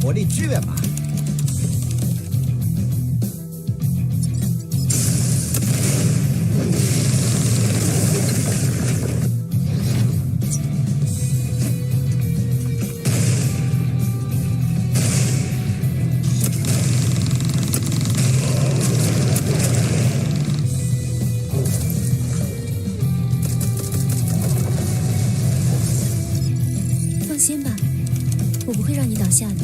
火力支援吧。放心吧，我不会让你倒下的。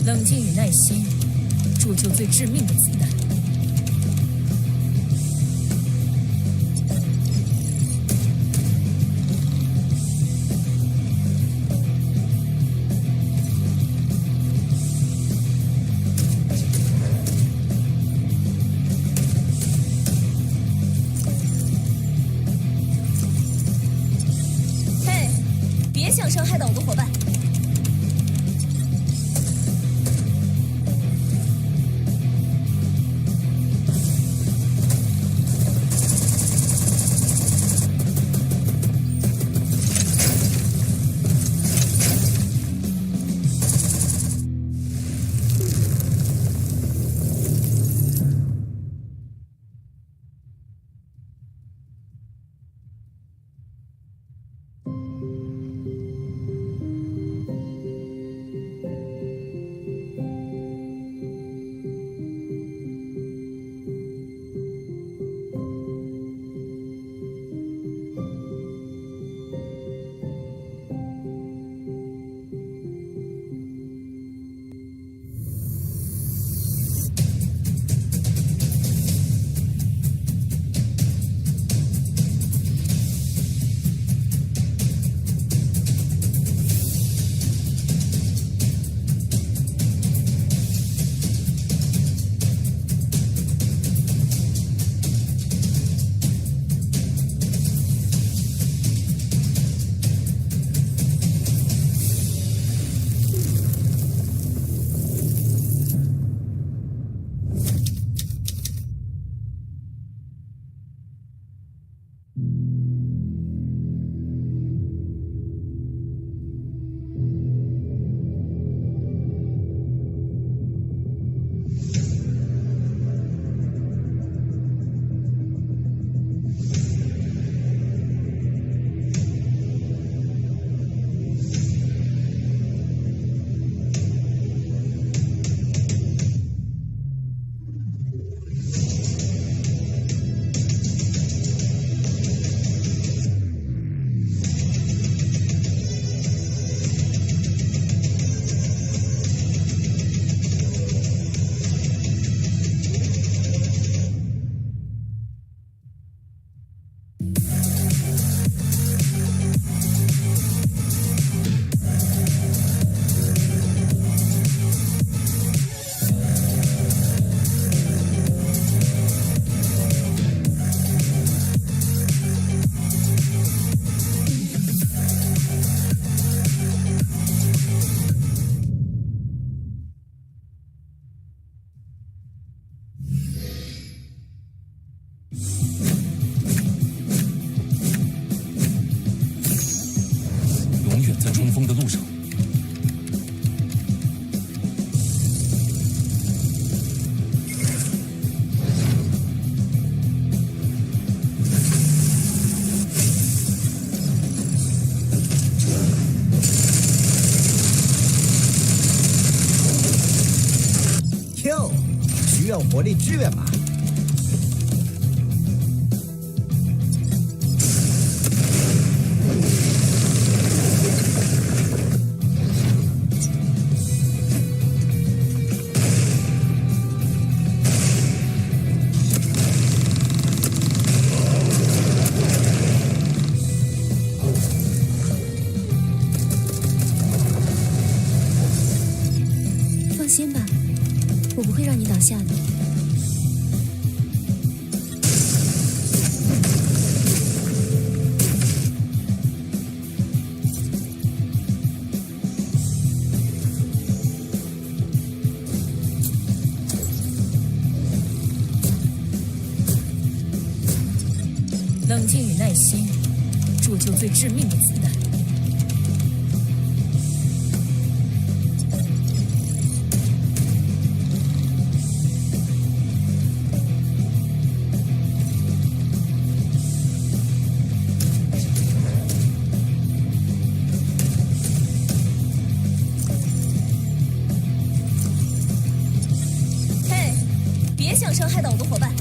冷静与耐心，铸就最致命的子弹。嘿，别想伤害到我的伙伴。永远在冲锋的路上。Q， 需要火力支援吗？放心吧，我不会让你倒下的。冷静与耐心，铸就最致命的子弹。嘿，别想伤害到我的伙伴。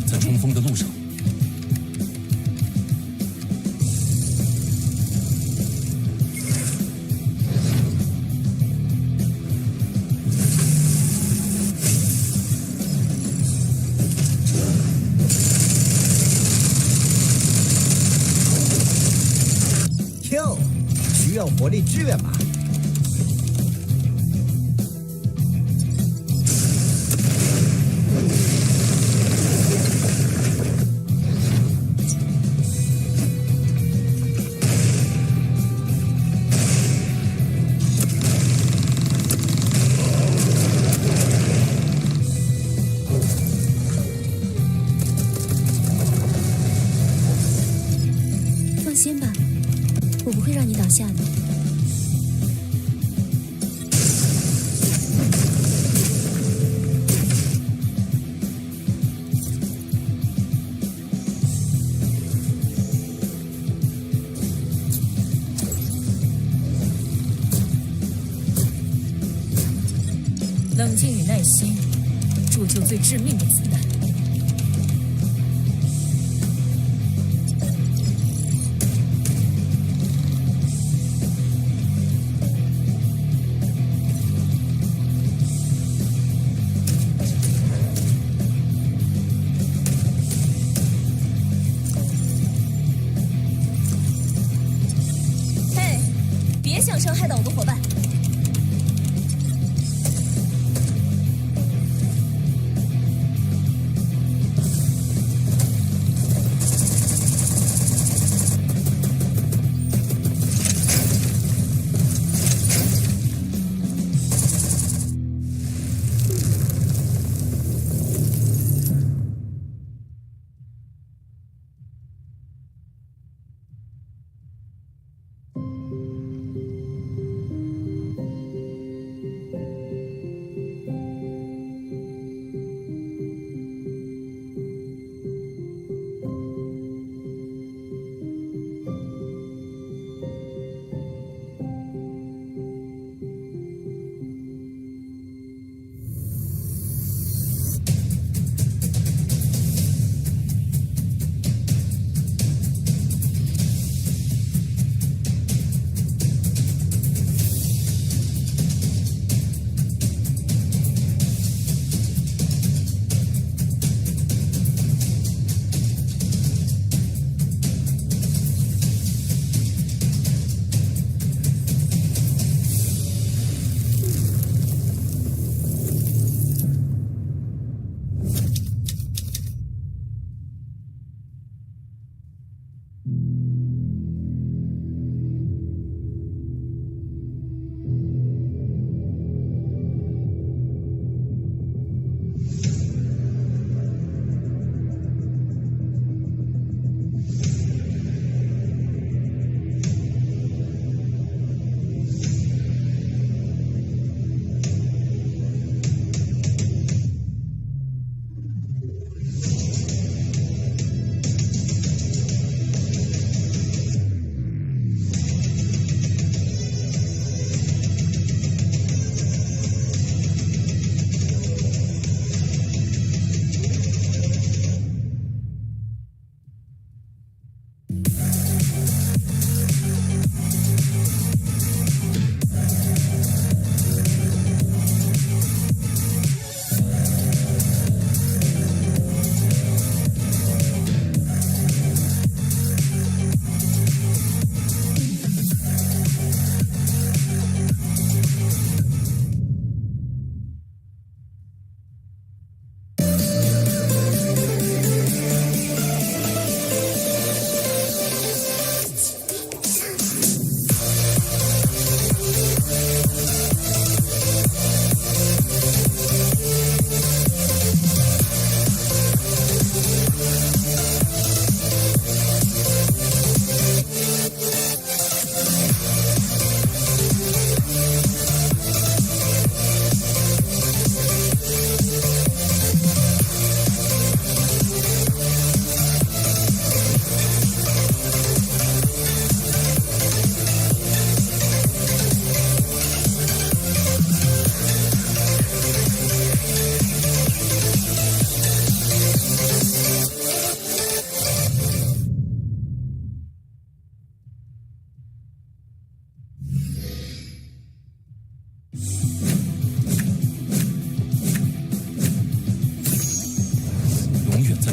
在冲锋的路上。要火力支援吗？放心吧，我不会让你倒下的。冷静与耐心，铸就最致命的子弹。嘿，别想伤害到我的伙伴。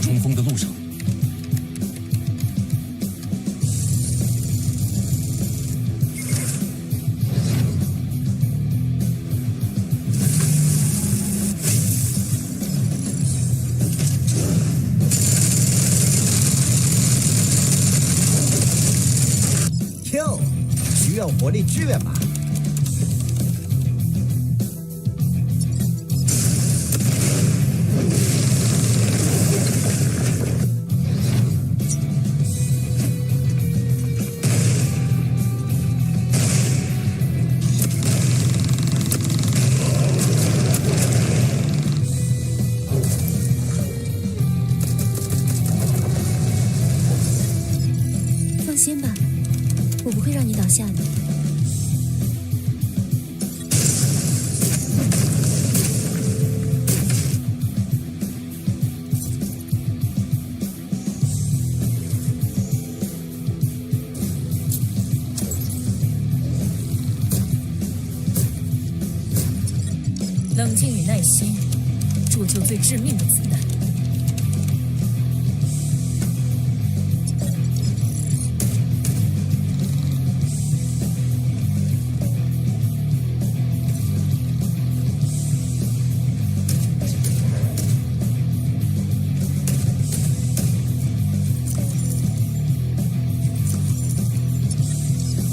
冲锋的路上。火力支援吧。放心吧，我不会让你倒下的。冷静与耐心，铸就最致命的子弹。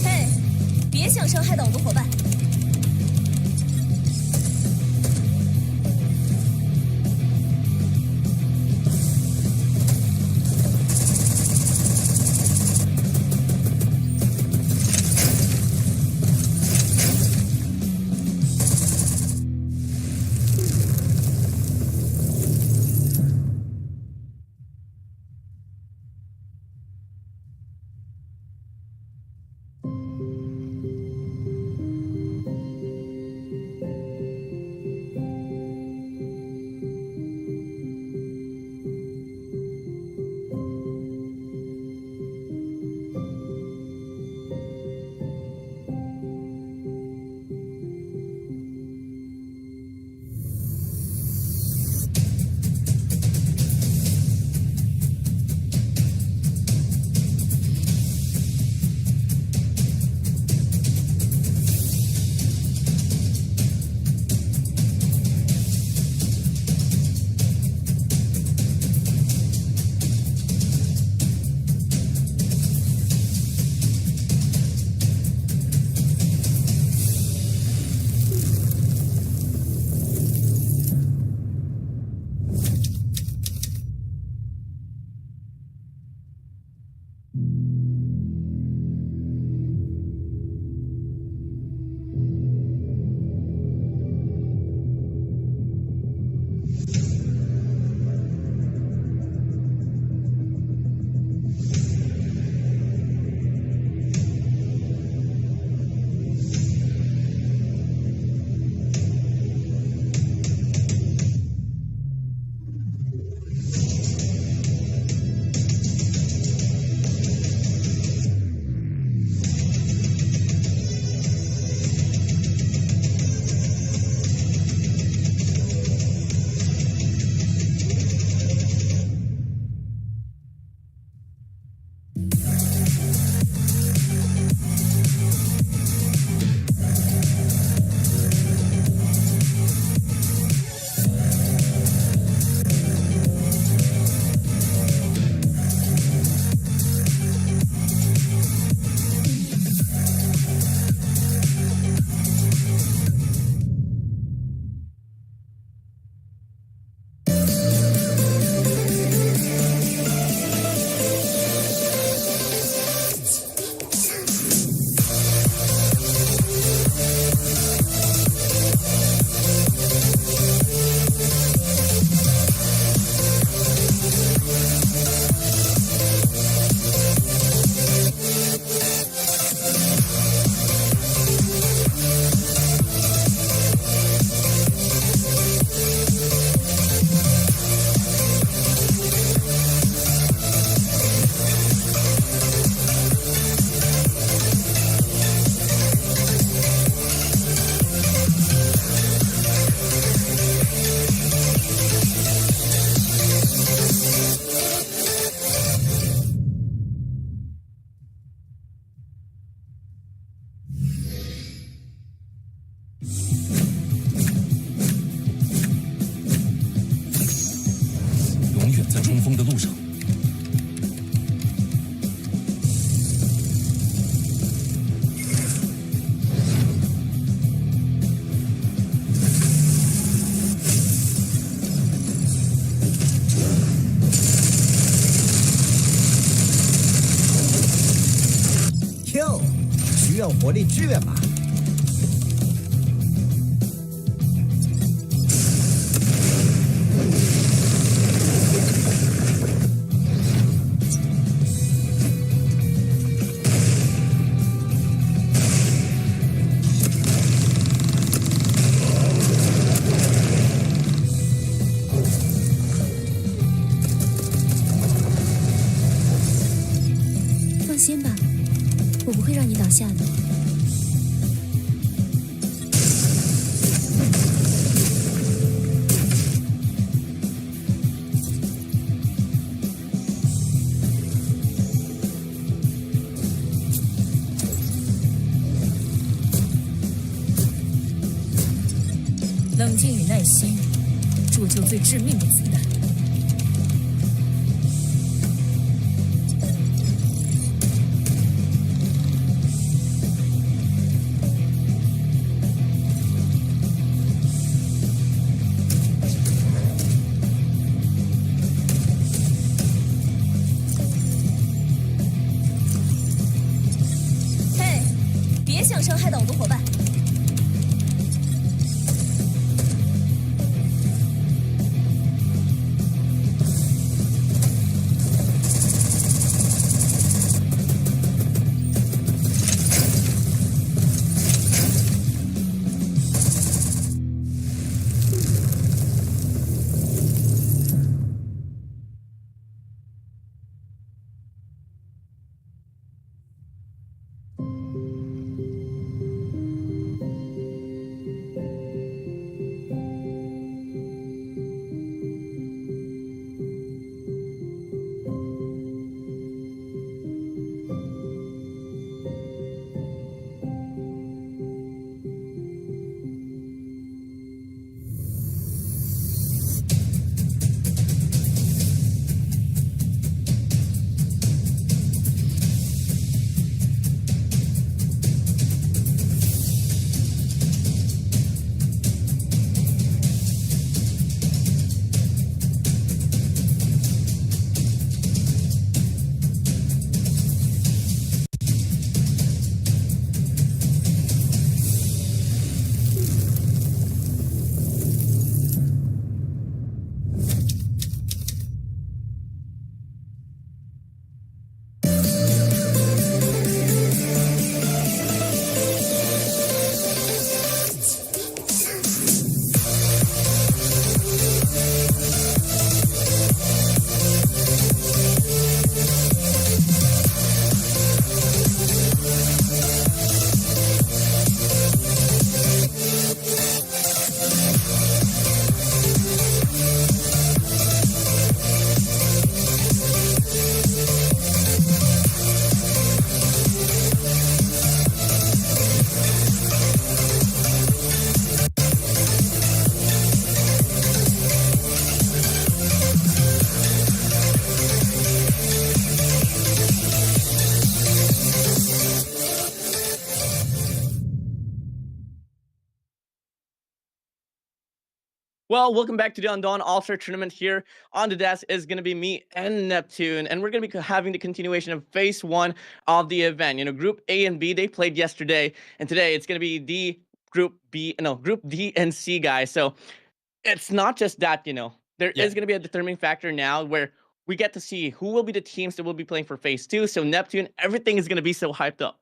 嘿，别想伤害到我的伙伴。冲锋的路上。要火力支援吧。放心吧，我不会让你倒下的。冷静与耐心，铸就最致命的子弹。嘿，别想伤害到我的伙伴。Well, welcome back to the Undawn All Star tournament. Here on the desk is going to be me and Neptune, and we're going to be having the continuation of phase one of the event. You know, Group A and B, they played yesterday, and today it's going to be the Group D and C, guys. So it's not just that, there is going to be a determining factor now where we get to see who will be the teams that will be playing for phase two. So, Neptune, everything is going to be so hyped up.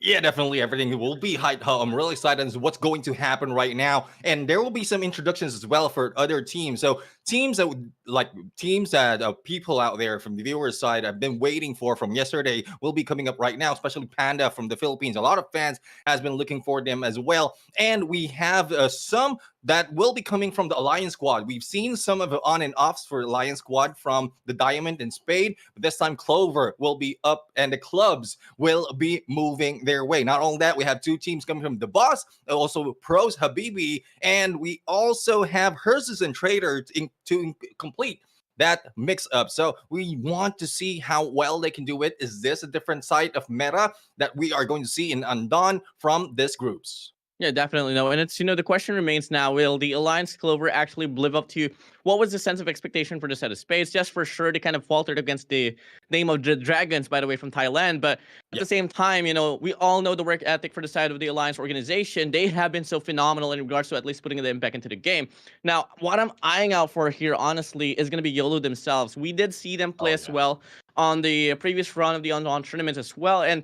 Yeah, definitely. Everything will be hyped up. I'm really excited as to what's going to happen right now. And there will be some introductions as well for other teams. So teams that people out there from the viewers side have been waiting for from yesterday will be coming up right now, especially Panda from the Philippines. A lot of fans has been looking for them as well. And we have some that will be coming from the Alliance Squad. We've seen some of the on and offs for Alliance Squad from the Diamond and Spade. But this time Clover will be up and the clubs will be moving their way. Not only that, we have two teams coming from the Boss, also Pros Habibi, and we also have Herses and Trader to complete that mix up. So we want to see how well they can do it. Is this a different side of meta that we are going to see in Undawn from these groups? Yeah, definitely no. And it's, the question remains now, will the Alliance Clover actually live up to what was the sense of expectation for the set of spades? Just for sure, they kind of faltered against the name of the Dragons, by the way, from Thailand. But at Yeah. the same time, we all know the work ethic for the side of the Alliance organization. They have been so phenomenal in regards to at least putting them back into the game. Now, what I'm eyeing out for here, honestly, is going to be YOLO themselves. We did see them play Oh as yeah. well on the previous run of the Undawn tournament as well. And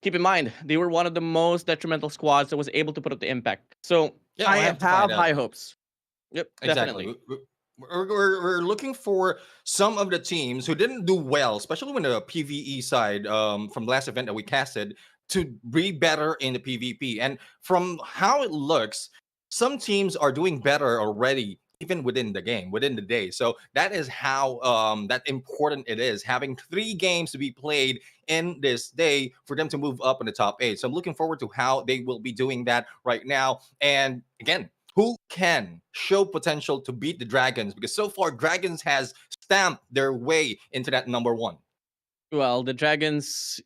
keep in mind, they were one of the most detrimental squads that was able to put up the impact. So Yeah, I we have to find have out. high hopes. Yep, Exactly. definitely. We're looking for some of the teams who didn't do well, especially when the PVE side from last event that we casted, to be better in the PvP. And from how it looks, some teams are doing better already, even within the game, within the day. So that is how that important it is, having 3 games to be played in this day for them to move up in the top 8. So I'm looking forward to how they will be doing that right now. And again, who can show potential to beat the Dragons? Because so far, Dragons has stamped their way into that number 1. Well, the Dragons,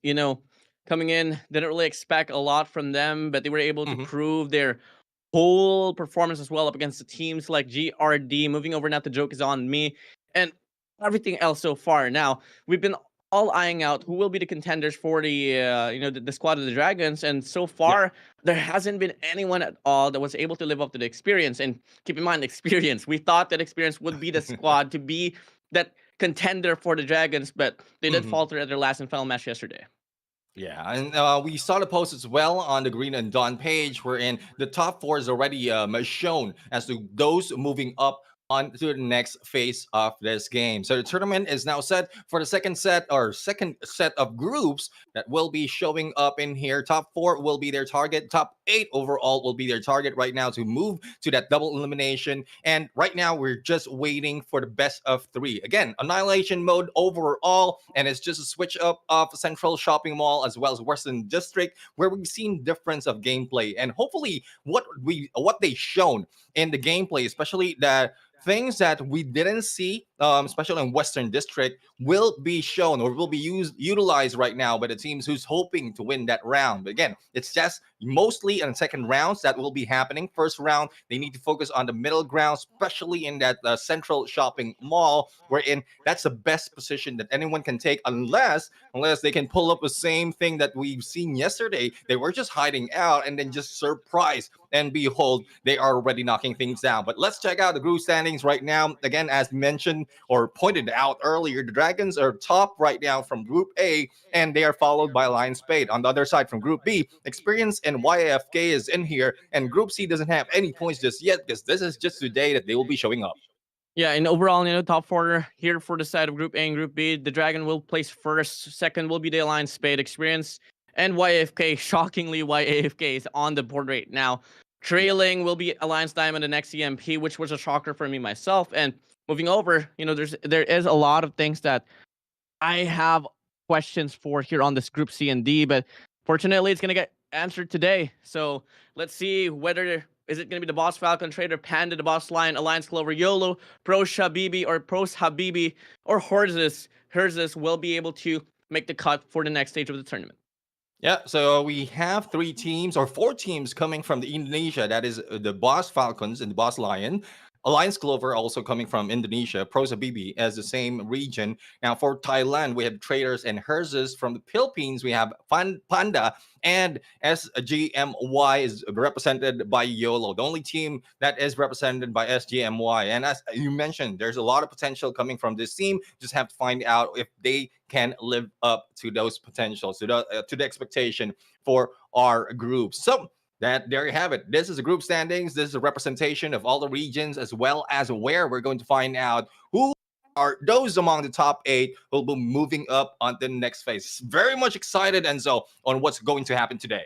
coming in, didn't really expect a lot from them, but they were able to Hmm. prove their whole performance as well up against the teams like GRD. Moving over now, the joke is on me, and everything else so far. Now we've been all eyeing out who will be the contenders for the squad of the Dragons, and so Yeah. far there hasn't been anyone at all that was able to live up to the experience. And keep in mind, experience. We thought that experience would be the squad to be that contender for the Dragons, but they did Hmm. falter at their last and final match yesterday. Yeah, and we saw the post as well on the Green and Dawn page, wherein the top 4 is already shown as to those moving up on to the next phase of this game. So the tournament is now set for the second set of groups that will be showing up in here. Top 4 will be their target. Top 8 overall will be their target right now to move to that double elimination. And right now we're just waiting for the best of 3. Again, annihilation mode overall, and it's just a switch up of Central Shopping Mall as well as Western District, where we've seen difference of gameplay. And hopefully what they shown in the gameplay, especially that things that we didn't see, especially in Western District, will be shown or will be utilized right now by the teams who's hoping to win that round. But again, it's just mostly in second rounds that will be happening. First round, they need to focus on the middle ground, especially in that Central Shopping Mall, wherein that's the best position that anyone can take, unless they can pull up the same thing that we've seen yesterday. They were just hiding out and then just surprise, and behold, they are already knocking things down. But let's check out the group standings right now. Again, as mentioned or pointed out earlier, the Dragons are top right now from Group A, and they are followed by Lion Spade. On the other side from Group B, Experience and YAFK is in here, and Group C doesn't have any points just yet because this is just today that they will be showing up. Yeah, and overall, top 4 here for the side of Group A and Group B. The Dragon will place first. Second will be the Alliance Spade, Experience, and YAFK. Shockingly, YAFK is on the board right now. Trailing will be Alliance Diamond and XEMP, which was a shocker for me myself. And moving over, there is a lot of things that I have questions for here on this Group C and D, but fortunately, it's gonna get answered today. So let's see whether is it gonna be the Boss Falcon, Trader Panda, the Boss Lion, Alliance Clover, YOLO, Pros Habibi, or Pros Habibi, or Horses. Herzus will be able to make the cut for the next stage of the tournament. Yeah, so we have 3 teams or 4 teams coming from the Indonesia. That is the Boss Falcons and the Boss Lion. Alliance Clover also coming from Indonesia. Pros Habibi as the same region. Now for Thailand, we have Traders and Herzus. From the Philippines, we have Panda, and SGMY is represented by YOLO, the only team that is represented by SGMY. And as you mentioned, there's a lot of potential coming from this team. Just have to find out if they can live up to those potentials, to the expectation for our group. So there you have it. This is the group standings. This is a representation of all the regions, as well as where we're going to find out who are those among the top 8 who will be moving up on the next phase. Very much excited, Enzo, on what's going to happen today.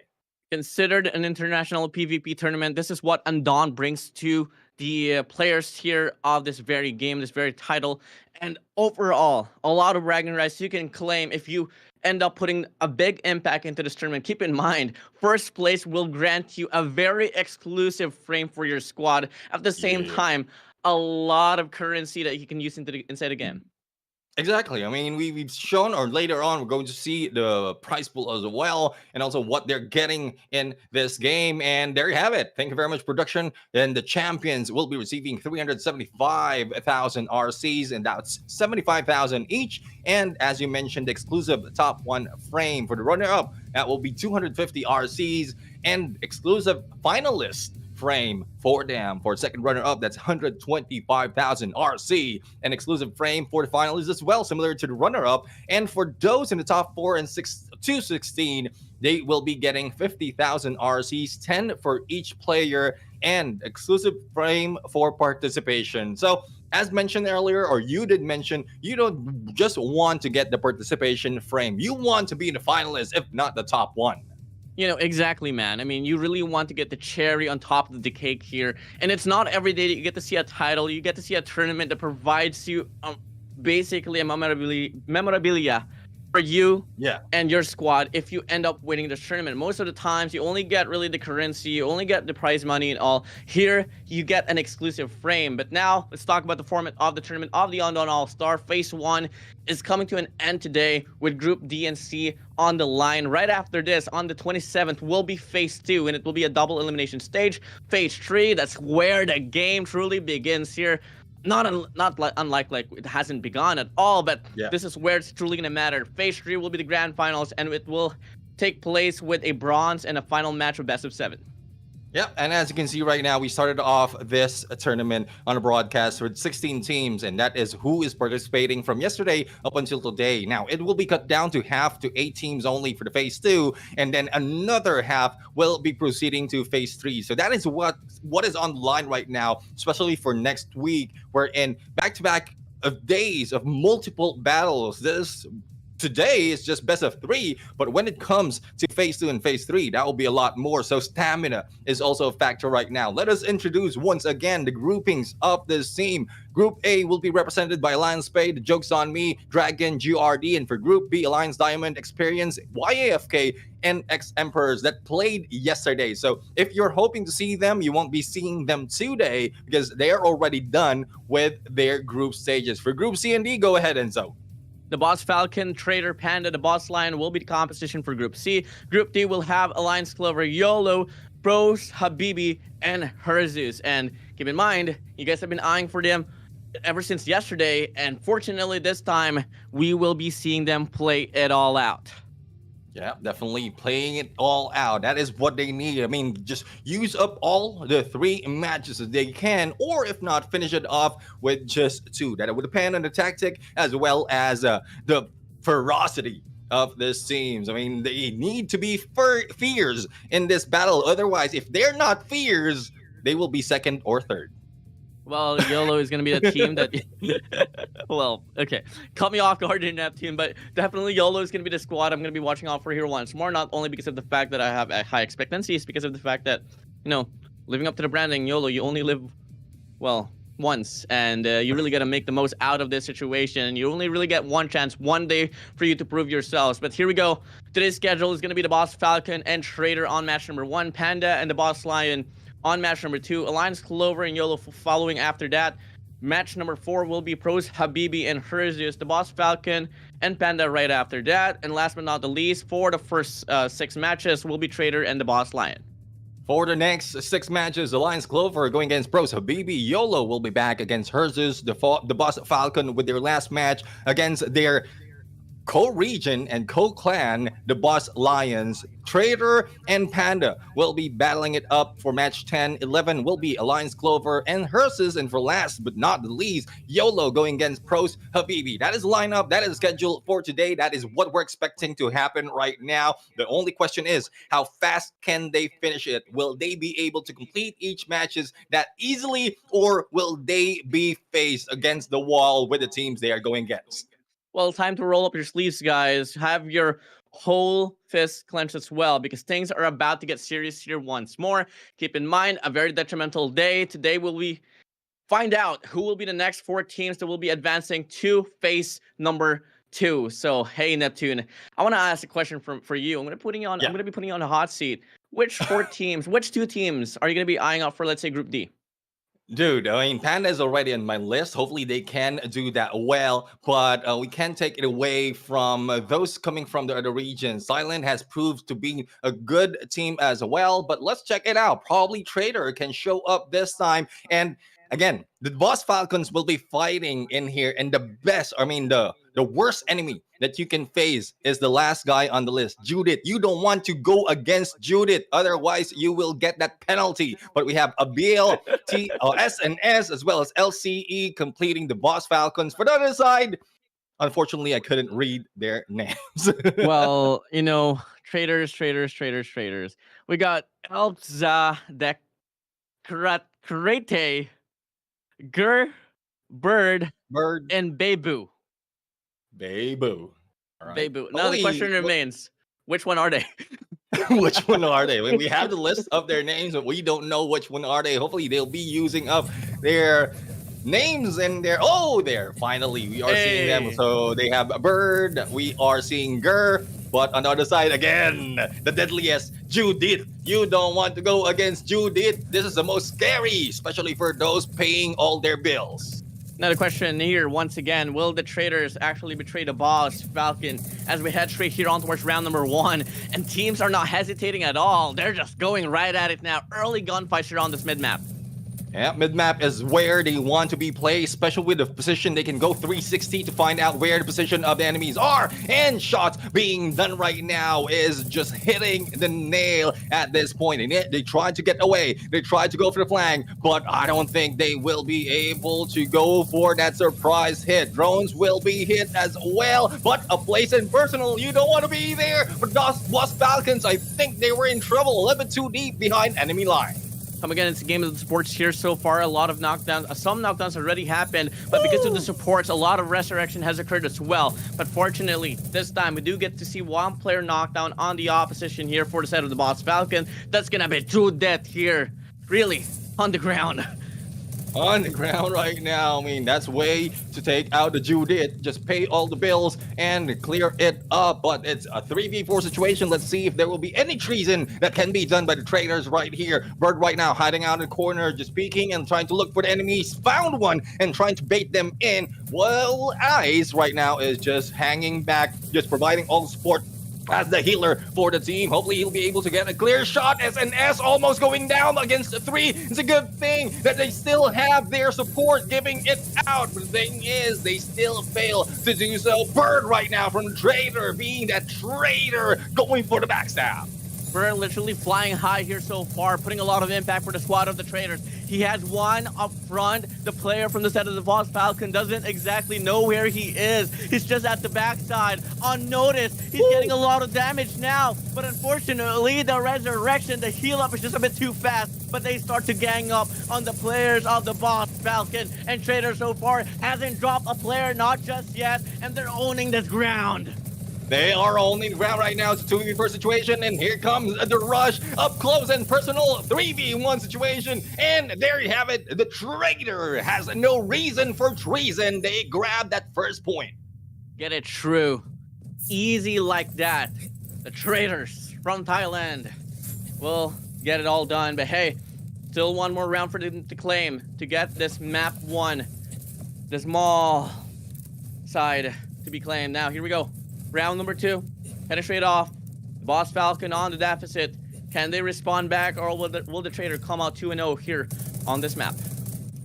Considered an international PvP tournament, this is what Undawn brings to the players here of this very game, this very title. And overall, a lot of bragging rights you can claim if you end up putting a big impact into this tournament. Keep in mind, first place will grant you a very exclusive frame for your squad. At the same time, a lot of currency that you can use inside the game. Exactly. I mean, we've shown, or later on, we're going to see the prize pool as well, and also what they're getting in this game. And there you have it. Thank you very much, production. And the champions will be receiving 375,000 RCs, and that's 75,000 each. And as you mentioned, the exclusive top one frame for the runner-up, that will be 250 RCs, and exclusive finalist frame for them for second runner up, that's 125,000 RC, an exclusive frame for the finalists as well, similar to the runner up. And for those in the top 4 and 6 to 16, they will be getting 50,000 RCs, 10 for each player, and exclusive frame for participation. So as mentioned earlier, or you did mention, you don't just want to get the participation frame, you want to be in the finalists, if not the top one. Exactly, man. I mean, you really want to get the cherry on top of the cake here. And it's not every day that you get to see a title. You get to see a tournament that provides you basically a memorabilia for you and your squad if you end up winning the tournament. Most of the times, you only get really the currency, you only get the prize money and all. Here, you get an exclusive frame. But now, let's talk about the format of the tournament of the Undawn All Star. Phase 1 is coming to an end today with Group D and C on the line. Right after this, on the 27th, will be Phase 2, and it will be a double elimination stage. Phase 3, that's where the game truly begins here. Not unlike it hasn't begun at all, but this is where it's truly gonna matter. Phase 3 will be the grand finals, and it will take place with a bronze and a final match of best of 7. Yeah, and as you can see right now, we started off this tournament on a broadcast with 16 teams, and that is who is participating from yesterday up until today. Now, it will be cut down to half to 8 teams only for the Phase 2, and then another half will be proceeding to Phase 3. So that is what is on the line right now, especially for next week. We're in back-to-back of days of multiple battles. Today is just best of 3, but when it comes to Phase 2 and Phase 3, that will be a lot more. So stamina is also a factor right now. Let us introduce once again the groupings of this team. Group A will be represented by Alliance Spade, Jokes on Me, Dragon, GRD, and for Group B, Alliance Diamond, Experience, YAFK, and X-Emperors that played yesterday. So if you're hoping to see them, you won't be seeing them today because they're already done with their group stages. For Group C and D, go ahead, Enzo. The Boss Falcon, Trader, Panda, the Boss Lion will be the competition for Group C. Group D will have Alliance Clover, YOLO, Bros, Habibi, and Herzus. And keep in mind, you guys have been eyeing for them ever since yesterday, and fortunately this time, we will be seeing them play it all out. Yeah, definitely playing it all out. That is what they need. I mean, just use up all the 3 matches that they can, or if not, finish it off with just 2. That would depend on the tactic as well as the ferocity of this teams. I mean, they need to be fierce in this battle. Otherwise, if they're not fierce, they will be second or third. Well, YOLO is going to be the team that... well, okay. Cut me off guard in Neptune, but definitely YOLO is going to be the squad I'm going to be watching out for here once more. Not only because of the fact that I have a high expectancy, it's because of the fact that, living up to the branding, YOLO, you only live, well, once. And you really got to make the most out of this situation. You only really get one chance, one day for you to prove yourselves. But here we go. Today's schedule is going to be the Boss Falcon and Trader on match number 1, Panda and the Boss Lion on match number 2, Alliance Clover and YOLO following after that. Match number 4 will be Pros, Habibi, and Herzus, the Boss Falcon and Panda right after that. And last but not the least, for the first 6 matches will be Trader and the Boss Lion. For the next 6 matches, Alliance Clover going against Pros, Habibi, YOLO will be back against Herzus, the Boss Falcon with their last match against their co-region and co-clan, the Boss Lions. Trader and Panda will be battling it up for match 10. 11 will be Alliance Clover and Herzus, and for last but not the least, YOLO going against Pros, Habibi. That is the lineup, that is the schedule for today. That is what we're expecting to happen right now. The only question is, how fast can they finish it? Will they be able to complete each matches that easily, or will they be faced against the wall with the teams they are going against? Well, time to roll up your sleeves, guys. Have your whole fist clenched as well, because things are about to get serious here once more. Keep in mind, a very detrimental day. Today will we find out who will be the next 4 teams that will be advancing to phase number 2. So, hey, Neptune, I want to ask a question for you. I'm going to be putting you on a hot seat. Which 4 teams, which 2 teams are you going to be eyeing out for, let's say, Group D? Dude, I mean, Panda is already on my list. Hopefully, they can do that well, but we can't take it away from those coming from the other regions. Thailand has proved to be a good team as well, but let's check it out. Probably Trader can show up this time. And again, the Boss Falcons will be fighting in here, and the worst enemy that you can face is the last guy on the list, Judith. You don't want to go against Judith, otherwise you will get that penalty. But we have Abil, SNS, as well as LCE completing the Boss Falcons. For the other side, unfortunately, I couldn't read their names. Well, traders. We got Elza, Krete, Gur, Bird, Bird, and Bebu. Bebu. All right. Bebu. Now the question remains, which one are they? Which one are they? We have the list of their names, but we don't know which one are they. Hopefully, they'll be using up their names and there. Finally, we are seeing them. So they have a Bird. We are seeing Gur. But on the other side, again, the deadliest, Judith. You don't want to go against Judith. This is the most scary, especially for those paying all their bills. Now the question here, once again, will the traders actually betray the Boss Falcon as we head straight here on towards round number 1? And teams are not hesitating at all. They're just going right at it now. Early gunfights here on this mid-map. Yeah, mid-map is where they want to be played, especially with the position. They can go 360 to find out where the position of the enemies are. And shots being done right now is just hitting the nail at this point. And yet they tried to get away. They tried to go for the flank, but I don't think they will be able to go for that surprise hit. Drones will be hit as well, but a place in personal, you don't want to be there. But Boss Falcons, I think they were in trouble, a little bit too deep behind enemy line. Come again, it's a game of the sports here so far. A lot of knockdowns, some knockdowns already happened, but because of the supports, a lot of resurrection has occurred as well. But fortunately, this time we do get to see one player knockdown on the opposition here for the side of the Boss Falcon. That's gonna be true death here, really, on the ground. On the ground right now. I mean, that's way to take out the Judith. Just pay all the bills and clear it up. But it's a 3v4 situation. Let's see if there will be any treason that can be done by the traders right here. Bird right now hiding out in the corner, just peeking and trying to look for the enemies. Found one and trying to bait them in. Well, Ice right now is just hanging back, just providing all the support as the healer for the team. Hopefully he'll be able to get a clear shot. SNS almost going down against the 3. It's a good thing that they still have their support giving it out. But the thing is, they still fail to do so. Bird right now from the trader, being that traitor, going for the backstab. Bird literally flying high here so far, putting a lot of impact for the squad of the traders. He has one up front. The player from the side of the Boss Falcon doesn't exactly know where he is. He's just at the backside, unnoticed. He's getting a lot of damage now, but unfortunately, the resurrection, the heal up is just a bit too fast. But they start to gang up on the players of the Boss Falcon, and Trader so far hasn't dropped a player, not just yet, and they're owning this ground. They are owning the ground right now. It's a 2v4 situation, and here comes the rush. Up close and personal 3v1 situation. And there you have it. The traitor has no reason for treason. They grab that first point. Get it true. Easy like that. The traders from Thailand will get it all done. But hey, still one more round for them to claim to get this map 1. The small side to be claimed. Now, here we go. Round number 2, heading straight off. Boss Falcon on the deficit. Can they respond back, or will the trader come out 2-0 here on this map?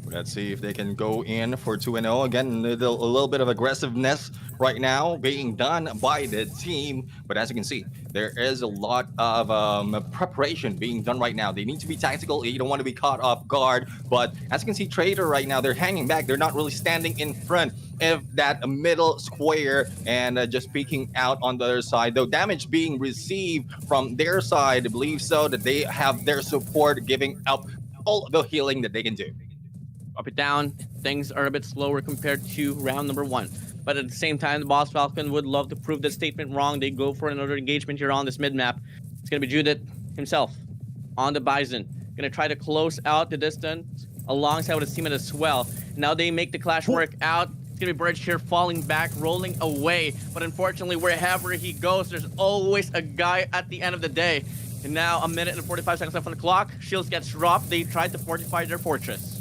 Let's see if they can go in for 2-0. Again, a little bit of aggressiveness right now being done by the team. But as you can see, there is a lot of preparation being done right now. They need to be tactical. You don't want to be caught off guard. But as you can see, Trader right now, they're hanging back. They're not really standing in front of that middle square and just peeking out on the other side. Though damage being received from their side, I believe so, that they have their support giving up all the healing that they can do. Up and down, things are a bit slower compared to round number 1. But at the same time, the Boss Falcon would love to prove that statement wrong. They go for another engagement here on this mid-map. It's going to be Judith himself on the Bison. Going to try to close out the distance alongside with his teammate as well. Now they make the clash work out. It's going to be Birch here falling back, rolling away. But unfortunately, wherever he goes, there's always a guy at the end of the day. And now, a minute and 45 seconds left on the clock. Shields gets dropped. They tried to fortify their fortress.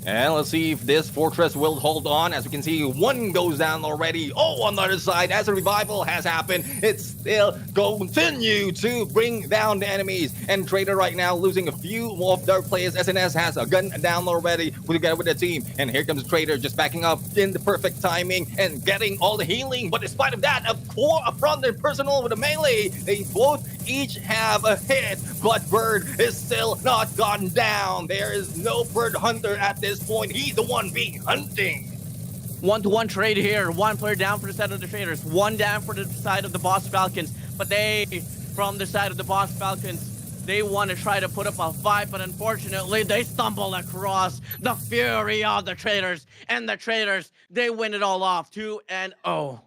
And let's see if this fortress will hold on. As we can see, one goes down already. Oh, on the other side, as a revival has happened, it's still continue to bring down the enemies. And Trader right now losing a few more of their players. SNS has a gun down already together with the team. And here comes Trader just backing up in the perfect timing and getting all the healing. But despite of that, from their personal with a melee, they both each have a hit. But Bird is still not gone down. There is no Bird Hunter at this point. He's the one being hunting. 1-to-1 trade here. One player down for the side of the Traders, one down for the side of the Boss Falcons. But they, from the side of the Boss Falcons, they want to try to put up a fight, but unfortunately they stumble across the fury of the Traders. And the Traders, they win it all off 2-0.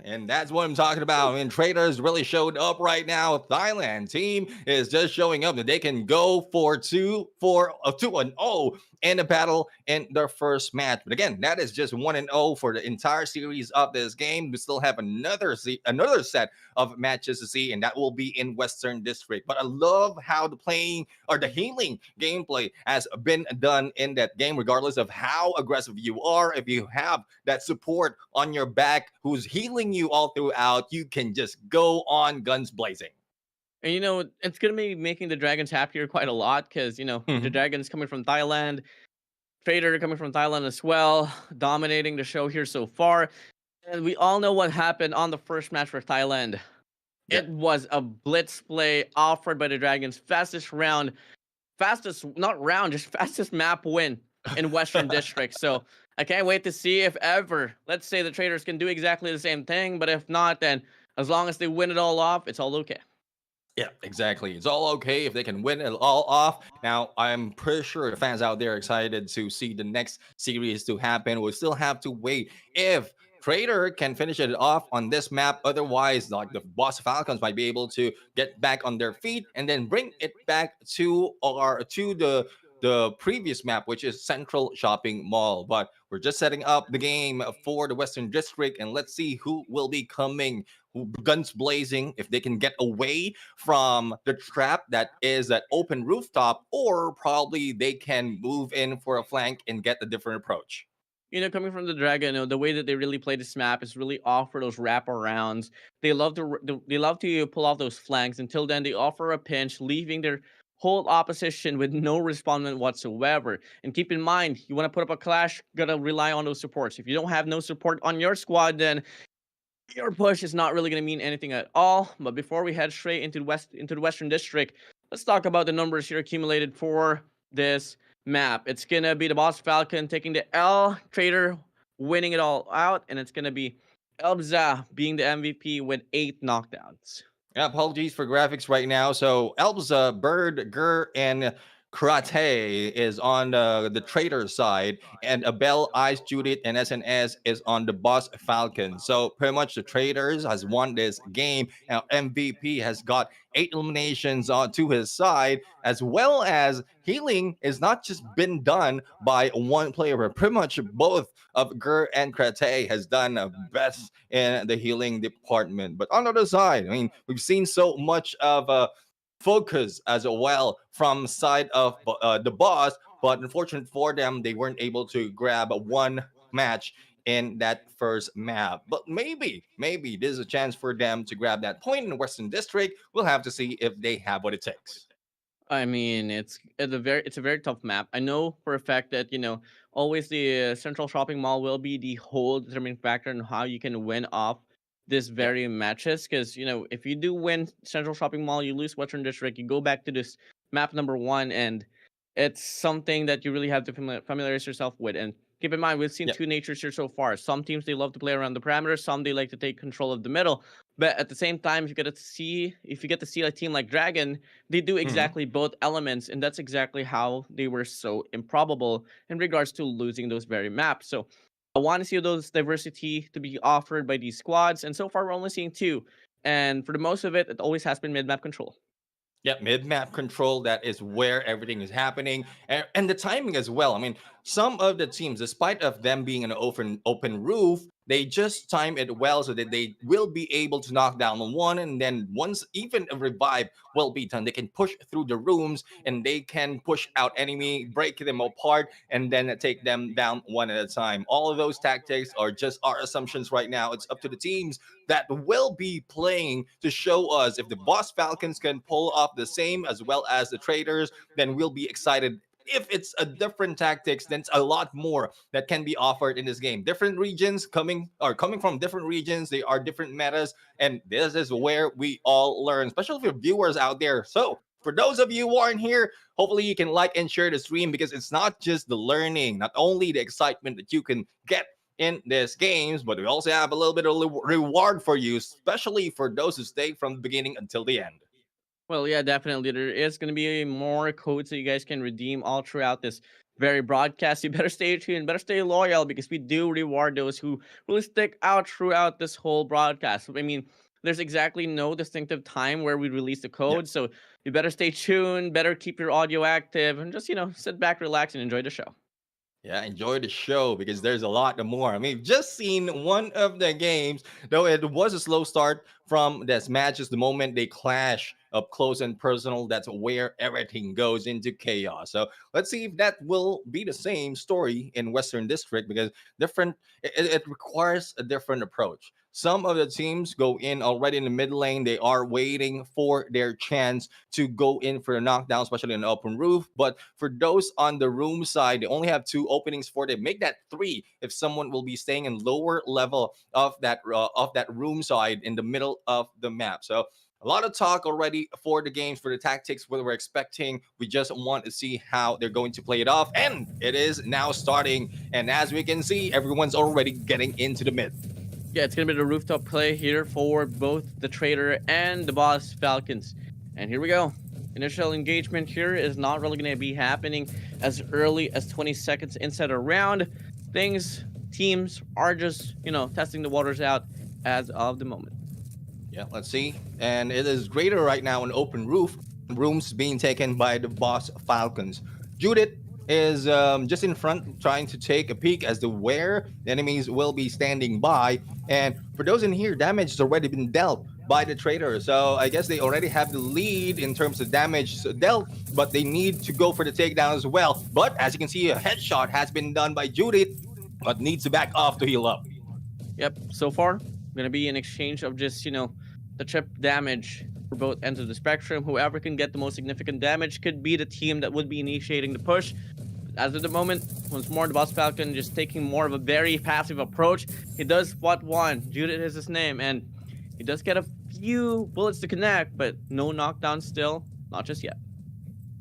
And that's what I'm talking about. I mean, Traders really showed up right now. Thailand team is just showing up that they can go for 2-0 in a battle in their first match. But again, that is just 1-0 for the entire series of this game. We still have another set of matches to see, and that will be in Western District. But I love how the playing or the healing gameplay has been done in that game, regardless of how aggressive you are. If you have that support on your back who's healing you all throughout, you can just go on guns blazing. And it's gonna be making the Dragons happier quite a lot because the Dragons coming from Thailand, Trader coming from Thailand as well, dominating the show here so far. And we all know what happened on the first match for Thailand. Yeah. It was a blitz play offered by the Dragons, fastest map win in Western District. So I can't wait to see if ever, let's say the Traders can do exactly the same thing, but if not, then as long as they win it all off, it's all okay. Yeah, exactly. It's all okay if they can win it all off. Now, I'm pretty sure the fans out there are excited to see the next series to happen. We'll still have to wait if Trader can finish it off on this map. Otherwise, like the Boss Falcons might be able to get back on their feet and then bring it back to the previous map, which is Central Shopping Mall. But we're just setting up the game for the Western District, and let's see who will be coming, guns blazing, if they can get away from the trap that is that open rooftop, or probably they can move in for a flank and get a different approach. Coming from the Dragon, the way that they really play this map is really offer those wraparounds. They love to pull off those flanks. Until then, they offer a pinch, leaving their whole opposition with no respondent whatsoever. And keep in mind, you want to put up a clash, gotta rely on those supports. If you don't have no support on your squad, then your push is not really gonna mean anything at all. But before we head straight into the Western District, let's talk about the numbers here accumulated for this map. It's gonna be the Boss Falcon taking the L, Trader winning it all out, and it's gonna be Elbza being the MVP with 8 knockdowns. Yeah, apologies for graphics right now. So Elbza, Bird, Gur, and Karate is on the Trader side, and Abel, Ice, Judith, and SNS is on the Boss Falcon. So pretty much the Traders has won this game. Now MVP has got 8 eliminations to his side, as well as healing is not just been done by one player, but pretty much both of Gur and Karate has done best in the healing department. But on the other side, I mean, we've seen so much of focus as well from side of the Boss, but unfortunate for them, they weren't able to grab one match in that first map. But maybe there's a chance for them to grab that point in the Western District. We'll have to see if they have what it takes. I mean, it's a very tough map. I know for a fact that always the Central Shopping Mall will be the whole determining factor in how you can win off this very matches, because if you do win Central Shopping Mall, you lose Western District, you go back to this map number 1, and it's something that you really have to familiarize yourself with. And keep in mind, we've seen two natures here so far. Some teams, they love to play around the perimeter, some they like to take control of the middle. But at the same time, if you get to see a team like Dragon, they do exactly both elements, and that's exactly how they were so improbable in regards to losing those very maps. So I want to see those diversity to be offered by these squads, and so far we're only seeing 2. And for the most of it, it always has been mid-map control. Yeah, mid-map control, that is where everything is happening. And the timing as well. I mean, some of the teams, despite of them being an open roof, they just time it well so that they will be able to knock down one, and then once even a revive will be done, they can push through the rooms and they can push out enemy, break them apart, and then take them down one at a time. All of those tactics are just our assumptions right now. It's up to the teams that will be playing to show us if the Boss Falcons can pull off the same as well as the traders. Then we'll be excited. If it's a different tactics, then it's a lot more that can be offered in this game. Different regions coming from different regions. They are different metas, and this is where we all learn, especially for viewers out there. So for those of you who aren't here, hopefully you can like and share the stream, because it's not just the learning, not only the excitement that you can get in these games, but we also have a little bit of reward for you, especially for those who stay from the beginning until the end. Well, yeah, definitely. There is going to be more codes that you guys can redeem all throughout this very broadcast. You better stay tuned, better stay loyal, because we do reward those who really stick out throughout this whole broadcast. I mean, there's exactly no distinctive time where we release the code, so you better stay tuned, better keep your audio active, and just, sit back, relax, and enjoy the show. Yeah, enjoy the show because there's a lot more. I mean, just seen one of the games, though it was a slow start from this matches. The moment they clash up close and personal, that's where everything goes into chaos. So let's see if that will be the same story in Western District, because it requires a different approach. Some of the teams go in already in the mid lane. They are waiting for their chance to go in for a knockdown, especially on the open roof. But for those on the room side, they only have 2 openings for them. Make that 3 if someone will be staying in lower level of that room side in the middle of the map. So a lot of talk already for the games, for the tactics, what we're expecting. We just want to see how they're going to play it off. And it is now starting. And as we can see, everyone's already getting into the mid. Yeah, it's going to be the rooftop play here for both the Trader and the Boss Falcons. And here we go. Initial engagement here is not really going to be happening as early as 20 seconds inside a round. Teams are just, testing the waters out as of the moment. Yeah, let's see. And it is greater right now in open roof. Rooms being taken by the Boss Falcons. Judith is just in front, trying to take a peek as to where the enemies will be standing by. And for those in here, damage has already been dealt by the Trader. So I guess they already have the lead in terms of damage dealt, but they need to go for the takedown as well. But as you can see, a headshot has been done by Judith, but needs to back off to heal up. Yep, so far, going to be an exchange of just, the chip damage for both ends of the spectrum. Whoever can get the most significant damage could be the team that would be initiating the push. As of the moment, once more, the Boss Falcon just taking more of a very passive approach. He does spot one. Judith is his name, and he does get a few bullets to connect, but no knockdown still. Not just yet.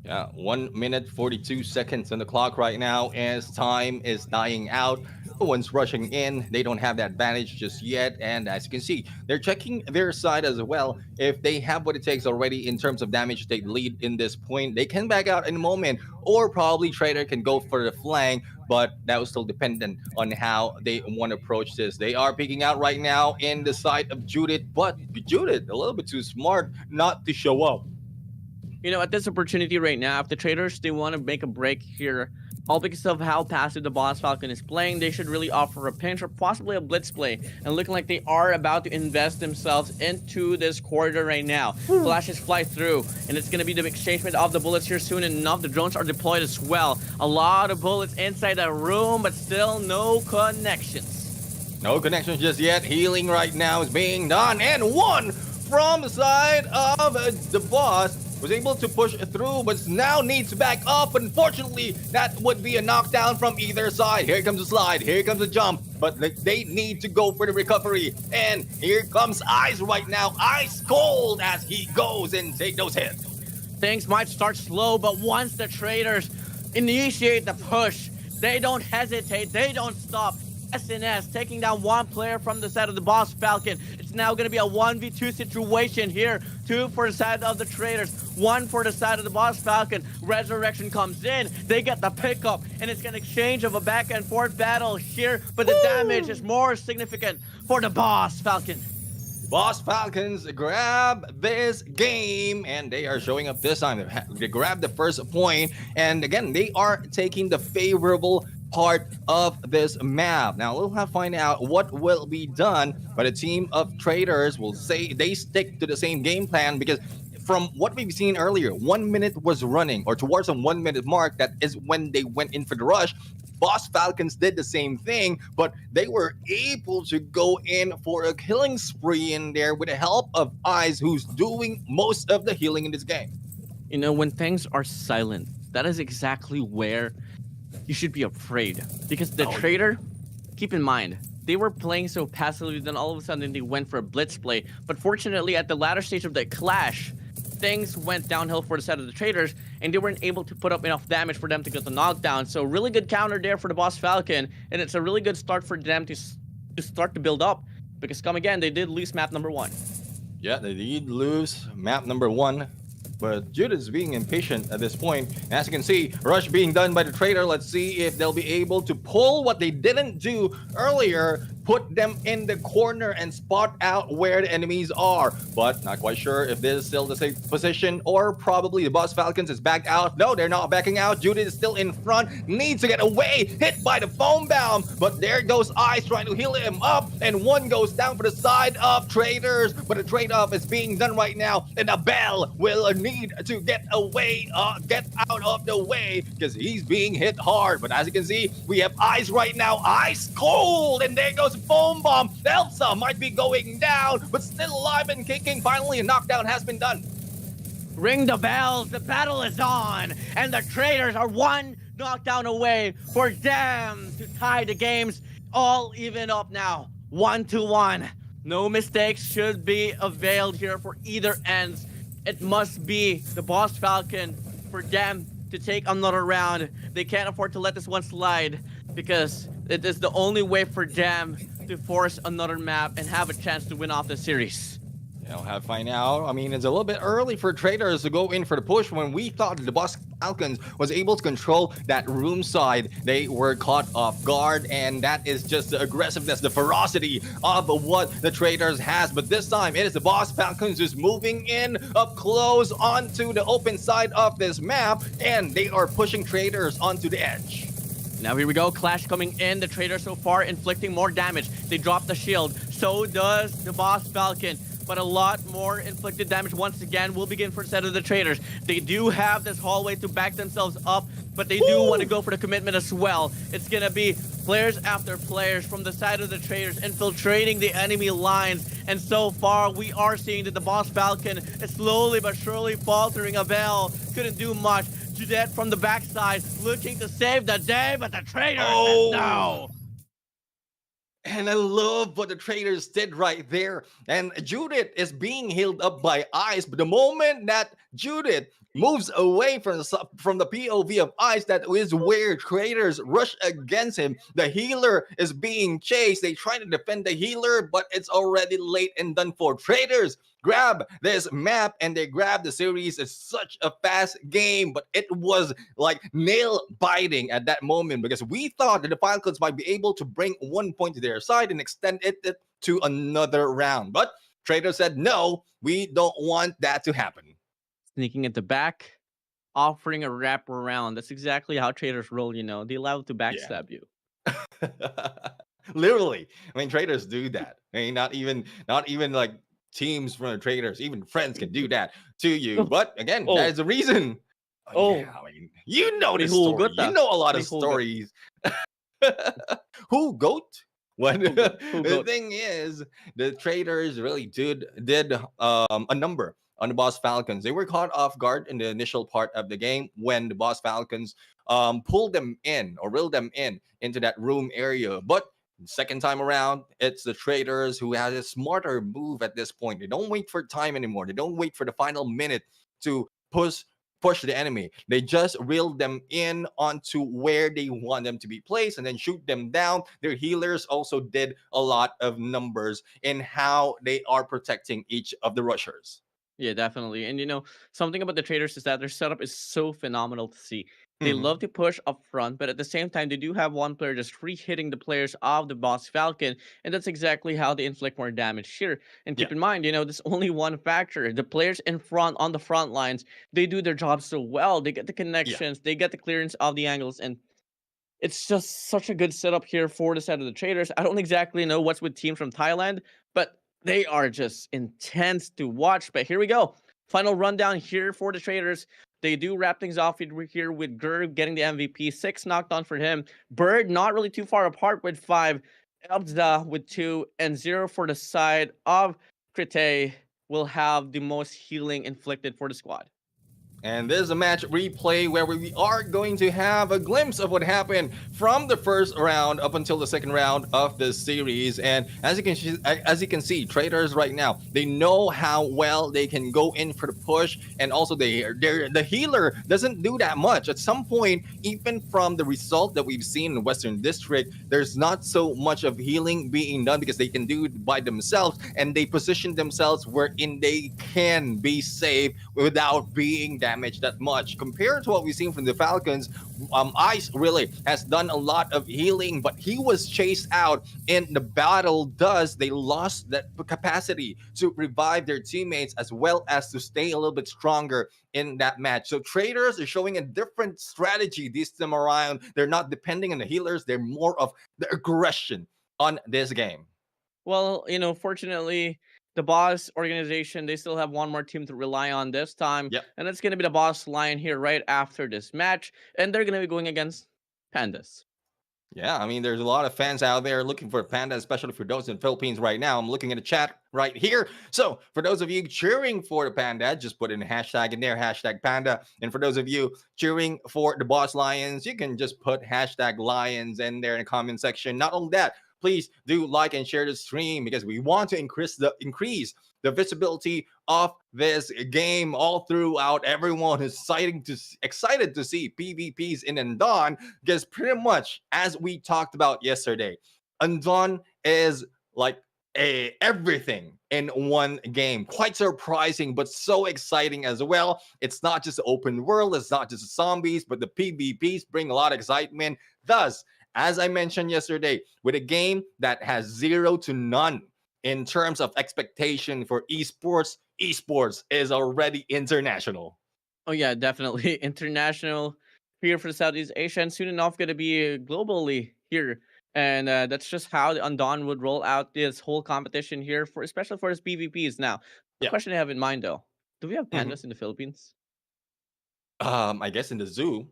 Yeah, 1 minute 42 seconds on the clock right now as time is dying out. No one's rushing in. They don't have that advantage just yet. And as you can see, they're checking their side as well. If they have what it takes already in terms of damage to take the lead in this point, they can back out in a moment, or probably Trader can go for the flank, but that was still dependent on how they want to approach this. They are peeking out right now in the side of Judith, but Judith, a little bit too smart not to show up. At this opportunity right now, if the Traders, they want to make a break here, all because of how passive the Boss Falcon is playing, they should really offer a pinch or possibly a blitz play. And looking like they are about to invest themselves into this corridor right now. Flashes fly through, and it's going to be the exchangement of the bullets here soon enough. The drones are deployed as well. A lot of bullets inside the room, but still no connections. No connections just yet. Healing right now is being done, and one from the side of the Boss was able to push through, but now needs to back up. Unfortunately, that would be a knockdown from either side. Here comes the slide, here comes the jump, but they need to go for the recovery. And here comes Ice right now, ice cold as he goes and take those hits. Things might start slow, but once the Traders initiate the push, they don't hesitate, they don't stop. SNS taking down one player from the side of the Boss Falcon. It's now going to be a 1v2 situation here. 2 for the side of the Traders, 1 for the side of the Boss Falcon. Resurrection comes in, they get the pickup, and it's an exchange of a back and forth battle here, but the damage is more significant for the Boss Falcon. Boss Falcons grab this game, and they are showing up this time. They grab the first point, and again, they are taking the favorable part of this map. Now we'll have to find out what will be done, but a team of traders will say they stick to the same game plan because from what we've seen earlier, 1 minute was running, or towards a 1 minute mark. That is when they went in for the rush. Boss Falcons did the same thing, but they were able to go in for a killing spree in there with the help of Eyes, who's doing most of the healing in this game. You know, when things are silent, that is exactly where you should be afraid. Because the trader, keep in mind, they were playing so passively, then all of a sudden they went for a blitz play. But fortunately, at the latter stage of the clash, things went downhill for the side of the traders, and they weren't able to put up enough damage for them to get the knockdown. So really good counter there for the Boss Falcon, and it's a really good start for them to start to build up. Because come again, they did lose map number 1. Yeah, they did lose map number 1. But Judith's being impatient at this point. As you can see, rush being done by the trader. Let's see if they'll be able to pull what they didn't do earlier, put them in the corner and spot out where the enemies are. But not quite sure if this is still the same position, or probably the Boss Falcons is back out. No, they're not backing out. Judith is still in front, needs to get away, hit by the foam bomb. But there goes Ice trying to heal him up, and one goes down for the side of traders. But the trade-off is being done right now, and Abel will need to get away, get out of the way, because he's being hit hard. But as you can see, we have Ice right now, ice cold, and there goes foam bomb. Elsa might be going down, but still alive and kicking. Finally, a knockdown has been done. Ring the bells, the battle is on, and the traders are one knockdown away for them to tie the games, all even up now, 1-1. No mistakes should be availed here for either ends. It must be the Boss Falcon for them to take another round. They can't afford to let this one slide, because it is the only way for them to force another map and have a chance to win off the series. I'll have to find out. I mean, it's a little bit early for traders to go in for the push when we thought the Boss Falcons was able to control that room side. They were caught off guard, and that is just the aggressiveness, the ferocity of what the traders has. But this time, it is the Boss Falcons who's moving in up close onto the open side of this map, and they are pushing traders onto the edge. Now here we go, Clash coming in. The trader so far inflicting more damage. They drop the shield. So does the Boss Falcon. But a lot more inflicted damage once again will begin for the set of the traders. They do have this hallway to back themselves up, but they do want to go for the commitment as well. It's going to be players after players from the side of the traders infiltrating the enemy lines. And so far, we are seeing that the Boss Falcon is slowly but surely faltering. Abel couldn't do much. Judette from the backside looking to save the day, but the traders says no. And I love what the traders did right there. And Judith is being healed up by Ice. But the moment that Judith moves away from the POV of Ice, that is where traders rush against him. The healer is being chased. They try to defend the healer, but it's already late and done for. Traders grab this map and they grab the series. It's such a fast game, but it was like nail biting at that moment, because we thought that the Falcons might be able to bring 1 point to their side and extend it to another round. But Trader said, no, we don't want that to happen. Sneaking at the back, offering a wrap around. That's exactly how traders roll, you know. They allow to backstab you. Literally. I mean, traders do that. I mean, not even like teams from the traders, even friends can do that to you. But again, that is the reason. Yeah, I mean, you know the story. You know a lot of stories. Who goat? What the thing is, the traders really did a number on the Boss Falcons. They were caught off guard in the initial part of the game when the Boss Falcons pulled them in or reeled them in into that room area. But second time around, it's the traders who has a smarter move at this point. They don't wait for time anymore. They don't wait for the final minute to push the enemy. They just reel them in onto where they want them to be placed and then shoot them down. Their healers also did a lot of numbers in how they are protecting each of the rushers. Yeah, definitely. And you know, something about the traders is that their setup is so phenomenal to see. They Mhm. love to push up front, but at the same time, they do have one player just free hitting the players of the Boss Falcon, and that's exactly how they inflict more damage here. And Yeah. keep in mind, there's only one factor. The players in front on the front lines, they do their job so well. They get the Yeah. connections, they get the clearance of the angles, and it's just such a good setup here for the side of the traders. I don't exactly know what's with teams from Thailand, but they are just intense to watch. But here we go. Final rundown here for the traders. They do wrap things off here with Gerb getting the MVP, 6 knocked on for him. Bird not really too far apart with 5. Elbda with 2, and 0 for the side of Krite will have the most healing inflicted for the squad. And this is a match replay where we are going to have a glimpse of what happened from the first round up until the second round of the series. And as you can see, traders right now, they know how well they can go in for the push, and also the healer doesn't do that much. At some point, even from the result that we've seen in Western District, there's not so much of healing being done because they can do it by themselves, and they position themselves wherein they can be safe without being damaged that much. Compared to what we've seen from the Falcons, Ice really has done a lot of healing, but he was chased out in the battle. Thus, they lost that capacity to revive their teammates as well as to stay a little bit stronger in that match. So traders are showing a different strategy this time around. They're not depending on the healers. They're more of the aggression on this game. Well, fortunately, the Boss organization, they still have one more team to rely on this time. Yep. And it's going to be the Boss Lion here right after this match. And they're going to be going against Pandas. Yeah, I mean, there's a lot of fans out there looking for Panda, especially for those in the Philippines right now. I'm looking at the chat right here. So for those of you cheering for the Panda, just put in a hashtag in there, hashtag Panda. And for those of you cheering for the Boss Lions, you can just put hashtag Lions in there in the comment section. Not only that, please do like and share the stream because we want to increase the visibility of this game all throughout. Everyone is excited to see PvPs in Undawn because pretty much as we talked about yesterday, Undawn is like everything in one game. Quite surprising, but so exciting as well. It's not just open world, it's not just zombies, but the PvPs bring a lot of excitement. Thus, as I mentioned yesterday, with a game that has 0 to none in terms of expectation for esports is already international. Oh, yeah, definitely. International here for Southeast Asia, and soon enough going to be globally here. And that's just how the Undawn would roll out this whole competition here, especially for its PvPs. Now, a Yeah. question I have in mind, though. Do we have Mhm. pandas in the Philippines? I guess in the zoo.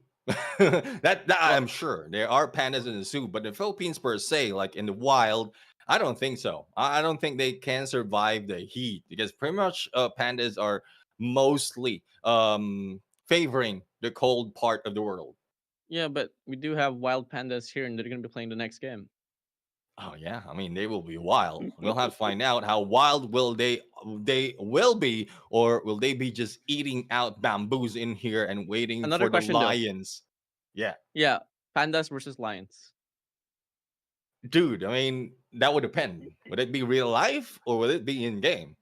that I'm sure there are pandas in the zoo, but the Philippines per se, like in the wild, I don't think so. I don't think they can survive the heat because pretty much pandas are mostly favoring the cold part of the world. Yeah, but we do have wild pandas here, and they're going to be playing the next game. Oh yeah, I mean they will be wild. We'll have to find out how wild will they will be, or will they be just eating out bamboos in here and waiting Another for the question, though. lions? Yeah, Yeah, pandas versus lions. dude. I mean that would depend. Would it be real life or would it be in game?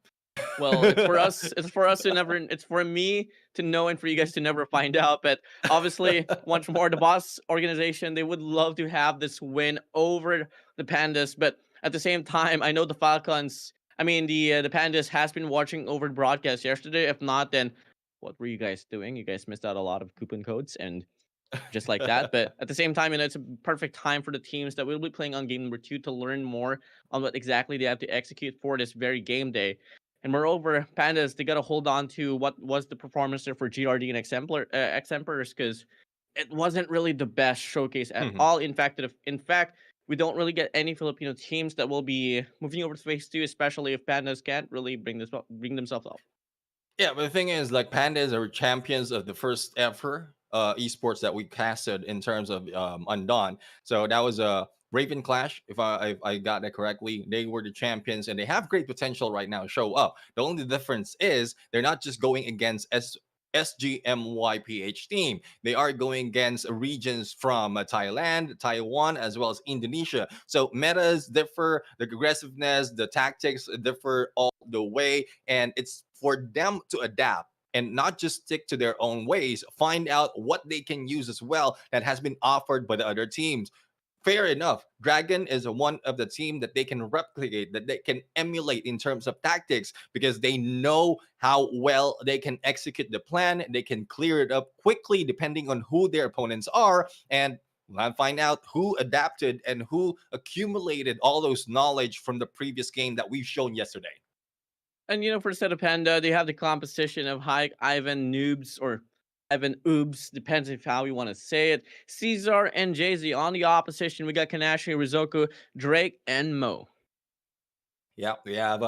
Well, it's for us. It's for us to never. It's for me to know, and for you guys to never find out. But obviously, once more, the Boss organization, they would love to have this win over the Pandas. But at the same time, I know the Falcons. I mean, the Pandas has been watching over the broadcast yesterday. If not, then what were you guys doing? You guys missed out a lot of coupon codes and just like that. But at the same time, it's a perfect time for the teams that will be playing on game number 2 to learn more on what exactly they have to execute for this very game day. And moreover, Pandas, they got to hold on to what was the performance there for GRD and Exemplars because it wasn't really the best showcase at Mhm. all. In fact, we don't really get any Filipino teams that will be moving over to phase 2, especially if Pandas can't really bring themselves up. Yeah, but the thing is, like pandas are champions of the first ever esports that we casted in terms of Undawn. So that was a Raven Clash, if I got that correctly. They were the champions, and they have great potential right now to show up. The only difference is they're not just going against SGMYPH team. They are going against regions from Thailand, Taiwan, as well as Indonesia. So metas differ, the aggressiveness, the tactics differ all the way, and it's for them to adapt and not just stick to their own ways. Find out what they can use as well that has been offered by the other teams. Fair enough. Dragon is one of the team that they can replicate, that they can emulate in terms of tactics, because they know how well they can execute the plan. They can clear it up quickly depending on who their opponents are. And we'll find out who adapted and who accumulated all those knowledge from the previous game that we've shown yesterday. And for the set of Panda, they have the composition of Hike, Ivan, Noobs, or Ivan Oobs, depends on how you want to say it. Caesar and Jay-Z. On the opposition, we got Kanashi, Rizoku, Drake, and Mo. Yeah, we have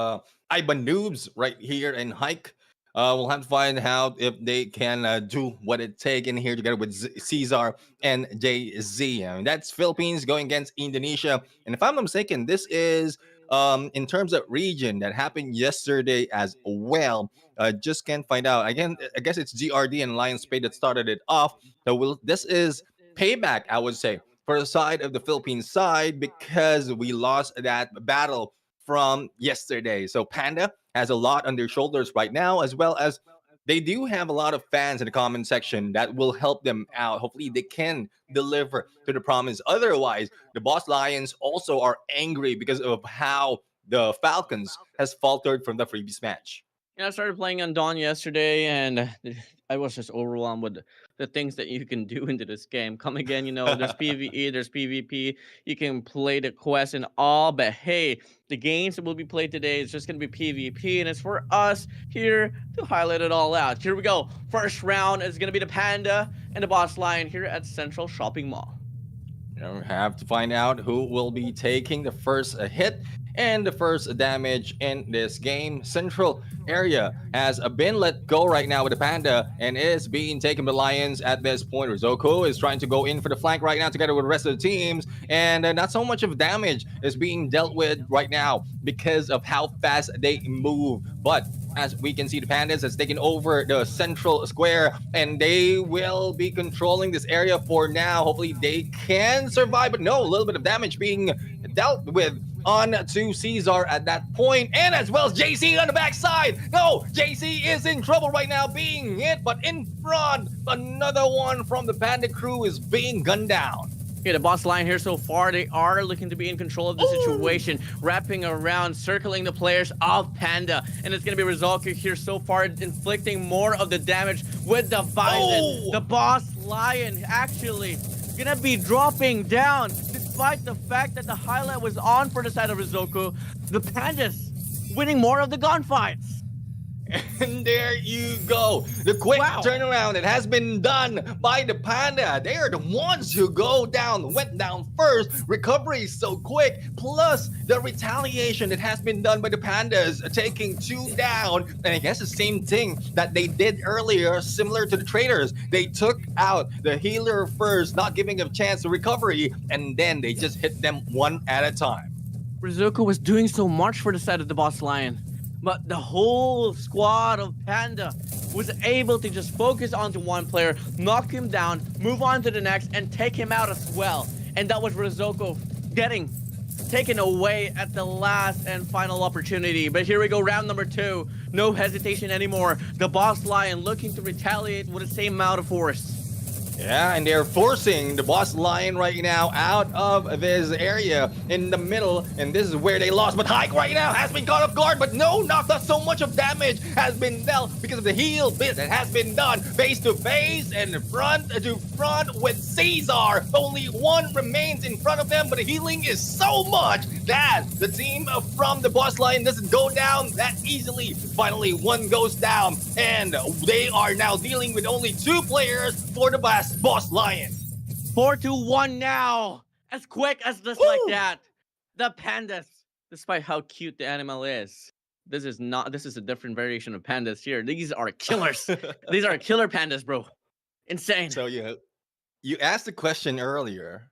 Ivan Noobs right here in Hike. We'll have to find out if they can do what it takes in here together with Caesar and Jay-Z. I mean, that's Philippines going against Indonesia. And if I'm not mistaken, this is in terms of region that happened yesterday as well. Just can't find out. Again, I guess it's GRD and Lion Spade that started it off. So this is payback, I would say, for the side of the Philippines side, because we lost that battle from yesterday. So Panda has a lot on their shoulders right now, as well as they do have a lot of fans in the comment section that will help them out. Hopefully they can deliver to the promise. Otherwise, the Boss Lions also are angry because of how the Falcons has faltered from the previous match. I started playing Undawn yesterday, and I was just overwhelmed with the things that you can do into this game. Come again, there's PvE, there's PvP. You can play the quest and all, but hey, the games that will be played today is just going to be PvP, and it's for us here to highlight it all out. Here we go. First round is going to be the Panda and the Boss Lion here at Central Shopping Mall. We have to find out who will be taking the first hit and the first damage in this game. Central area has been let go right now with the Panda and is being taken by Lions at this point. Rizoku is trying to go in for the flank right now together with the rest of the teams, and not so much of damage is being dealt with right now because of how fast they move. But as we can see, the Pandas has taken over the central square, and they will be controlling this area for now. Hopefully they can survive, but no, a little bit of damage being dealt with on to Caesar at that point, and as well as JC on the backside. No, JC is in trouble right now, being hit, but in front, another one from the Panda crew is being gunned down. Okay, the Boss Lion here so far, they are looking to be in control of the situation, wrapping around, circling the players of Panda, and it's going to be Rizoku here so far, inflicting more of the damage with the Bison. The Boss Lion actually going to be dropping down, despite the fact that the highlight was on for the side of Rizoku. The Pandas winning more of the gunfights. And there you go. The quick turnaround that has been done by the Panda. They are the ones who went down first. Recovery is so quick. Plus the retaliation that has been done by the Pandas, taking 2 down. And I guess the same thing that they did earlier, similar to the traders. They took out the healer first, not giving a chance to recovery, and then they just hit them one at a time. Rizoku was doing so much for the side of the Boss Lion, but the whole squad of Panda was able to just focus onto one player, knock him down, move on to the next, and take him out as well. And that was Rizoku getting taken away at the last and final opportunity. But here we go, round number 2. No hesitation anymore. The Boss Lion looking to retaliate with the same amount of force. Yeah, and they're forcing the Boss Lion right now out of this area in the middle, and this is where they lost. But Hike right now has been caught off guard, but no, not so much of damage has been dealt because of the heal bit that has been done face to face and front to front with Caesar. Only one remains in front of them, but the healing is so much that the team from the Boss Lion doesn't go down that easily. Finally, one goes down, and they are now dealing with only 2 players for the Boss Lion. 4-1 now. As quick as just like that. The Pandas, despite how cute the animal is, this is a different variation of pandas here. These are killers. These are killer pandas, bro. Insane. So you asked the question earlier,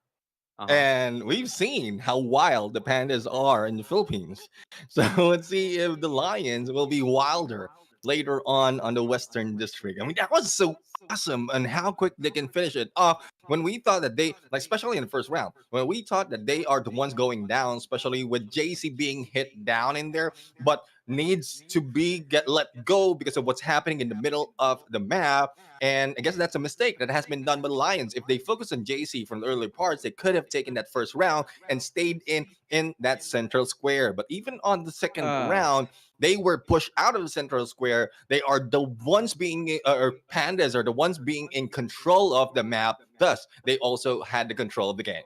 and we've seen how wild the pandas are in the Philippines. So let's see if the Lions will be wilder later on the Western District. I mean, that was so awesome, and how quick they can finish it off. When we thought that they, like, especially in the first round, when we thought that they are the ones going down, especially with JC being hit down in there, but needs to be get let go because of what's happening in the middle of the map. And I guess that's a mistake that has been done by the Lions. If they focus on JC from the early parts, they could have taken that first round and stayed in that central square. But even on the second round, they were pushed out of the central square. They are the ones being, or Pandas are the ones being in control of the map. Thus, they also had the control of the game.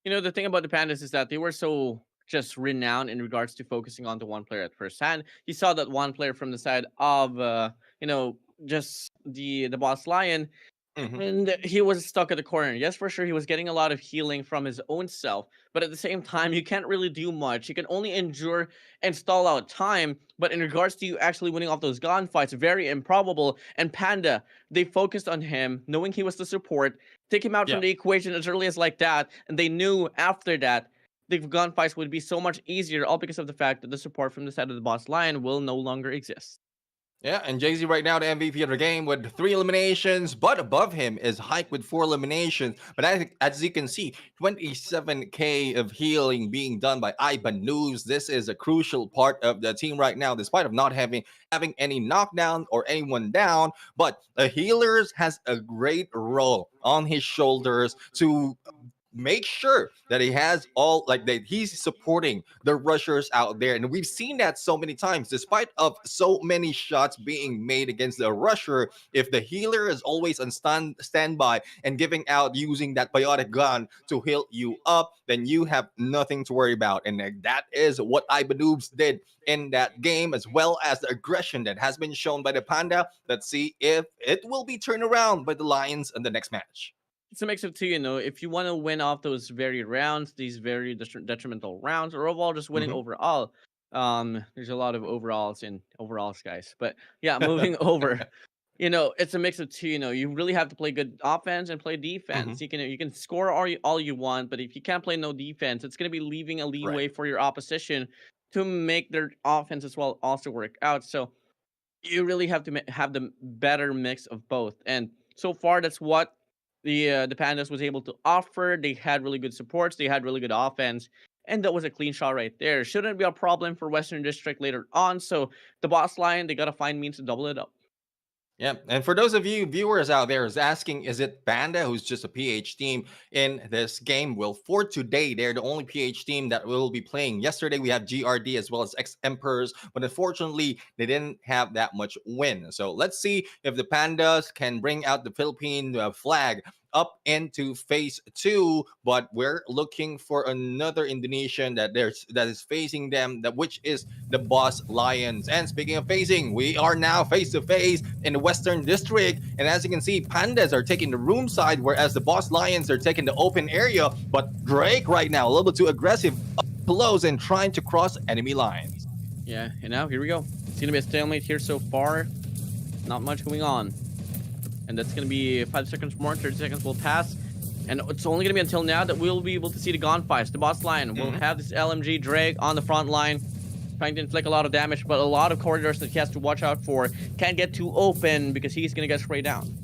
You know, the thing about the Pandas is that they were so just renowned in regards to focusing on the one player at first hand. You saw that one player from the side of, just the boss Lion, and he was stuck at the corner. Yes, for sure, he was getting a lot of healing from his own self, but at the same time, you can't really do much. You can only endure and stall out time, but in regards to you actually winning off those gunfights, very improbable. And Panda, they focused on him, knowing he was the support, take him out from the equation as early as like that, and they knew after that, the gunfights would be so much easier, all because of the fact that the support from the side of the boss Lion will no longer exist. Yeah, and Jay-Z right now, the MVP of the game with 3 eliminations, but above him is Hike with 4 eliminations. But as you can see, 27k of healing being done by Iban News. This is a crucial part of the team right now, despite of not having any knockdown or anyone down. But the healers has a great role on his shoulders to make sure that he has all like that he's supporting the rushers out there, and we've seen that so many times. Despite of so many shots being made against the rusher, if the healer is always on standby and giving out using that biotic gun to heal you up, then you have nothing to worry about. And that is what Ibanoobs did in that game, as well as the aggression that has been shown by the Panda. Let's see if it will be turned around by the Lions in the next match. It's a mix of two, if you want to win off those very rounds, these very detrimental rounds, or overall just winning overall. There's a lot of overalls in overalls, guys. But yeah, moving over, it's a mix of two. You really have to play good offense and play defense. You can score all you want, but if you can't play no defense, it's going to be leaving a leeway for your opposition to make their offense as well also work out. So you really have to have the better mix of both. And so far, that's what the Pandas was able to offer. They had really good supports. They had really good offense. And that was a clean shot right there. Shouldn't be a problem for Western District later on. So the boss Lion, they got to find means to double it up. Yeah, and for those of you viewers out there is asking, is it Panda who's just a PH team in this game? Well, for today, they're the only PH team that will be playing. Yesterday, we have GRD as well as X-Emperors, but unfortunately, they didn't have that much win. So let's see if the Pandas can bring out the Philippine flag up into phase 2, but we're looking for another Indonesian that is facing them, which is the boss Lions. And speaking of facing, we are now face to face in the Western District, and as you can see, Pandas are taking the room side, whereas the boss Lions are taking the open area. But Drake right now a little bit too aggressive, up close and trying to cross enemy lines. Yeah, and now here we go. It's gonna be a stalemate here so far. Not much going on. And that's going to be 5 seconds more, 30 seconds will pass. And it's only going to be until now that we'll be able to see the gunfights. The boss Lion will have this LMG Drake on the front line, trying to inflict a lot of damage, but a lot of corridors that he has to watch out for. Can't get too open because he's going to get sprayed down.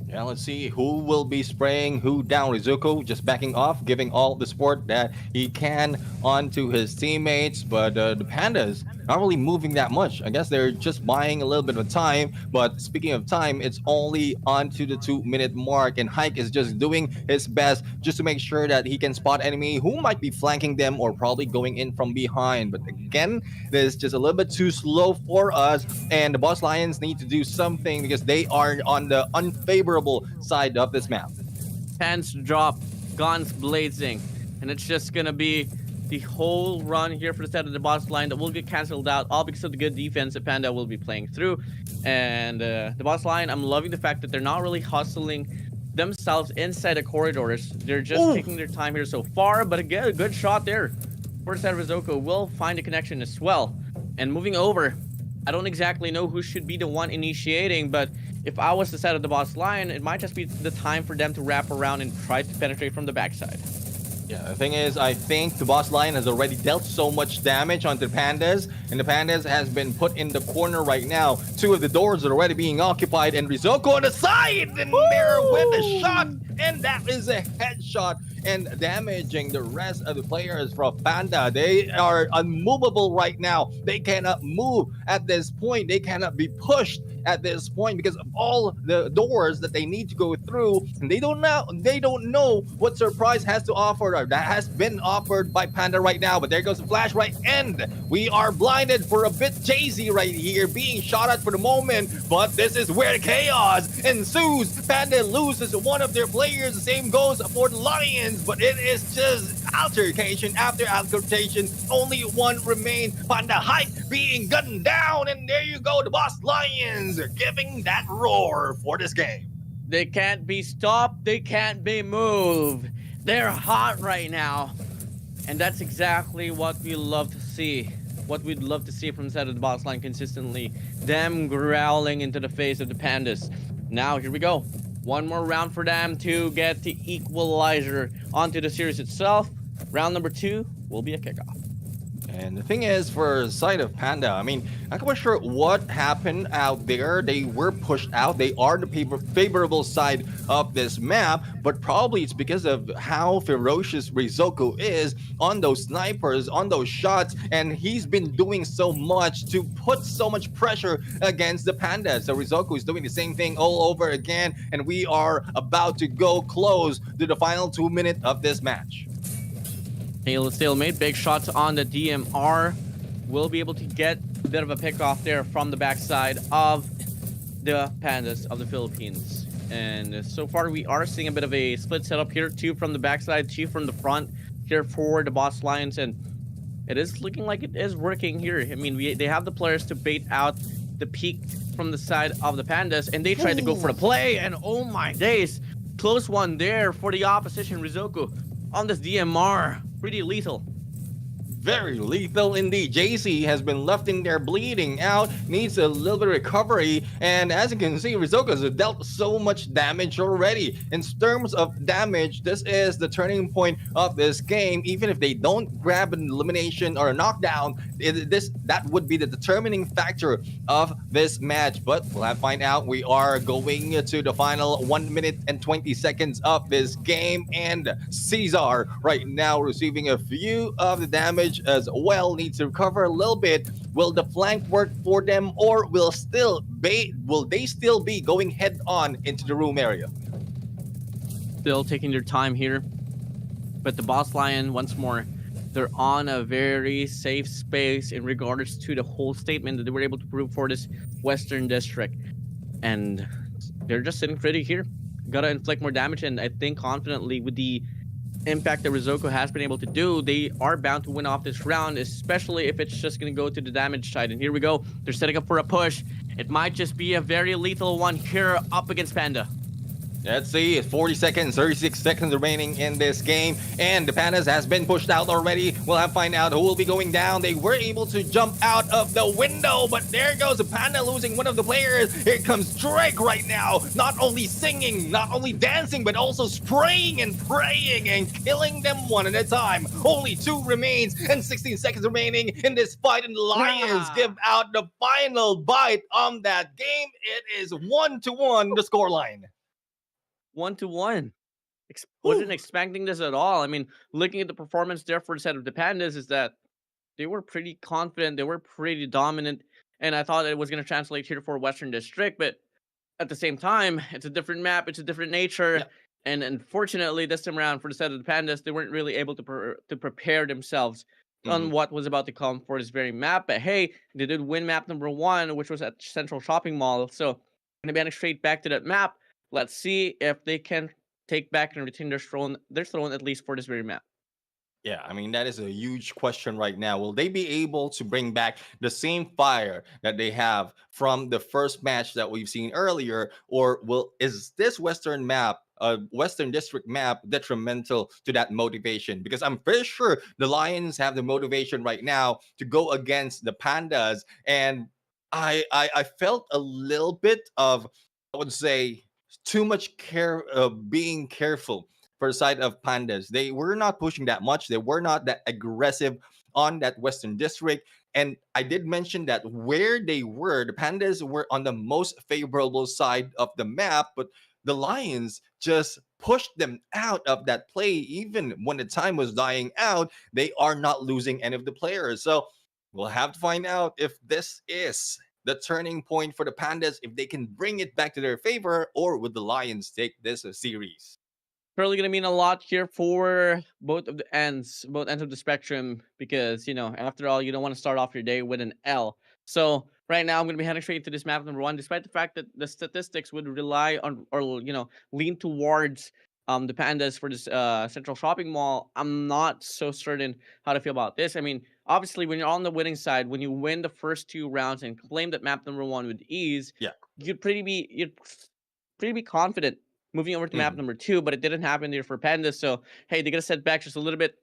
Yeah, let's see who will be spraying who down. Rizuko just backing off, giving all the support that he can onto his teammates. But the Pandas not really moving that much. I guess they're just buying a little bit of time. But speaking of time, it's only on to the 2-minute mark. And Hike is just doing his best just to make sure that he can spot enemy who might be flanking them or probably going in from behind. But again, this is just a little bit too slow for us. And the boss Lions need to do something because they are on the unfavorable side of this map. Hands drop, guns blazing, and it's just gonna be the whole run here for the side of the boss line that will get canceled out, all because of the good defense that Panda will be playing through. And the boss line, I'm loving the fact that they're not really hustling themselves inside the corridors. They're just taking their time here so far, but again, a good shot there. First side of Rizoko will find a connection as well. And moving over, I don't exactly know who should be the one initiating, but if I was the side of the boss Lion, it might just be the time for them to wrap around and try to penetrate from the backside. Yeah, the thing is, I think the boss Lion has already dealt so much damage onto the Pandas, and the Pandas has been put in the corner right now. 2 of the doors are already being occupied, and Rizoko on the side, and there with a shot, and that is a headshot. and damaging the rest of the players from Panda. They are unmovable right now. They cannot move at this point. They cannot be pushed at this point because of all the doors that they need to go through, and they don't know what surprise has to offer or that has been offered by Panda right now. But there goes the flash right end. We are blinded for a bit. Jay-Z right here being shot at for the moment, but this is where chaos ensues. Panda loses one of their players. The same goes for the Lions, but it is just altercation after altercation. Only one remains. Panda Hype being gunned down, and there you go. The Boss Lions are giving that roar for this game. They can't be stopped. They can't be moved. They're hot right now. And that's exactly what we love to see. What we'd love to see from the side of the box line consistently. Them growling into the face of the Pandas. Now, here we go. One more round for them to get the equalizer onto the series itself. Round number 2 will be a kickoff. And the thing is, for the side of Panda, I mean, I'm not quite sure what happened out there. They were pushed out. They are the favorable side of this map, but probably it's because of how ferocious Rizoko is on those snipers, on those shots, and he's been doing so much to put so much pressure against the Pandas. So Rizoko is doing the same thing all over again, and we are about to go close to the final 2 minutes of this match. Stalemate, big shots on the DMR. Will be able to get a bit of a pick off there from the backside of the Pandas of the Philippines. And so far we are seeing a bit of a split setup here. 2 from the backside, 2 from the front here for the Boss Lions. And it is looking like it is working here. I mean, they have the players to bait out the peak from the side of the Pandas. And they tried to go for the play. And oh my days, close one there for the opposition. Rizoko on this DMR. Pretty lethal. Very lethal indeed. JC has been left in there bleeding out, needs a little bit of recovery, and as you can see, Rizoko has dealt so much damage already. In terms of damage, this is the turning point of this game. Even if they don't grab an elimination or a knockdown, that would be the determining factor of this match. But we'll have to find out. We are going to the final 1 minute and 20 seconds of this game, and Caesar right now receiving a few of the damage as well, needs to recover a little bit. Will the flank work for them, or will they still be going head on into the room area? Still taking their time here, but the Boss Lion, once more, they're on a very safe space in regards to the whole statement that they were able to prove for this Western District, and they're just sitting pretty here. Gotta inflict more damage, and I think confidently with the impact that Rizoko has been able to do, they are bound to win off this round, especially if it's just going to go to the damage side. And here we go. They're setting up for a push. It might just be a very lethal one here up against Panda. Let's see, it's 40 seconds, 36 seconds remaining in this game, and the Pandas has been pushed out already. We'll have to find out who will be going down. They were able to jump out of the window, but there goes the Panda losing one of the players. Here comes Drake right now, not only singing, not only dancing, but also spraying and praying and killing them one at a time. Only 2 remains and 16 seconds remaining in this fight, and the Lions give out the final bite on that game. It is 1-1 the scoreline. 1-1. Wasn't expecting this at all. I mean, looking at the performance there for the set of the Pandas is that they were pretty confident, they were pretty dominant, and I thought it was going to translate here for Western District, but at the same time, it's a different map, it's a different nature, yeah. And unfortunately, this time around for the set of the Pandas, they weren't really able to prepare themselves on what was about to come for this very map. But hey, they did win map number 1, which was at Central Shopping Mall, so going to be straight back to that map. Let's see if they can take back and retain their throne at least for this very map. Yeah, I mean, that is a huge question right now. Will they be able to bring back the same fire that they have from the first match that we've seen earlier? Or is this Western District map detrimental to that motivation? Because I'm pretty sure the Lions have the motivation right now to go against the Pandas. And I felt a little bit of, I would say, too much being careful for the side of Pandas. They were not pushing that much. They were not that aggressive on that Western District. And I did mention that where they were, the Pandas were on the most favorable side of the map, but the Lions just pushed them out of that play. Even when the time was dying out, they are not losing any of the players. So we'll have to find out if this is the turning point for the Pandas, if they can bring it back to their favor, or would the Lions take this series? Probably going to mean a lot here for both ends of the spectrum, because after all, you don't want to start off your day with an L. So right now I'm going to be heading straight to this map number one, despite the fact that the statistics would rely on, or lean towards the Pandas for this central shopping mall. I'm not so certain how to feel about this. I mean, obviously when you're on the winning side, when you win the first two rounds and claim that map number one with ease, Yeah. you'd pretty be confident moving over to map number two, but it didn't happen there for Pandas. So, hey, they got to set back just a little bit,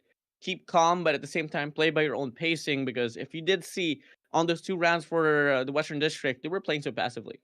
keep calm, but at the same time, play by your own pacing. Because if you did see on those two rounds for the Western District, they were playing so passively.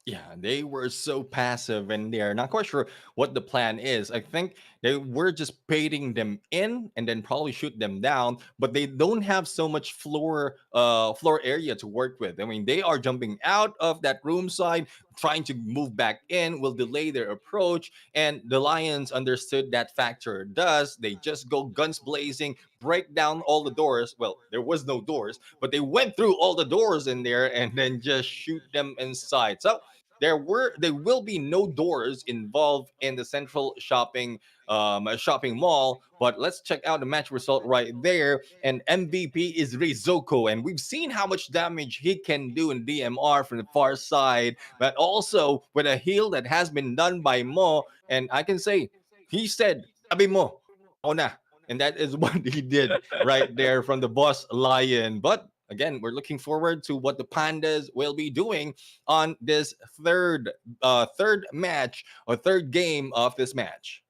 Yeah, they were so passive and they're not quite sure what the plan is. I think they were just baiting them in and then probably shoot them down, but they don't have so much floor area to work with. I mean, they are jumping out of that room side, trying to move back in, will delay their approach, and the Lions understood that factor. Thus, they just go guns blazing, break down all the doors. Well, there was no doors, but they went through all the doors in there and then just shoot them inside. So there will be no doors involved in the central shopping mall. But let's check out the match result right there. And MVP is Rizoko, and we've seen how much damage he can do in DMR from the far side, but also with a heal that has been done by Mo. And I can say he said, "Sabi mo, ako na." And that is what he did right there from the boss Lion. But again, we're looking forward to what the Pandas will be doing on this third match, or third game of this match.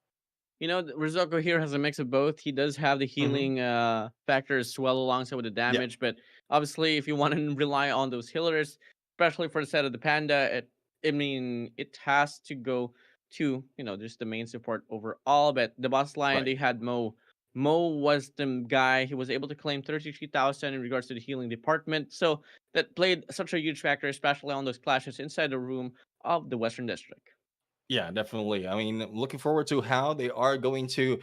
Rizoko here has a mix of both. He does have the healing factor as well alongside with the damage, but obviously if you want to rely on those healers, especially for the set of the Panda, it has to go to, just the main support overall. But the boss line, Right. they had Mo. Mo was the guy. He was able to claim 33,000 in regards to the healing department. So that played such a huge factor, especially on those clashes inside the room of the Western District. Yeah, definitely. I mean, looking forward to how they are going to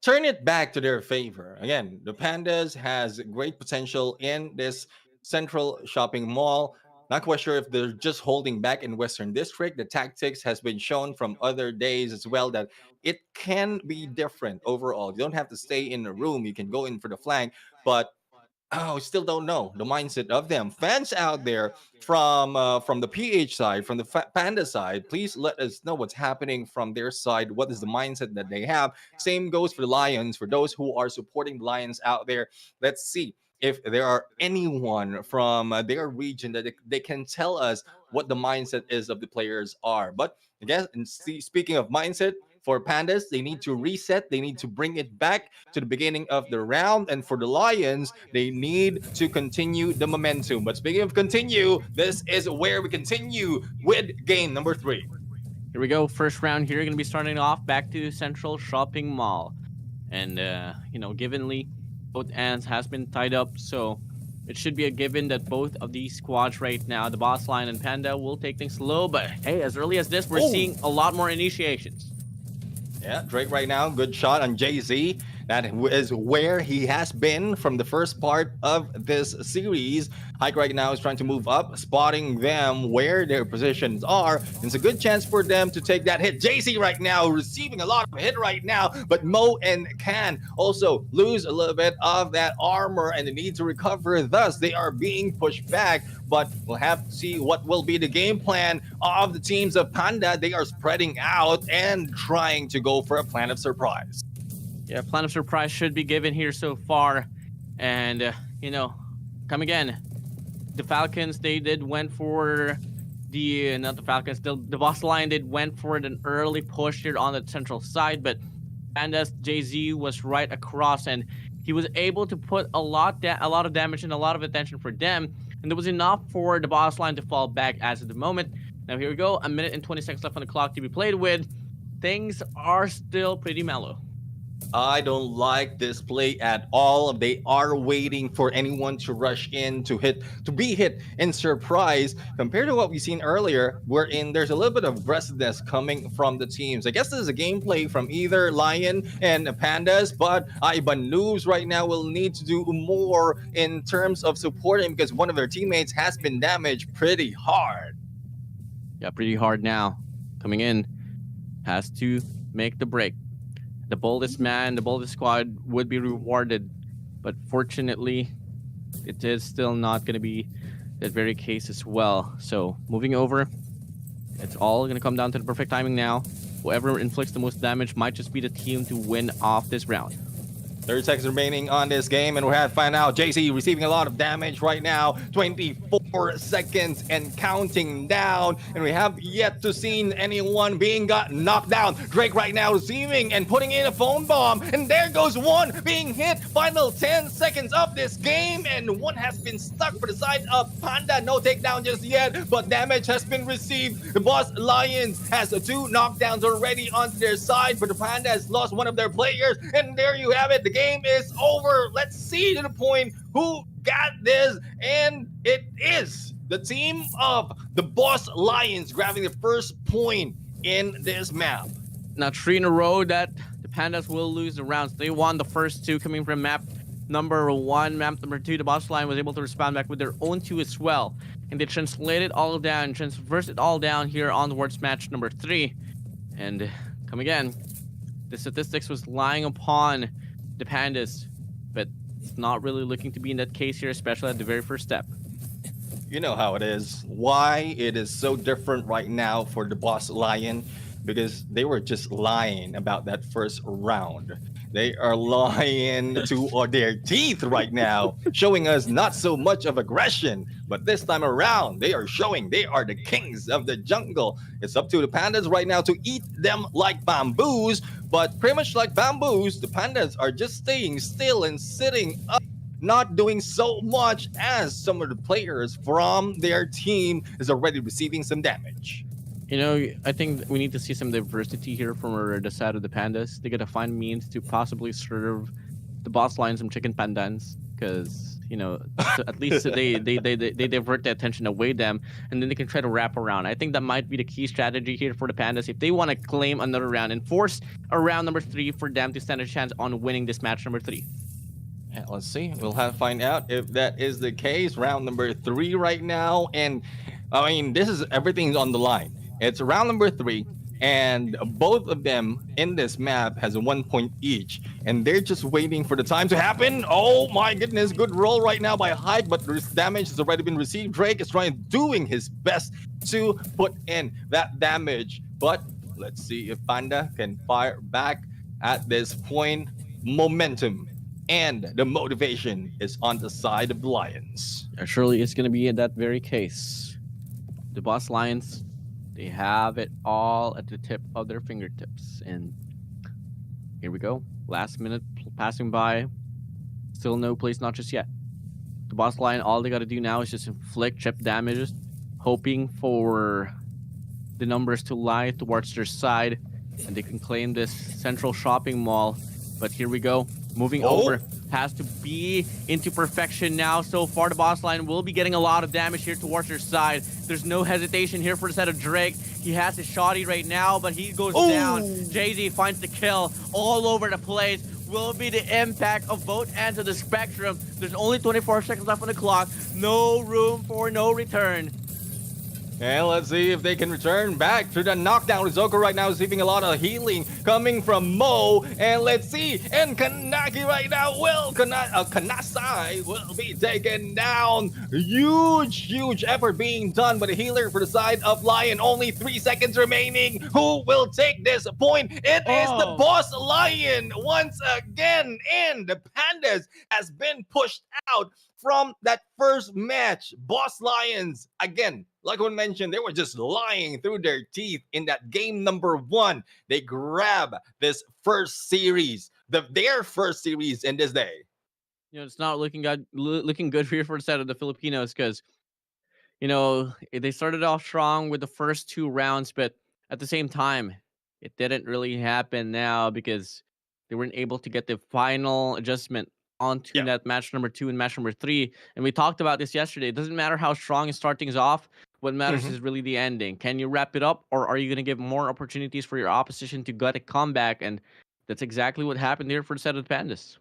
turn it back to their favor. Again, the Pandas has great potential in this central shopping mall. Not quite sure if they're just holding back in Western District. The tactics has been shown from other days as well that it can be different overall. You don't have to stay in the room. You can go in for the flank, but we still don't know the mindset of them. Fans out there from the PH side, from the Panda side, please let us know what's happening from their side. What is the mindset that they have? Same goes for the Lions. For those who are supporting the Lions out there, let's see if there are anyone from their region that they can tell us what the mindset is of the players are. But I guess, and speaking of mindset, for Pandas, they need to reset. They need to bring it back to the beginning of the round. And for the Lions, they need to continue the momentum. But speaking of continue, this is where we continue with game number 3. Here we go. First round here. Going to be starting off back to Central Shopping Mall. And, givenly, both ends has been tied up. So it should be a given that both of these squads right now, the boss line and Panda, will take things slow. But, hey, as early as this, we're seeing a lot more initiations. Yeah, Drake right now, good shot on Jay-Z. That is where he has been from the first part of this series. Hike right now is trying to move up, spotting them where their positions are. It's a good chance for them to take that hit. Jay-Z right now receiving a lot of hit right now, but Mo and Can also lose a little bit of that armor and they need to recover. Thus, they are being pushed back, but we'll have to see what will be the game plan of the teams of Panda. They are spreading out and trying to go for a plan of surprise. Yeah, plan of surprise should be given here so far. And, come again. The Falcons, they went for not the Falcons, the boss line went for an early push here on the central side, but Pandas Jay-Z was right across and he was able to put a lot of damage and a lot of attention for them. And there was enough for the boss line to fall back as of the moment. Now here we go, a minute and 20 seconds left on the clock to be played with. Things are still pretty mellow. I don't like this play at all. They are waiting for anyone to rush in to be hit in surprise compared to what we've seen earlier, wherein there's a little bit of aggressiveness coming from the teams. I guess this is a gameplay from either Lion and Pandas, but Iban Noobs right now will need to do more in terms of supporting because one of their teammates has been damaged pretty hard. Yeah, pretty hard now. Coming in, has to make the break. The boldest man, the boldest squad would be rewarded, but fortunately, it is still not going to be that very case as well. So moving over, it's all going to come down to the perfect timing now. Whoever inflicts the most damage might just be the team to win off this round. 30 seconds remaining on this game, and we have to find out. JC receiving a lot of damage right now. 24 seconds and counting down, and we have yet to see anyone being got knocked down. Drake right now receiving and putting in a phone bomb, and there goes one being hit. Final 10 seconds of this game, and one has been stuck for the side of Panda. No takedown just yet, but damage has been received. The Boss Lions has 2 knockdowns already on their side, but the Panda has lost one of their players, and there you have it. The game is over. Let's see to the point who got this, and it is the team of the Boss Lions grabbing the first point in this map. Now 3 in a row that the Pandas will lose the rounds. They won the first 2 coming from map number 1. Map number 2, the Boss Lion was able to respond back with their own 2 as well, and they translated all down, transversed it all down here onwards match number 3. And come again, the statistics was lying upon the Pandas, but it's not really looking to be in that case here, especially at the very first step. You know how it is. Why it is so different right now for the Boss Lion? Because they were just lying about that first round. They are lying to their teeth right now, showing us not so much of aggression, but this time around, they are showing they are the kings of the jungle. It's up to the Pandas right now to eat them like bamboos, but pretty much like bamboos, the Pandas are just staying still and sitting up, not doing so much as some of the players from their team is already receiving some damage. You know, I think we need to see some diversity here from the side of the Pandas. They gotta find means to possibly serve the Boss Lion some chicken pandans, because you know, so at least they divert the attention away them, and then they can try to wrap around. I think that might be the key strategy here for the Pandas if they want to claim another round and force a round number 3 for them to stand a chance on winning this match number 3. Yeah, let's see. We'll have to find out if that is the case. Round number 3 right now, and I mean, this is everything's on the line. It's round number 3, and both of them in this map has 1 point each, and they're just waiting for the time to happen. Oh my goodness, good roll right now by Hike, but this damage has already been received. Drake is doing his best to put in that damage, but let's see if Panda can fire back at this point. Momentum and the motivation is on the side of the Lions. Surely it's going to be in that very case. The Boss Lions, they have it all at the tip of their fingertips. And here we go. Last minute passing by. Still no place, not just yet. The Boss Lion, all they got to do now is just inflict chip damages, hoping for the numbers to lie towards their side, and they can claim this central shopping mall. But here we go. Moving over, has to be into perfection now. So far, the Boss Lion will be getting a lot of damage here towards their side. There's no hesitation here for the set of Drake. He has his shoddy right now, but he goes down. Jay-Z finds the kill all over the place. Will be the impact of both ends of the spectrum. There's only 24 seconds left on the clock. No room for no return. And let's see if they can return back to the knockdown. Rizoko right now is receiving a lot of healing coming from Mo. And let's see. And Kanaki right now will, Kanasai will be taken down. Huge effort being done by the healer for the side of Lion. Only 3 seconds remaining. Who will take this point? It is the Boss Lion once again. And the Pandas has been pushed out from that first match. Boss Lions, again, like I mentioned, they were just lying through their teeth in that game number 1. They grab this first series, their first series in this day. You know, it's not looking good here for the side of the Filipinos, because, you know, they started off strong with the first 2 rounds, but at the same time, it didn't really happen now, because they weren't able to get the final adjustment onto Yeah. that match number 2 and match number 3. And we talked about this yesterday. It doesn't matter how strong you start things off. What matters Mhm. is really the ending. Can you wrap it up, or are you going to give more opportunities for your opposition to get a comeback? And that's exactly what happened here for the set of the Pandas.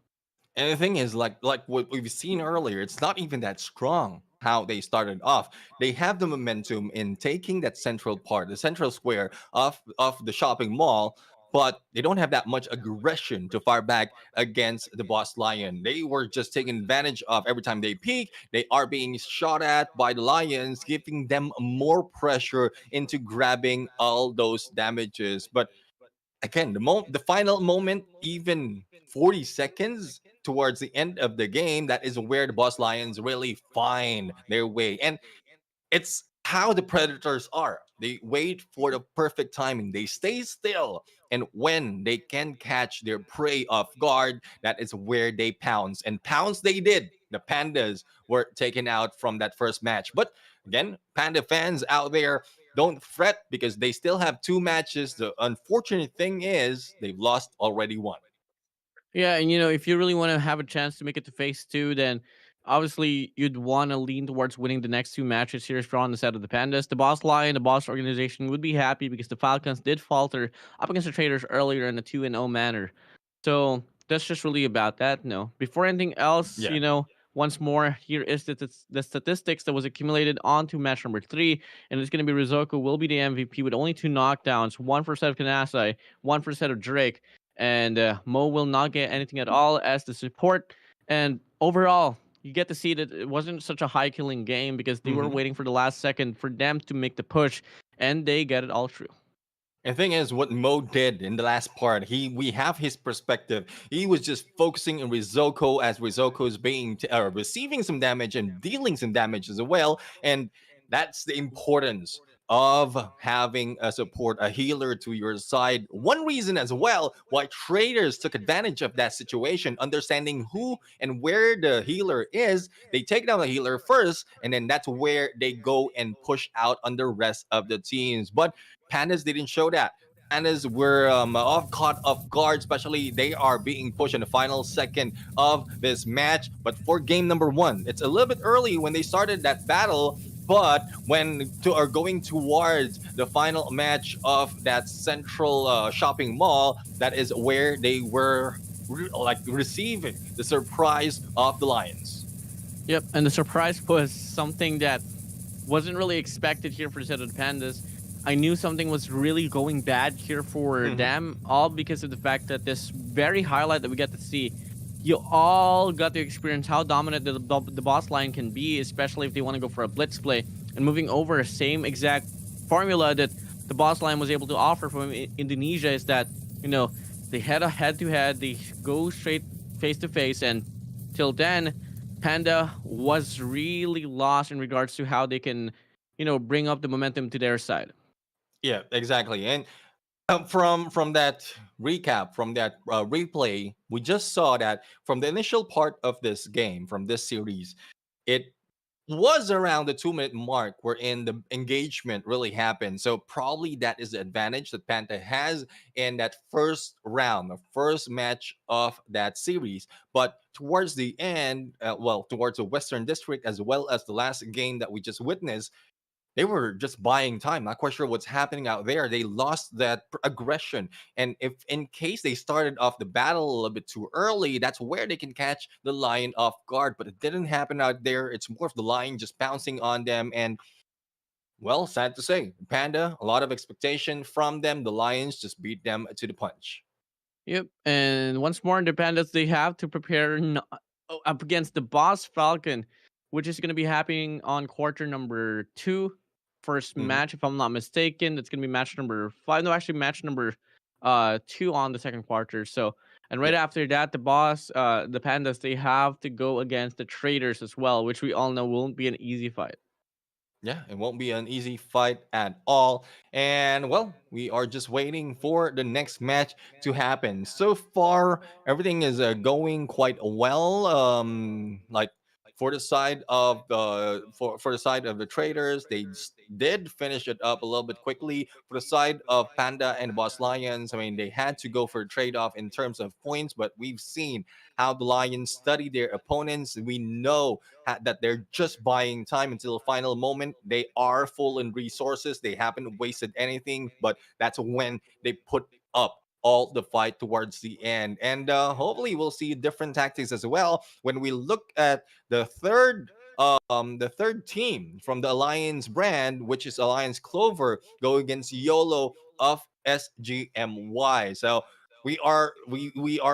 And the thing is, like what we've seen earlier, it's not even that strong how they started off. They have the momentum in taking that central part, the central square of the shopping mall, but they don't have that much aggression to fire back against the boss lion. They were just taking advantage of every time they peek, they are being shot at by the lions, giving them more pressure into grabbing all those damages. But again, the final moment, even 40 seconds towards the end of the game, that is where the boss lions really find their way. And it's how the predators are. They wait for the perfect timing. They stay still. And when they can catch their prey off guard, that is where they pounce. And pounce they did. The Pandas were taken out from that first match. But again, Panda fans out there, don't fret because they still have 2 matches. The unfortunate thing is they've lost already one. Yeah, and if you really want to have a chance to make it to phase 2, then obviously you'd want to lean towards winning the next 2 matches here if you're on the side of the Pandas. The Boss Lion, the Boss organization would be happy because the Falcons did falter up against the Traders earlier in a 2-0 manner. So that's just really about that. No, before anything else, Yeah. once more, here is the statistics that was accumulated onto match number 3, and it's going to be Rizoko will be the MVP with only 2 knockdowns, one for set of Kanasai, one for set of Drake, and Mo will not get anything at all as the support. And overall, you get to see that it wasn't such a high killing game because they were Mhm. waiting for the last second for them to make the push, and they get it all through. And the thing is, what Mo did in the last part, we have his perspective. He was just focusing on Rizoko as Rizoko is being receiving some damage and dealing some damage as well. And that's the importance of having a support, a healer to your side. One reason as well why traders took advantage of that situation, understanding who and where the healer is. They take down the healer first, and then that's where they go and push out on the rest of the teams. But Pandas didn't show that. Pandas were caught off guard, especially they are being pushed in the final second of this match. But for game number 1, it's a little bit early when they started that battle. But when are going towards the final match of that central shopping mall, that is where they were receiving the surprise of the Lions. Yep, and the surprise was something that wasn't really expected here for Set of the Pandas. I knew something was really going bad here for them, all because of the fact that this very highlight that we get to see, you all got to experience how dominant the boss line can be, especially if they want to go for a blitz play. And moving over, same exact formula that the boss line was able to offer from Indonesia is that, they head a head-to-head, they go straight face-to-face, and till then, Panda was really lost in regards to how they can, bring up the momentum to their side. Yeah, exactly. And from that recap, from that replay, we just saw that from the initial part of this game, from this series, it was around the 2 minute mark wherein the engagement really happened. So probably that is the advantage that Panta has in that first round, the first match of that series. But towards the end, towards the Western District, as well as the last game that we just witnessed, they were just buying time. Not quite sure what's happening out there. They lost that aggression. And if in case they started off the battle a little bit too early, that's where they can catch the lion off guard. But it didn't happen out there. It's more of the lion just pouncing on them. And well, sad to say, Panda, a lot of expectation from them. The Lions just beat them to the punch. Yep, and once more, independence they have to prepare up against the boss Falcon, which is going to be happening on quarter number 2, first Mhm. match, if I'm not mistaken. That's going to be match number 5. No, actually, match number 2 on the second quarter. So, and right Yeah. after that, the Pandas, they have to go against the Traders as well, which we all know won't be an easy fight. Yeah, it won't be an easy fight at all. And well, we are just waiting for the next match to happen. So far, everything is going quite well. Like for the side of the for the side of the traders, they did finish it up a little bit quickly. For the side of Panda and Boss Lions, I mean, they had to go for a trade-off in terms of points, but we've seen how the Lions study their opponents. We know that they're just buying time until the final moment. They are full in resources. They haven't wasted anything, but that's when they put up all the fight towards the end. And hopefully we'll see different tactics as well when we look at the third team from the Alliance brand, which is Alliance Clover, go against YOLO of SGMY. So we are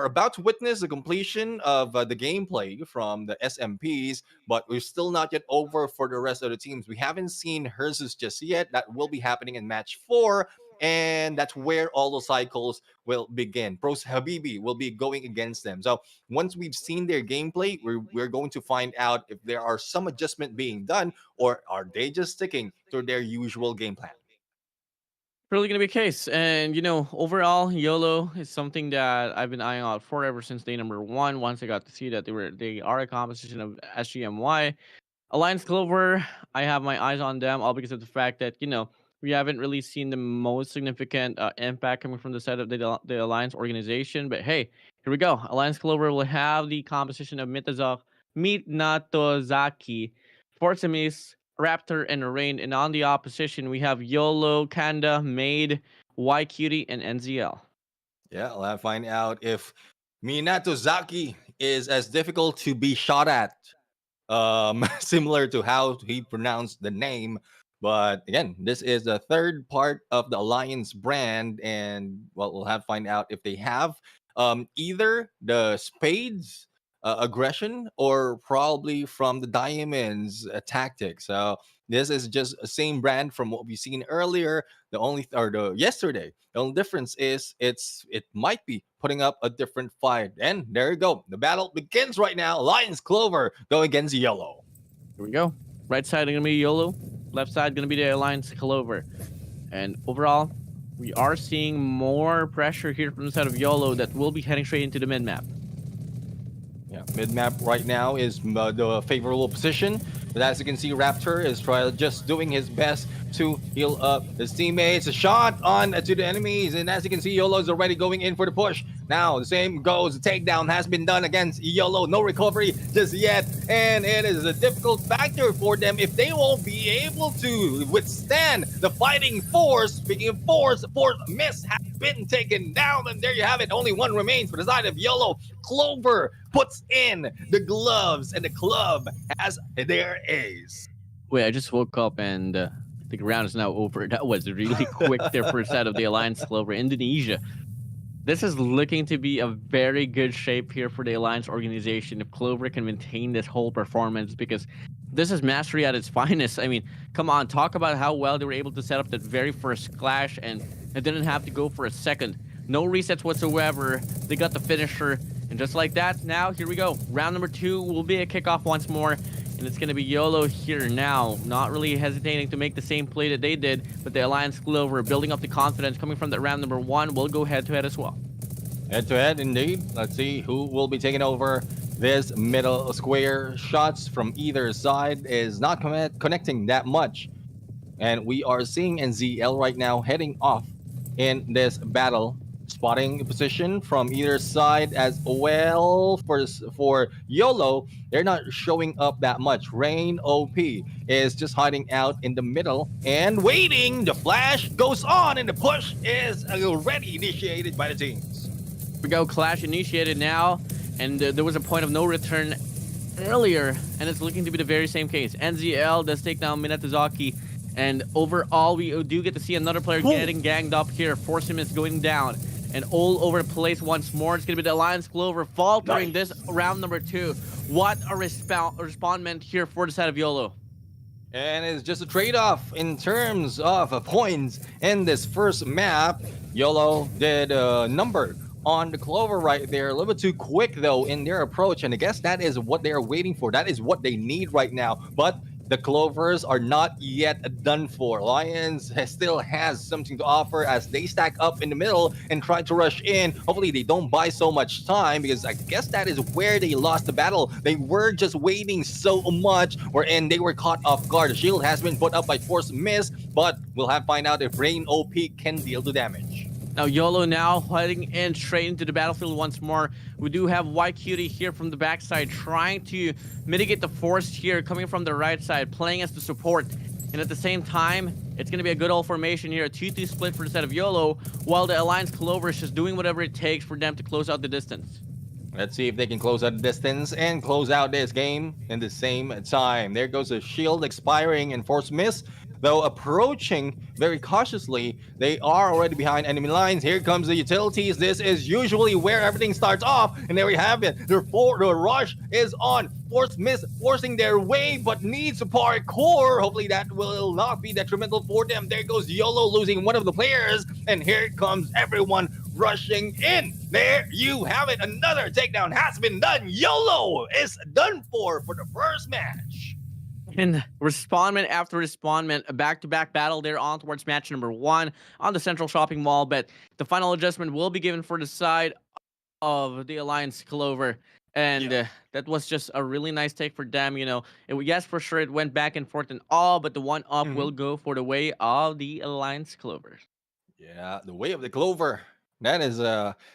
about to witness the completion of the gameplay from the SMPs, but we're still not yet over for the rest of the teams. We haven't seen Hersus just yet. That will be happening in match 4, and that's where all the cycles will begin. Pros Habibi will be going against them. So once we've seen their gameplay, we're going to find out if there are some adjustment being done, or are they just sticking to their usual game plan. Really gonna be a case. And overall, YOLO is something that I've been eyeing out for ever since day number 1. Once I got to see that they are a composition of SGMY. Alliance Clover, I have my eyes on them, all because of the fact that we haven't really seen the most significant impact coming from the side of the Alliance organization. But hey, here we go. Alliance Clover will have the composition of Mitozaki, Fortimis, Raptor, and Rain. And on the opposition, we have YOLO, Kanda, Maid, YQT, and NZL. Yeah, let's find out if Minato Zaki is as difficult to be shot at, similar to how he pronounced the name. But again, this is the third part of the Alliance brand, and well, we'll have to find out if they have either the Spades aggression or probably from the Diamonds tactic. So this is just the same brand from what we've seen earlier. The yesterday. The only difference is it might be putting up a different fight. And there you go. The battle begins right now. Alliance Clover go against YOLO. Here we go. Right side gonna be YOLO. Left side gonna be the Alliance Clover. And overall, we are seeing more pressure here from the side of YOLO that will be heading straight into the mid map. Yeah, mid map right now is the favorable position. But as you can see, Raptor is just doing his best to heal up his teammates. A shot on to the enemies, and as you can see, YOLO is already going in for the push. Now the same goes. The takedown has been done against YOLO. No recovery just yet, and it is a difficult factor for them if they won't be able to withstand the fighting force. Speaking of force, the force miss has been taken down, and there you have it. Only one remains for the side of YOLO. Clover puts in the gloves, and the club has their ace. Wait, I just woke up and the round is now over. That was really quick there for a set of the Alliance Clover. Indonesia. This is looking to be a very good shape here for the Alliance organization if Clover can maintain this whole performance, because this is mastery at its finest. I mean, come on, talk about how well they were able to set up that very first clash, and it didn't have to go for a second. No resets whatsoever. They got the finisher, and just like that, now here we go. Round number 2 will be a kickoff once more. And it's going to be YOLO here now, not really hesitating to make the same play that they did, but the Alliance Clover building up the confidence coming from that round number 1 will go head-to-head as well. Head-to-head, indeed. Let's see who will be taking over this middle square. Shots from either side is not connecting that much. And we are seeing NZL right now heading off in this battle. Spotting position from either side as well. For YOLO, they're not showing up that much. Rain OP is just hiding out in the middle and waiting. The flash goes on, and the push is already initiated by the teams. Here we go, clash initiated now, and there was a point of no return earlier, and it's looking to be the very same case. NZL does take down Minatozaki, and overall we do get to see another player getting ganged up here. Force him is going down. And all over the place once more. It's going to be the Alliance Clover faltering this round number 2. What a respondment here for the side of YOLO. And it's just a trade-off in terms of points in this first map. YOLO did a number on the Clover right there. A little bit too quick, though, in their approach. And I guess that is what they are waiting for. That is what they need right now. But the Clovers are not yet done for. Lions still has something to offer as they stack up in the middle and try to rush in. Hopefully they don't buy so much time because I guess that is where they lost the battle. They were just waiting so much wherein they were caught off guard. The shield has been put up by Force Miss, but we'll have to find out if Rain OP can deal the damage. Now YOLO now heading in straight into the battlefield once more. We do have White Cutie here from the backside trying to mitigate the force here coming from the right side, playing as the support. And at the same time, it's going to be a good old formation here, a 2-2 split for the side of YOLO, while the Alliance Clover is just doing whatever it takes for them to close out the distance. Let's see if they can close out the distance and close out this game in the same time. There goes the shield expiring and Force Miss, though approaching very cautiously. They are already behind enemy lines. Here comes the utilities. This is usually where everything starts off. And there we have it. The rush is on. Force Miss forcing their way, but needs to parkour. Hopefully that will not be detrimental for them. There goes YOLO losing one of the players. And here comes everyone rushing in. There you have it. Another takedown has been done. YOLO is done for the first match. And respondment after respondment, a back-to-back battle there on towards match number 1 on the Central Shopping Mall. But the final adjustment will be given for the side of the Alliance Clover. And that was just a really nice take for them. You know, yes, for sure, it went back and forth and all, but the one up will go for the way of the Alliance Clover. Yeah, the way of the Clover. That is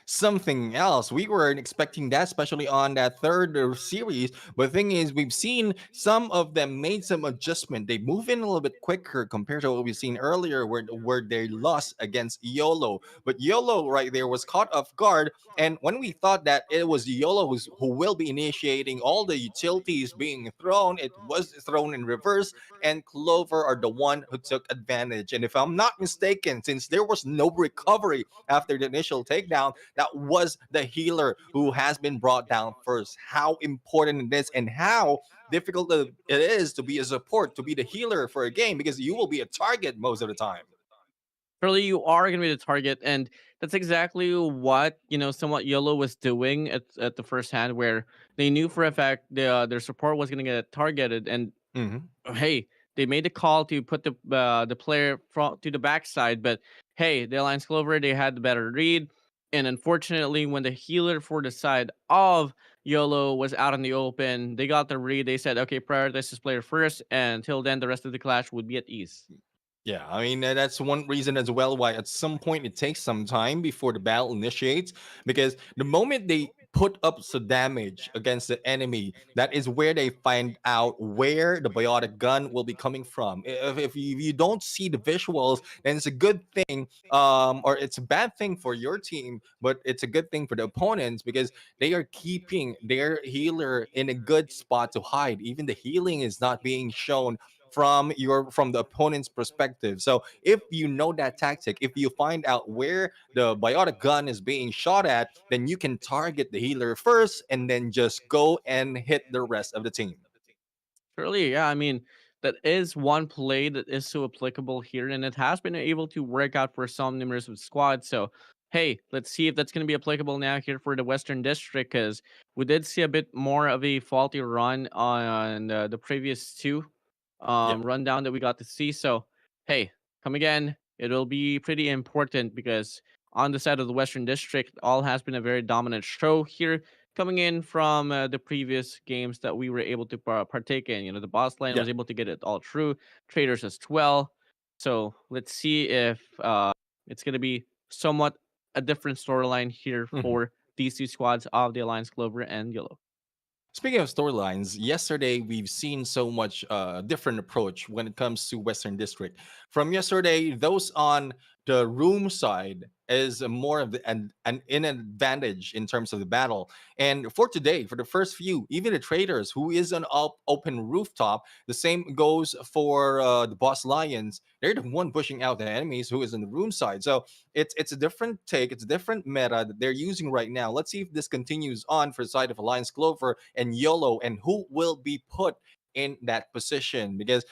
something else. We weren't expecting that, especially on that third series. But the thing is, we've seen some of them made some adjustment. They move in a little bit quicker compared to what we've seen earlier, where they lost against YOLO. But YOLO right there was caught off guard. And when we thought that it was YOLO who will be initiating all the utilities being thrown, it was thrown in reverse. And Clover are the one who took advantage. And if I'm not mistaken, since there was no recovery after the initial takedown, that was the healer who has been brought down first. How important it is and how difficult it is to be a support, to be the healer for a game, because you will be a target most of the time. Surely you are going to be the target, and that's exactly what, you know, somewhat YOLO was doing at the first hand, where they knew for a fact their support was going to get targeted, and hey, they made the call to put the player to the backside, but hey, the Alliance Clover, they had the better read. And unfortunately, when the healer for the side of YOLO was out in the open, they got the read. They said, okay, prioritize this player first. And until then, the rest of the clash would be at ease. Yeah, I mean, that's one reason as well why at some point it takes some time before the battle initiates, because the moment they put up some damage against the enemy, that is where they find out where the biotic gun will be coming from. If you don't see the visuals, then it's a good thing, or it's a bad thing for your team, but it's a good thing for the opponents because they are keeping their healer in a good spot to hide. Even the healing is not being shown from the opponent's perspective. So if you know that tactic, if you find out where the biotic gun is being shot at, then you can target the healer first and then just go and hit the rest of the team. Surely, yeah. I mean, that is one play that is so applicable here, and it has been able to work out for some numerous of squads. So, hey, let's see if that's going to be applicable now here for the Western District, because we did see a bit more of a faulty run on the previous two rundown that we got to see. So, hey, come again. It'll be pretty important because on the side of the Western District, all has been a very dominant show here coming in from the previous games that we were able to partake in. You know, the boss line was able to get it all through, traders as well. So let's see if it's going to be somewhat a different storyline here for these two squads of the Alliance Clover and YOLO. Speaking of storylines, yesterday we've seen so much different approach when it comes to Western District. From yesterday, those on the room side is more of an advantage in terms of the battle. And for today, for the first few, even the traders who is on open rooftop, the same goes for the boss lions. They're the one pushing out the enemies who is in the room side. So it's a different take, it's a different meta that they're using right now. Let's see if this continues on for the side of Alliance Clover and YOLO, and who will be put in that position, because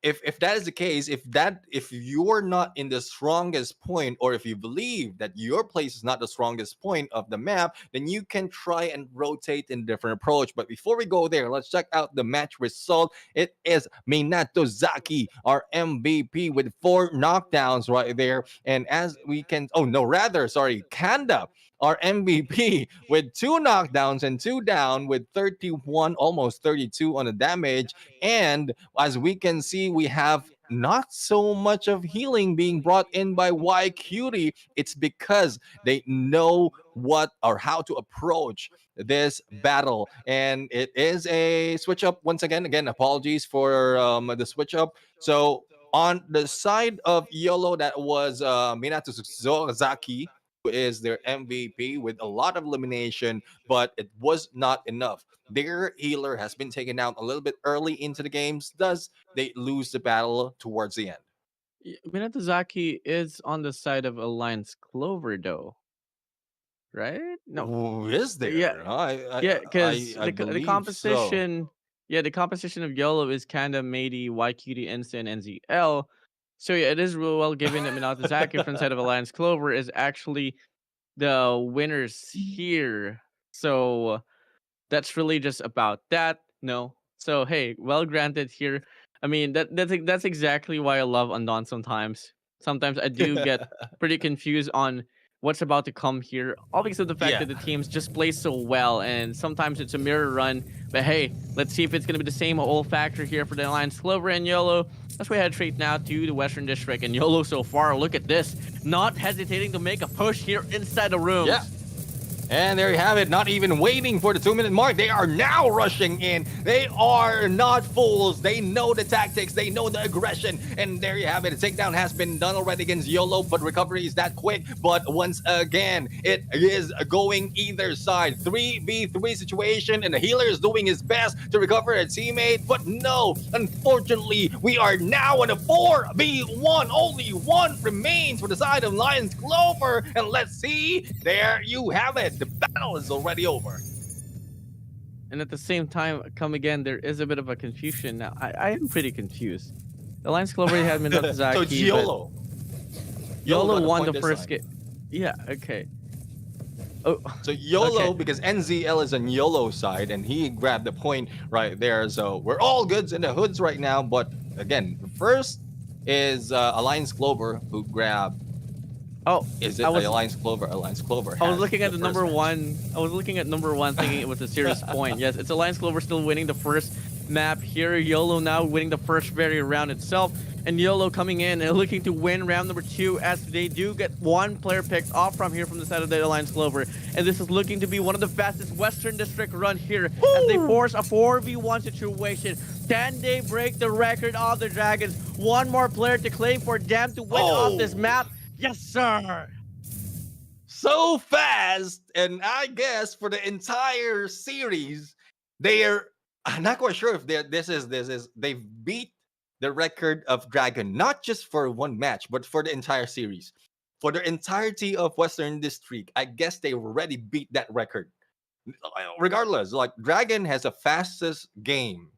if that is the case, if you're not in the strongest point, or if you believe that your place is not the strongest point of the map, then you can try and rotate in different approach. But before we go there, let's check out the match result. It is Minato Zaki, our MVP, with 4 knockdowns right there. And as we can, oh no, rather, sorry, Kanda, our MVP, with 2 knockdowns and 2 down, with 31, almost 32 on the damage. And as we can see, we have not so much of healing being brought in by Y Cutie. It's because they know what or how to approach this battle, and it is a switch up once again. Again, apologies for the switch up. So on the side of YOLO, that was Minato Zaki, who is their MVP with a lot of elimination, but it was not enough. Their healer has been taken out a little bit early into the games, thus they lose the battle towards the end. Minato Zaki is on the side of Alliance Clover, though, right? No. Who is Yeah, there? I yeah, because I the believe so. composition, yeah, the composition of YOLO is Kanda, Meidi, YQD, Instant, and NZL. So yeah, it is real well given that Minato Zaki from the side of Alliance Clover is actually the winners here. So that's really just about that. No. So hey, well granted here. I mean that's exactly why I love Undawn sometimes. Sometimes I do get pretty confused on what's about to come here. All because of the fact Yeah. that the teams just play so well, and sometimes it's a mirror run. But hey, let's see if it's gonna be the same old factor here for the Alliance Clover and YOLO. Let's go ahead straight now to the Western District, and YOLO so far, look at this. Not hesitating to make a push here inside the rooms. Yeah. And there you have it, not even waiting for the 2-minute mark. They are now rushing in. They are not fools. They know the tactics. They know the aggression. And there you have it. The takedown has been done already against YOLO, but recovery is that quick. But once again, it is going either side. 3v3 situation, and the healer is doing his best to recover a teammate. But no, unfortunately, we are now in a 4v1. Only one remains for the side of Lions Clover. And let's see, there you have it. The battle is already over. And at the same time, come again, there is a bit of a confusion. Now, I am pretty confused. The Alliance Clover had Minato Zaki. So it's YOLO. YOLO got won point the this first time. game. Yeah, okay. Oh, So YOLO, Okay. because NZL is on YOLO side, and he grabbed the point right there. So we're all goods in the hoods right now. But again, the first is Alliance Clover, who grabbed. oh, Is it I was- Alliance Clover? Alliance Clover. I was has looking at the first number match. one. I was looking at number one, thinking it was a serious point. Yes, it's Alliance Clover still winning the first map here. YOLO now winning the first very round itself, and YOLO coming in and looking to win round number 2, as they do get one player picked off from here from the side of the Alliance Clover, and this is looking to be one of the fastest Western District run here as they force a 4v1 situation. Can they break the record of the Dragons? One more player to claim for them to win off this map. Yes, sir. So fast, and I guess for the entire series, they're. I'm not quite sure if this is they've beat the record of Dragon, not just for one match, but for the entire series. For the entirety of Western District, I guess they already beat that record. Regardless, like Dragon has the fastest game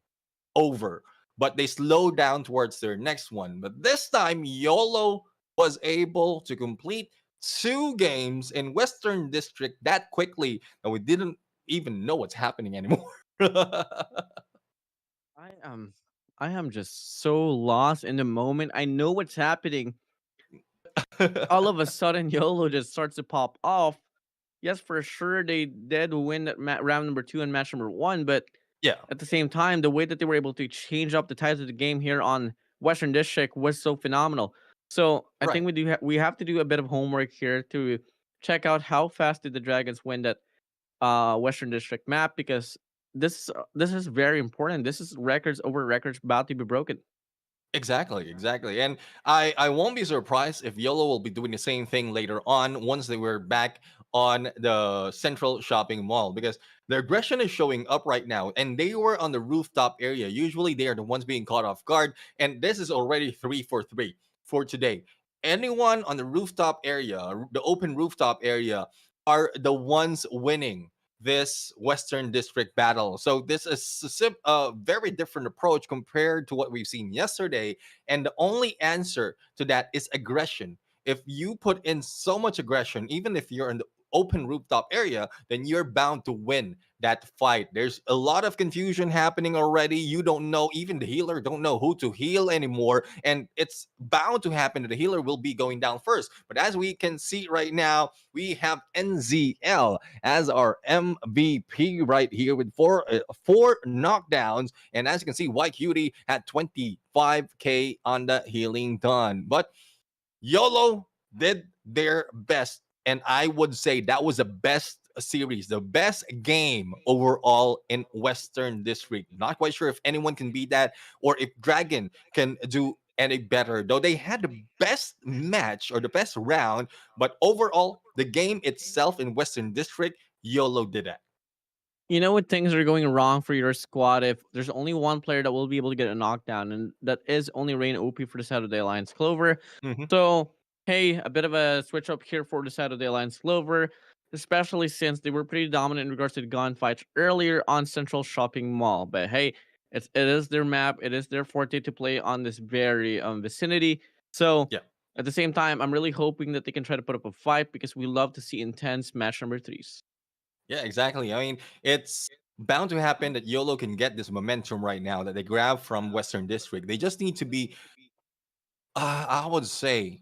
over, but they slow down towards their next one. But this time, YOLO was able to complete 2 games in Western District that quickly that we didn't even know what's happening anymore. I am just so lost in the moment. I know what's happening. All of a sudden, YOLO just starts to pop off. Yes, for sure, they did win that round number 2 and match number 1, but Yeah. at the same time, the way that they were able to change up the tides of the game here on Western District was so phenomenal. So I think we have to do a bit of homework here to check out how fast did the Dragons win that Western District map, because this is very important. This is records over records about to be broken. Exactly. And I won't be surprised if YOLO will be doing the same thing later on once they were back on the central shopping mall, because the aggression is showing up right now, and they were on the rooftop area. Usually they are the ones being caught off guard, and this is already 3 for 3 for today. Anyone on the rooftop area, the open rooftop area, are the ones winning this Western District battle. So this is a very different approach compared to what we've seen yesterday. And the only answer to that is aggression. If you put in so much aggression, even if you're in the open rooftop area, then you're bound to win that fight. There's a lot of confusion happening already. You don't know, even the healer don't know who to heal anymore. And it's bound to happen that the healer will be going down first. But as we can see right now, we have NZL as our MVP right here with four knockdowns. And as you can see, White Cutie had 25k on the healing done. But YOLO did their best. And I would say that was the best series, the best game overall in Western District. Not quite sure if anyone can beat that or if Dragon can do any better, though they had the best match or the best round. But overall, the game itself in Western District, YOLO did that. You know, when things are going wrong for your squad, if there's only one player that will be able to get a knockdown, and that is only Rain OP for the Saturday Alliance Clover. Mhm. So, hey, a bit of a switch up here for the Saturday Alliance Clover, especially since they were pretty dominant in regards to the gunfights earlier on Central Shopping Mall. But hey, it is their map, it is their forte to play on this very vicinity. So, Yeah. at the same time, I'm really hoping that they can try to put up a fight because we love to see intense match number threes. Yeah, exactly. I mean, it's bound to happen that YOLO can get this momentum right now that they grab from Western District. They just need to be I would say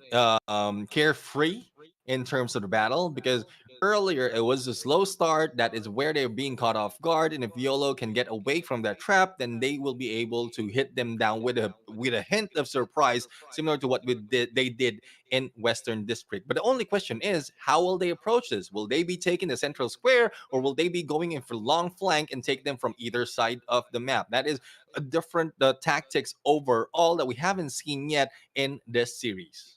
carefree in terms of the battle because earlier it was a slow start. That is where they're being caught off guard, and if YOLO can get away from that trap, then they will be able to hit them down with a hint of surprise, similar to what they did in Western District. But the only question is, how will they approach this? Will they be taking the central square, or will they be going in for long flank and take them from either side of the map? That is a different tactics overall that we haven't seen yet in this series.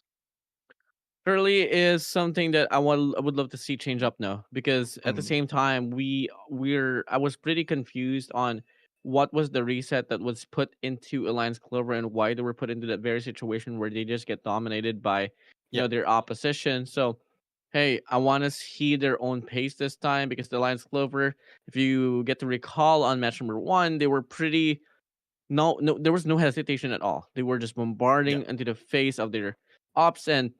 Curly is something that I would love to see change up now because at the Mhm. same time I was pretty confused on what was the reset that was put into Alliance Clover and why they were put into that very situation where they just get dominated by Yeah, their opposition. So hey, I want to see their own pace this time because the Alliance Clover, if you get to recall on match number one, they were pretty no, there was no hesitation at all. They were just yeah. bombarding into the face of their ops, and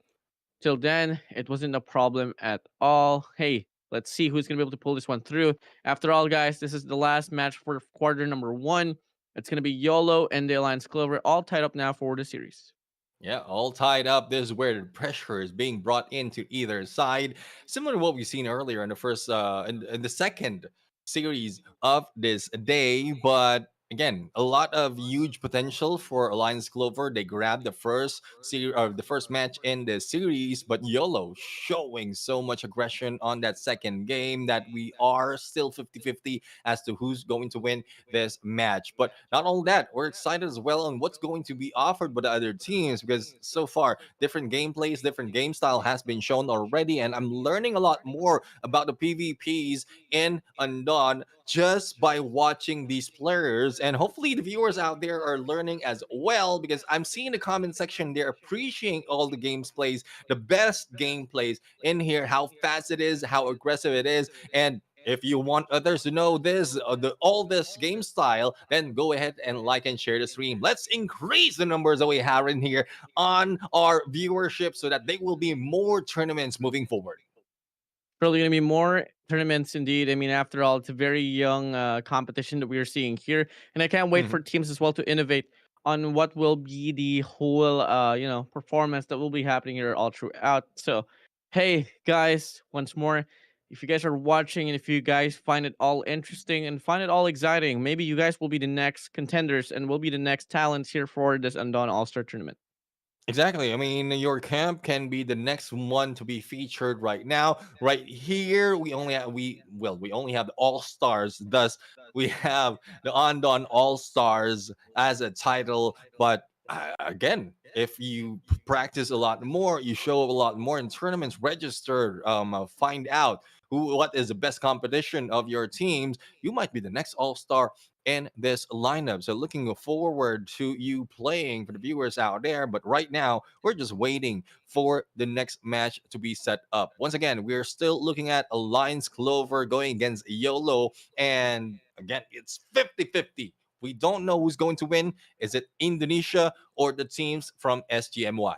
till then, it wasn't a problem at all. Hey, let's see who's going to be able to pull this one through. After all, guys, this is the last match for quarter number one. It's going to be YOLO and the Alliance Clover all tied up now for the series. Yeah, all tied up. This is where the pressure is being brought into either side, similar to what we've seen earlier in the first, in the second series of this day. But again, a lot of huge potential for Alliance Clover. They grabbed the first series, or the first match in the series, but YOLO showing so much aggression on that second game that we are still 50-50 as to who's going to win this match. But not only that, we're excited as well on what's going to be offered by the other teams because so far, different gameplays, different game style has been shown already. And I'm learning a lot more about the PvPs in Undawn just by watching these players. And hopefully, the viewers out there are learning as well because I'm seeing the comment section, they're appreciating all the gameplays, the best gameplays in here, how fast it is, how aggressive it is. And if you want others to know this, all this game style, then go ahead and like and share the stream. Let's increase the numbers that we have in here on our viewership so that there will be more tournaments moving forward. Probably going to be more tournaments indeed. I mean, after all, it's a very young competition that we are seeing here. And I can't wait Mhm. for teams as well to innovate on what will be the whole, performance that will be happening here all throughout. So, hey, guys, once more, if you guys are watching and if you guys find it all interesting and find it all exciting, maybe you guys will be the next contenders and will be the next talents here for this Undawn All Star tournament. Exactly. I mean, your camp can be the next one to be featured right now. Right here, we only have the All Stars. Thus, we have the Undawn All Stars as a title. But again, if you practice a lot more, you show up a lot more in tournaments, register, find out what is the best competition of your teams. You might be the next All Star in this lineup. So looking forward to you playing for the viewers out there. But right now, we're just waiting for the next match to be set up. Once again, we're still looking at Alliance Clover going against YOLO. And again, it's 50-50. We don't know who's going to win. Is it Indonesia or the teams from SGMY?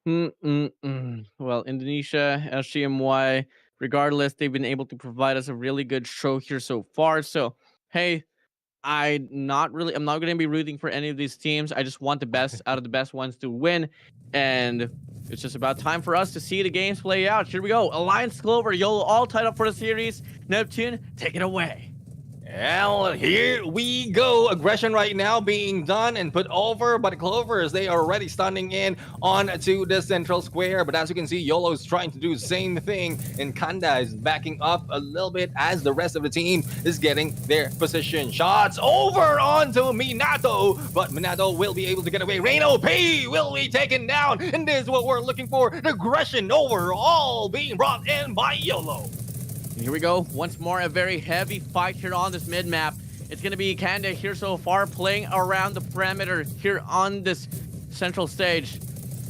Well, Indonesia, SGMY, regardless, they've been able to provide us a really good show here so far. So, hey, I'm not going to be rooting for any of these teams. I just want the best out of the best ones to win. And it's just about time for us to see the games play out. Here we go. Alliance Clover, YOLO, all tied up for the series. Neptune, take it away. Well, here we go. Aggression right now being done and put over by the Clovers. They are already standing in onto the central square. But as you can see, YOLO is trying to do the same thing. And Kanda is backing up a little bit as the rest of the team is getting their position. Shots over onto Minato. But Minato will be able to get away. Reino P will be taken down. And this is what we're looking for. The aggression overall being brought in by YOLO. Here we go. Once more, a very heavy fight here on this mid-map. It's going to be Kanda here so far playing around the perimeter here on this central stage.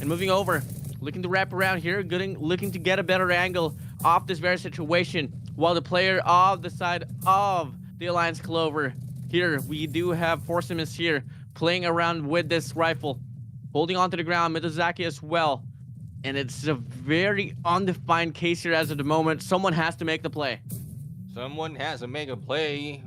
And moving over, looking to wrap around here, looking to get a better angle off this very situation. While the player of the side of the Alliance Clover, here we do have Forcimus here playing around with this rifle. Holding onto the ground, Mitozaki as well. And it's a very undefined case here as of the moment. Someone has to make the play. Someone has to make a play.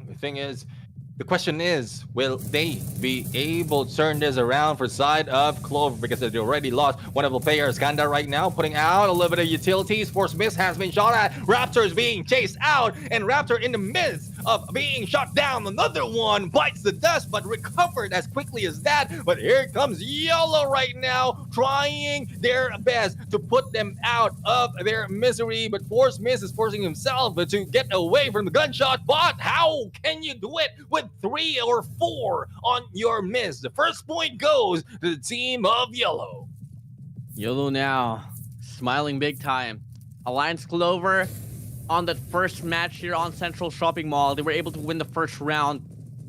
The question is, will they be able to turn this around for side of Clover? Because they already lost one of the players. Kanda right now putting out a little bit of utilities. Force Miss has been shot at. Raptor is being chased out. And Raptor in the midst of being shot down. Another one bites the dust, but recovered as quickly as that. But here comes YOLO right now, trying their best to put them out of their misery. But Force Miss is forcing himself to get away from the gunshot. But how can you do it with 3 or 4 on your miss? The first point goes to the team of YOLO. YOLO now smiling big time. Alliance Clover on that first match here on Central Shopping Mall, they were able to win the first round.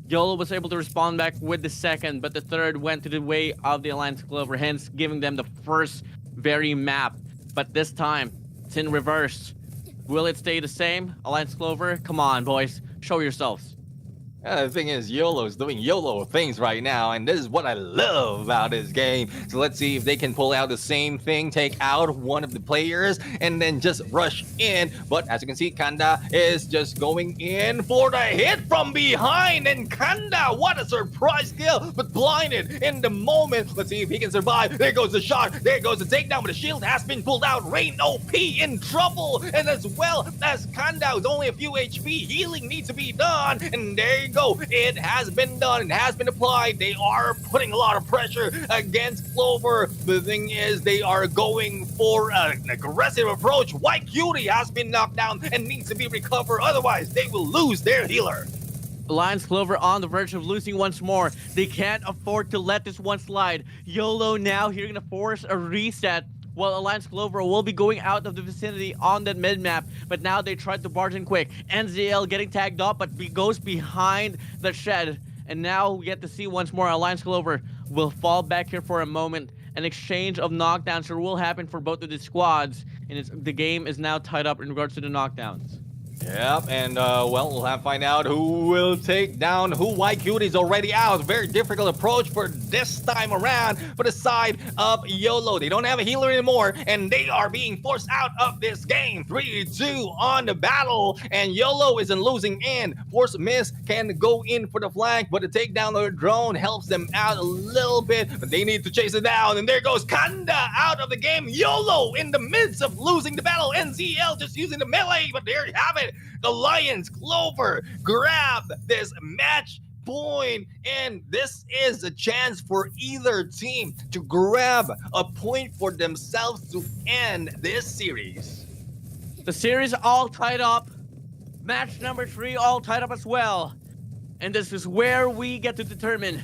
YOLO was able to respond back with the second, but the third went to the way of the Alliance Clover, hence giving them the first very map. But this time, it's in reverse. Will it stay the same? Alliance Clover, come on, boys. Show yourselves. The thing is, YOLO is doing YOLO things right now, and this is what I love about this game. So let's see if they can pull out the same thing, take out one of the players, and then just rush in. But as you can see, Kanda is just going in for the hit from behind, and Kanda, what a surprise kill, but blinded in the moment. Let's see if he can survive. There goes the shot, there goes the takedown, but the shield has been pulled out. Rain OP in trouble, and as well as Kanda with only a few HP, healing needs to be done, and there you go. It has been done. It has been applied. They are putting a lot of pressure against Clover. The thing is, they are going for an aggressive approach. White Cutie has been knocked down and needs to be recovered. Otherwise, they will lose their healer. Alliance Clover on the verge of losing once more. They can't afford to let this one slide. YOLO now here going to force a reset, while Alliance Clover will be going out of the vicinity on that mid-map. But now they tried to barge in quick. NZL getting tagged up, but goes behind the shed. And now we get to see once more Alliance Clover will fall back here for a moment. An exchange of knockdowns will happen for both of the squads. And the game is now tied up in regards to the knockdowns. Yep, and well, we'll have to find out who will take down who. White Cutie's already out. Very difficult approach for this time around for the side of YOLO. They don't have a healer anymore, and they are being forced out of this game. 3-2 on the battle, and YOLO isn't losing in. Force Miss can go in for the flank, but the takedown of the drone helps them out a little bit, but they need to chase it down, and there goes Kanda out of the game. YOLO in the midst of losing the battle. NZL just using the melee, but there you have it. Alliance Clover grab this match point, and this is a chance for either team to grab a point for themselves to end this series. The series all tied up. Match number 3 all tied up as well. And this is where we get to determine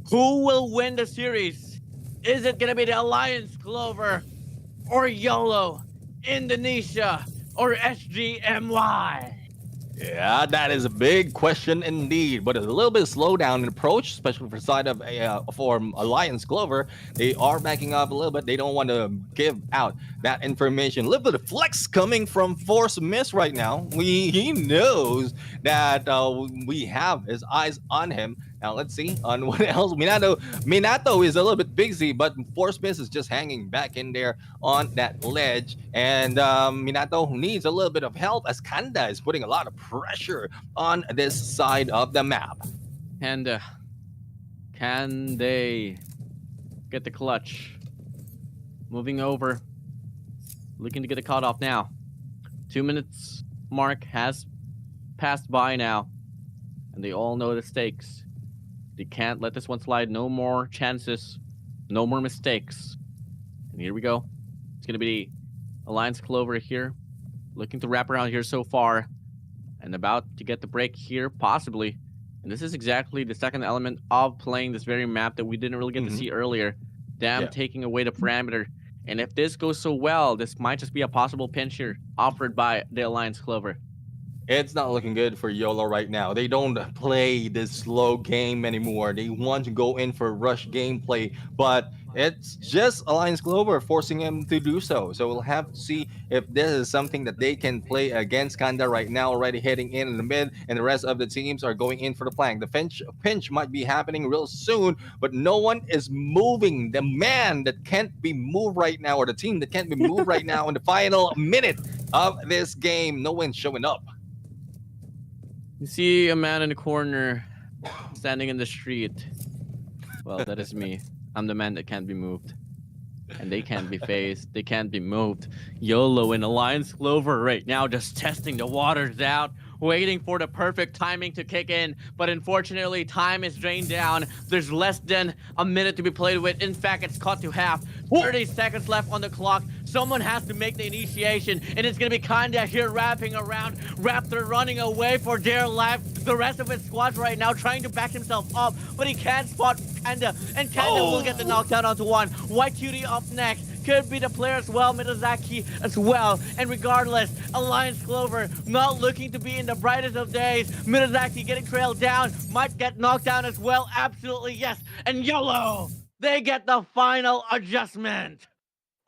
who will win the series. Is it going to be the Alliance Clover or YOLO, Indonesia, or SGMY? Yeah, that is a big question indeed, but a little bit slow down in approach, especially for side of for Alliance Clover. They are backing up a little bit. They don't want to give out that information. A little bit of flex coming from Force Miss right now. He knows that we have his eyes on him. Now let's see on what else. Minato is a little bit busy, but Force Miss is just hanging back in there on that ledge, and Minato needs a little bit of help as Kanda is putting a lot of pressure on this side of the map. And can they get the clutch? Moving over, looking to get the cutoff now. 2 minutes mark has passed by now, and they all know the stakes. They can't let this one slide. No more chances, no more mistakes. And here we go. It's going to be Alliance Clover here, looking to wrap around here so far, and about to get the break here, possibly. And this is exactly the second element of playing this very map that we didn't really get to see earlier. Taking away the parameter. And if this goes so well, this might just be a possible pinch here offered by the Alliance Clover. It's not looking good for YOLO right now. They don't play this slow game anymore. They want to go in for rush gameplay, but it's just Alliance Clover forcing him to do so. So we'll have to see if this is something that they can play against Kanda right now, already heading in the mid, and the rest of the teams are going in for the flank. The pinch might be happening real soon, but no one is moving. The man that can't be moved right now, or the team that can't be moved right now in the final minute of this game, no one's showing up. You see a man in the corner standing in the street. Well, that is me. I'm the man that can't be moved. And they can't be phased. They can't be moved. YOLO and Alliance Clover right now just testing the waters out, waiting for the perfect timing to kick in. But unfortunately, time is drained down. There's less than a minute to be played with. In fact, it's cut to half. 30 seconds left on the clock. Someone has to make the initiation, and it's going to be Kanda here wrapping around. Raptor running away for dear life. The rest of his squad right now trying to back himself up, but he can't spot Kanda, and Kanda will get the knockdown onto one. White Cutie up next. Could be the player as well, Midazaki as well. And regardless, Alliance Clover not looking to be in the brightest of days. Midazaki getting trailed down, might get knocked down as well. Absolutely yes. And YOLO, they get the final adjustment.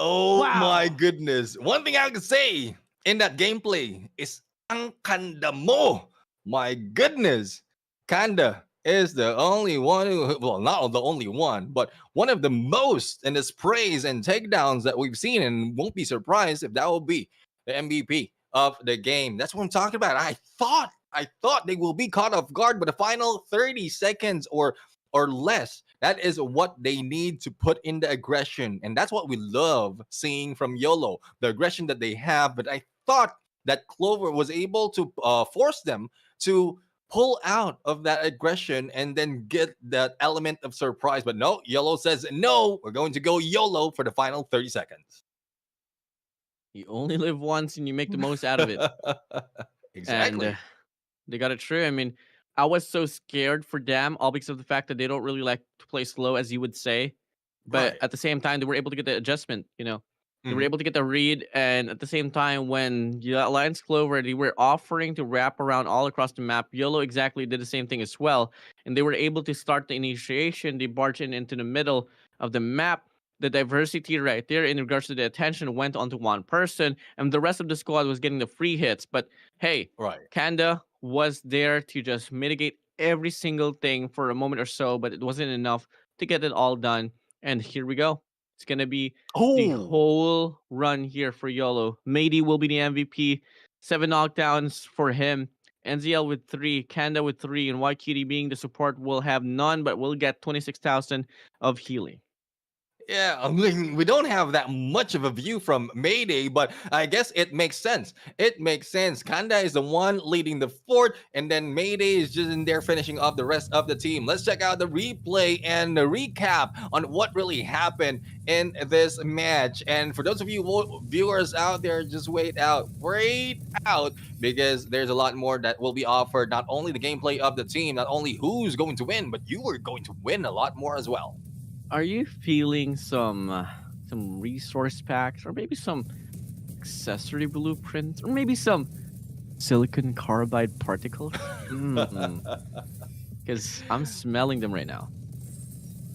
Oh Wow. my goodness. One thing I can say in that gameplay is ang Kanda mo. My goodness. Kanda is the only one who, well, not the only one, but one of the most in the sprays and takedowns that we've seen, and won't be surprised if that will be the MVP of the game. That's what I'm talking about. I thought they will be caught off guard, but the final 30 seconds or less, that is what they need to put in the aggression. And that's what we love seeing from YOLO, the aggression that they have. But I thought that Clover was able to force them to pull out of that aggression and then get that element of surprise. But no, YOLO says, no, we're going to go YOLO for the final 30 seconds. You only live once and you make the most out of it. Exactly. And they got it true. I mean, I was so scared for them, all because of the fact that they don't really like to play slow, as you would say. But Right. at the same time, they were able to get the adjustment, you know. They were Mhm. able to get the read, and at the same time, when Alliance Clover, they were offering to wrap around all across the map, YOLO exactly did the same thing as well. And they were able to start the initiation. They barged in into the middle of the map. The diversity right there in regards to the attention went onto one person, and the rest of the squad was getting the free hits. But hey, Right. Kanda was there to just mitigate every single thing for a moment or so, but it wasn't enough to get it all done. And here we go. It's going to be the Oh, whole run here for YOLO. Mady will be the MVP. 7 knockdowns for him. NZL with 3, Kanda with 3, and YQT being the support will have none, but will get 26,000 of healing. yeah, I mean, we don't have that much of a view from Mayday, but I guess it makes sense. It makes sense. Kanda is the one leading the fort, and then Mayday is just in there finishing up the rest of the team. Let's check out the replay and the recap on what really happened in this match. And for those of you viewers out there, just wait out, because there's a lot more that will be offered. Not only the gameplay of the team, not only who's going to win, but you are going to win a lot more as well. Are you feeling some resource packs, or maybe some accessory blueprints, or maybe some Silicon carbide particles? Because I'm smelling them right now.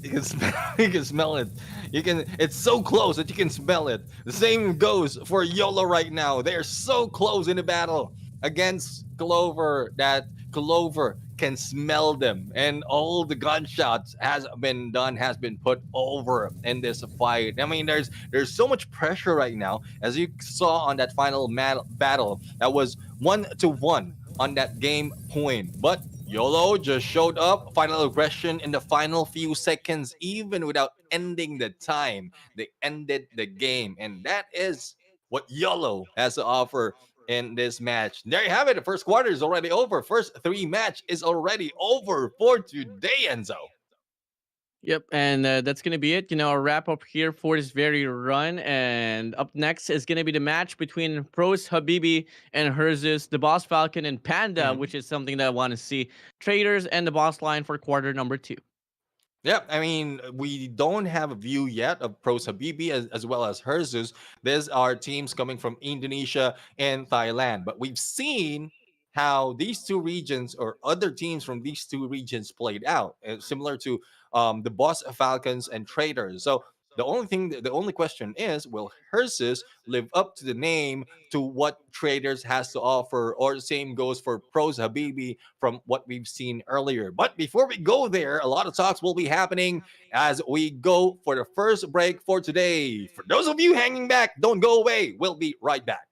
You can smell, you can smell it. You can. It's so close that you can smell it. The same goes for YOLO right now. They are so close in the battle against Clover that Clover can smell them, and all the gunshots has been put over in this fight. I mean, there's so much pressure right now, as you saw on that final battle. That was 1-1 on that game point, but YOLO just showed up, final aggression in the final few seconds, even without ending the time. They ended the game, and that is what YOLO has to offer in this match. There you have it. The first quarter is already over. First three match is already over for today, Enzo. Yep, and that's gonna be it. A wrap up here for this very run. And up next is gonna be the match between Pros Habibi and Herzus, the Boss Falcon and Panda, which is something that I want to see. Traders and the Boss Line for quarter number 2. Yeah, I mean, we don't have a view yet of Pros Habibi as well as Herzus. These are teams coming from Indonesia and Thailand, but we've seen how these two regions or other teams from these two regions played out, similar to the Boss Falcons and Traders. So the only question is, will Herzus live up to the name, to what Traders has to offer, or the same goes for Pros Habibi from what we've seen earlier? But before we go there, a lot of talks will be happening as we go for the first break for today. For those of you hanging back, don't go away. We'll be right back.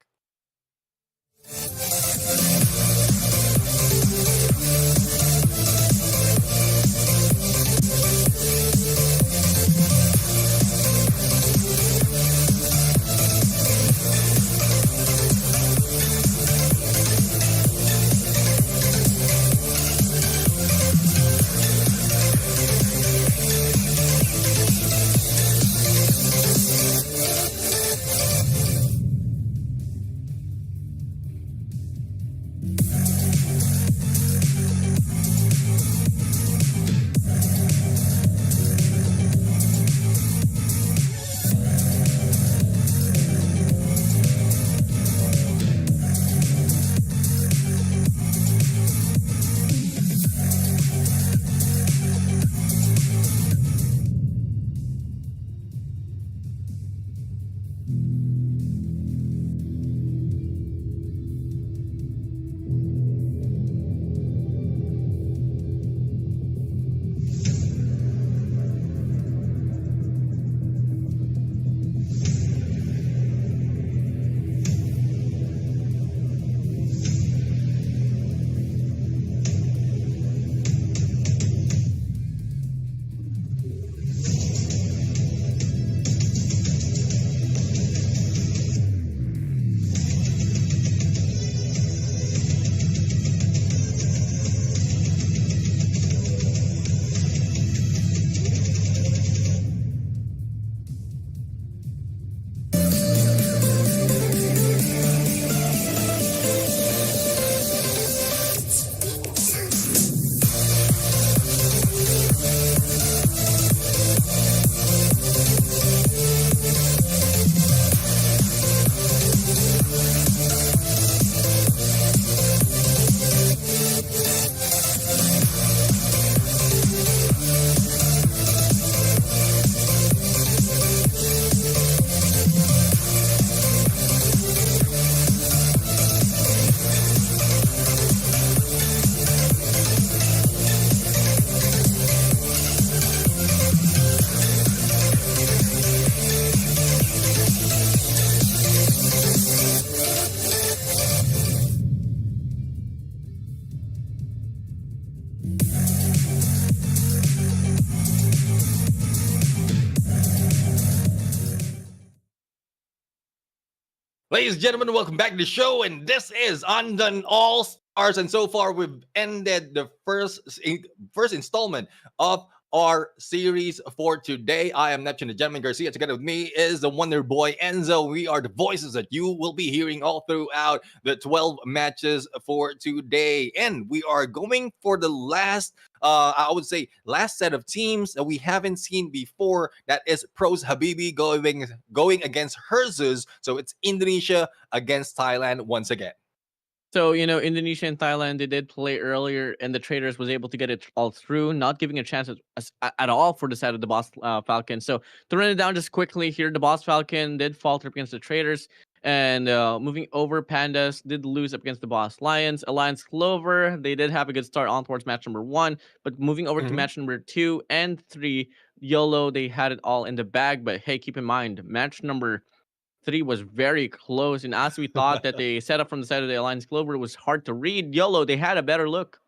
Ladies and gentlemen, welcome back to the show, and this is Undawn All Stars. And so far, we've ended the first installment of our series for today. I am Neptune, the Gentleman Garcia. Together with me is the Wonder Boy Enzo. We are the voices that you will be hearing all throughout the 12 matches for today, and we are going for the last last set of teams that we haven't seen before. That is Pros Habibi going against Herzus. So it's Indonesia against Thailand once again. So, Indonesia and Thailand, they did play earlier, and the traders was able to get it all through, not giving a chance at all for the side of the Boss Falcon. So, to run it down just quickly here, the Boss Falcon did falter against the traders, and moving over, Pandas did lose up against the Boss Lions. Alliance Clover, they did have a good start on towards match number 1, but moving over to Mhm. match number 2 and 3, YOLO, they had it all in the bag. But hey, keep in mind, match number 3 was very close, and as we thought that they set up from the side of the Alliance Clover, it was hard to read. YOLO, they had a better look.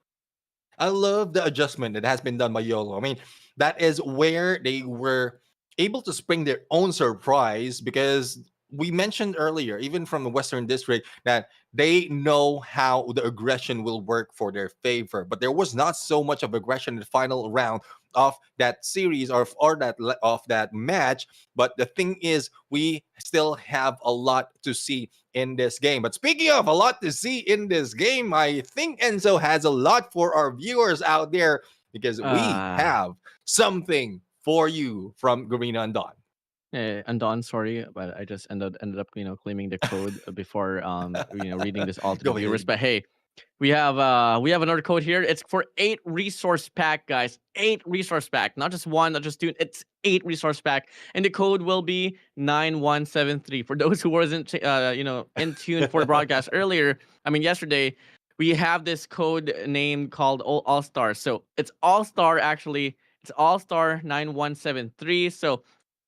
I love the adjustment that has been done by YOLO. I mean, that is where they were able to spring their own surprise because we mentioned earlier, even from the Western District, that they know how the aggression will work for their favor. But there was not so much of aggression in the final round of that series of that match. But the thing is, we still have a lot to see in this game. But speaking of a lot to see in this game, I think Enzo has a lot for our viewers out there because we have something for you from Garena and Dawn. Undawn, sorry, but I just ended up claiming the code before reading this all to the Go viewers. ahead. But hey, we have another code here. It's for 8 resource pack, guys. 8 resource pack, not just 1, not just 2. It's 8 resource pack, and the code will be 9173. For those who wasn't in tune for the broadcast earlier, I mean yesterday, we have this code name called All Star. So it's All Star actually. It's All Star 9173. So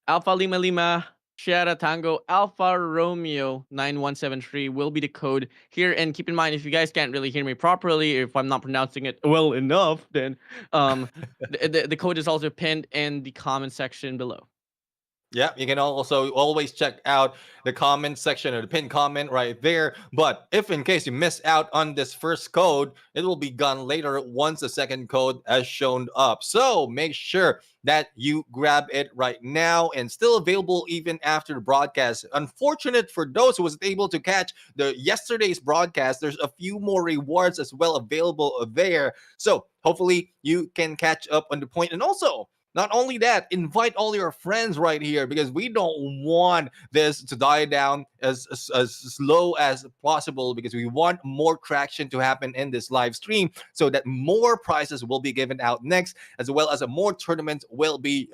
Alpha Lima Lima Sierra Tango Alpha Romeo 9173 will be the code here. And keep in mind, if you guys can't really hear me properly, if I'm not pronouncing it well enough, then the code is also pinned in the comment section below. Yeah, you can also always check out the comment section or the pinned comment right there. But if in case you miss out on this first code, it will be gone later once the second code has shown up. So make sure that you grab it right now and still available even after the broadcast. Unfortunate for those who wasn't able to catch the yesterday's broadcast, there's a few more rewards as well available there. So hopefully you can catch up on the point. And also, not only that, invite all your friends right here because we don't want this to die down as slow as possible because we want more traction to happen in this live stream so that more prizes will be given out next as well as more tournaments will be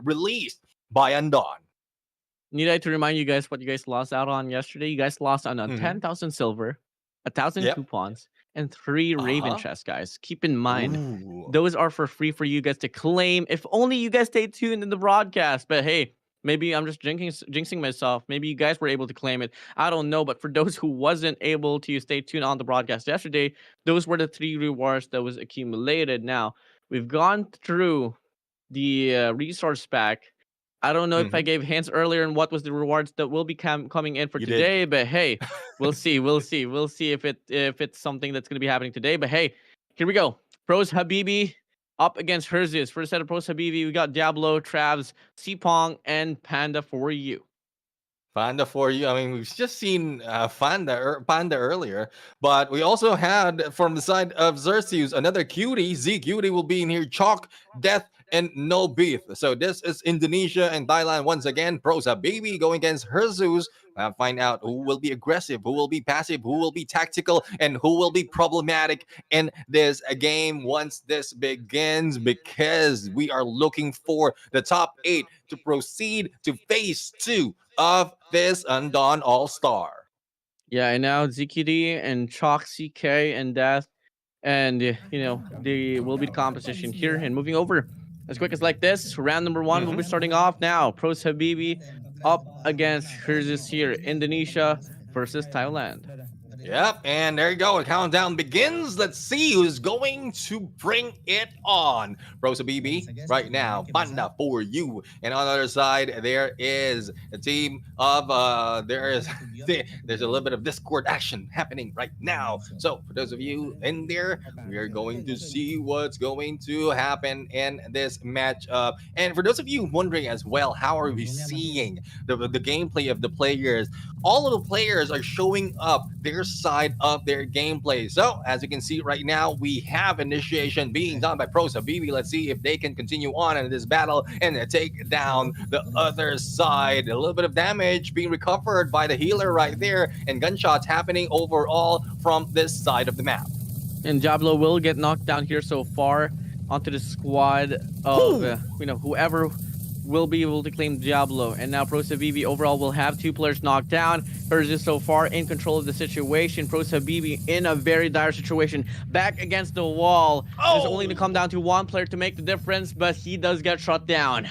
released by Undawn. Need I to remind you guys what you guys lost out on yesterday? You guys lost on 10,000 silver, 1,000 coupons, and 3 Raven chests, guys. Keep in mind, those are for free for you guys to claim. If only you guys stay tuned in the broadcast. But hey, maybe I'm just jinxing myself. Maybe you guys were able to claim it. I don't know. But for those who wasn't able to stay tuned on the broadcast yesterday, those were the 3 rewards that was accumulated. Now, we've gone through the resource pack. I don't know if I gave hints earlier on what was the rewards that will be coming in for today, but hey, we'll see. We'll see if it's something that's going to be happening today. But hey, here we go. Pros Habibi up against Herzius. First set of Pros Habibi, we got Diablo, Travs, Cpong, and Panda for you. Panda for you. I mean, we've just seen Panda earlier, but we also had from the side of Xerxes another cutie. Z Cutie will be in here. Chalk, Death, and No Beef. So this is Indonesia and Thailand once again. Pros Habibi going against Herzus. Find out who will be aggressive, who will be passive, who will be tactical, and who will be problematic in this game once this begins because we are looking for the top 8 to proceed to phase 2 of this Undawn All Star. Yeah, and now ZQD and Chalk, CK, and Death, and they will be the composition here. And moving over as quick as like this, round number 1 will be starting off now. Pros Habibi up against Herzus here, Indonesia versus Thailand. Yep, and there you go. The countdown begins. Let's see who's going to bring it on. Rosa BB, right now, Panda for you. And on the other side, there is a team of there's a little bit of Discord action happening right now. So for those of you in there, we are going to see what's going to happen in this matchup. And for those of you wondering as well, how are we seeing the gameplay of the players? All of the players are showing up their side of their gameplay. So as you can see right now, we have initiation being done by Prosa BB. Let's see if they can continue on in this battle and take down the other side. A little bit of damage being recovered by the healer right there, and gunshots happening overall from this side of the map. And Diablo will get knocked down here so far onto the squad of whoever will be able to claim Diablo. And now Prosa BB overall will have 2 players knocked down. Hers is so far in control of the situation. Prosa BB in a very dire situation, back against the wall. It's only going to come down to 1 player to make the difference, but he does get shot down.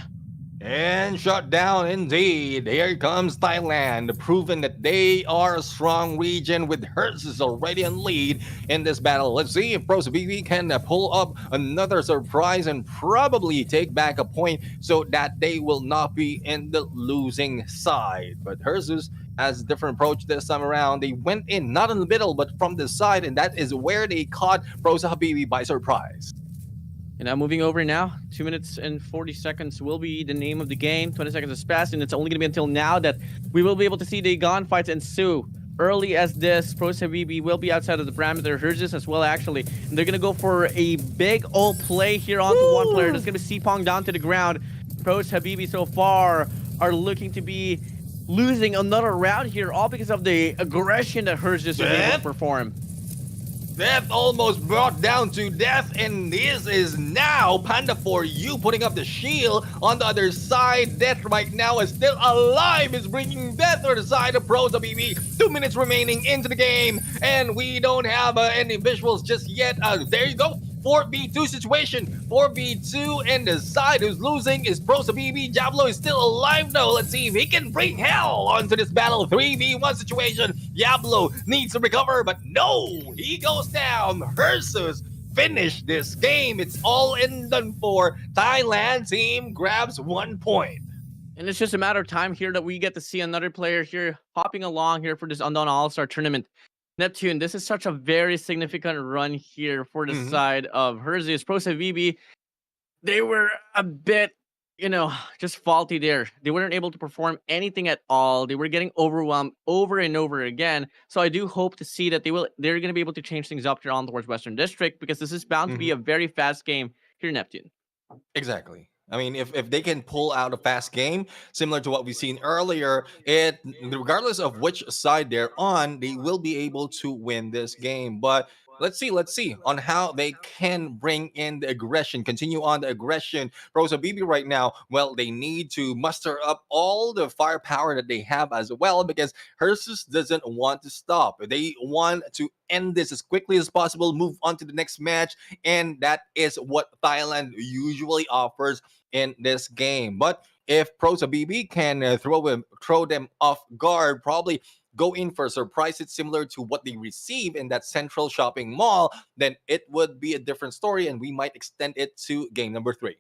And shut down indeed. Here comes Thailand, proving that they are a strong region with hers is already in lead in this battle. Let's see if Prosa BB can pull up another surprise and probably take back a point so that they will not be in the losing side. But hers has a different approach this time around. They went in, not in the middle, but from the side, and that is where they caught Prosa BB by surprise. And now moving over now, 2 minutes and 40 seconds will be the name of the game. 20 seconds has passed, and it's only going to be until now that we will be able to see the gunfights ensue. Early as this, Prosa BB will be outside of the parameter. Hers as well, actually. And they're going to go for a big old play here onto 1 player. That's going to be C-Pong down to the ground. Prosa BB so far are looking to be losing another round here, all because of the aggression that Hers is able to perform. Death almost brought down to death, and this is now Panda for you putting up the shield on the other side. Death right now is still alive, is bringing death to the side of Prosa BB. 2 minutes remaining into the game, and we don't have any visuals just yet. There you go. 4v2 situation. 4v2, and the side who's losing is Prosa BB. Diablo is still alive though. Let's see if he can bring hell onto this battle. 3v1 situation. Diablo needs to recover, but no, he goes down. Versus finish this game. It's all in done for. Thailand team grabs 1 point. And it's just a matter of time here that we get to see another player here hopping along here for this Undawn All Star tournament. Neptune, this is such a very significant run here for the side of Herzius. Prosa BB, they were a bit, just faulty there. They weren't able to perform anything at all. They were getting overwhelmed over and over again. So I do hope to see that they're going to be able to change things up here on towards Western District, because this is bound to be a very fast game here in Neptune. Exactly. I mean, if they can pull out a fast game, similar to what we've seen earlier, regardless of which side they're on, they will be able to win this game. But let's see on how they can bring in the aggression, continue on the aggression. Prosa BB right now, well, they need to muster up all the firepower that they have as well, because Hersus doesn't want to stop. They want to end this as quickly as possible, move on to the next match, and that is what Thailand usually offers in this game. But if Prosa BB can throw them off guard, probably go in for a surprise hit similar to what they receive in that central shopping mall, then it would be a different story, and we might extend it to game number 3.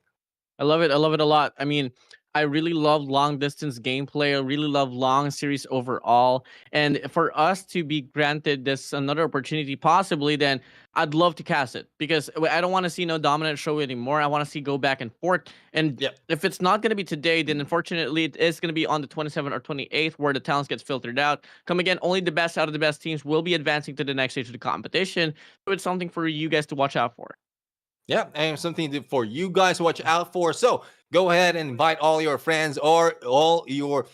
I love it. I love it a lot. I mean, I really love long distance gameplay. I really love long series overall. And for us to be granted this another opportunity, possibly, then I'd love to cast it, because I don't want to see no dominant show anymore. I want to see go back and forth. And if it's not going to be today, then unfortunately it is going to be on the 27th or 28th where the talents gets filtered out. Come again, only the best out of the best teams will be advancing to the next stage of the competition. So it's something for you guys to watch out for. Yeah, and something for you guys to watch out for. So go ahead and invite all your friends or all your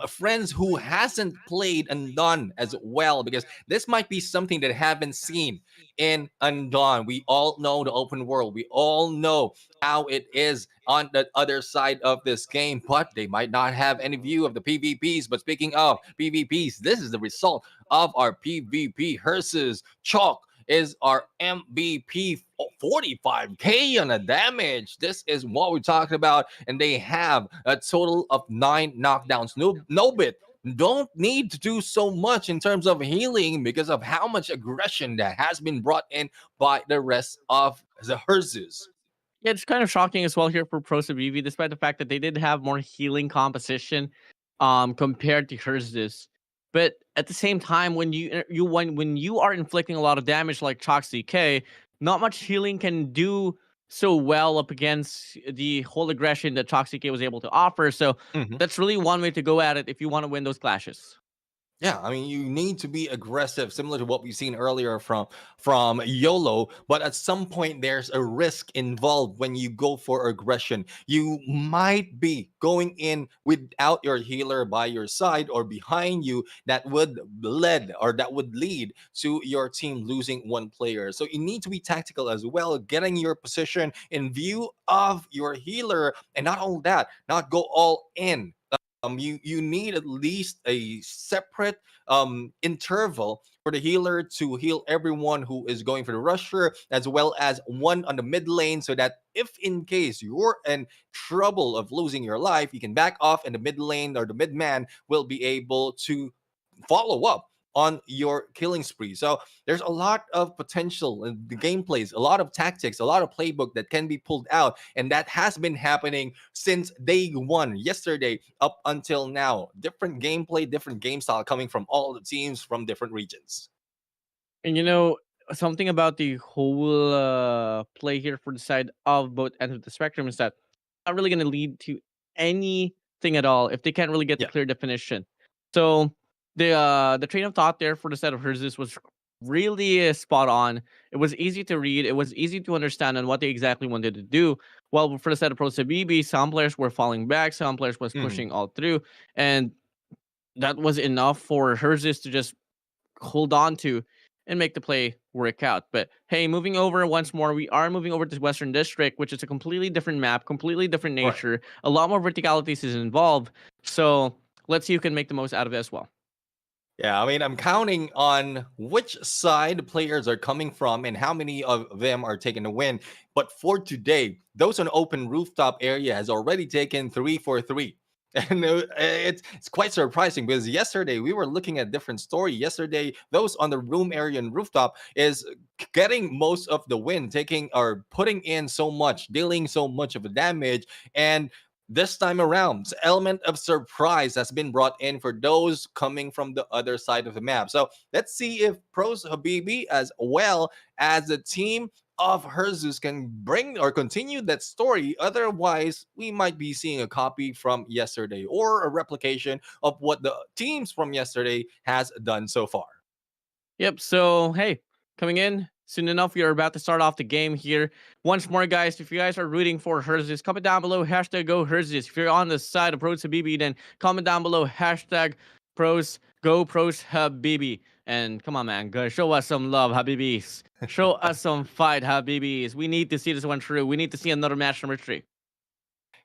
friends who hasn't played Undawn as well, because this might be something that haven't seen in Undawn. We all know the open world. We all know how it is on the other side of this game, but they might not have any view of the PvPs. But speaking of PvPs, this is the result of our PvP. Hersus Chalk is our MVP, 45k on a damage. This is what we're talking about, and they have a total of 9 knockdowns. No bit don't need to do so much in terms of healing because of how much aggression that has been brought in by the rest of the Herzus. Yeah, it's kind of shocking as well here for Prosa BB, despite the fact that they did have more healing composition compared to Herzus. But at the same time, when you are inflicting a lot of damage like Chalk CK, not much healing can do so well up against the whole aggression that Chalk CK was able to offer. So that's really one way to go at it if you want to win those clashes. Yeah, I mean, you need to be aggressive, similar to what we've seen earlier from YOLO. But at some point, there's a risk involved when you go for aggression. You might be going in without your healer by your side or behind you that would lead to your team losing one player. So you need to be tactical as well, getting your position in view of your healer, and not only that, not go all in. You need at least a separate interval for the healer to heal everyone who is going for the rusher, as well as one on the mid lane, so that if in case you're in trouble of losing your life, you can back off, and the mid lane or the mid man will be able to follow up on your killing spree. So there's a lot of potential in the gameplays, a lot of tactics, a lot of playbook that can be pulled out, and that has been happening since day one, yesterday up until now. Different gameplay, different game style coming from all the teams from different regions. And something about the whole play here for the side of both ends of the spectrum is that not really going to lead to anything at all if they can't really get the Yeah. clear definition. So the train of thought there for the set of Herzis was really spot on. It was easy to read. It was easy to understand on what they exactly wanted to do. Well, for the set of Pro Sabibi, some players were falling back, some players was Mhm. pushing all through, and that was enough for Herzis to just hold on to and make the play work out. But hey, moving over once more, we are moving over to Western District, which is a completely different map, completely different Right. nature. A lot more verticalities is involved. So let's see who can make the most out of it as well. Yeah, I mean, I'm counting on which side the players are coming from and how many of them are taking the win. But for today, those on open rooftop area has already taken 3 for 3. And it's quite surprising because yesterday we were looking at different story. Yesterday, those on the room area and rooftop is getting most of the win, taking or putting in so much, dealing so much of a damage, and this time around, the element of surprise has been brought in for those coming from the other side of the map. So let's see if Pros Habibi, as well as the team of Herzus, can bring or continue that story. Otherwise, we might be seeing a copy from yesterday or a replication of what the teams from yesterday has done so far. Yep. So, hey, coming in soon enough, we are about to start off the game here. Once more, guys, if you guys are rooting for Herzis, comment down below, hashtag go Herzis. If you're on the side of Pros Habibi, then comment down below, hashtag Pros, go Pros Habibi. And come on, man, go show us some love, Habibis. Show us some fight, Habibis. We need to see this one through. We need to see another match number 3.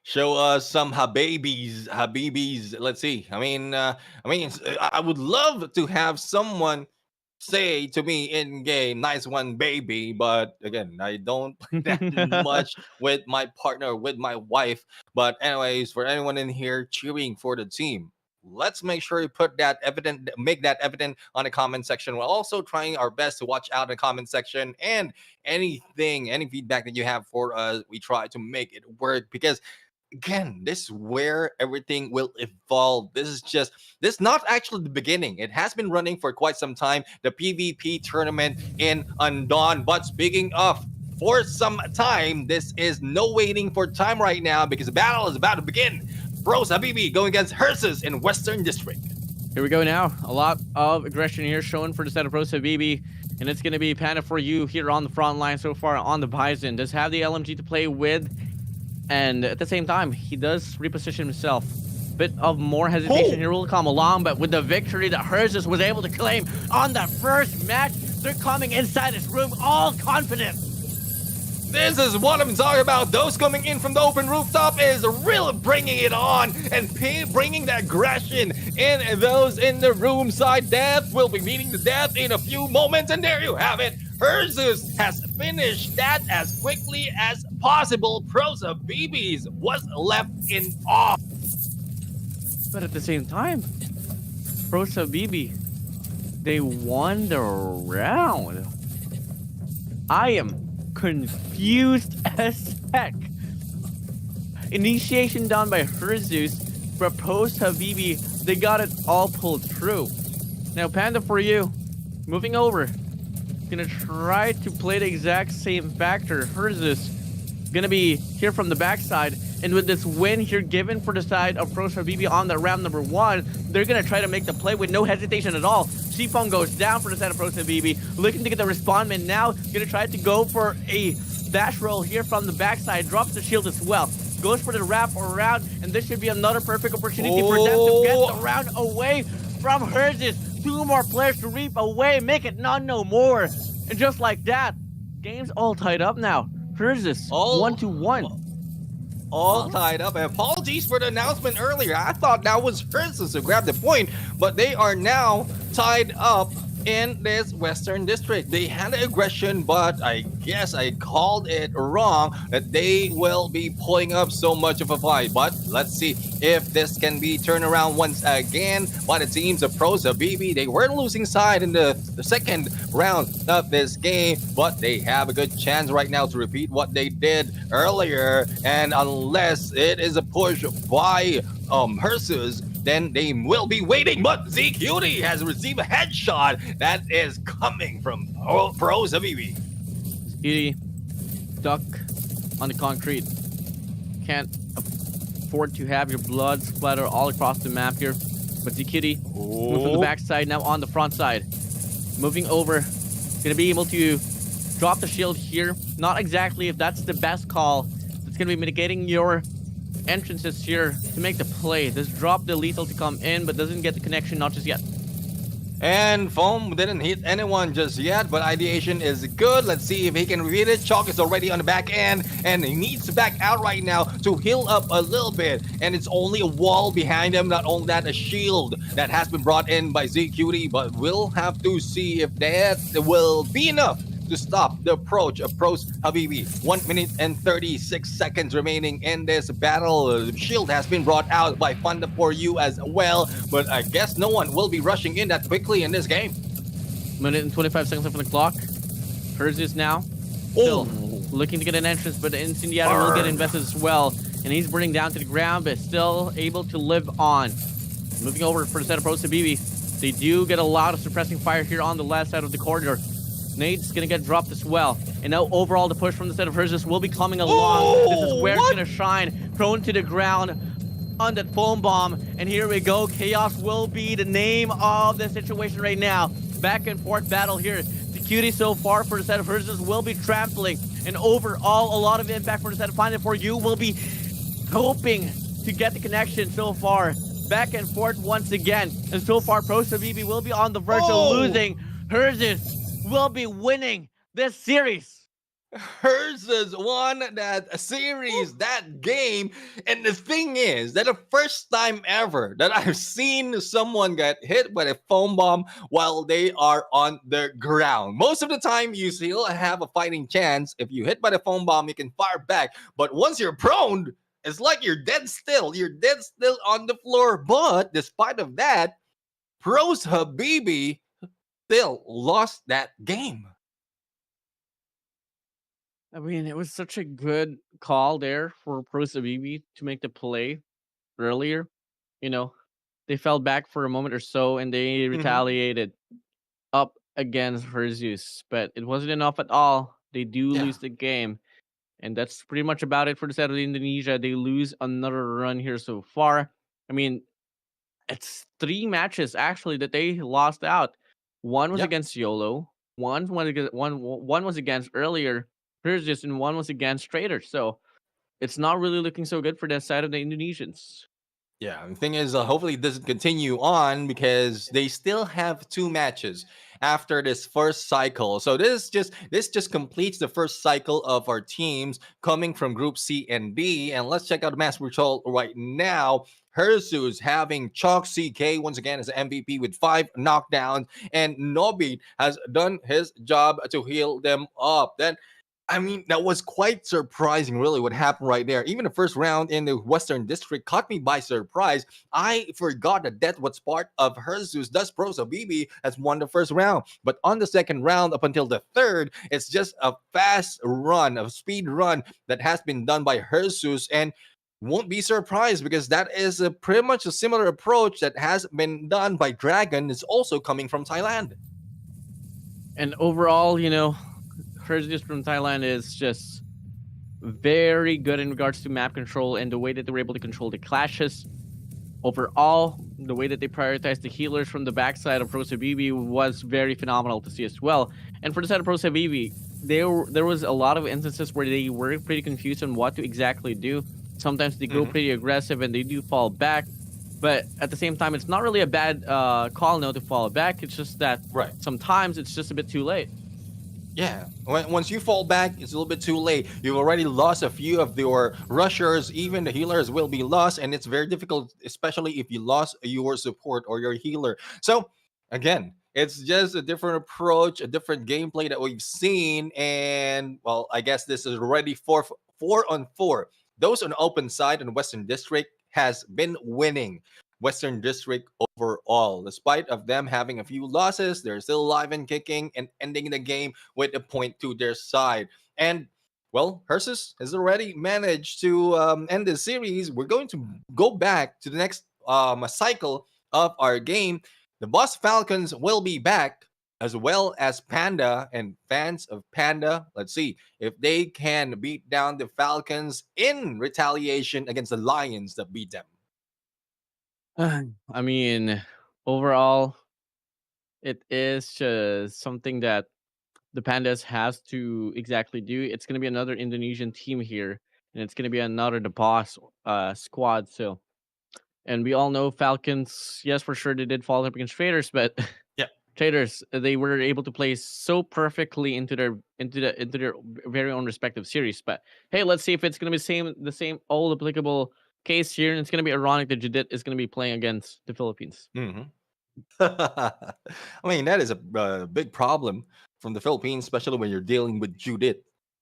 Show us some Habibis. Let's see. I would love to have someone say to me in game, "Nice one, baby." But again, I don't play that much with my partner, with my wife. But anyways, for anyone in here cheering for the team, let's make sure you make that evident on the comment section. We're also trying our best to watch out in the comment section, and any feedback that you have for us, we try to make it work, because again, this is where everything will evolve. This is not actually the beginning. It has been running for quite some time, the PvP tournament in Undawn. But speaking of for some time, this is no waiting for time right now, because the battle is about to begin. Pros Habibi going against Herzis in Western District. Here we go now. A lot of aggression here shown for the set of Pros Habibi. And it's going to be Panda for you here on the front line so far on the Bison. Does have the LMG to play with. And at the same time, he does reposition himself. Bit of more hesitation here will come along, but with the victory that Herzis was able to claim on the first match, they're coming inside this room all confident. This is what I'm talking about. Those coming in from the open rooftop is really bringing it on and bringing the aggression. And those in the room side, death will be meeting the death in a few moments. And there you have it. Herzis has finished that as quickly as possible. Pros Habibis was left in awe. But at the same time, Pros Habibi, they won the round. I am confused as heck. Initiation done by Herzis, but Pros Habibi, they got it all pulled through. Now, Panda, for you, moving over, gonna try to play the exact same factor. Herzis gonna be here from the backside. And with this win here given for the side of Pros Habibi on the round number 1, they're gonna try to make the play with no hesitation at all. Shifeng goes down for the side of Pros Habibi, looking to get the respondment now. Gonna try to go for a dash roll here from the backside, drops the shield as well. Goes for the wrap around, and this should be another perfect opportunity for them to get the round away from Herzus. 2 more players to reap away, make it none no more. And just like that, game's all tied up now. Herzus, 1-1. All tied up. Apologies for the announcement earlier. I thought that was Herzus who grabbed the point, but they are now tied up in this Western District. They had aggression, but I guess I called it wrong that they will be pulling up so much of a fight. But let's see if this can be turned around once again by the teams of Pros Habibi. They weren't losing side in the second round of this game, but they have a good chance right now to repeat what they did earlier. And unless it is a push by Herzus, then they will be waiting. But ZQT has received a headshot that is coming from Pros Habibi. ZQT stuck on the concrete. Can't afford to have your blood splatter all across the map here. But ZQT moving from the backside, now on the front side. Moving over, gonna be able to drop the shield here. Not exactly if that's the best call. It's gonna be mitigating your entrances here to make the play. Just drop the lethal to come in, but doesn't get the connection, not just yet. And Foam didn't hit anyone just yet, but ideation is good. Let's see if he can read it. Chalk is already on the back end, and he needs to back out right now to heal up a little bit. And it's only a wall behind him, not only that, a shield that has been brought in by ZQT, but we'll have to see if that will be enough to stop the approach of Pros Habibi. 1 minute and 36 seconds remaining in this battle. The shield has been brought out by Funda for You as well, but I guess no one will be rushing in that quickly in this game. Minute and 25 seconds left on the clock. Herzus now still looking to get an entrance, but the Incendiator will get invested as well, and he's burning down to the ground, but still able to live on. Moving over for the set of Pros Habibi. They do get a lot of suppressing fire here on the left side of the corridor. Nade's gonna get dropped as well. And now overall the push from the set of Herzus will be coming along. This is where it's gonna shine. Prone to the ground on that foam bomb. And here we go. Chaos will be the name of the situation right now. Back and forth battle here. The cutie so far for the set of Herzus will be trampling. And overall a lot of impact for the set of Funda for You will be hoping to get the connection so far. Back and forth once again. And so far Pros Habibi will be on the verge of losing. Herzus will be winning this series. Herzus won that series, that game, and the thing is that the first time ever that I've seen someone get hit by a foam bomb while they are on the ground. Most of the time, you still have a fighting chance. If you hit by the foam bomb, you can fire back. But once you're prone, it's like you're dead still. You're dead still on the floor. But despite of that, Pros Habibi still lost that game. I mean, it was such a good call there for Pros Habibi to make the play earlier. You know, they fell back for a moment or so and they retaliated up against Herzus, but it wasn't enough at all. They do lose the game. And that's pretty much about it for the side of Indonesia. They lose another run here so far. I mean, it's 3 matches actually that they lost out. One was against YOLO. One was against earlier Herzus, and one was against Trader. So it's not really looking so good for that side of the Indonesians. Yeah, the thing is, hopefully it doesn't continue on because they still have 2 matches after this first cycle. So this just completes the first cycle of our teams coming from Group C and D. And let's check out the match result right now. Herzus having Chalk CK once again as an MVP with 5 knockdowns, and Nobit has done his job to heal them up. Then, I mean, that was quite surprising, really, what happened right there. Even the first round in the Western District caught me by surprise. I forgot that was part of Herzus. Thus, Pros Habibi has won the first round. But on the second round, up until the third, it's just a fast run, a speed run that has been done by Herzus. And won't be surprised because that is pretty much a similar approach that has been done by Dragon. Is also coming from Thailand. And overall, you know, Herzus from Thailand is just very good in regards to map control and the way that they were able to control the clashes. Overall, the way that they prioritized the healers from the backside of Pro Sabibi was very phenomenal to see as well. And for the side of Pro Sabibi, there was a lot of instances where they were pretty confused on what to exactly do. Sometimes they go pretty aggressive and they do fall back. But at the same time, it's not really a bad call now to fall back. It's just that sometimes it's just a bit too late. Yeah, once you fall back, it's a little bit too late. You've already lost a few of your rushers. Even the healers will be lost, and it's very difficult, especially if you lost your support or your healer. So, again, it's just a different approach, a different gameplay that we've seen. And, well, I guess this is already 4-on-4. Those on open side in Western District has been winning Western District overall. Despite of them having a few losses, they're still alive and kicking and ending the game with a point to their side. And, well, Hersus has already managed to end the series. We're going to go back to the next cycle of our game. The Boss Falcons will be back, as well as Panda and fans of Panda. Let's see if they can beat down the Falcons in retaliation against the Lions that beat them. I mean, overall, it is just something that the Pandas has to exactly do. It's going to be another Indonesian team here, and it's going to be another the Boss squad. So, and we all know Falcons. Yes, for sure they did fall up against Traders, but Traders, they were able to play so perfectly into their very own respective series. But hey, let's see if it's going to be the same old applicable case here, and it's going to be ironic that Judith is going to be playing against the Philippines. I mean, that is a big problem from the Philippines, especially when you're dealing with Judith.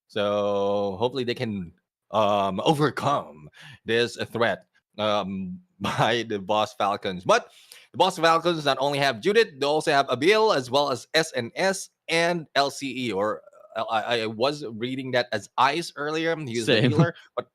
So hopefully they can overcome this threat by the Boss Falcons. But the Boss Falcons not only have Judith, they also have Abil as well as SNS and LCE, or I was reading that as Ice earlier. He's the healer. But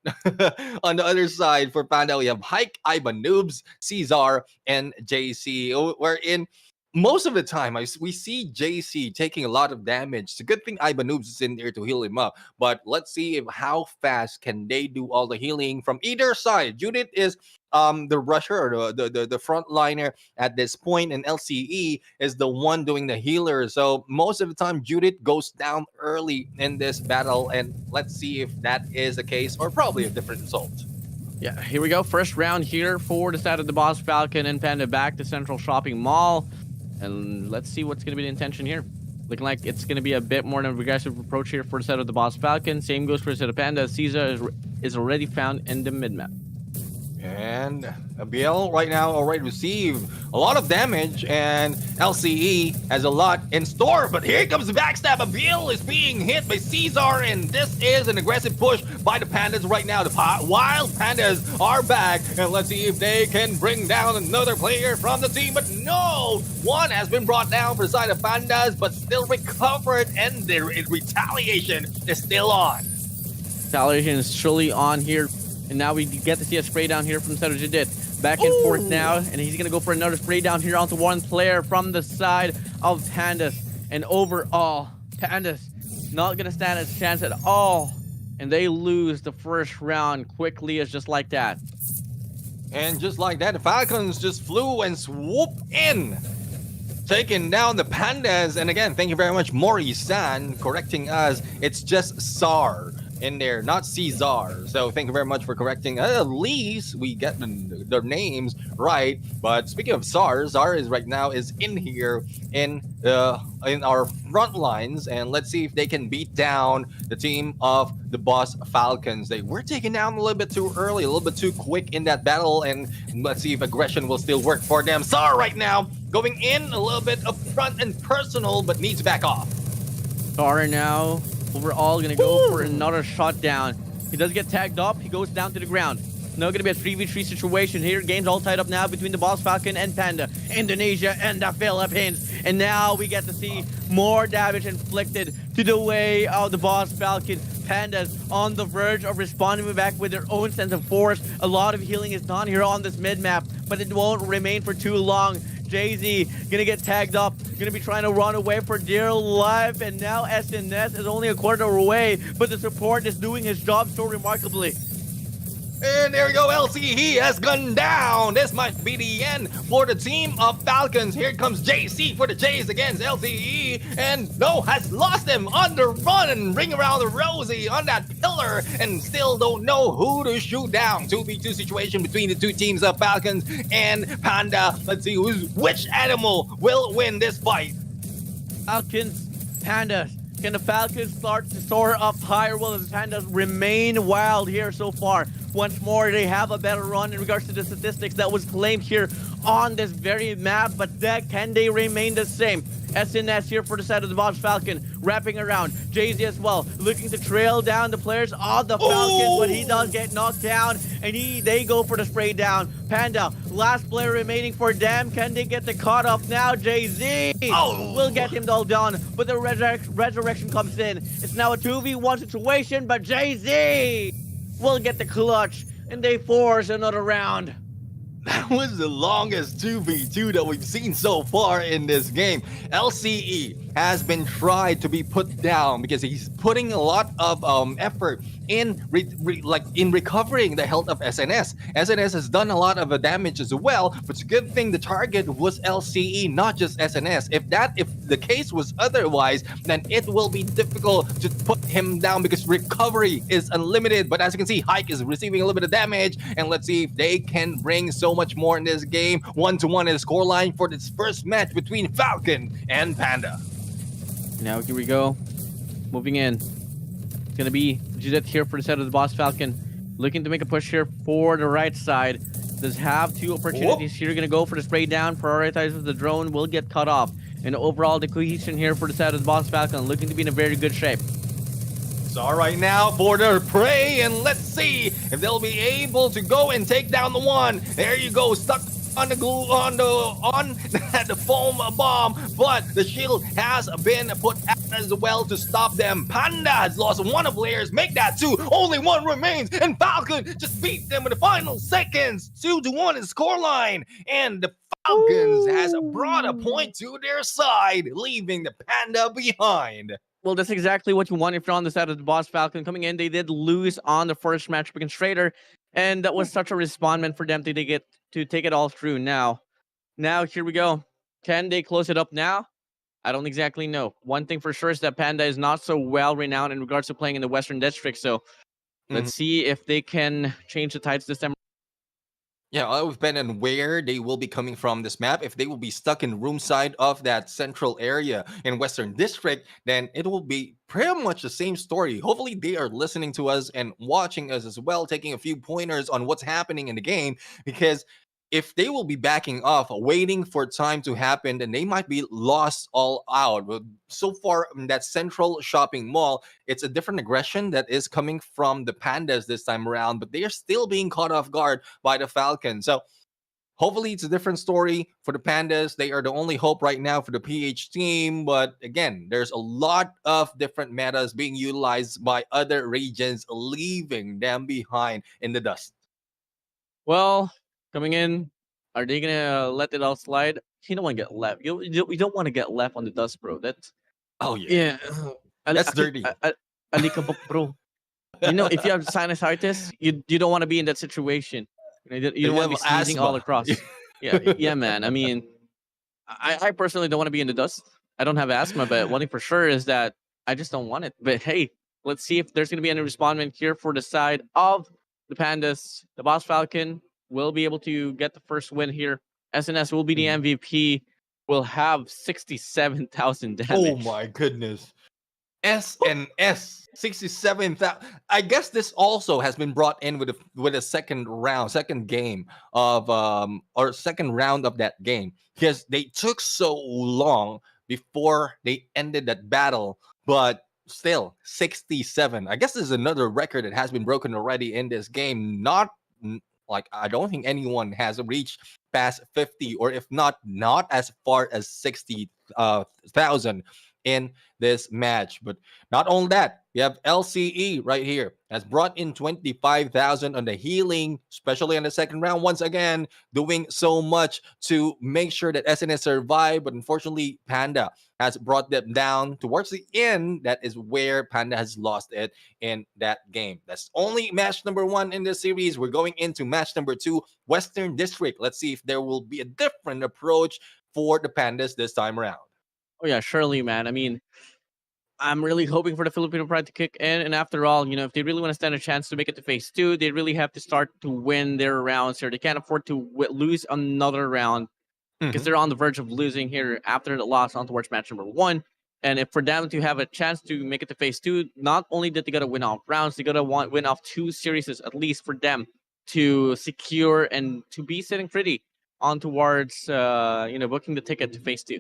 on the other side, for Panda, we have Hike, Ivan Noobs, Caesar, and JC. Wherein most of the time, we see JC taking a lot of damage. It's a good thing Ivan Noobs is in there to heal him up. But let's see how fast can they do all the healing from either side. Judith is the rusher or the front liner at this point, and LCE is the one doing the healer. So most of the time, Judith goes down early in this battle, and let's see if that is the case or probably a different result. Yeah, here we go. First round here for the side of the Boss Falcon and Panda back to Central Shopping Mall. And let's see what's going to be the intention here. Looking like it's going to be a bit more of an aggressive approach here for the side of the Boss Falcon. Same goes for the side of Panda. Caesar is already found in the mid-map. And Abiel right now already received a lot of damage, and LCE has a lot in store. But here comes the backstab. Abiel is being hit by Caesar, and this is an aggressive push by the Pandas right now. The Wild Pandas are back, and let's see if they can bring down another player from the team. But no, one has been brought down for the side of Pandas, but still recovered, and the retaliation is still on. Retaliation is surely on here. And now we get to see a spray down here from Cedric Judith. Back and forth now. And he's going to go for another spray down here onto one player from the side of Pandas. And overall, Pandas not going to stand a chance at all. And they lose the first round quickly as just like that. And just like that, the Falcons just flew and swooped in, taking down the Pandas. And again, thank you very much, Mori-san, correcting us. It's just SAR in there, not Caesar. So thank you very much for correcting. At least we get their names right. But speaking of SAR is right now is in here in our front lines, and let's see if they can beat down the team of the Boss Falcons. They were taken down a little bit too early, a little bit too quick in that battle, and let's see if aggression will still work for them. SAR right now going in a little bit up front and personal, but needs to back off. SAR now overall gonna go for another shot down. He does get tagged up. He goes down to the ground. Now gonna be a 3v3 situation here. Game's all tied up now between the Boss Falcon and Panda, Indonesia and the Philippines. And now we get to see more damage inflicted to the way of the Boss Falcon. Pandas on the verge of responding back with their own sense of force. A lot of healing is done here on this mid-map, but it won't remain for too long. Jay-Z gonna get tagged up, gonna be trying to run away for dear life, and now SNS is only a quarter away, but the support is doing his job so remarkably. And there we go, LCE has gone down. This might be the end for the team of Falcons. Here comes JC for the Jays against LCE. And no, has lost him on the run. Ring around the rosy on that pillar. And still don't know who to shoot down. 2v2 situation between the two teams of Falcons and Panda. Let's see which animal will win this fight. Falcons, Pandas. Can the Falcons start to soar up higher? Will the Pandas remain wild here so far? Once more, they have a better run in regards to the statistics that was claimed here on this very map, but can they remain the same? SNS here for the side of the Boss Falcon, wrapping around. Jay-Z as well, looking to trail down the players of the Falcons, but he does get knocked down, and they go for the spray down. Panda, last player remaining for them. Can they get the cut off now? Jay-Z will get him all done, but the resurrection comes in. It's now a 2v1 situation, but Jay-Z will get the clutch, and they force another round. That was the longest 2v2 that we've seen so far in this game. LCE has been tried to be put down because he's putting a lot of effort in recovering the health of SNS. SNS has done a lot of damage as well, but it's a good thing the target was LCE, not just SNS. If the case was otherwise, then it will be difficult to put him down because recovery is unlimited. But as you can see, Hike is receiving a little bit of damage, and let's see if they can bring so much more in this game. 1-1 in the scoreline for this first match between Falcon and Panda. Now here we go. Moving in. It's going to be Judith here for the side of the Boss Falcon. Looking to make a push here for the right side. Does have two opportunities here. Going to go for the spray down. Prioritizes the drone. Will get cut off. And overall, the cohesion here for the side of the Boss Falcon looking to be in a very good shape. So all right now for their prey, and let's see if they'll be able to go and take down the one. There you go, stuck on the glue on the foam bomb, but the shield has been put out as well to stop them. Panda has lost one of players, make that two. Only one remains, and Falcon just beat them in the final seconds. 2-1 is scoreline, and the Falcons has brought a point to their side, leaving the Panda behind. Well, that's exactly what you want if you're on the side of the Boss Falcon. Coming in, they did lose on the first match against Trader, and that was such a respondment for them to get to take it all through. Now here we go. Can they close it up now? I don't exactly know. One thing for sure is that Panda is not so well renowned in regards to playing in the Western District, so let's see if they can change the tides this time. Yeah, I'll depend on where they will be coming from this map. If they will be stuck in room side of that central area in Western District, then it will be pretty much the same story. Hopefully they are listening to us and watching us as well, taking a few pointers on what's happening in the game, because if they will be backing off, waiting for time to happen, then they might be lost all out. But so far in that central shopping mall, it's a different aggression that is coming from the Pandas this time around, but they are still being caught off guard by the Falcons. So hopefully it's a different story for the Pandas. They are the only hope right now for the PH team. But again, there's a lot of different metas being utilized by other regions, leaving them behind in the dust. Well, coming in, are they gonna let it all slide? You don't want to get left. You don't want to get left on the dust, bro. That's yeah. That's dirty. Alikabok, bro. You know, if you have sinusitis, you don't want to be in that situation. You don't want to be sneezing all across. Yeah, man. I mean, I personally don't want to be in the dust. I don't have asthma, but one thing for sure is that I just don't want it. But hey, let's see if there's gonna be any respondent here for the side of the Pandas. The Boss Falcon will be able to get the first win here. SNS will be the MVP. Will have 67,000 damage. Oh my goodness. SNS 67,000. I guess this also has been brought in with a second game of or second round of that game, because they took so long before they ended that battle, but still 67. I guess this is another record that has been broken already in this game. Not like, I don't think anyone has reached past 50, or if not as far as 60,000 in this match. But not only that, We have LCE right here has brought in 25,000 on the healing, especially on the second round. Once again, doing so much to make sure that SNS survive, but unfortunately, Panda has brought them down towards the end. That is where Panda has lost it in that game. That's only match number 1 in this series. We're going into match number 2, Western District. Let's see if there will be a different approach for the Pandas this time around. Oh yeah, surely, man. I mean, I'm really hoping for the Filipino pride to kick in. And after all, if they really want to stand a chance to make it to phase 2, they really have to start to win their rounds here. They can't afford to lose another round because they're on the verge of losing here after the loss on towards match number 1. And if for them to have a chance to make it to phase 2, not only did they got to win off rounds, they got to win off 2 series at least for them to secure and to be sitting pretty on towards booking the ticket to phase 2.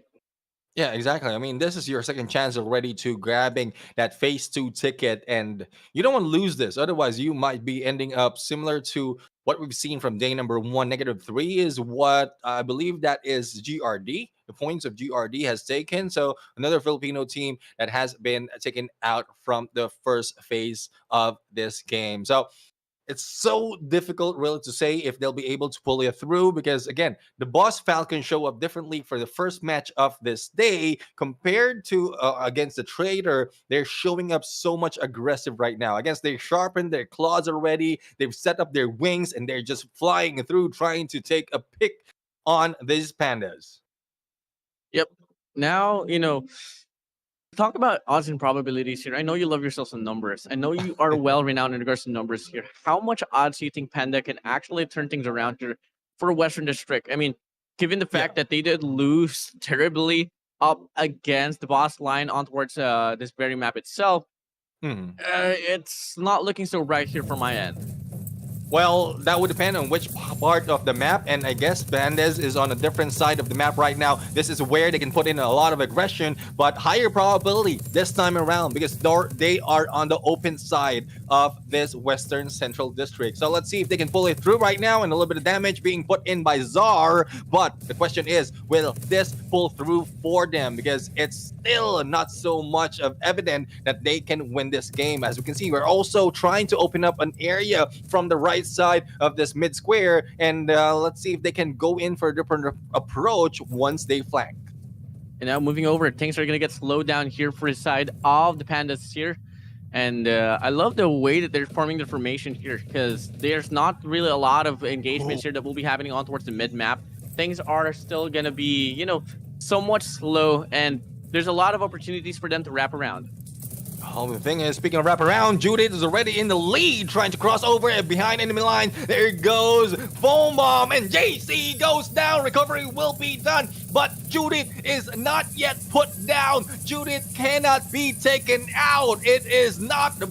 Yeah, exactly. I mean, this is your second chance already to grabbing that phase 2 ticket, and you don't want to lose this. Otherwise, you might be ending up similar to what we've seen from day number 1. -3 is what I believe that is GRD. The points of GRD has taken. So another Filipino team that has been taken out from the first phase of this game. So it's so difficult really to say if they'll be able to pull it through, because again, the Boss Falcons show up differently for the first match of this day compared to against the Trader. They're showing up so much aggressive right now. Against, they sharpened their claws already, they've set up their wings, and they're just flying through trying to take a pick on these Pandas. Yep. Now, talk about odds and probabilities here. I know you love yourself some numbers. I know you are well renowned in regards to numbers here. How much odds do you think Panda can actually turn things around here for Western District? I mean, given the fact that they did lose terribly up against the boss line on towards this very map itself, it's not looking so bright here from my end. Well, that would depend on which part of the map, and I guess Bandes is on a different side of the map right now. This is where they can put in a lot of aggression, but higher probability this time around because they are on the open side of this Western Central District. So let's see if they can pull it through right now, and a little bit of damage being put in by Czar. But the question is, will this pull through for them? Because it's still not so much of evident that they can win this game. As we can see, we're also trying to open up an area from the right side of this mid square, and let's see if they can go in for a different approach once they flank. And now moving over, things are going to get slowed down here for his side of the Pandas here. And I love the way that they're forming the formation here, because there's not really a lot of engagements here that will be happening on towards the mid map. Things are still going to be, somewhat slow, and there's a lot of opportunities for them to wrap around. Oh, the thing is, speaking of wraparound, Judith is already in the lead, trying to cross over and behind enemy line. There goes Foam Bomb, and JC goes down. Recovery will be done, but Judith is not yet put down. Judith cannot be taken out. It is not the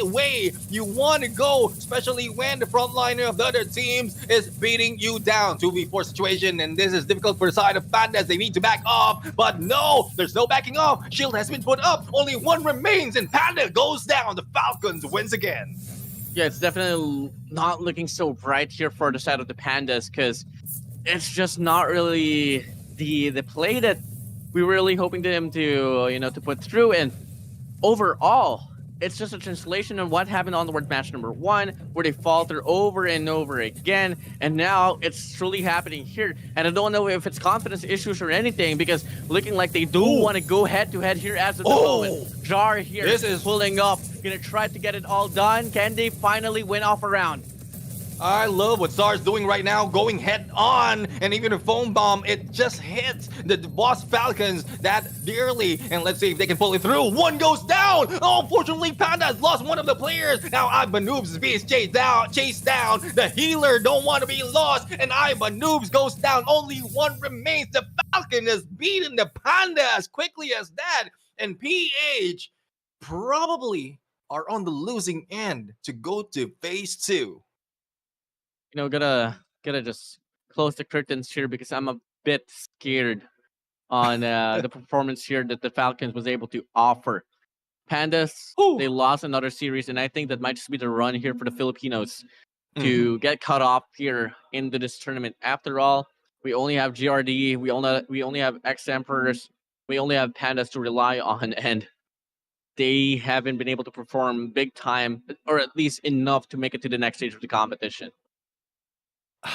way you want to go, especially when the frontliner of the other teams is beating you down. 2v4 situation, and this is difficult for the side of Pandas. They need to back off, but no, there's no backing off. Shield has been put up. Only one remains, and Panda goes down. The Falcons wins again. Yeah, it's definitely not looking so bright here for the side of the Pandas, because it's just not really the play that we were really hoping them to to put through. And overall, it's just a translation of what happened on the word match number 1, where they falter over and over again, and now it's truly happening here. And I don't know if it's confidence issues or anything, because looking like they do want to go head to head here as of the moment. Jar here is pulling up, gonna try to get it all done. Can they finally win off a round? I love what Czar's doing right now, going head on, and even a Foam Bomb, it just hits the Boss Falcons that dearly. And let's see if they can pull it through. One goes down. Oh, unfortunately, Panda has lost one of the players. Now Iba Noobs is being chased down. The healer don't want to be lost, and Iba Noobs goes down. Only one remains. The Falcon is beating the Panda as quickly as that, and PH probably are on the losing end to go to phase 2. Gotta just close the curtains here, because I'm a bit scared on the performance here that the Falcons was able to offer. Pandas, they lost another series, and I think that might just be the run here for the Filipinos to get cut off here into this tournament. After all, we only have GRD, we only have X Emperors, we only have Pandas to rely on, and they haven't been able to perform big time, or at least enough to make it to the next stage of the competition.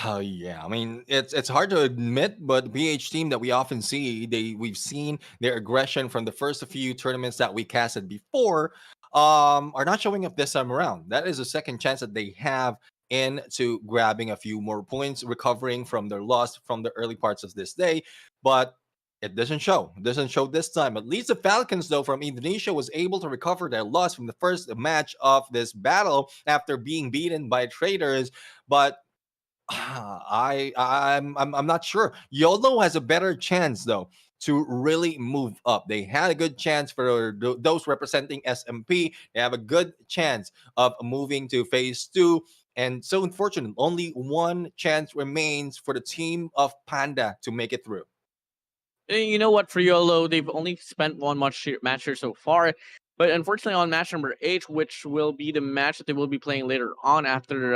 Oh yeah, I mean it's hard to admit, but the PH team that we often see, we've seen their aggression from the first few tournaments that we casted before, are not showing up this time around. That is a second chance that they have into grabbing a few more points, recovering from their loss from the early parts of this day, but it doesn't show. It doesn't show this time. At least the Falcons, though, from Indonesia was able to recover their loss from the first match of this battle after being beaten by traders, but I'm not sure. YOLO has a better chance though to really move up. They had a good chance for those representing SMP. They have a good chance of moving to phase 2. And so unfortunate, only one chance remains for the team of Panda to make it through. You know what? For YOLO, they've only spent one match here so far. But unfortunately, on match number 8, which will be the match that they will be playing later on after,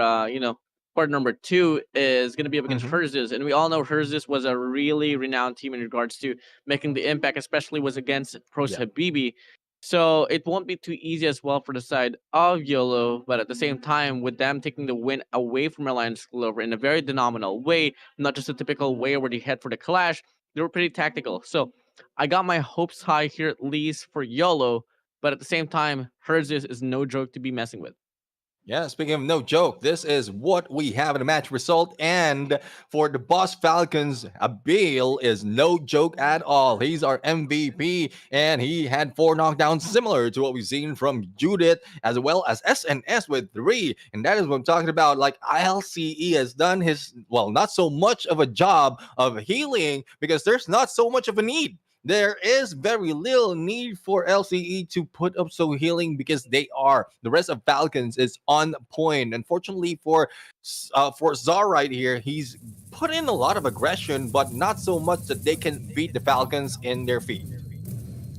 part number 2, is going to be up against Mhm. Herzis. And we all know Herzis was a really renowned team in regards to making the impact, especially was against Pros Yeah. Habibi. So it won't be too easy as well for the side of YOLO. But at the same time, with them taking the win away from Alliance Clover in a very phenomenal way, not just a typical way where they head for the clash, they were pretty tactical. So I got my hopes high here, at least for YOLO. But at the same time, Herzis is no joke to be messing with. Yeah, speaking of no joke, this is what we have in the match result. And for the Boss Falcons, Abil is no joke at all. He's our MVP, and he had 4 knockdowns, similar to what we've seen from Judith, as well as SNS with 3. And that is what I'm talking about. Like, ILCE has done his, well, not so much of a job of healing because there's not so much of a need. There is very little need for LCE to put up so healing because they are. The rest of Falcons is on point. Unfortunately for Zar right here, he's put in a lot of aggression, but not so much that they can beat the Falcons in their feet.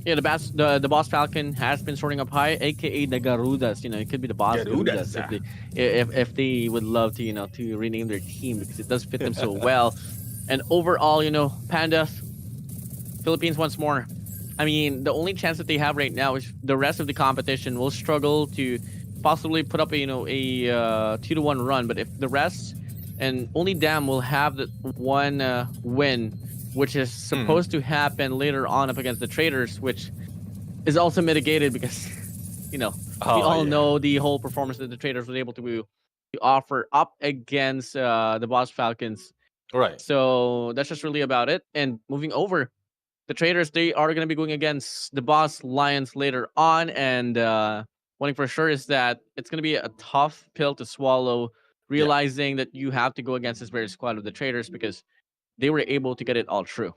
Yeah, the boss Falcon has been sorting up high, aka the Garudas. It could be the boss Garudas, Garudas if they would love to to rename their team because it does fit them so well. And overall, Panda Philippines once more. I mean, the only chance that they have right now is the rest of the competition will struggle to possibly put up a 2-1 run. But if the rest and only Dam will have the one win, which is supposed to happen later on up against the Traders, which is also mitigated because we all know the whole performance that the Traders were able to offer up against the Boss Falcons. Right. So that's just really about it. And moving over, the Traders, they are going to be going against the Boss Lions later on. And one thing for sure is that it's going to be a tough pill to swallow, realizing that you have to go against this very squad of the Traders because they were able to get it all true.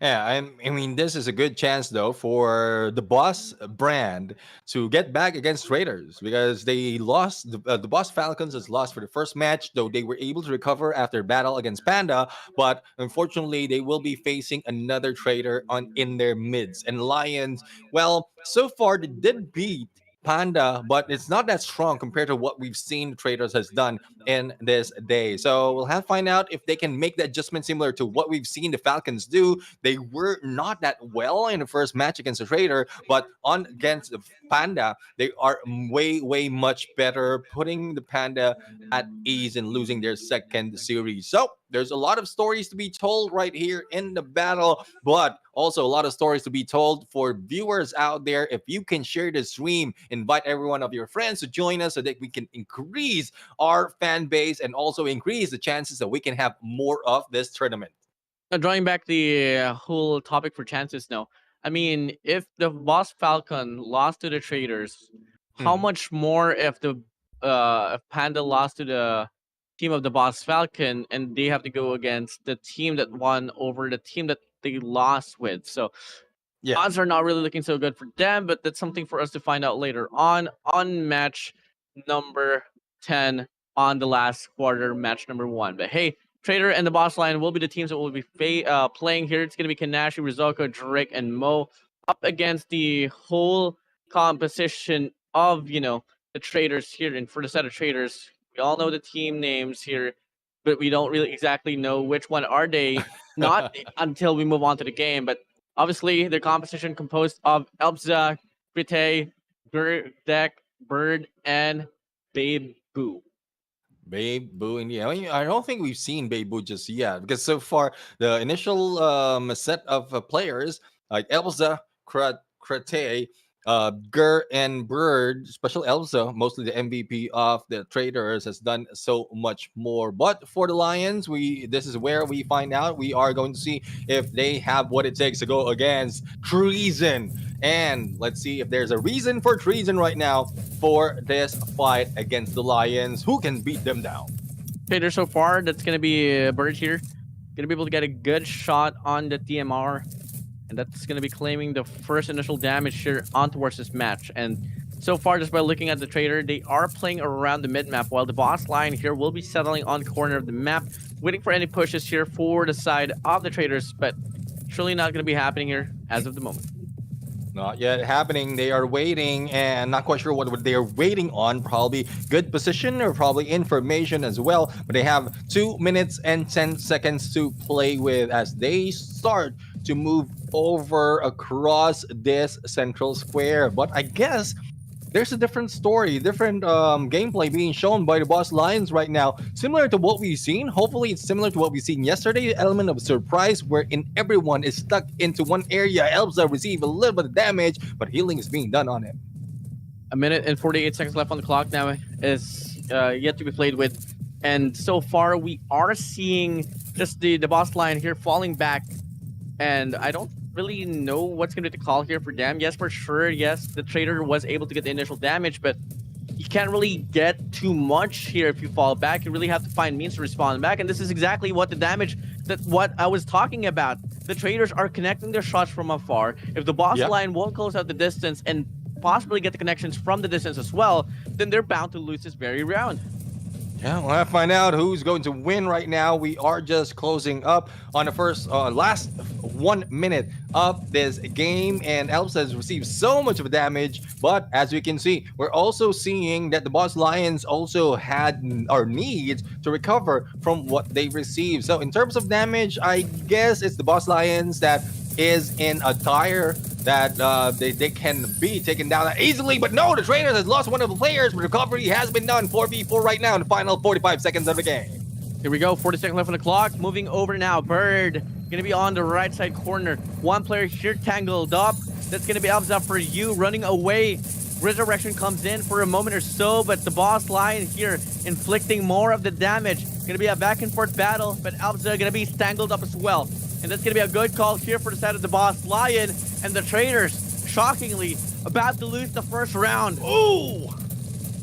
Yeah, I mean, this is a good chance though for the Boss brand to get back against Raiders because they lost. The Boss Falcons has lost for the first match, though they were able to recover after battle against Panda. But unfortunately, they will be facing another trader in their mids. And Lions, well, so far they did beat Panda, but it's not that strong compared to what we've seen the Traders has done in this day. So we'll have to find out if they can make that adjustment similar to what we've seen the Falcons do. They were not that well in the first match against the Trader, but against the Panda, they are way much better, putting the Panda at ease and losing their second series. So there's a lot of stories to be told right here in the battle, but also a lot of stories to be told for viewers out there. If you can share the stream, invite every one of your friends to join us so that we can increase our fan base and also increase the chances that we can have more of this tournament. Now, drawing back the whole topic for chances now, I mean, if the Boss Falcon lost to the Traders, how much more if Panda lost to the team of the Boss Falcon and they have to go against the team that won over the team that they lost with? So Yeah. odds are not really looking so good for them, but that's something for us to find out later on match number 10 on the last quarter, match number 1. But hey, Trader and the Boss Lion will be the teams that will be playing here. It's going to be Kanashi, Rizoko, Drake, and Mo up against the whole composition of, the Traders here. And for the set of Traders, we all know the team names here, but we don't really exactly know which one are they, not until we move on to the game. But obviously, their composition composed of Elbza, Bite, Deck, Bird, and Babe Boo. Babe Boo, and yeah, I don't think we've seen Babe Boo just yet because so far the initial set of players like Elsa, Crate, Gur, and Bird, special Elsa, mostly the MVP of the traders, has done so much more. But for the Lions, this is where we find out. We are going to see if they have what it takes to go against treason. And let's see if there's a reason for treason right now for this fight against the Lions. Who can beat them down? Trader so far, that's going to be Bird here. Going to be able to get a good shot on the DMR. And that's going to be claiming the first initial damage here on towards this match. And so far, just by looking at the trader, they are playing around the mid-map, while the boss line here will be settling on the corner of the map, waiting for any pushes here for the side of the traders, but surely not going to be happening here as of the moment. Not yet happening. They are waiting, and not quite sure what they are waiting on. Probably good position or probably information as well. But they have 2 minutes and 10 seconds to play with as they start to move over across this central square. But I guess there's a different story, different gameplay being shown by the Boss Lions right now, similar to what we've seen. Hopefully it's similar to what we've seen yesterday, element of surprise wherein everyone is stuck into one area. Elsa receive a little bit of damage, but healing is being done on him. A minute and 48 seconds left on the clock now is yet to be played with. And so far we are seeing just the boss line here falling back, and I don't really know what's going to be the call here for them. Yes, for sure. Yes, the trader was able to get the initial damage, but you can't really get too much here if you fall back. You really have to find means to respond back, and this is exactly what the damage what I was talking about. The traders are connecting their shots from afar. If the boss line won't close out the distance and possibly get the connections from the distance as well, then they're bound to lose this very round. Yeah, we'll have to find out who's going to win right now. We are just closing up on the last 1 minute of this game, and Elsa has received so much of damage. But as we can see, we're also seeing that the Boss Lions also had or need to recover from what they received. So in terms of damage, I guess it's the Boss Lions that is in a tire that they can be taken down easily. But no, the Traders has lost one of the players. Recovery has been done. 4v4 right now in the final 45 seconds of the game. Here we go, 40 seconds left on the clock. Moving over now, Bird gonna be on the right side corner. One player here tangled up. That's gonna be Elsa for you, running away. Resurrection comes in for a moment or so, but the boss line here inflicting more of the damage. Gonna be a back and forth battle, but Elsa gonna be tangled up as well. And that's going to be a good call here for the side of the Boss Lion. And the Traders, shockingly, about to lose the first round. Ooh!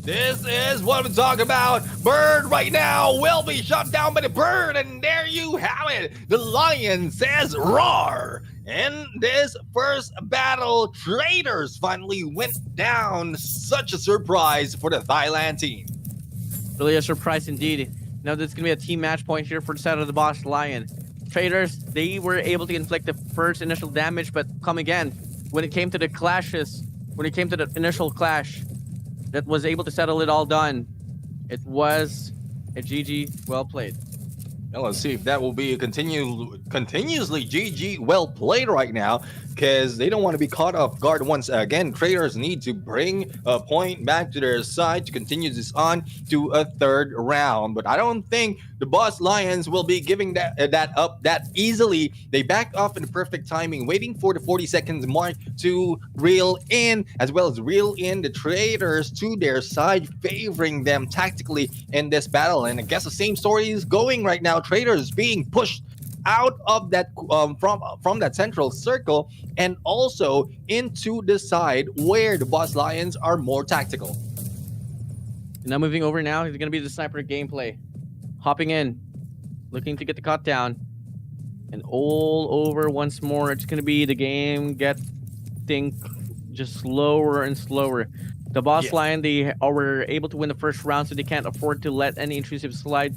This is what I'm talking about. Bird right now will be shot down by the Bird. And there you have it. The Lion says roar. In this first battle, Traders finally went down. Such a surprise for the Thailand team. Really a surprise indeed. Now there's going to be a team match point here for the side of the Boss Lion. Traders, they were able to inflict the first initial damage, but come again, when it came to the clashes, when it came to the initial clash that was able to settle it all done, it was a GG well played. Now let's see if that will be a continuously GG well played right now, because they don't want to be caught off guard once again. Traders need to bring a point back to their side to continue this on to a third round. But I don't think the Boss Lions will be giving that up that easily. They back off in the perfect timing, waiting for the 40 seconds mark to reel in, as well as reel in the Traders to their side, favoring them tactically in this battle. And I guess the same story is going right now. Traders being pushed out of that from that central circle and also into the side where the Boss Lions are more tactical. Now moving over now, he's going to be the sniper gameplay. Hopping in, looking to get the cut down. And all over once more, it's going to be the game getting just slower and slower. The Boss Lion, they were able to win the first round, so they can't afford to let any intrusive slide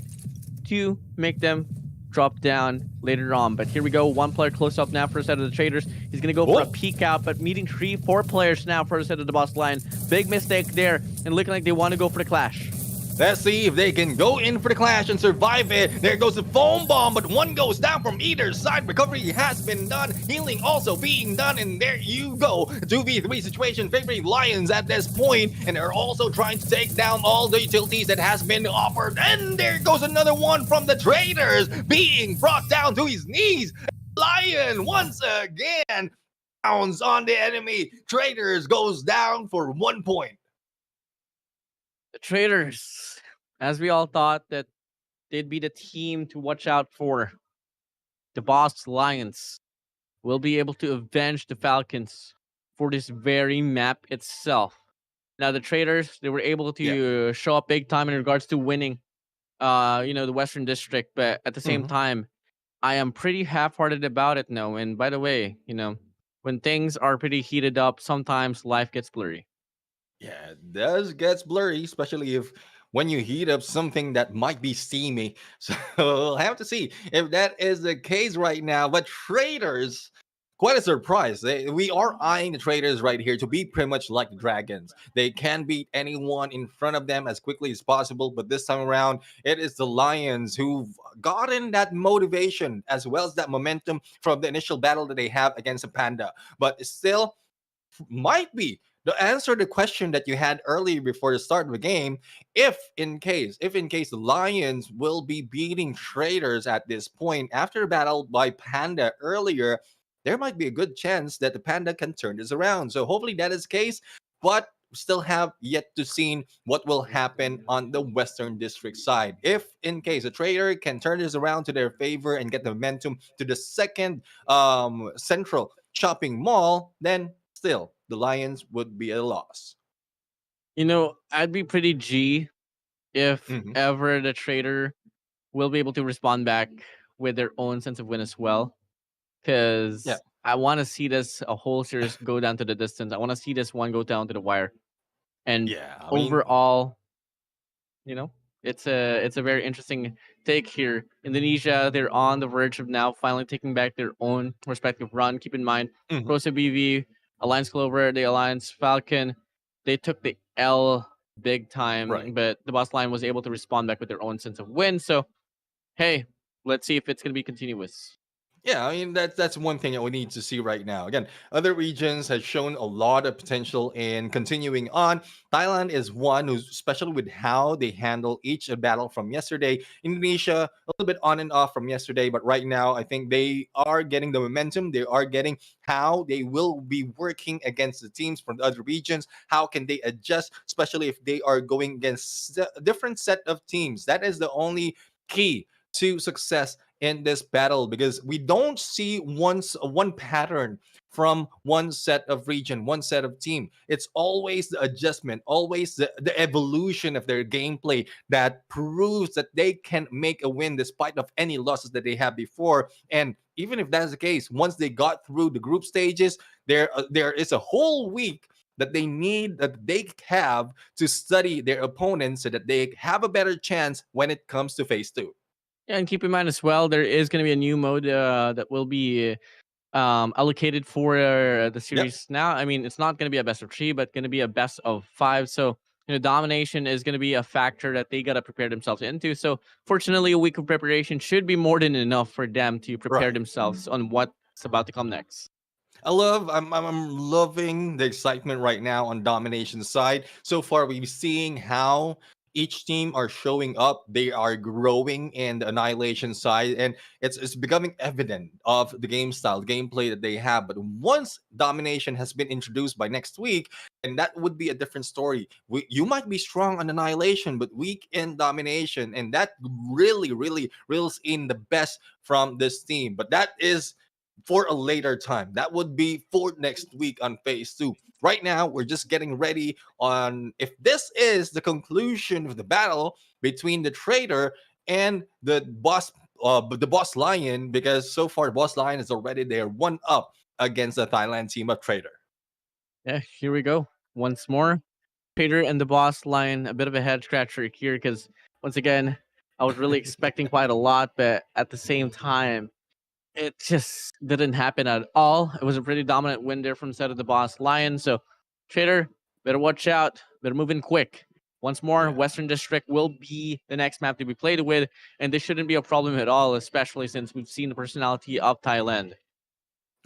to make them drop down later on. But here we go, one player close up now for the set of the Traders. He's gonna go for a peek out, but meeting 3-4 players now for the set of the Boss Lion. Big mistake there, and looking like they want to go for the clash. Let's see if they can go in for the clash and survive it. There goes the foam bomb, but one goes down from either side. Recovery has been done. Healing also being done. And there you go. 2v3 situation favoring Lions at this point. And they're also trying to take down all the utilities that has been offered. And there goes another one from the traders being brought down to his knees. Lion once again pounds on the enemy. Traders goes down for 1 point. The traders, as we all thought that they'd be the team to watch out for, the Boss Lions will be able to avenge the Falcons for this very map itself. Now, the traders, they were able to show up big time in regards to winning, the Western District, but at the same time, I am pretty half-hearted about it now. And by the way, when things are pretty heated up, sometimes life gets blurry. Yeah, it does gets blurry, especially if when you heat up something that might be steamy. So we'll have to see if that is the case right now. But traders, quite a surprise. We are eyeing the traders right here to be pretty much like the Dragons. They can beat anyone in front of them as quickly as possible. But this time around, it is the Lions who've gotten that motivation as well as that momentum from the initial battle that they have against the Panda. But still, might be the answer to the question that you had earlier before the start of the game. If in case the Lions will be beating traders at this point after the battle by Panda earlier, there might be a good chance that the Panda can turn this around. So hopefully that is the case, but still have yet to see what will happen on the Western District side. If in case a trader can turn this around to their favor and get the momentum to the second central shopping mall, then still the Lions would be a loss. I'd be pretty G if Mhm. ever the trader will be able to respond back with their own sense of win as well. Because I want to see this a whole series go down to the distance. I want to see this one go down to the wire. And I mean, overall, it's a very interesting take here. Indonesia, they're on the verge of now finally taking back their own respective run. Keep in mind, Prosa BV, Alliance Clover, the Alliance Falcon, they took the L big time, but the Boss Line was able to respond back with their own sense of win. So, hey, let's see if it's going to be continuous. Yeah, I mean that's one thing that we need to see right now. Again, other regions have shown a lot of potential in continuing on. Thailand is one who's especially with how they handle each battle from yesterday. Indonesia a little bit on and off from yesterday, but right now I think they are getting the momentum. They are getting how they will be working against the teams from the other regions. How can they adjust, especially if they are going against a different set of teams? That is the only key to success in this battle, because we don't see one pattern from one set of region, one set of team. It's always the adjustment, always the evolution of their gameplay that proves that they can make a win despite of any losses that they have before. And even if that's the case, once they got through the group stages, there is a whole week that they have to study their opponents so that they have a better chance when it comes to phase 2. Yeah, and keep in mind as well, there is going to be a new mode that will be allocated for the series now. I mean, it's not going to be a best of 3, but going to be a best of 5. So, domination is going to be a factor that they got to prepare themselves into. So, fortunately, a week of preparation should be more than enough for them to prepare themselves on what's about to come next. I'm loving the excitement right now on domination's side. So far, we've seen how each team are showing up. They are growing in the annihilation side, and it's becoming evident of the game style, the gameplay that they have. But once domination has been introduced by next week, and that would be a different story. You might be strong on annihilation, but weak in domination, and that really reels in the best from this team. But that is for a later time. That would be for next week on phase 2. Right now, we're just getting ready on if this is the conclusion of the battle between the trader and the boss lion, because so far the boss lion is already there 1 up against the Thailand team of trader. Yeah, here we go. Once more, trader and the boss lion, a bit of a head scratcher here, because once again, I was really expecting quite a lot, but at the same time, it just didn't happen at all. It was a pretty dominant win there from the side of the boss lion. So, trader, better watch out. Better move in quick. Once more, Western District will be the next map to be played with, and this shouldn't be a problem at all, especially since we've seen the personality of Thailand.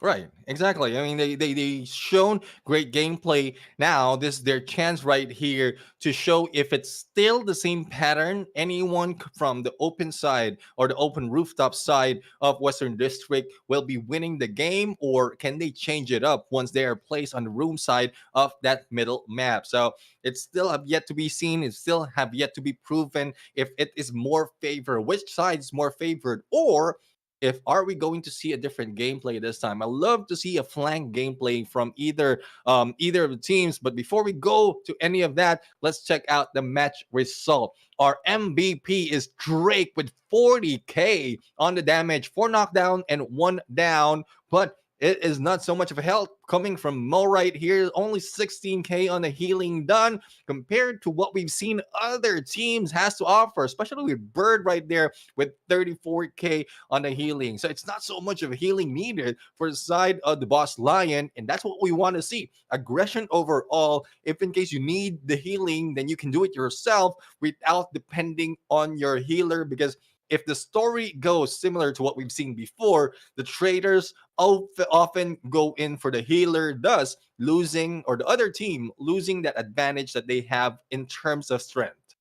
Right, exactly. I mean, they shown great gameplay. Now, this is their chance right here to show if it's still the same pattern. Anyone from the open side or the open rooftop side of Western District will be winning the game, or can they change it up once they are placed on the room side of that middle map? So it's still have yet to be seen. It still have yet to be proven if it is more favored, which side is more favored, or if are we going to see a different gameplay this time. I love to see a flank gameplay from either of the teams. But before we go to any of that, let's check out the match result. Our MVP is Drake with 40k on the damage, 4 knockdown and 1 down. But it is not so much of a help coming from Mo right here. Only 16k on the healing done compared to what we've seen other teams has to offer, especially with Bird right there with 34k on the healing. So it's not so much of a healing needed for the side of the Boss Lion, and that's what we want to see. Aggression overall. If in case you need the healing, then you can do it yourself without depending on your healer, because if the story goes similar to what we've seen before, the traders often go in for the healer, thus losing, or the other team losing that advantage that they have in terms of strength.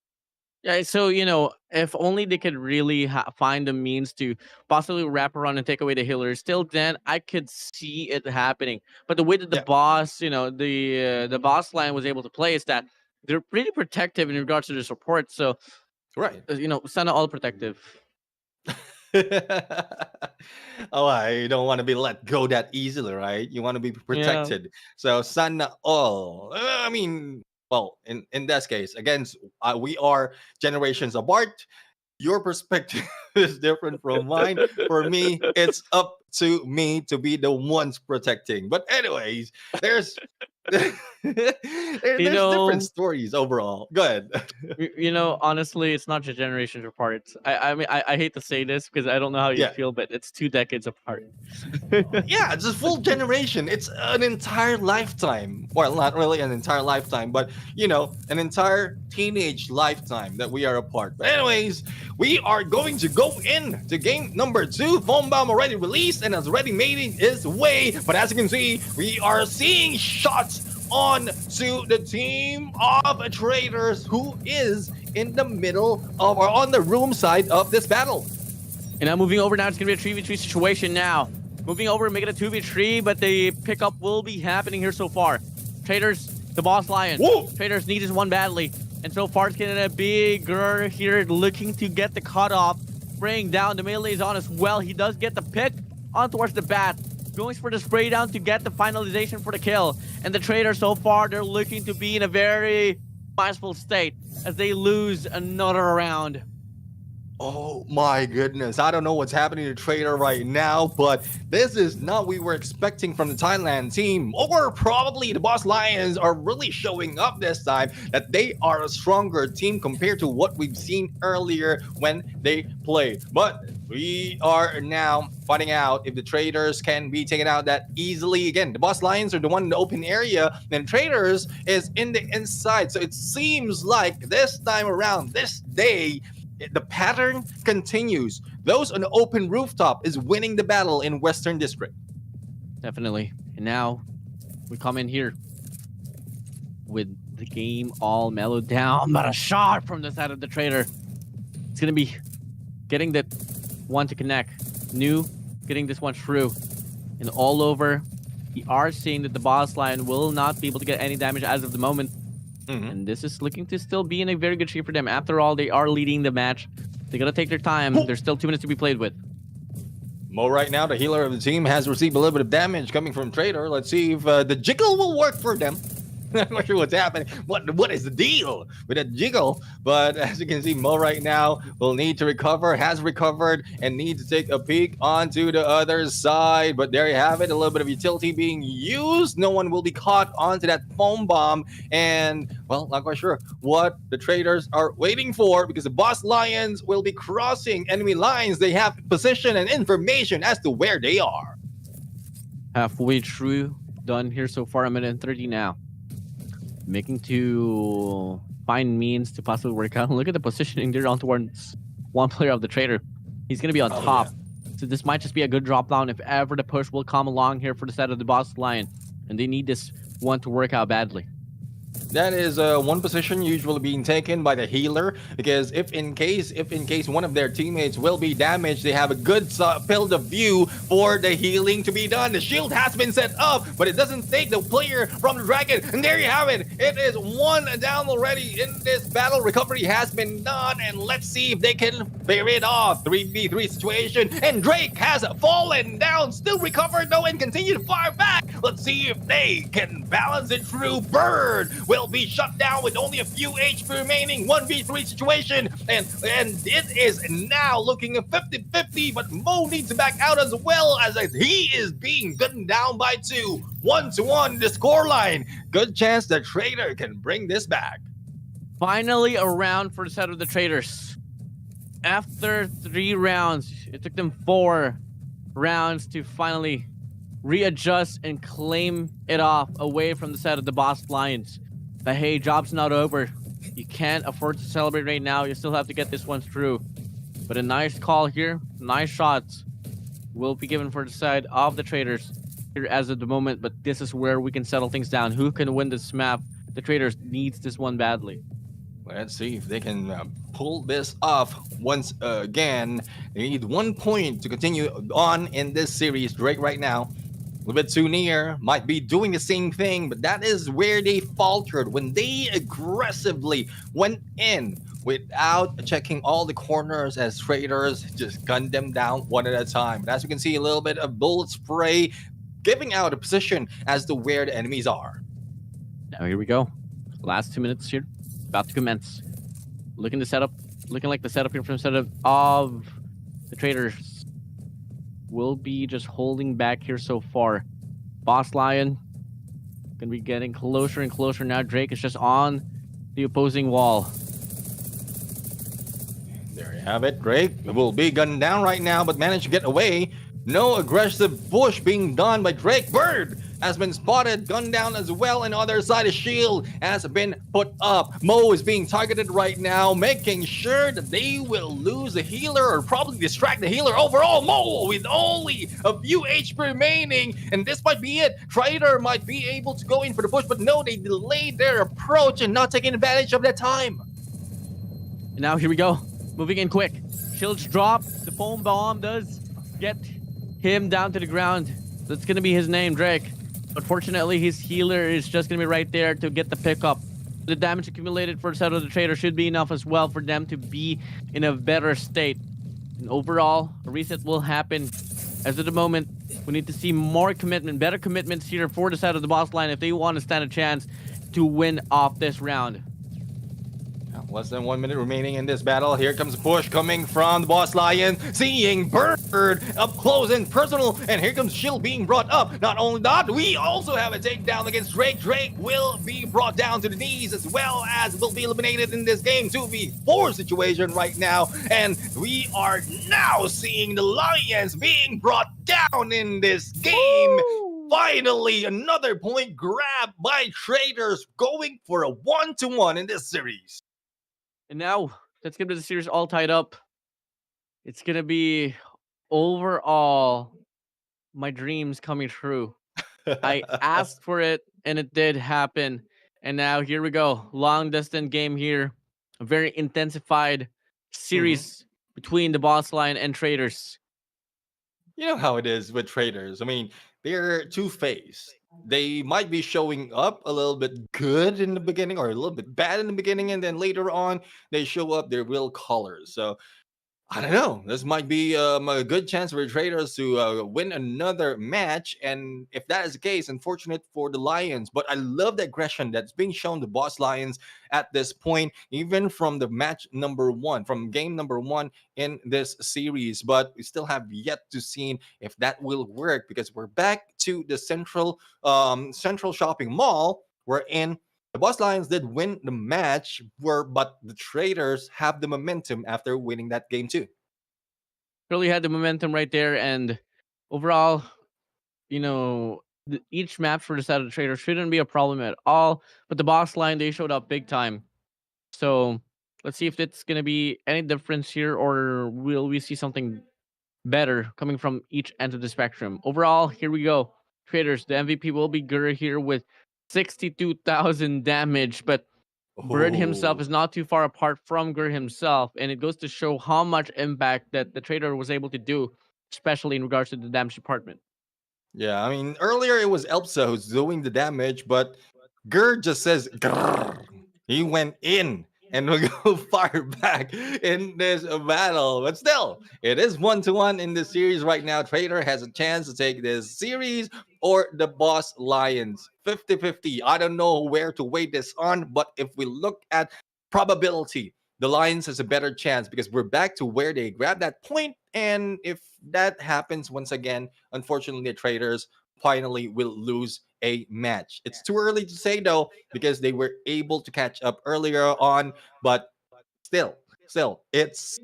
Yeah, so if only they could really find the means to possibly wrap around and take away the healer. Still, then I could see it happening. But the way that the Yeah. boss, the boss line was able to play is that they're pretty protective in regards to the support. So Right. Sana all protective. Oh, I don't want to be let go that easily, right? You want to be Yeah. protected. So sana all. I mean, well, in this case, again, we are generations apart. Your perspective is different from mine. For me, it's up to me to be the ones protecting. But anyways, there's there's different stories overall. Go ahead. Honestly, it's not just generations apart. I hate to say this because I don't know how you Yeah. feel, but it's 2 decades apart. Yeah, it's a full generation. It's an entire lifetime. Well, not really an entire lifetime, but an entire teenage lifetime that we are apart. But anyways, we are going to go in to game number 2. Foam Bomb already released and has already made its way. But as you can see, we are seeing shots on to the team of traders, who is in the middle of, or on the room side of this battle. And now moving over now, it's going to be a 3v3 situation now. Moving over, make it a 2v3, but the pickup will be happening here so far. Traders, the Boss Lion. Whoa. Traders need this one badly. And so far, it's getting a bigger here, looking to get the cutoff. Spraying down, the melee is on as well. He does get the pick on towards the bat. Going for the spray down to get the finalization for the kill. And the Traders so far, they're looking to be in a very mindful state as they lose another round. Oh my goodness. I don't know what's happening to Trader right now, but this is not what we were expecting from the Thailand team. Or probably the Boss Lions are really showing up this time, that they are a stronger team compared to what we've seen earlier when they played. But we are now finding out if the Traders can be taken out that easily. Again, the Boss Lions are the one in the open area, then Traders is in the inside. So it seems like this time around, this day, the pattern continues. Those on the open rooftop is winning the battle in Western District. Definitely. And now we come in here with the game all mellowed down, but a shot from the side of the Trader. It's going to be getting that one to connect. New, getting this one through. And all over, we are seeing that the Boss Lion will not be able to get any damage as of the moment. And this is looking to still be in a very good shape for them. After all, they are leading the match. They got to take their time. There's still 2 minutes to be played with. Mo right now, the healer of the team, has received a little bit of damage coming from Trader. Let's see if the jiggle will work for them. I'm not sure what's happening. What is the deal with that jiggle? But as you can see, Mo right now will need to recover, has recovered, and needs to take a peek onto the other side. But there you have it, a little bit of utility being used. No one will be caught onto that foam bomb. And, well, not quite sure what the Traders are waiting for, because the Boss Lions will be crossing enemy lines. They have position and information as to where they are. Halfway through, done here so far. 1 minute and 30 now. Making to find means to possibly work out. Look at the positioning there on towards one player of the trader. He's going to be on top. So this might just be a good drop down if ever the push will come along here for the side of the boss lion. And they need this one to work out badly. That is one position usually being taken by the healer, because if in case one of their teammates will be damaged, they have a good field of view for the healing to be done. The shield has been set up, but it doesn't take the player from the dragon. And there you have it. It is one down already in this battle. Recovery has been done, and let's see if they can bear it off. 3v3 situation, and Drake has fallen down, still recovered though, and continue to fire back. Let's see if they can balance it through. Bird will be shut down with only a few HP remaining. 1v3 situation, and it is now looking at 50-50, but Mo needs to back out as well, as he is being gunned down by 2. 1-1 the scoreline. Good chance the trader can bring this back. Finally a round for the side of the traders. After 3 rounds, it took them 4 rounds to finally readjust and claim it off away from the side of the boss lions. But hey, job's not over. You can't afford to celebrate right now. You still have to get this one through. But a nice call here, nice shots will be given for the side of the traders here as of the moment. But this is where we can settle things down. Who can win this map? The traders needs this one badly. Let's see if they can pull this off once again. They need 1 point to continue on in this series. Drake right now, a little bit too near, might be doing the same thing, but that is where they faltered when they aggressively went in without checking all the corners, as traders just gunned them down one at a time. But as you can see, a little bit of bullet spray giving out a position as to where the enemies are. Now here we go. Last 2 minutes here. About to commence. Looking like the setup here from the setup of the traders will be just holding back here so far. Boss Lion gonna be getting closer and closer now. Drake is just on the opposing wall. There you have it. Drake will be gunned down right now, but managed to get away. No aggressive push being done by Drake. Bird has been spotted, gunned down as well, and other side of shield has been put up. Mo is being targeted right now, making sure that they will lose the healer or probably distract the healer. Overall, Mo with only a few HP remaining, and this might be it. Trader might be able to go in for the push, but no, they delayed their approach and not taking advantage of that time. And now here we go. Moving in quick. Shields drop. The foam bomb does get him down to the ground. That's going to be his name, Drake. Unfortunately, his healer is just going to be right there to get the pickup. The damage accumulated for the side of the trader should be enough as well for them to be in a better state. And overall, a reset will happen. As of the moment, we need to see more commitment, better commitments here for the side of the boss line if they want to stand a chance to win off this round. Less than 1 minute remaining in this battle. Here comes a push coming from the boss lion, seeing Bird up close and personal, and here comes Shield being brought up. Not only that, we also have a takedown against Drake. Drake will be brought down to the knees, as well as will be eliminated in this game. 2v4 situation right now, and we are now seeing the Lions being brought down in this game. Woo! Finally, another point grab by traders, going for a 1-1 in this series. And now, let's get to the series all tied up. It's going to be overall my dreams coming true. I asked for it, and it did happen. And now, here we go. Long-distance game here. A very intensified series between the boss line and traders. You know how it is with traders. I mean, they're two-faced. They might be showing up a little bit good in the beginning or a little bit bad in the beginning, and then later on they show up their real colors. So I don't know. This might be a good chance for traders to win another match. And if that is the case, unfortunate for the Lions. But I love the aggression that's being shown to Boss Lions at this point, even from the match number 1, from game number 1 in this series. But we still have yet to see if that will work, because we're back to the central shopping mall. We're in. The Boss Lions did win the match, but the traders have the momentum after winning that game too. Really had the momentum right there, and overall, each match for the side of the traders shouldn't be a problem at all. But the Boss Line, they showed up big time. So let's see if it's going to be any difference here, or will we see something better coming from each end of the spectrum. Overall, here we go. Traders, the MVP will be Gur here with 62,000 damage, but Bird himself Oh, is not too far apart from Gur himself, and it goes to show how much impact that the trader was able to do, especially in regards to the damage department. yeah. I mean, earlier it was Elpsa who's doing the damage, but Gerd just says grrr. He went in and will go far back in this battle. But still, it is 1-1 in the series right now. Trader has a chance to take this series or the Boss Lions. 50-50. I don't know where to weigh this on, but if we look at probability, the Lions has a better chance because we're back to where they grab that point. And if that happens once again, unfortunately, the traders finally will lose a match. It's too early to say though, because they were able to catch up earlier on, but still, it's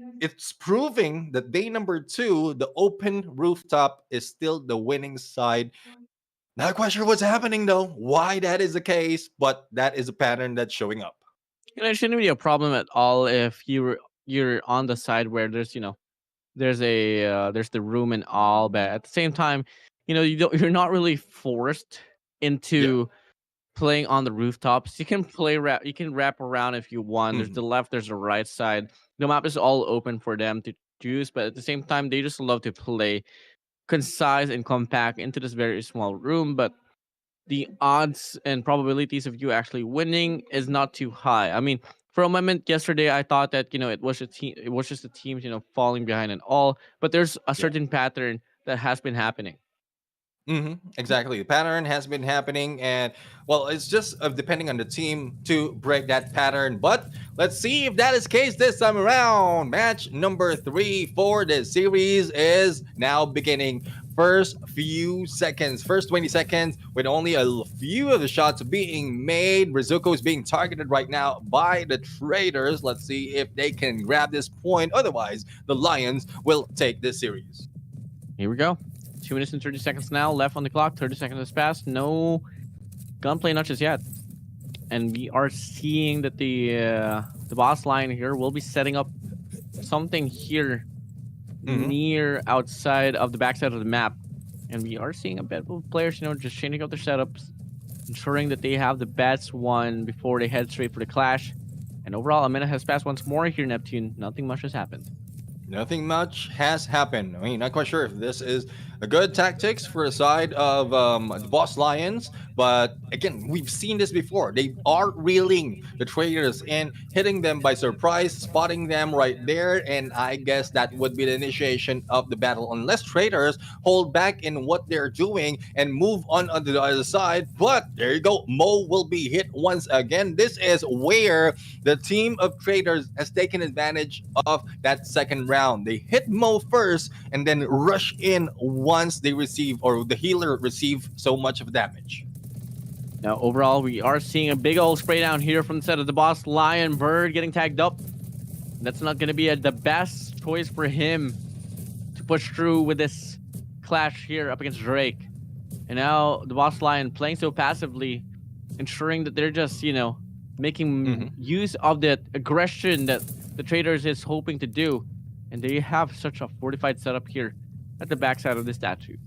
proving that day number 2, the open rooftop is still the winning side. Not quite sure what's happening though, why that is the case, but that is a pattern that's showing up. It shouldn't be a problem at all if you're on the side where there's there's the room and all, but at the same time, you're not really forced Yeah. into playing on the rooftops. You can wrap around if you want. There's Mhm. the left, there's the right side. The map is all open for them to choose, but at the same time, they just love to play concise and compact into this very small room. But the odds and probabilities of you actually winning is not too high. I mean, for a moment yesterday, I thought that it was a team, it was just the teams falling behind and all. But there's a Yeah. certain pattern that has been happening. Exactly. The pattern has been happening, and well, it's just depending on the team to break that pattern. But let's see if that is the case this time around. Match number 3 for the series is now beginning. First few seconds, first 20 seconds, with only a few of the shots being made. Rizuko is being targeted right now by the traders. Let's see if they can grab this point. Otherwise, the Lions will take this series. Here we go. 2 minutes and 30 seconds now left on the clock. 30 seconds has passed. No gunplay, not just yet. And we are seeing that the boss line here will be setting up something here near outside of the backside of the map. And we are seeing a bit of players, just changing up their setups, ensuring that they have the best one before they head straight for the clash. And overall, a minute has passed once more here, Neptune. Nothing much has happened. Nothing much has happened. I mean, not quite sure if this is a good tactics for the side of the Boss Lions, but again, we've seen this before. They are reeling the traders in, hitting them by surprise, spotting them right there, and I guess that would be the initiation of the battle. Unless traders hold back in what they're doing and move on to the other side. But there you go, Mo will be hit once again. This is where the team of traders has taken advantage of that second round. They hit Mo first and then rush in once they receive, or the healer receive, so much of damage. Now, overall, we are seeing a big old spray down here from the set of the boss. Lion Bird getting tagged up. That's not going to be the best choice for him to push through with this clash here up against Drake. And now the boss Lion playing so passively, ensuring that they're just, making use of that aggression that the traders is hoping to do. And they have such a fortified setup here at the backside of the statue.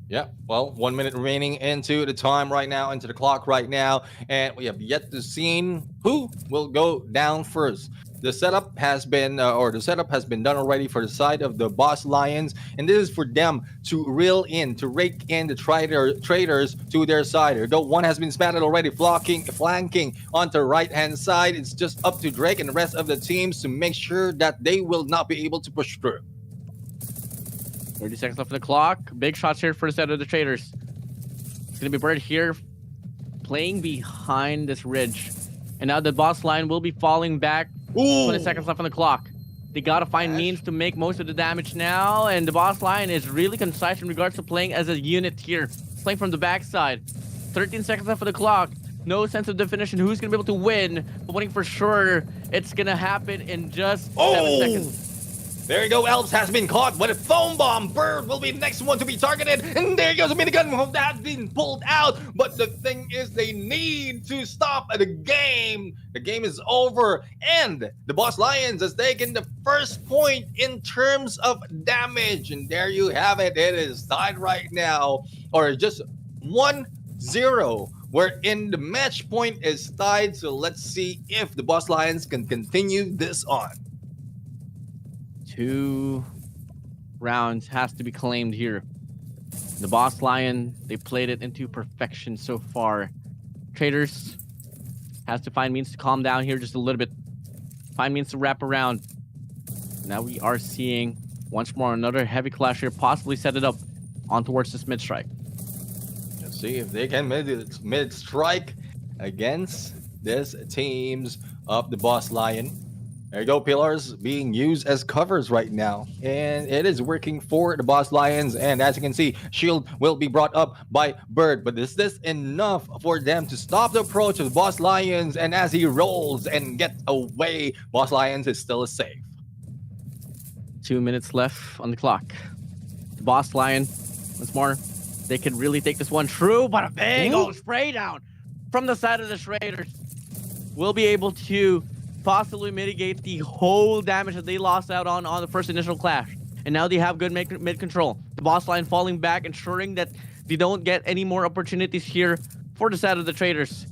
Yeah, well, 1 minute remaining into the time right now, into the clock right now, and we have yet to see who will go down first. The setup has been, done already for the side of the Boss Lions, and this is for them to reel in, to rake in the traders to their side. There you go, one has been spatted already, flanking onto the right-hand side. It's just up to Drake and the rest of the teams to make sure that they will not be able to push through. 30 seconds left on the clock. Big shots here for the set of the traders. It's going to be Bird here playing behind this ridge. And now the boss line will be falling back. 20 seconds left on the clock. They got to find means to make most of the damage now. And the boss line is really concise in regards to playing as a unit here. Playing from the backside. 13 seconds left on the clock. No sense of definition who's going to be able to win. But winning for sure, it's going to happen in just 7 seconds. There you go, Elves has been caught with a foam bomb. Bird will be the next one to be targeted. And there goes a minigun that's been pulled out. But the thing is, they need to stop the game. The game is over. And the Boss Lions has taken the first point in terms of damage. And there you have it. It is tied right now. Or just 1-0. Wherein the match point is tied. So let's see if the Boss Lions can continue this on. 2 rounds has to be claimed here. The Boss Lion, they played it into perfection so far. Traders has to find means to calm down here just a little bit. Find means to wrap around. Now we are seeing once more another heavy clash here, possibly set it up on towards this mid-strike. Let's see if they can mid-strike against this teams of the Boss Lion. There you go, pillars being used as covers right now. And it is working for the Boss Lions. And as you can see, shield will be brought up by Bird. But is this enough for them to stop the approach of the Boss Lions? And as he rolls and gets away, Boss Lions is still safe. 2 minutes left on the clock. The Boss Lion, once more, they could really take this one true, but a big old spray down from the side of the Raiders will be able to possibly mitigate the whole damage that they lost out on the first initial clash. And now they have good mid control. The Boss Line falling back, ensuring that they don't get any more opportunities here for the side of the traders.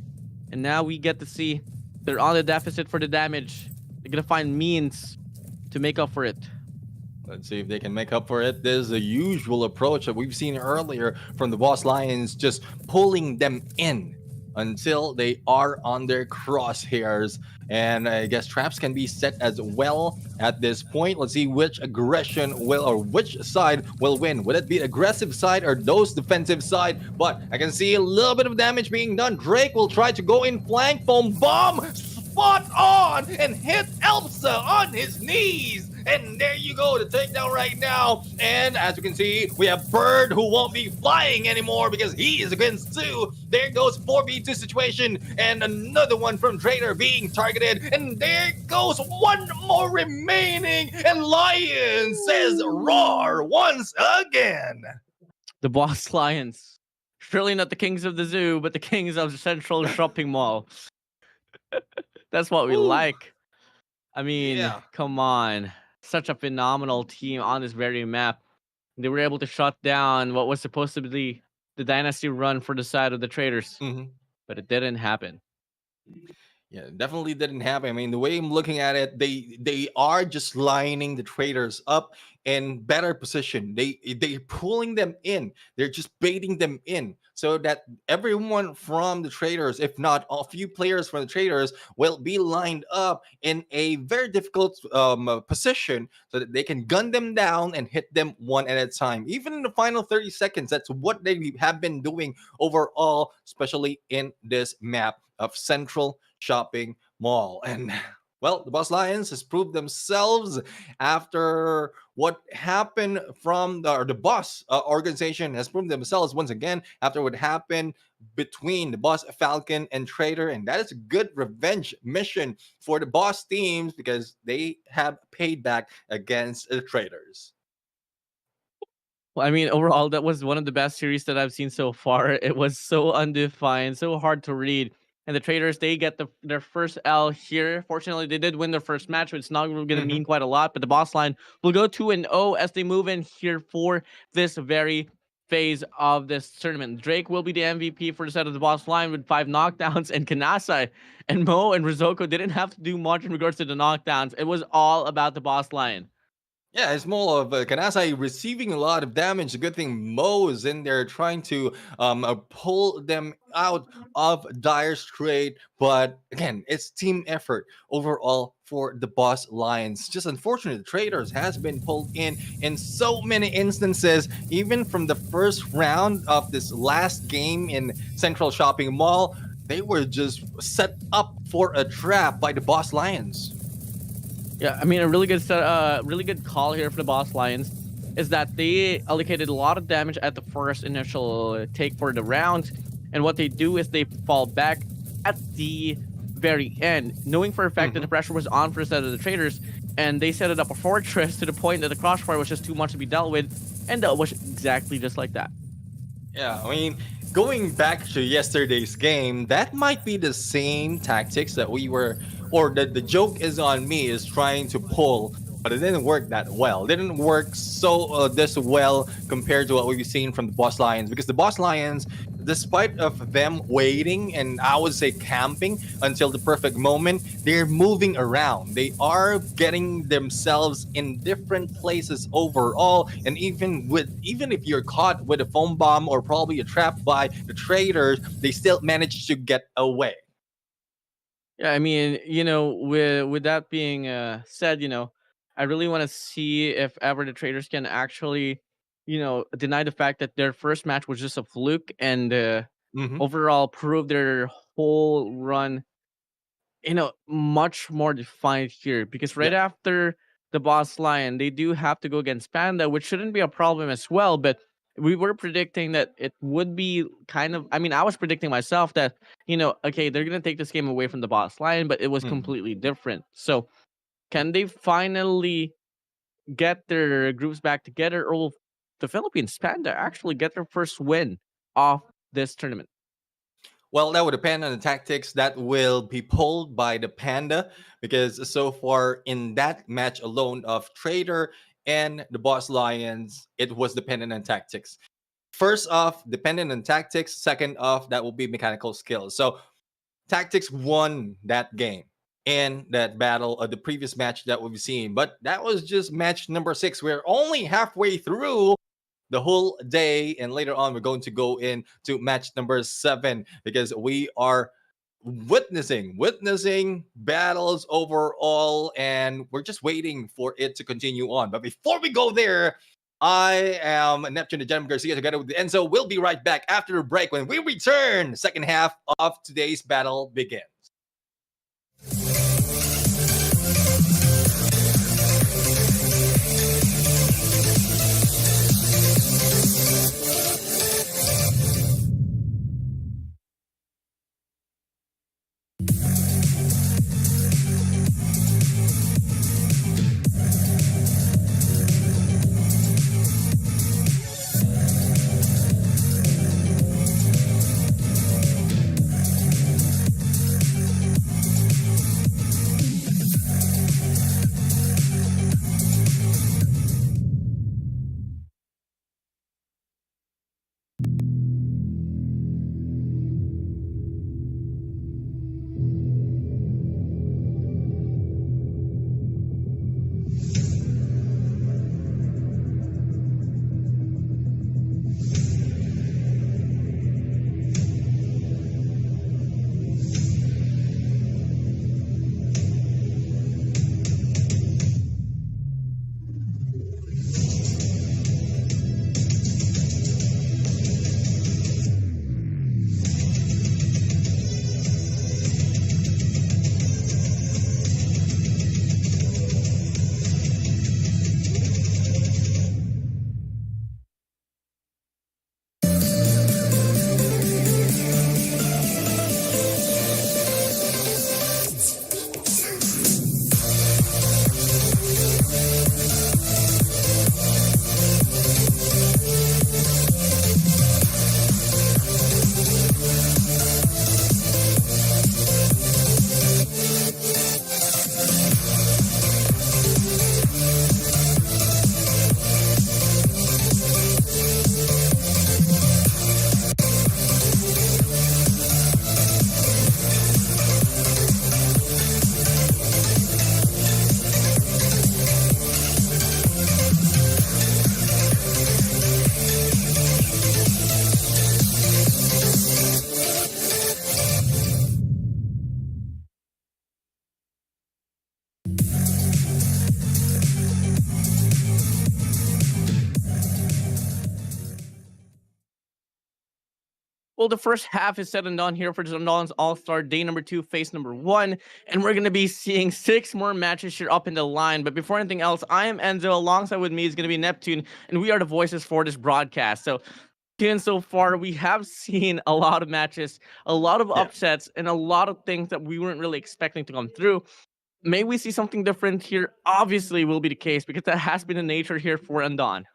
And now we get to see they're on the deficit for the damage. They're going to find means to make up for it. Let's see if they can make up for it. This is a usual approach that we've seen earlier from the Boss Lions, just pulling them in until they are on their crosshairs. And I guess traps can be set as well at this point. Let's see which aggression will, or which side will win. Would it be aggressive side or those defensive side? But I can see a little bit of damage being done. Drake will try to go in flank. Foam bomb spot on and hit Elsa on his knees. And there you go, the takedown right now. And as you can see, we have Bird who won't be flying anymore because he is against 2. There goes 4v2 situation. And another one from Trader being targeted. And there goes one more remaining. And Lion says roar once again. The Boss Lions. Surely not the kings of the zoo, but the kings of the central shopping mall. That's what we like. I mean, come on. Such a phenomenal team on this very map. They were able to shut down what was supposed to be the dynasty run for the side of the traders. But it didn't happen. Yeah, definitely didn't happen. I mean, the way I'm looking at it, they are just lining the traders up in better position. They're pulling them in. They're just baiting them in so that everyone from the traders, if not a few players from the traders, will be lined up in a very difficult position so that they can gun them down and hit them one at a time. Even in the final 30 seconds, that's what they have been doing overall, especially in this map of Central Shopping Mall. And well, the Boss Lions has proved themselves after what happened from the Boss organization has proved themselves once again after what happened between the Boss Falcon and Trader. And that is a good revenge mission for the Boss teams because they have paid back against the Traders. Well, I mean, overall, that was one of the best series that I've seen so far. It was so undefined, so hard to read. And the traders, they get their first L here. Fortunately, they did win their first match, which is not going to mean quite a lot. But the Boss Line will go 2-0 as they move in here for this very phase of this tournament. Drake will be the MVP for the side of the Boss Line with 5 knockdowns. And Kanasai and Mo and Rizoko didn't have to do much in regards to the knockdowns. It was all about the Boss Line. Yeah, it's more of Kanasai receiving a lot of damage. The good thing Mo is in there trying to pull them out of dire strait. But again, it's team effort overall for the Boss Lions. Just unfortunate, the Traders has been pulled in so many instances. Even from the first round of this last game in Central Shopping Mall, they were just set up for a trap by the Boss Lions. Yeah, I mean, a really good call here for the Boss Lions is that they allocated a lot of damage at the first initial take for the round. And what they do is they fall back at the very end, knowing for a fact that the pressure was on for the side of the traders. and they set it up a fortress to the point that the crossfire was just too much to be dealt with, and that was exactly just like that. Yeah, I mean, going back to yesterday's game, that might be the same tactics that we were, or the joke is on me is trying to pull, but it didn't work that well. It didn't work so this well compared to what we've seen from the Boss Lions, because the Boss Lions, despite of them waiting and I would say camping until the perfect moment, they're moving around. They are getting themselves in different places overall, and even if you're caught with a foam bomb or probably a trap by the traders, they still manage to get away. Yeah, I mean, with that being said, I really want to see if ever the traders can actually, deny the fact that their first match was just a fluke and Hmm. overall prove their whole run, much more defined here. Because right Yeah. after the Boss Lion, they do have to go against Panda, which shouldn't be a problem as well. But we were predicting that it would be kind of, I mean, I was predicting myself that, okay, they're going to take this game away from the Boss Lion, but it was Mhm. completely different. So can they finally get their groups back together, or will the Philippines Panda actually get their first win off this tournament? Well, that would depend on the tactics that will be pulled by the Panda, because so far in that match alone of Trader and the Boss Lions, it was dependent on tactics. First off, dependent on tactics. Second off, that will be mechanical skills. So tactics won that game in that battle of the previous match that we've seen. But that was just match number 6. We're only halfway through the whole day, and later on we're going to go into match number 7, because we are witnessing battles overall, and we're just waiting for it to continue on. But before we go there, I am Neptune the Gem Garcia together with Enzo. We'll be right back after the break. When we return, the second half of today's battle begins. Well, the first half is said and done here for the Undawn All Star Day number 2, phase number 1, and we're gonna be seeing 6 more matches here up in the line. But before anything else, I am Enzo. Alongside with me is gonna be Neptune, and we are the voices for this broadcast. So, so far, we have seen a lot of matches, a lot of Yeah. upsets, and a lot of things that we weren't really expecting to come through. may we see something different here? Obviously, will be the case because that has been the nature here for Undawn.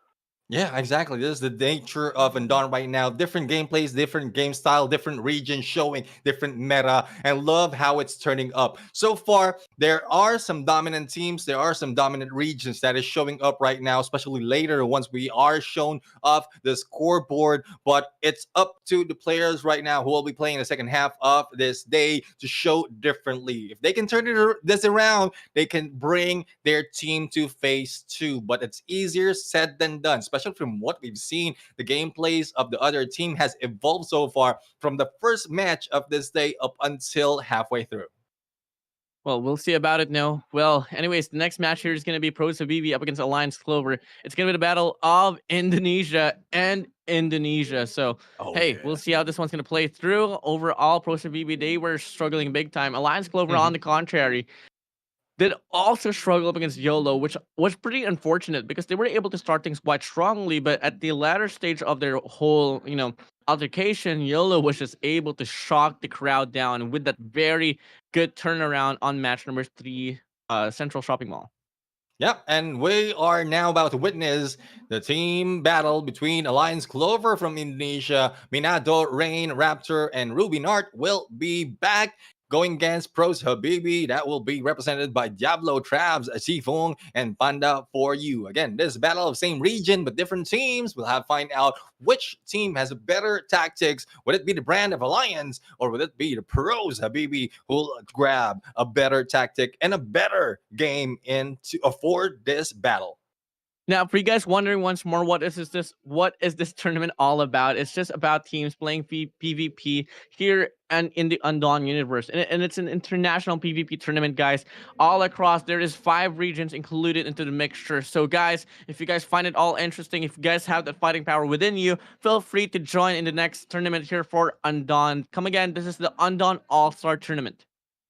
Yeah, exactly. This is the nature of Undawn right now. Different gameplays, different game style, different regions showing different meta, and love how it's turning up. So far, there are some dominant teams, there are some dominant regions that is showing up right now, especially later once we are shown off the scoreboard. But it's up to the players right now who will be playing the second half of this day to show differently. If they can turn this around, they can bring their team to phase 2. But it's easier said than done, especially from what we've seen. The gameplays of the other team has evolved so far from the first match of this day up until halfway through. Well, we'll see about it now. Well, anyways, the next match here is going to be Pros Habibi up against Alliance Clover. It's going to be the battle of Indonesia and Indonesia. So, we'll see how this one's going to play through. Overall, Pros Habibi, they were struggling big time. Alliance Clover, on the contrary, did also struggle up against YOLO, which was pretty unfortunate because they were able to start things quite strongly, but at the latter stage of their whole, altercation, YOLO was just able to shock the crowd down with that very good turnaround on match number 3, Central Shopping Mall. Yeah, and we are now about to witness the team battle between Alliance Clover from Indonesia. Minato, Rain, Raptor, and Ruby Nart will be back going against Pros Habibi. That will be represented by Diablo, Trabs, Sifong, and Panda for you. Again, this battle of same region but different teams. We'll have to find out which team has better tactics. Would it be the brand of Alliance, or would it be the Pros Habibi who'll grab a better tactic and a better game to afford this battle? Now, for you guys wondering once more, what is this tournament all about? It's just about teams playing PvP here and in the Undawn universe, and it's an international PvP tournament, guys. All across, there is 5 regions included into the mixture. So, guys, if you guys find it all interesting, if you guys have that fighting power within you, feel free to join in the next tournament here for Undawn. Come again, this is the Undawn All Star Tournament.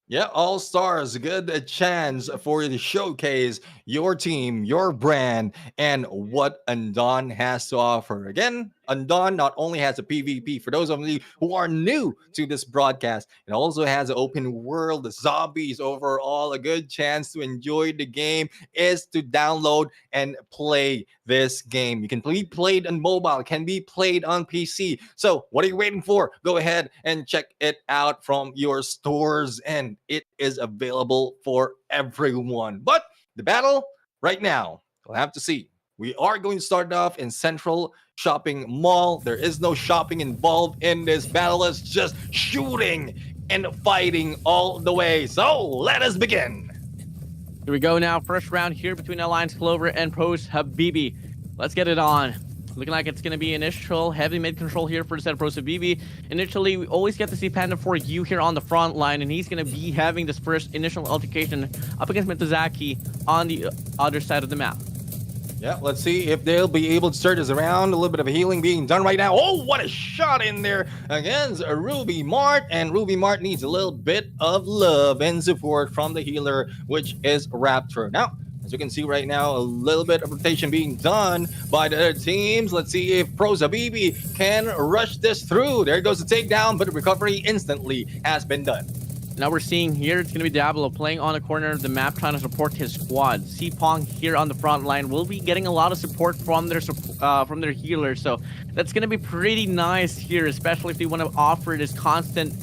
Yeah, All Stars, good chance for you to showcase your team, your brand, and what Undawn has to offer. Again, Undawn not only has a PvP, for those of you who are new to this broadcast, it also has an open world, zombies. Overall, a good chance to enjoy the game is to download and play this game. You can be played on mobile, can be played on PC. So what are you waiting for? Go ahead and check it out from your stores, and it is available for everyone. But the battle right now, we'll have to see. We are going to start off in Central Shopping Mall. There is no shopping involved in this battle. It's just shooting and fighting all the way. So let us begin. Here we go now. First round here between Alliance Clover and Pros Habibi. Let's get it on. Looking like it's going to be initial heavy mid control here for the set of Pros Habibi. Initially, we always get to see Panda for you here on the front line, and he's going to be having this first initial altercation up against Mitozaki on the other side of the map. Yeah, let's see if they'll be able to start this around. A little bit of healing being done right now. Oh, what a shot in there against Ruby Mart. And Ruby Mart needs a little bit of love and support from the healer, which is Raptor. Now, as you can see right now, a little bit of rotation being done by the other teams. Let's see if Pros Habibi can rush this through. There goes the takedown, but the recovery instantly has been done. Now we're seeing here, it's going to be Diablo playing on the corner of the map, trying to support his squad. Cpong here on the front line will be getting a lot of support from their healers, so that's going to be pretty nice here, especially if they want to offer this constant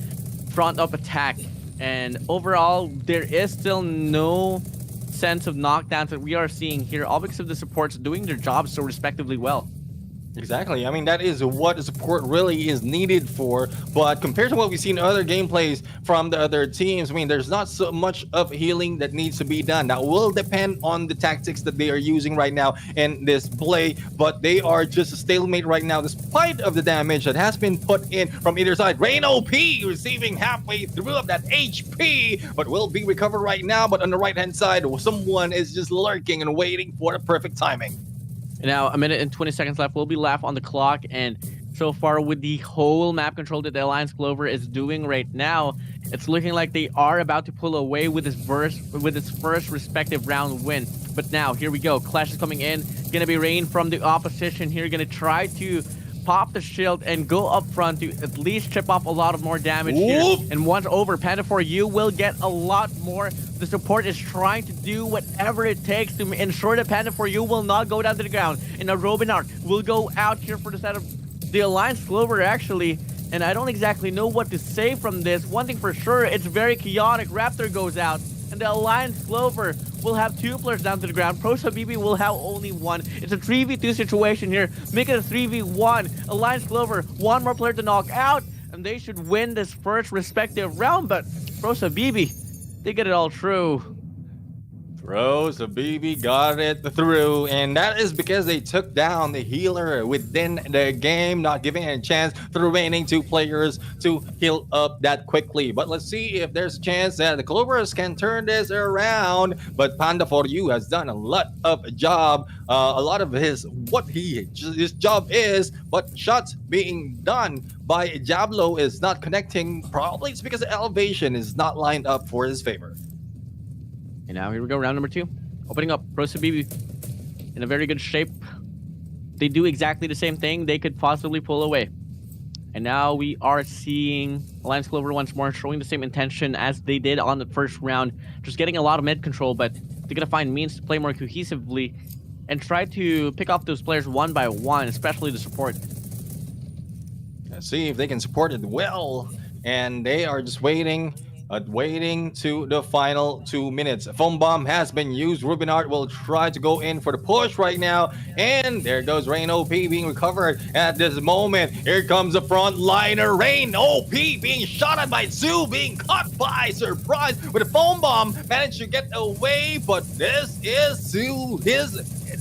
front up attack. And overall, there is still no sense of knockdowns that we are seeing here, all because of the supports doing their jobs so respectively well. Exactly. I mean, that is what support really is needed for. But compared to what we've seen in other gameplays from the other teams, I mean, there's not so much of healing that needs to be done. That will depend on the tactics that they are using right now in this play. But they are just a stalemate right now, despite of the damage that has been put in from either side. Rain OP receiving halfway through of that HP, but will be recovered right now. But on the right-hand side, someone is just lurking and waiting for the perfect timing. Now, 1 minute and 20 seconds left will be left on the clock, and so far with the whole map control that the Alliance Clover is doing right now, it's looking like they are about to pull away with its first respective round win. But now, here we go. Clash is coming in. Gonna be Rain from the opposition here. Gonna try to pop the shield and go up front to at least chip off a lot of more damage here. And once over, Panda for you will get a lot more. The support is trying to do whatever it takes to ensure that Panda for you will not go down to the ground. And now Robinart will go out here for the set of the Alliance Clover, actually. And I don't exactly know what to say from this. One thing for sure, it's very chaotic. Raptor goes out, and the Alliance Clover will have 2 players down to the ground. Pros Habibi will have only 1. It's a 3v2 situation here. Make it a 3v1. Alliance Clover, 1 more player to knock out, and they should win this first respective round. But Pros Habibi, they get it all through. Pros Habibi got it through, and that is because they took down the healer within the game, not giving a chance to the remaining 2 players to heal up that quickly. But let's see if there's a chance that the Clovers can turn this around. But Panda for you has done a lot of job, a lot of his job is, but shots being done by Diablo is not connecting. Probably it's because the elevation is not lined up for his favor. And now here we go, round number 2. Opening up, Pros Habibi in a very good shape. They do exactly the same thing. They could possibly pull away. And now we are seeing Alliance Clover once more showing the same intention as they did on the first round. Just getting a lot of mid control, but they're going to find means to play more cohesively and try to pick off those players one by one, especially the support. Let's see if they can support it well. And they are just waiting to the final 2 minutes. Foam bomb has been used. Rubinart will try to go in for the push right now. And there goes Rain OP being recovered at this moment. Here comes the frontliner. Rain OP being shot at by Zoo, being caught by surprise with a foam bomb. Managed to get away, but this is Zoo, his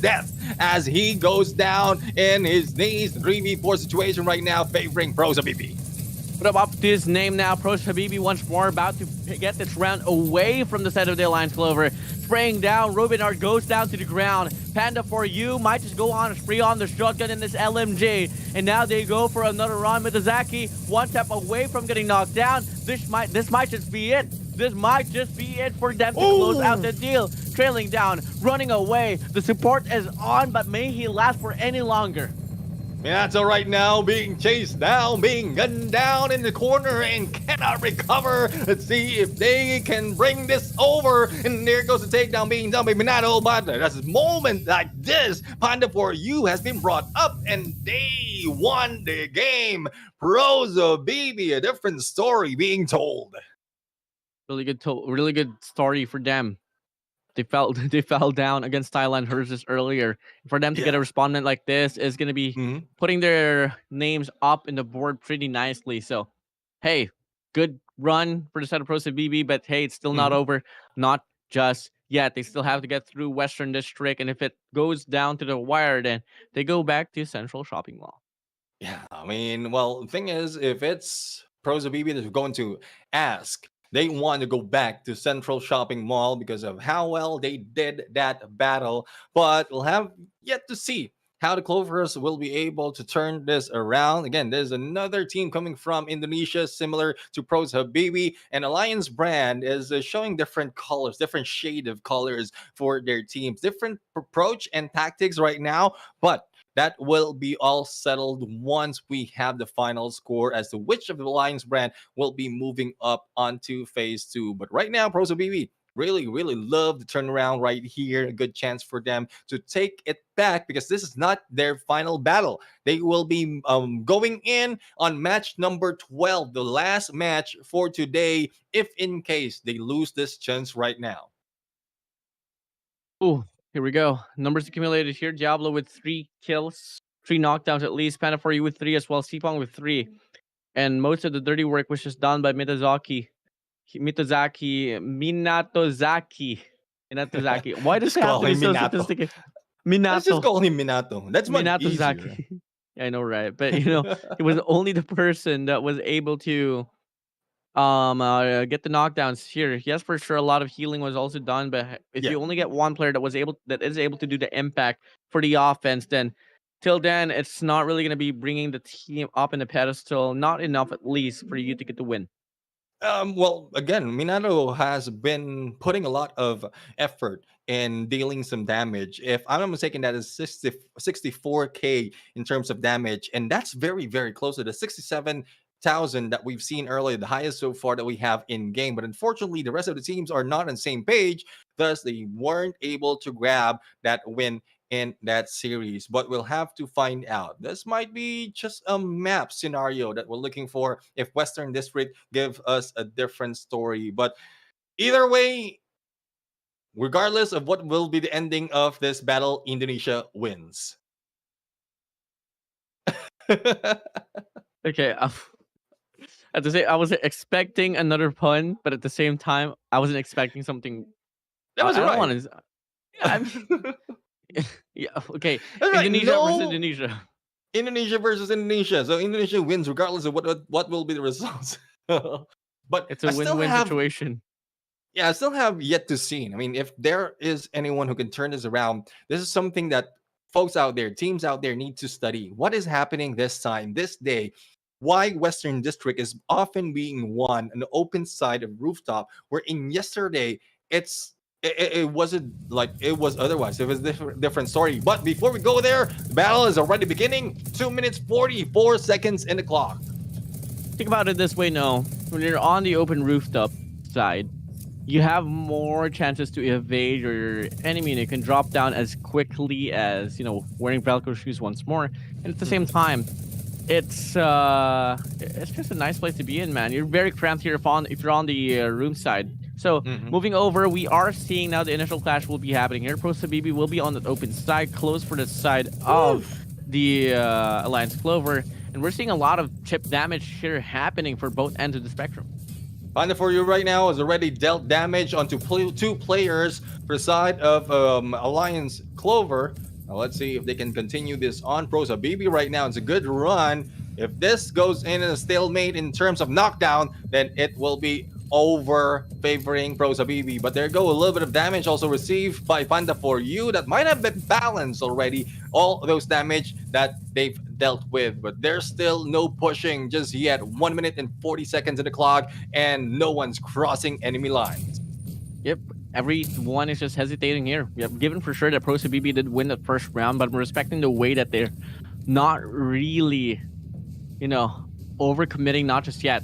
death as he goes down in his knees. 3v4 situation right now favoring Pros Habibi. Put up to his name now. Pros Habibi once more about to get this round away from the set of the Alliance Clover. Spraying down, Robinart goes down to the ground. Panda for you might just go on a spree on the shotgun in this LMG. And now they go for another run. Mitazaki, 1 step away from getting knocked down. This might just be it. This might just be it for them to close out the deal. Trailing down, running away. The support is on, but may he last for any longer. Minato right now being chased down, being gunned down in the corner and cannot recover. Let's see if they can bring this over. And there goes the takedown being done by Minato. But that's a moment like this. Panda for you has been brought up and they won the game. Pros Habibi, a different story being told. Really good story for them. They fell down against Thailand Hers earlier. For them to get a respondent like this is going to be putting their names up in the board pretty nicely. So, hey, good run for the set of Pros Habibi, but hey, it's still not over. Not just yet. They still have to get through Western District, and if it goes down to the wire, then they go back to Central Shopping Mall. Yeah, I mean, well, the thing is, if it's Pros Habibi that's going to ask, they want to go back to Central Shopping Mall because of how well they did that battle. But we'll have yet to see how the Clovers will be able to turn this around. Again, there's another team coming from Indonesia, similar to Pros Habibi. And Alliance Brand is showing different colors, different shade of colors for their teams. Different approach and tactics right now, but that will be all settled once we have the final score as to which of the Alliance Brand will be moving up onto phase 2. But right now, Pros Habibi really love the turnaround right here. A good chance for them to take it back because this is not their final battle. They will be going in on match number 12, the last match for today, if in case they lose this chance right now. Ooh. Here we go. Numbers accumulated here. Diablo with 3 kills, 3 knockdowns at least. Panda for you with 3 as well. Sipong with 3. And most of the dirty work was just done by Mitozaki. Minatozaki. Why does Just it have call to be him so Minato. sophisticated? Let's just Minato. call him Minato. That's much easier. Minatozaki. Yeah, I know, right? But it was only the person that was able to get the knockdowns here. Yes, for sure, a lot of healing was also done, but if you only get one player that is able to do the impact for the offense, then till then it's not really going to be bringing the team up in the pedestal. Not enough, at least, for you to get the win. Well, again, Minato has been putting a lot of effort in dealing some damage. If I'm not mistaken, that is 64K in terms of damage, and that's very, very close to the 67,000 that we've seen earlier, the highest so far that we have in game. But unfortunately, the rest of the teams are not on the same page, thus they weren't able to grab that win in that series. But we'll have to find out. This might be just a map scenario that we're looking for if Western District give us a different story. But either way, regardless of what will be the ending of this battle, Indonesia wins. Okay. At the same, I was expecting another pun, but at the same time, I wasn't expecting something. That was I don't right. want to. I mean, yeah. Okay. That's right. Indonesia versus No- Indonesia. Indonesia versus Indonesia. So Indonesia wins regardless of what will be the results. But It's a I still win-win have situation. yeah, I still have yet to see. I mean, if there is anyone who can turn this around, this is something that folks out there, teams out there need to study. What is happening this time, this day? Why Western District is often being won on the open side of rooftop, where in yesterday it wasn't like it was otherwise. It was different story. But before we go there, the battle is already beginning. 2 minutes 44 seconds in the clock. Think about it this way, no. When you're on the open rooftop side, you have more chances to evade your enemy, and you can drop down as quickly as, wearing Velcro shoes once more. And at the same time, it's just a nice place to be in, man. You're very cramped here if you're on the room side. So moving over, we are seeing now the initial clash will be happening here. Pro Sabibi will be on the open side, close for the side of the Alliance Clover. And we're seeing a lot of chip damage here happening for both ends of the spectrum. Panda for you right now has already dealt damage onto two players for the side of Alliance Clover. Now let's see if they can continue this on. Pro Sabibi right now, it's a good run. If this goes in a stalemate in terms of knockdown, then it will be over favoring Pro Sabibi. But there go a little bit of damage also received by Panda for you that might have been balanced already. All those damage that they've dealt with, but there's still no pushing just yet. 1 minute and 40 seconds in the clock, and no one's crossing enemy lines. Yep, everyone is just hesitating here. Yep, given for sure that Pro Sabibi did win the first round, but I'm respecting the way that they're not really, overcommitting, not just yet.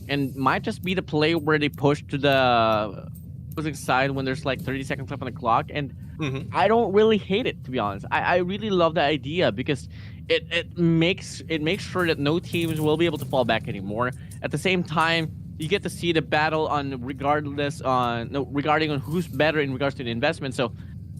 And might just be the play where they push to the opposing side when there's like 30 seconds left on the clock. And I don't really hate it, to be honest. I really love the idea because it makes sure that no teams will be able to fall back anymore. At the same time, you get to see the battle regarding on who's better in regards to the investment. So,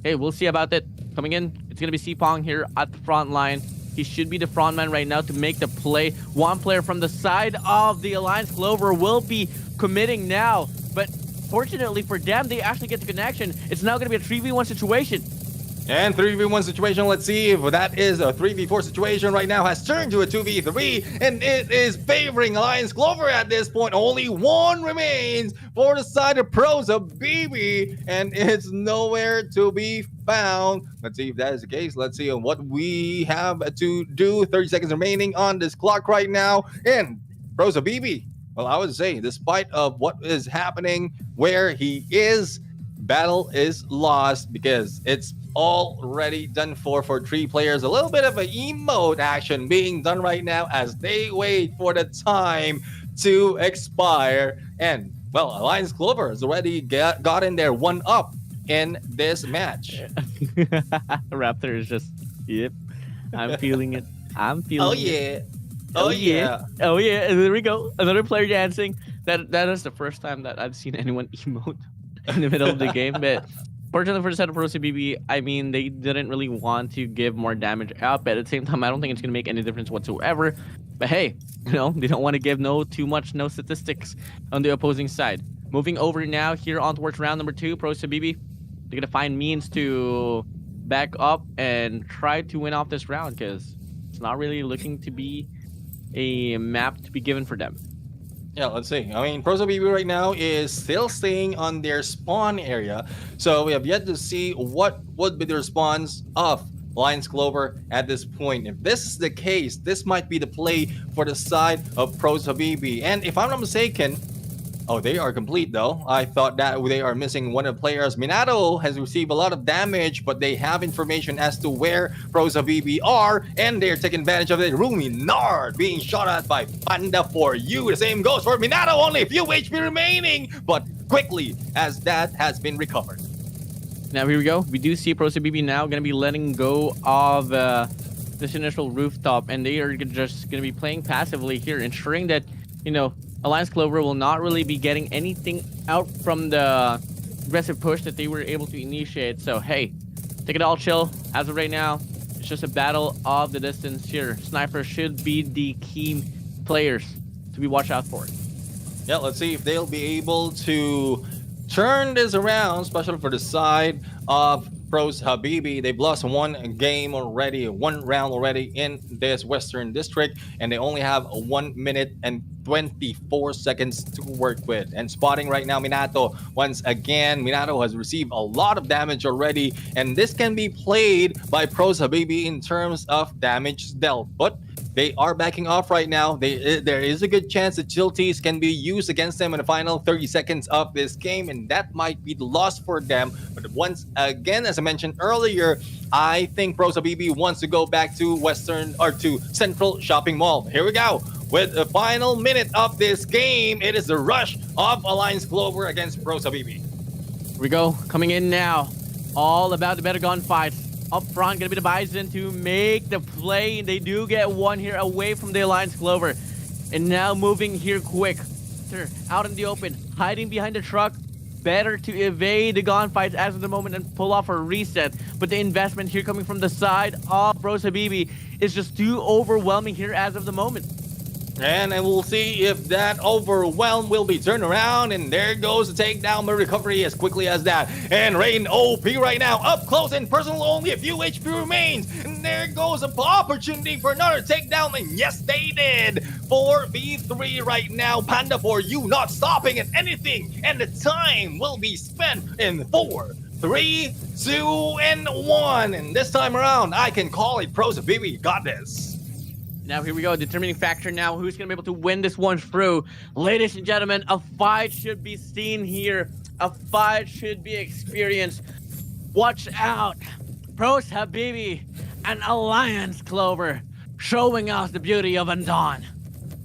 hey, we'll see about that. Coming in, it's gonna be Sipong here at the front line. He should be the front man right now to make the play. One player from the side of the Alliance Clover will be committing now. But fortunately for them, they actually get the connection. It's now going to be a 3v1 situation. And 3v1 situation, let's see if that is a 3v4 situation right now has turned to a 2v3, and it is favoring Alliance Clover at this point. Only one remains for the side of Pro Sabibi, and it's nowhere to be found. Let's see if that is the case. Let's see what we have to do. 30 seconds remaining on this clock right now, and Pro Sabibi, well, I would say, despite of what is happening where he is, battle is lost because it's already done for three players. A little bit of an emote action being done right now as they wait for the time to expire. And, well, Alliance Clover has already gotten their one up in this match. Raptor is just, yep, I'm feeling it. I'm feeling it. Oh yeah. Oh yeah. And there we go. Another player dancing. That is the first time that I've seen anyone emote in the middle of the game. But fortunately for the set of Pro CBB, I mean, they didn't really want to give more damage out. But at the same time, I don't think it's going to make any difference whatsoever. But hey, they don't want to give no statistics on the opposing side. Moving over now here on towards round number 2, Pro CBB. They're going to find means to back up and try to win off this round because it's not really looking to be a map to be given for them. Yeah, let's see. I mean, Pro BB right now is still staying on their spawn area. So we have yet to see what would be the response of Alliance Clover at this point. If this is the case, this might be the play for the side of Pro BB. And if I'm not mistaken, Oh, they are complete though. I thought that they are missing one of the players. Minato has received a lot of damage, but they have information as to where Pros Habibi are, and they're taking advantage of it. Ruminard being shot at by Panda for you. The same goes for Minato, only a few HP remaining, but quickly as that has been recovered. Now here we go. We do see Prosa BB now going to be letting go of this initial rooftop, and they are just going to be playing passively here, ensuring that, you know, Alliance Clover will not really be getting anything out from the aggressive push that they were able to initiate. So, hey, take it all chill. As of right now, it's just a battle of the distance here. Snipers should be the key players to be watched out for. Yeah, let's see if they'll be able to turn this around, especially for the side of Pros Habibi. They've lost one game already, one round already in this Western District, and they only have 1 minute and 24 seconds to work with. And spotting right now, Minato once again. Minato has received a lot of damage already, and this can be played by Pros Habibi in terms of damage dealt. But they are backing off right now. There is a good chance that Chilties can be used against them in the final 30 seconds of this game, and that might be the loss for them. But once again, as I mentioned earlier, I think Pros Habibi wants to go back to Western or to Central Shopping Mall. Here we go. With the final minute of this game, it is the rush of Alliance Clover against Pros Habibi. Here we go. Coming in now. All about the better gunfights. Up front, gonna be the Bison to make the play. They do get one here away from the Alliance Clover. And now moving here quick. They're out in the open, hiding behind the truck. Better to evade the gunfights as of the moment and pull off a reset. But the investment here coming from the side of Pros Habibi is just too overwhelming here as of the moment. And we'll see if that overwhelm will be turned around. And there goes the takedown, the recovery as quickly as that. And Rain OP right now, up close and personal, only a few HP remains. And there goes an opportunity for another takedown. And yes, they did. 4v3 right now. Panda for you, not stopping at anything. And the time will be spent in 4, 3, 2, and 1. And this time around, I can call it Pros Habibi. Got this. Now here we go, determining factor now. Who's going to be able to win this one through? Ladies and gentlemen, a fight should be seen here. A fight should be experienced. Watch out. Pros Habibi and Alliance Clover showing us the beauty of Undawn.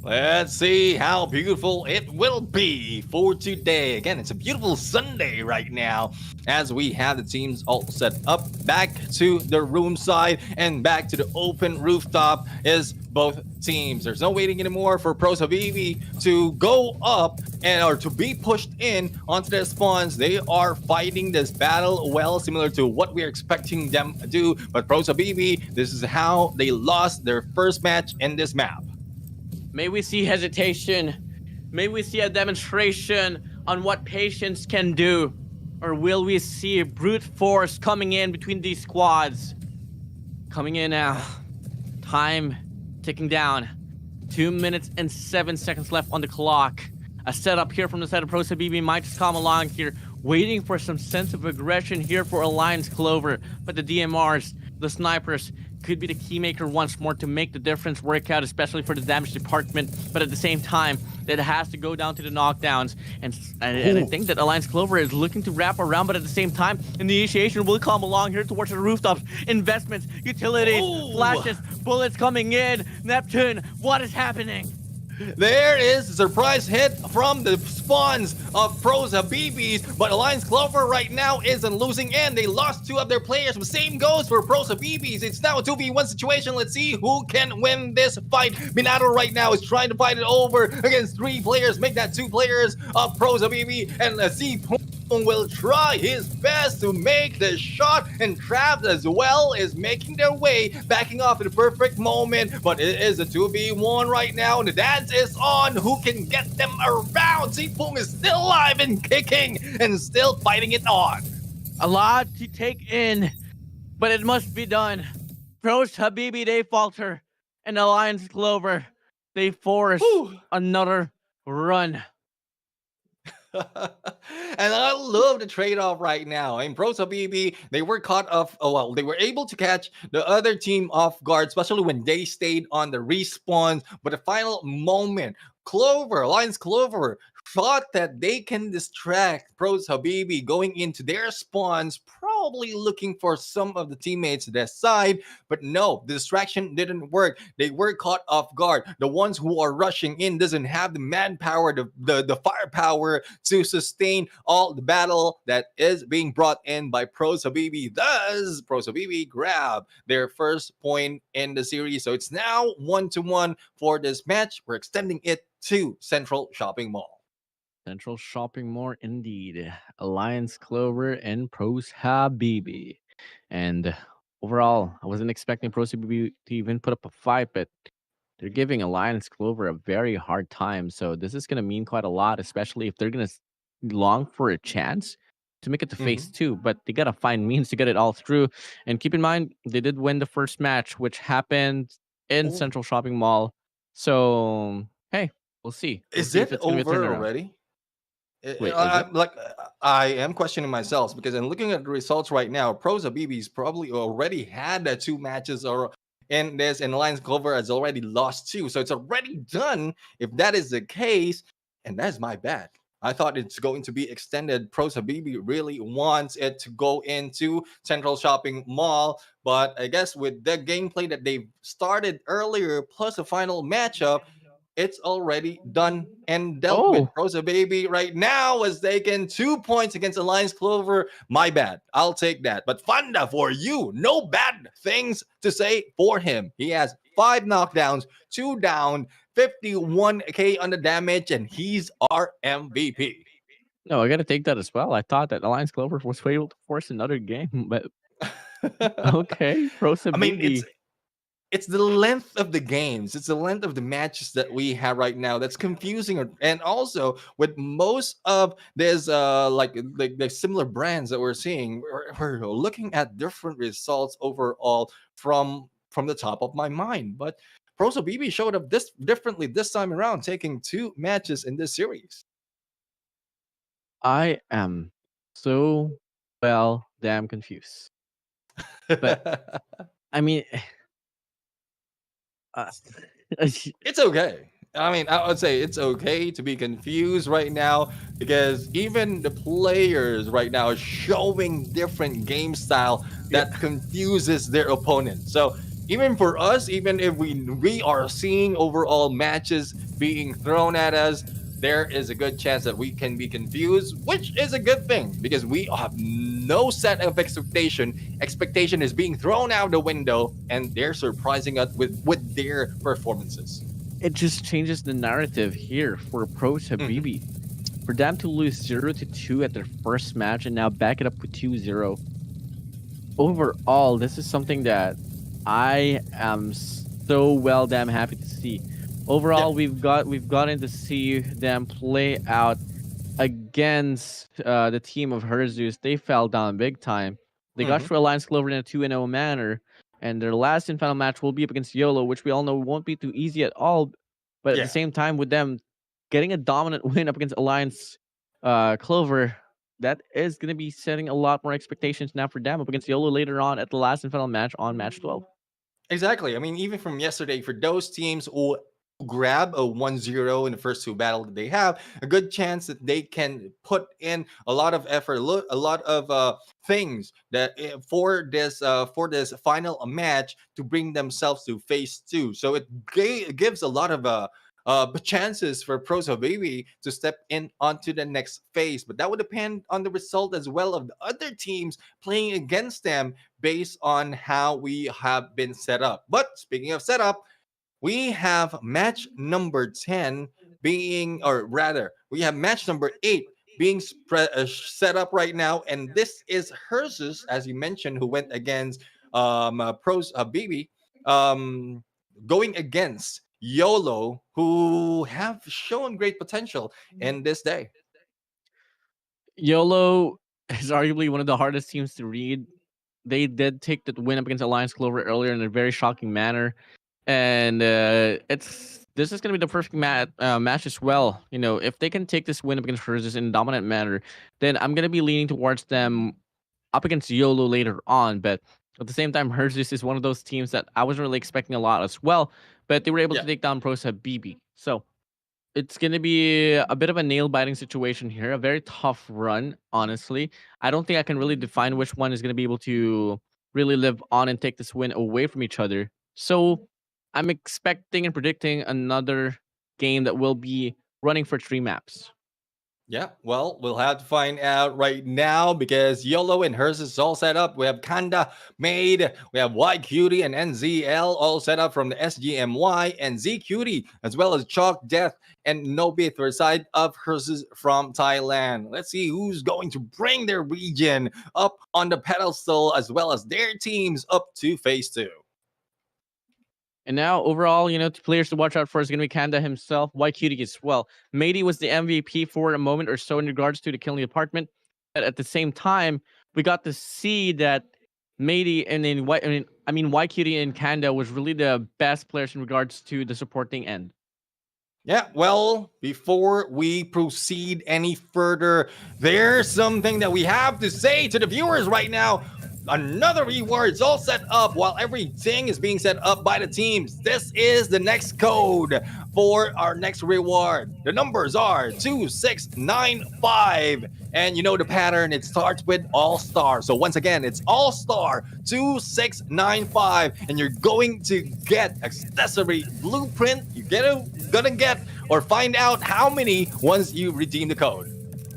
Let's see how beautiful it will be for today. Again, it's a beautiful Sunday right now as we have the teams all set up. Back to the room side and back to the open rooftop is both teams. There's no waiting anymore for Pros Habibi to go up or to be pushed in onto their spawns. They are fighting this battle well, similar to what we're expecting them to do. But Pros Habibi, this is how they lost their first match in this map. May we see hesitation. May we see a demonstration on what patience can do. Or will we see brute force coming in between these squads? Coming in now. Time ticking down. 2 minutes and 7 seconds left on the clock. A setup here from the side of Pros Habibi might just come along here, waiting for some sense of aggression here for Alliance Clover. But the DMRs, the snipers, could be the key maker once more to make the difference work out, especially for the damage department. But at the same time, it has to go down to the knockdowns. And I think that Alliance Clover is looking to wrap around, but at the same time, initiation will come along here towards the rooftops. Investments, utilities, flashes, bullets coming in. Neptune, what is happening? There is a surprise hit from the spawns of Pros Habibis, but Alliance Clover right now is on losing end. They lost 2 of their players. The same goes for Pros Habibis. It's now a 2v1 situation. Let's see who can win this fight. Minato right now is trying to fight it over against 3 players, make that 2 players of Pros Habibi, and let's see will try his best to make the shot, and Trav as well is making their way, backing off at the perfect moment, but it is a 2v1 right now, and the dance is on. Who can get them around? Zipung is still alive and kicking and still fighting it on. A lot to take in, but it must be done. Pros Habibi, they falter, and Alliance Clover, they force another run. And I love the trade-off right now. In Pros Habibi, they were caught off. Oh well, they were able to catch the other team off guard, especially when they stayed on the respawns. But the final moment, Alliance Clover, thought that they can distract Pros Habibi going into their spawns, probably looking for some of the teammates to their side. But no, the distraction didn't work. They were caught off guard. The ones who are rushing in doesn't have the manpower, the firepower to sustain all the battle that is being brought in by Pros Habibi. Thus, Pros Habibi grab their first point in the series. So it's now 1-1 for this match. We're extending it to Central Shopping Mall. Central Shopping Mall, indeed. Alliance Clover and Pros Habibi. And overall, I wasn't expecting Pros Habibi to even put up a fight, but they're giving Alliance Clover a very hard time. So this is going to mean quite a lot, especially if they're going to long for a chance to make it to phase two. But they got to find means to get it all through. And keep in mind, they did win the first match, which happened in Central Shopping Mall. So, hey, we'll see. Is it over already? Wait, I am questioning myself because I'm looking at the results right now. Pros Habibi's probably already had the 2 matches or in this, and Alliance Clover has already lost 2, so it's already done. If that is the case, and that's my bad. I thought it's going to be extended. Pros Habibi really wants it to go into Central Shopping Mall, but I guess with the gameplay that they've started earlier, plus a final matchup, it's already done and dealt with. Pros Habibi right now has taken 2 points against Alliance Clover. My bad. I'll take that. But Fanda, for you, no bad things to say for him. He has 5 knockdowns, 2 down, 51k on the damage, and he's our MVP. No, I got to take that as well. I thought that Alliance Clover was able to force another game, but okay. Pros Habibi. I mean, it's the length of the games, it's the length of the matches that we have right now that's confusing. And also with most of this like the similar brands that we're seeing, we're looking at different results overall from the top of my mind. But Pros Habibi showed up this differently this time around, taking 2 matches in this series. I am so damn confused. But I mean, it's okay. I mean, I would say it's okay to be confused right now because even the players right now are showing different game style that confuses their opponent. So even for us, even if we are seeing overall matches being thrown at us, there is a good chance that we can be confused, which is a good thing because we have no set of expectation. Expectation is being thrown out the window, and they're surprising us with their performances. It just changes the narrative here for Pros Habibi. For them to lose 0-2 at their first match and now back it up with 2-0. Overall, this is something that I am so damn happy to see. Overall, we've gotten to see them play out against the team of Herzus. They fell down big time. They got through Alliance Clover in a 2-0 manner, and their last and final match will be up against YOLO, which we all know won't be too easy at all. But at the same time, with them getting a dominant win up against Alliance Clover, that is going to be setting a lot more expectations now for them up against YOLO later on at the last and final match on match 12. Exactly. I mean, even from yesterday, for those teams who grab a 1-0 in the first 2 battles that they have, a good chance that they can put in a lot of effort, a lot of things that for this final match to bring themselves to phase 2. So it gives a lot of chances for Pros Habibi to step in onto the next phase. But that would depend on the result as well of the other teams playing against them based on how we have been set up. But speaking of setup, we have match number 10 being, or rather, we have match number 8 being set up right now. And this is Herzus, as you mentioned, who went against Pros Habibi, going against YOLO, who have shown great potential in this day. YOLO is arguably one of the hardest teams to read. They did take the win up against Alliance Clover earlier in a very shocking manner. And this is going to be the perfect match as well. You know, if they can take this win up against Herzus in a dominant manner, then I'm going to be leaning towards them up against YOLO later on. But at the same time, Herzus is one of those teams that I wasn't really expecting a lot as well. But they were able to take down Pros Habibi. So it's going to be a bit of a nail-biting situation here, a very tough run, honestly. I don't think I can really define which one is going to be able to really live on and take this win away from each other. So I'm expecting and predicting another game that will be running for 3 maps. Yeah, well, we'll have to find out right now because YOLO and hers is all set up. We have Kanda made, we have Y Cutie and NZL all set up from the SGMY, and Z Cutie as well as Chalk Death and Nobith for side of hers is from Thailand. Let's see who's going to bring their region up on the pedestal as well as their teams up to phase 2. And now, overall, two players to watch out for is going to be Kanda himself, YQT as well. Mady was the MVP for a moment or so in regards to the killing department. But at the same time, we got to see that Mady and then YQT and Kanda was really the best players in regards to the supporting end. Yeah, well, before we proceed any further, there's something that we have to say to the viewers right now. Another reward is all set up while everything is being set up by the teams. This is the next code for our next reward. The numbers are 2695. And you know the pattern, it starts with All Star. So once again, it's All Star 2695. And you're going to get accessory blueprint. Gonna get or find out how many once you redeem the code.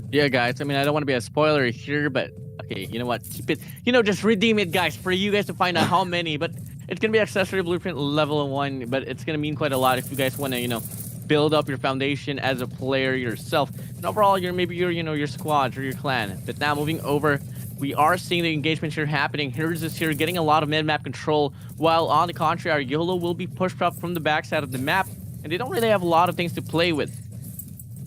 Yeah, guys. I don't want to be a spoiler here, but okay, you know what? Keep it. Just redeem it, guys, for you guys to find out how many. But it's gonna be accessory blueprint level 1. But it's gonna mean quite a lot if you guys want to, build up your foundation as a player yourself. And overall, your squad or your clan. But now moving over, we are seeing the engagement here happening. Here's this here getting a lot of mid-map control, while on the contrary, YOLO will be pushed up from the backside of the map, and they don't really have a lot of things to play with.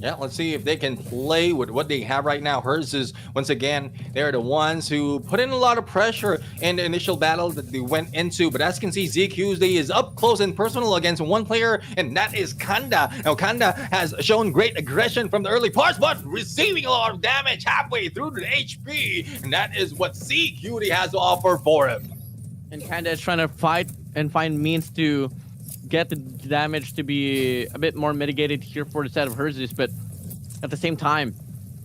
Yeah, let's see if they can play with what they have right now. Hers is, once again, they're the ones who put in a lot of pressure in the initial battle that they went into. But as you can see, ZQ's is up close and personal against one player, and that is Kanda. Now, Kanda has shown great aggression from the early parts, but receiving a lot of damage halfway through the HP. And that is what ZQ has to offer for him. And Kanda is trying to fight and find means to get the damage to be a bit more mitigated here for the set of hers, but at the same time,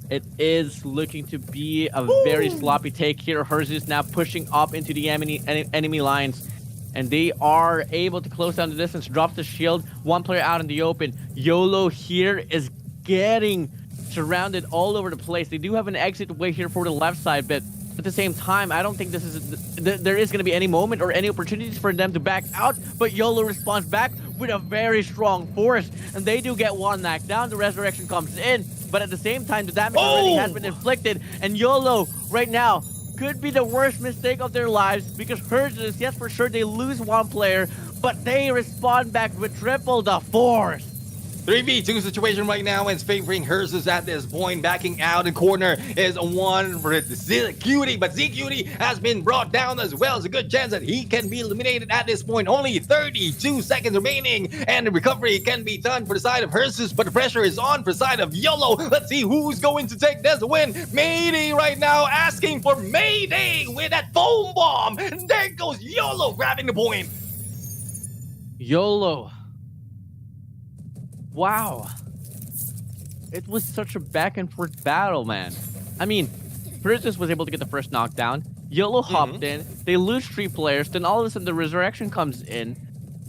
it is looking to be a very sloppy take here. Hers is now pushing up into the enemy lines, and they are able to close down the distance, drops the shield, one player out in the open. YOLO here is getting surrounded all over the place. They do have an exit way here for the left side, but at the same time, I don't think there is going to be any moment or any opportunities for them to back out, but YOLO responds back with a very strong force, and they do get one knocked down. The resurrection comes in, but at the same time, the damage already has been inflicted, and YOLO right now could be the worst mistake of their lives, because hers is, yes, for sure, they lose one player, but they respond back with triple the force. 3v2 situation right now, and it's favoring hers is at this point. Backing out in corner is one for ZQT, but ZQT has been brought down as well. It's a good chance that he can be eliminated at this point. Only 32 seconds remaining, and the recovery can be done for the side of hers, but the pressure is on for the side of YOLO. Let's see who's going to take this win. Mayday right now asking for Mayday with that foam bomb. And there goes YOLO grabbing the point. YOLO. Wow. It was such a back and forth battle, man. Princess was able to get the first knockdown. YOLO hopped in. They lose 3 players. Then all of a sudden the resurrection comes in.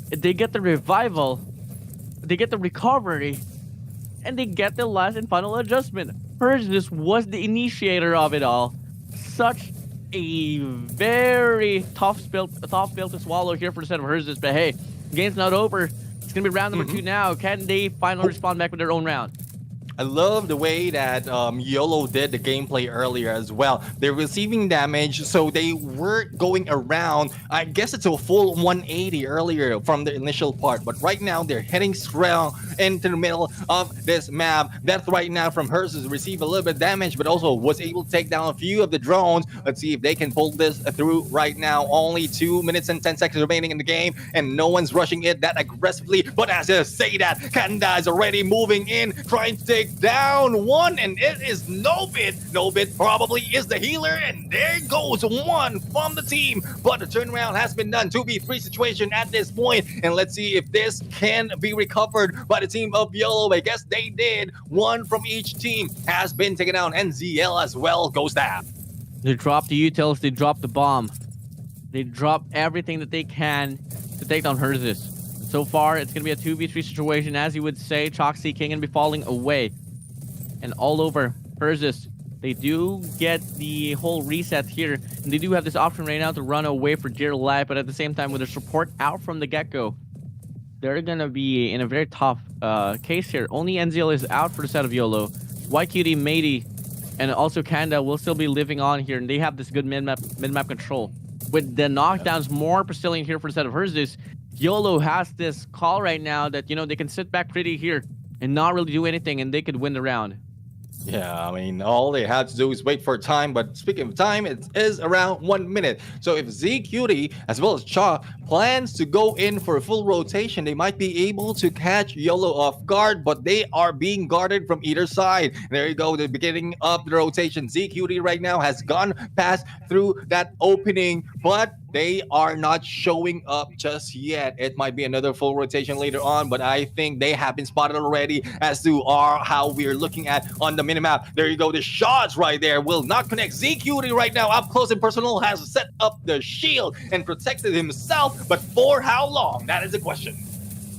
They get the revival. They get the recovery. And they get the last and final adjustment. Princess was the initiator of it all. Such a very tough pill to swallow here for the set of hers. But hey, game's not over. It's going to be round number 2 now. Can they finally respond back with their own round? I love the way that YOLO did the gameplay earlier as well. They're receiving damage, so they were going around. I guess it's a full 180 earlier from the initial part, but right now they're heading straight into the middle of this map. Death right now from hers is receive a little bit of damage, but also was able to take down a few of the drones. Let's see if they can pull this through right now. Only 2 minutes and 10 seconds remaining in the game, and no one's rushing it that aggressively. But as I say that, Kanda is already moving in, trying to take down one, and it is Nobit. Nobit probably is the healer, and there goes one from the team. But the turnaround has been done. 2v3 situation at this point, and let's see if this can be recovered by the team of Yellow. I guess they did. One from each team has been taken out, and ZL as well goes down. They dropped the utils, they dropped the bomb. They dropped everything that they can to take down Herzus. So far, it's going to be a 2v3 situation, as you would say. Choxy King going to be falling away. And all over Herzus, they do get the whole reset here. And they do have this option right now to run away for dear life. But at the same time, with their support out from the get-go, they're going to be in a very tough case here. Only NZL is out for the set of YOLO. YQD, Matey, and also Kanda will still be living on here. And they have this good mid-map control. With the knockdowns more Brazilian here for the set of Herzus, YOLO has this call right now that, they can sit back pretty here and not really do anything, and they could win the round. Yeah, I mean, all they have to do is wait for time. But speaking of time, it is around 1 minute. So if ZQD as well as Cha plans to go in for a full rotation, they might be able to catch YOLO off guard, but they are being guarded from either side. There you go, the beginning of the rotation. ZQD right now has gone past through that opening, but they are not showing up just yet. It might be another full rotation later on, but I think they have been spotted already as to how we're looking at on the minimap. There you go. The shots right there will not connect. ZQD right now up close and personal has set up the shield and protected himself, but for how long? That is the question.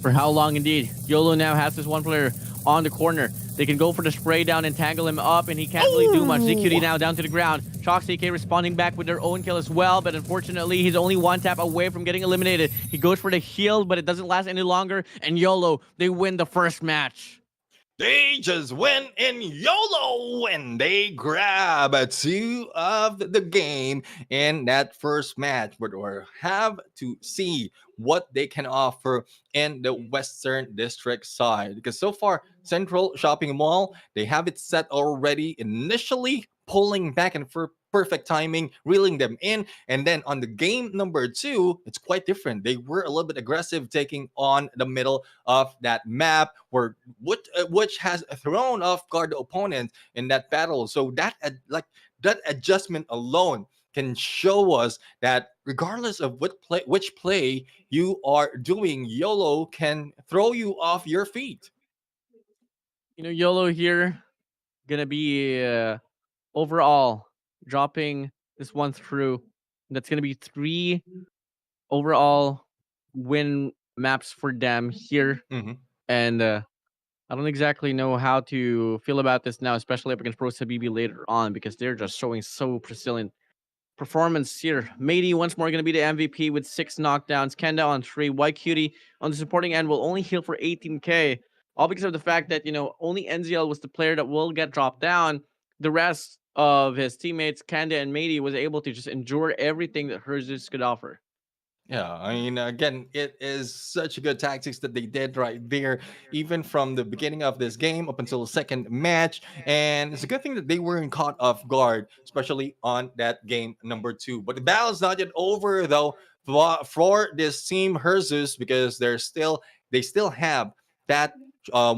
For how long indeed? YOLO now has this one player on the corner. They can go for the spray down and tangle him up, and he can't really do much. ZQD now down to the ground. Choxy responding back with their own kill as well, but unfortunately, he's only one tap away from getting eliminated. He goes for the heal, but it doesn't last any longer, and YOLO, they win the first match. They just went in YOLO and they grab 2 of the game in that first match. But we'll have to see what they can offer in the Western District side. Because so far, Central Shopping Mall, they have it set already initially, pulling back and for perfect timing, reeling them in. And then on the game number 2, it's quite different. They were a little bit aggressive, taking on the middle of that map, which has thrown off guard the opponent in that battle. So that adjustment alone can show us that regardless of which play you are doing, YOLO can throw you off your feet. YOLO here gonna be overall dropping this one through. That's gonna be 3 overall win maps for them here. And I don't exactly know how to feel about this now, especially up against Pro Sabibi later on, because they're just showing so Brazilian performance here. Matey once more going to be the MVP with 6 knockdowns. Kenda on 3. YQT on the supporting end will only heal for 18k. All because of the fact that, only NZL was the player that will get dropped down. The rest of his teammates, Kanda and Matey, was able to just endure everything that Herzus could offer. Yeah, I mean, again, it is such a good tactics that they did right there, even from the beginning of this game up until the second match. And it's a good thing that they weren't caught off guard, especially on that game number 2. But the battle's not yet over, though, for this team Herzus, because they still have that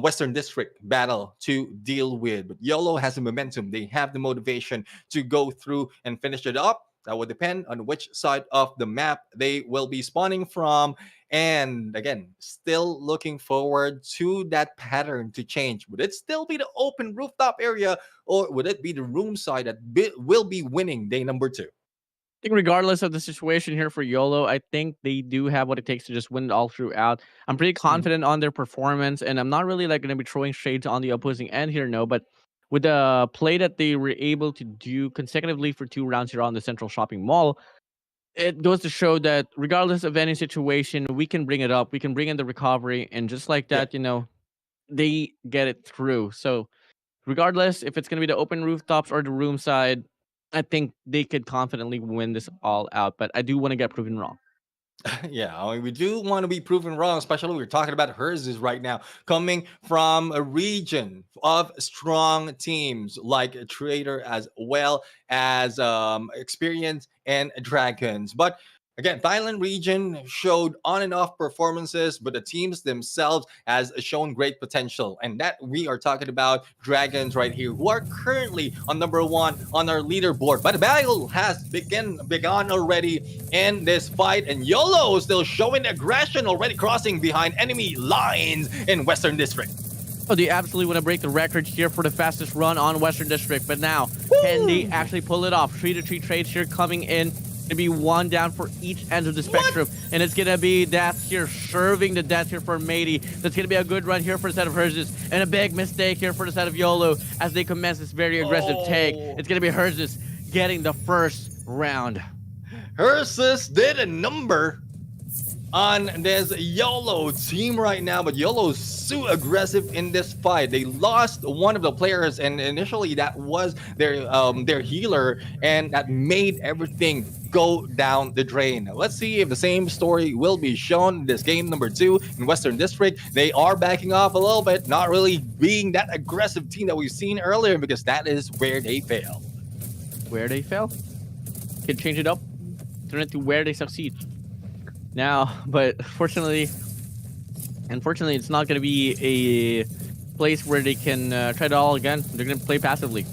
Western District battle to deal with. But YOLO has the momentum. They have the motivation to go through and finish it up. That would depend on which side of the map they will be spawning from. And again, still looking forward to that pattern to change. Would it still be the open rooftop area, or would it be the room side that will be winning day number 2? I think regardless of the situation here for YOLO, I think they do have what it takes to just win it all throughout. I'm pretty confident on their performance, and I'm not really going to be throwing shades on the opposing end here, no, but with the play that they were able to do consecutively for 2 rounds here on the Central Shopping Mall, it goes to show that regardless of any situation, we can bring it up. We can bring in the recovery, and just like that, they get it through. So regardless if it's going to be the open rooftops or the room side, I think they could confidently win this all out. But I do want to get proven wrong. Yeah, I mean, we do want to be proven wrong, especially we're talking about Herzus right now, coming from a region of strong teams like Trader as well as Experience and Dragons. But Again, Thailand region showed on and off performances, but the teams themselves has shown great potential. And that we are talking about Dragons right here, who are currently on number one on our leaderboard. But the battle has begun already in this fight, and YOLO is still showing aggression, already crossing behind enemy lines in Western District. Oh, they absolutely want to break the record here for the fastest run on Western District. But now, can they actually pull it off? 3-3 trades here coming in. To be one down for each end of the spectrum. And it's going to be Death here, serving the death here for Matey. That's going to be a good run here for the set of Herzus. And a big mistake here for the set of YOLO as they commence this very aggressive take. It's going to be Herzus getting the first round. Herzus did a number on this YOLO team right now, but YOLO's so aggressive in this fight. They lost one of the players, and initially that was their healer, and that made everything go down the drain. Let's see if the same story will be shown in this game number 2 in Western District. They are backing off a little bit, not really being that aggressive team that we've seen earlier, because that is where they fail. Where they fail? Can change it up, turn it to where they succeed. Now, but unfortunately, it's not going to be a place where they can try it all again. They're going to play passively.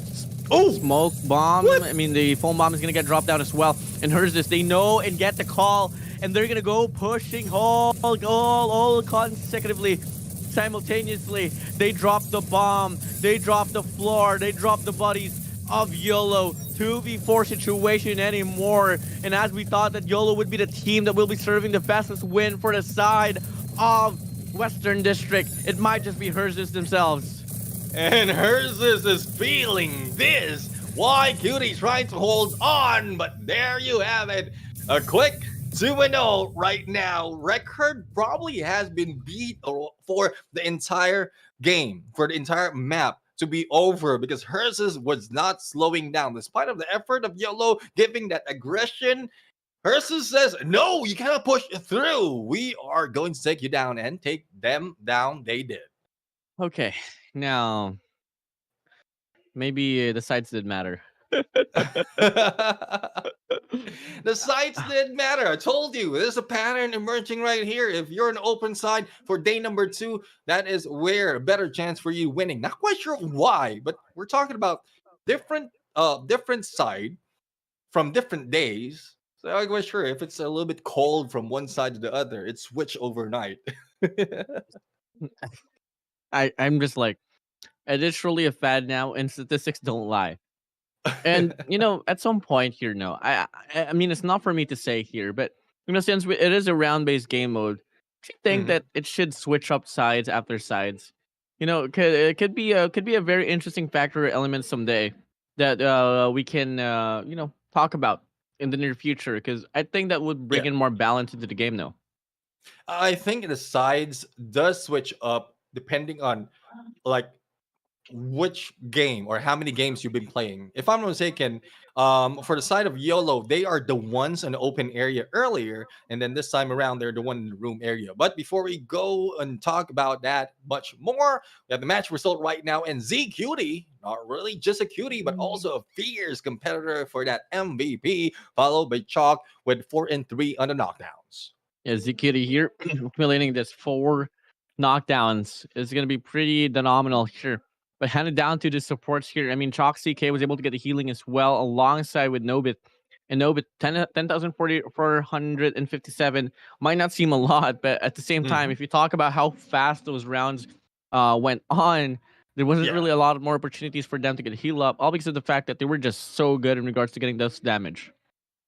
Oh, smoke bomb. What? I mean, the foam bomb is going to get dropped down as well. And Herzus, they know and get the call, and they're going to go pushing all consecutively, simultaneously. They drop the bomb, they drop the floor, they drop the bodies of YOLO. 2v4 situation anymore. And as we thought that YOLO would be the team that will be serving the fastest win for the side of Western District, it might just be Herzus themselves. And Herzus is feeling this. Why Cutie trying to hold on, but there you have it. A quick 2-0 right now. Record probably has been beat for the entire game, for the entire map to be over, because Herzus was not slowing down despite of the effort of YOLO giving that aggression. Herzus says, no, you cannot push through. We are going to take you down, and take them down. They did. Okay, now maybe the sides did matter. The sides did matter. I told you, there's a pattern emerging right here. If you're an open side for day number 2, that is where a better chance for you winning. Not quite sure why, but we're talking about different side from different days. So I'm not quite sure if it's a little bit cold from one side to the other. It switched overnight. I'm just like, it is truly a fad now, and statistics don't lie. And at some point here, no, I mean, it's not for me to say here, but since it is a round-based game mode, I think that it should switch up sides after sides. It could be a very interesting factor or element someday that we can talk about in the near future, because I think that would bring in more balance into the game, though. I think the sides does switch up depending on like which game or how many games you've been playing. If I'm not mistaken, for the side of YOLO, they are the ones in the open area earlier, and then this time around, they're the one in the room area. But before we go and talk about that much more, we have the match result right now, and Z Cutie, not really just a cutie, but also a fierce competitor for that MVP, followed by Chalk with 4-3 on the knockdowns. Yeah, Z Cutie here, accumulating this 4 knockdowns is going to be pretty phenomenal here. But handed down to the supports here. I mean, Chalk CK was able to get the healing as well, alongside with Nobit. And Nobit, 10,457 might not seem a lot, but at the same time, if you talk about how fast those rounds went on, there wasn't really a lot of more opportunities for them to get heal up, all because of the fact that they were just so good in regards to getting those damage.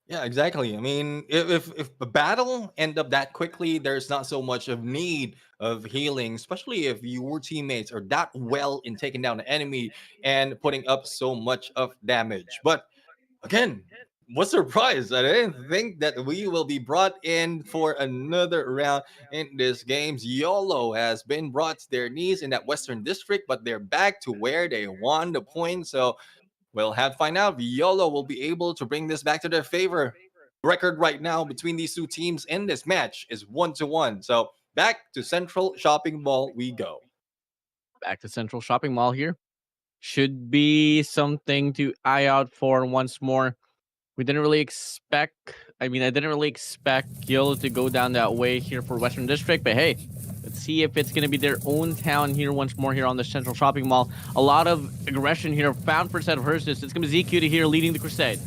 Yeah, exactly. I mean, if a battle end up that quickly, there's not so much of need of healing, especially if your teammates are that well in taking down the enemy and putting up so much of damage. But again, what surprise! I didn't think that we will be brought in for another round in this game. YOLO has been brought to their knees in that Western District, but they're back to where they won the point. So we'll have to find out if YOLO will be able to bring this back to their favor. Record right now between these two teams in this match is 1-1. So back to Central Shopping Mall we go. Back to Central Shopping Mall here. Should be something to eye out for once more. We didn't really expect. I mean, I didn't really expect YOLO to go down that way here for Western District, but hey, let's see if it's going to be their own town here once more here on the Central Shopping Mall. A lot of aggression here found for a set of Hersus. It's going to be ZQD here leading the Crusade.